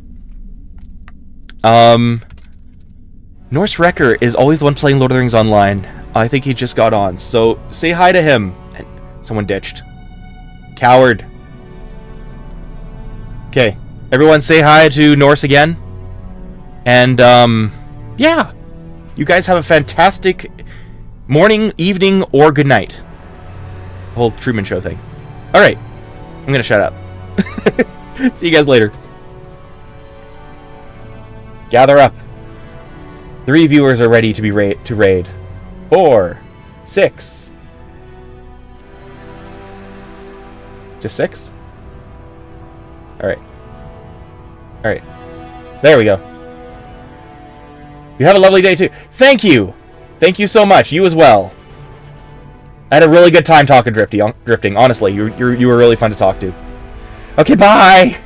Norse Wrecker is always the one playing Lord of the Rings online. I think he just got on, so say hi to him. Someone ditched. Coward. Okay, everyone say hi to Norse again. And, yeah. You guys have a fantastic morning, evening, or good night. The whole Truman Show thing. Alright. I'm gonna shut up. See you guys later. Gather up. 3 viewers are ready to be raid. 4, 6. Just 6? Alright. Alright. There we go. You have a lovely day too. Thank you! Thank you so much. You as well. I had a really good time talking drifting. Honestly, you were really fun to talk to. Okay, bye!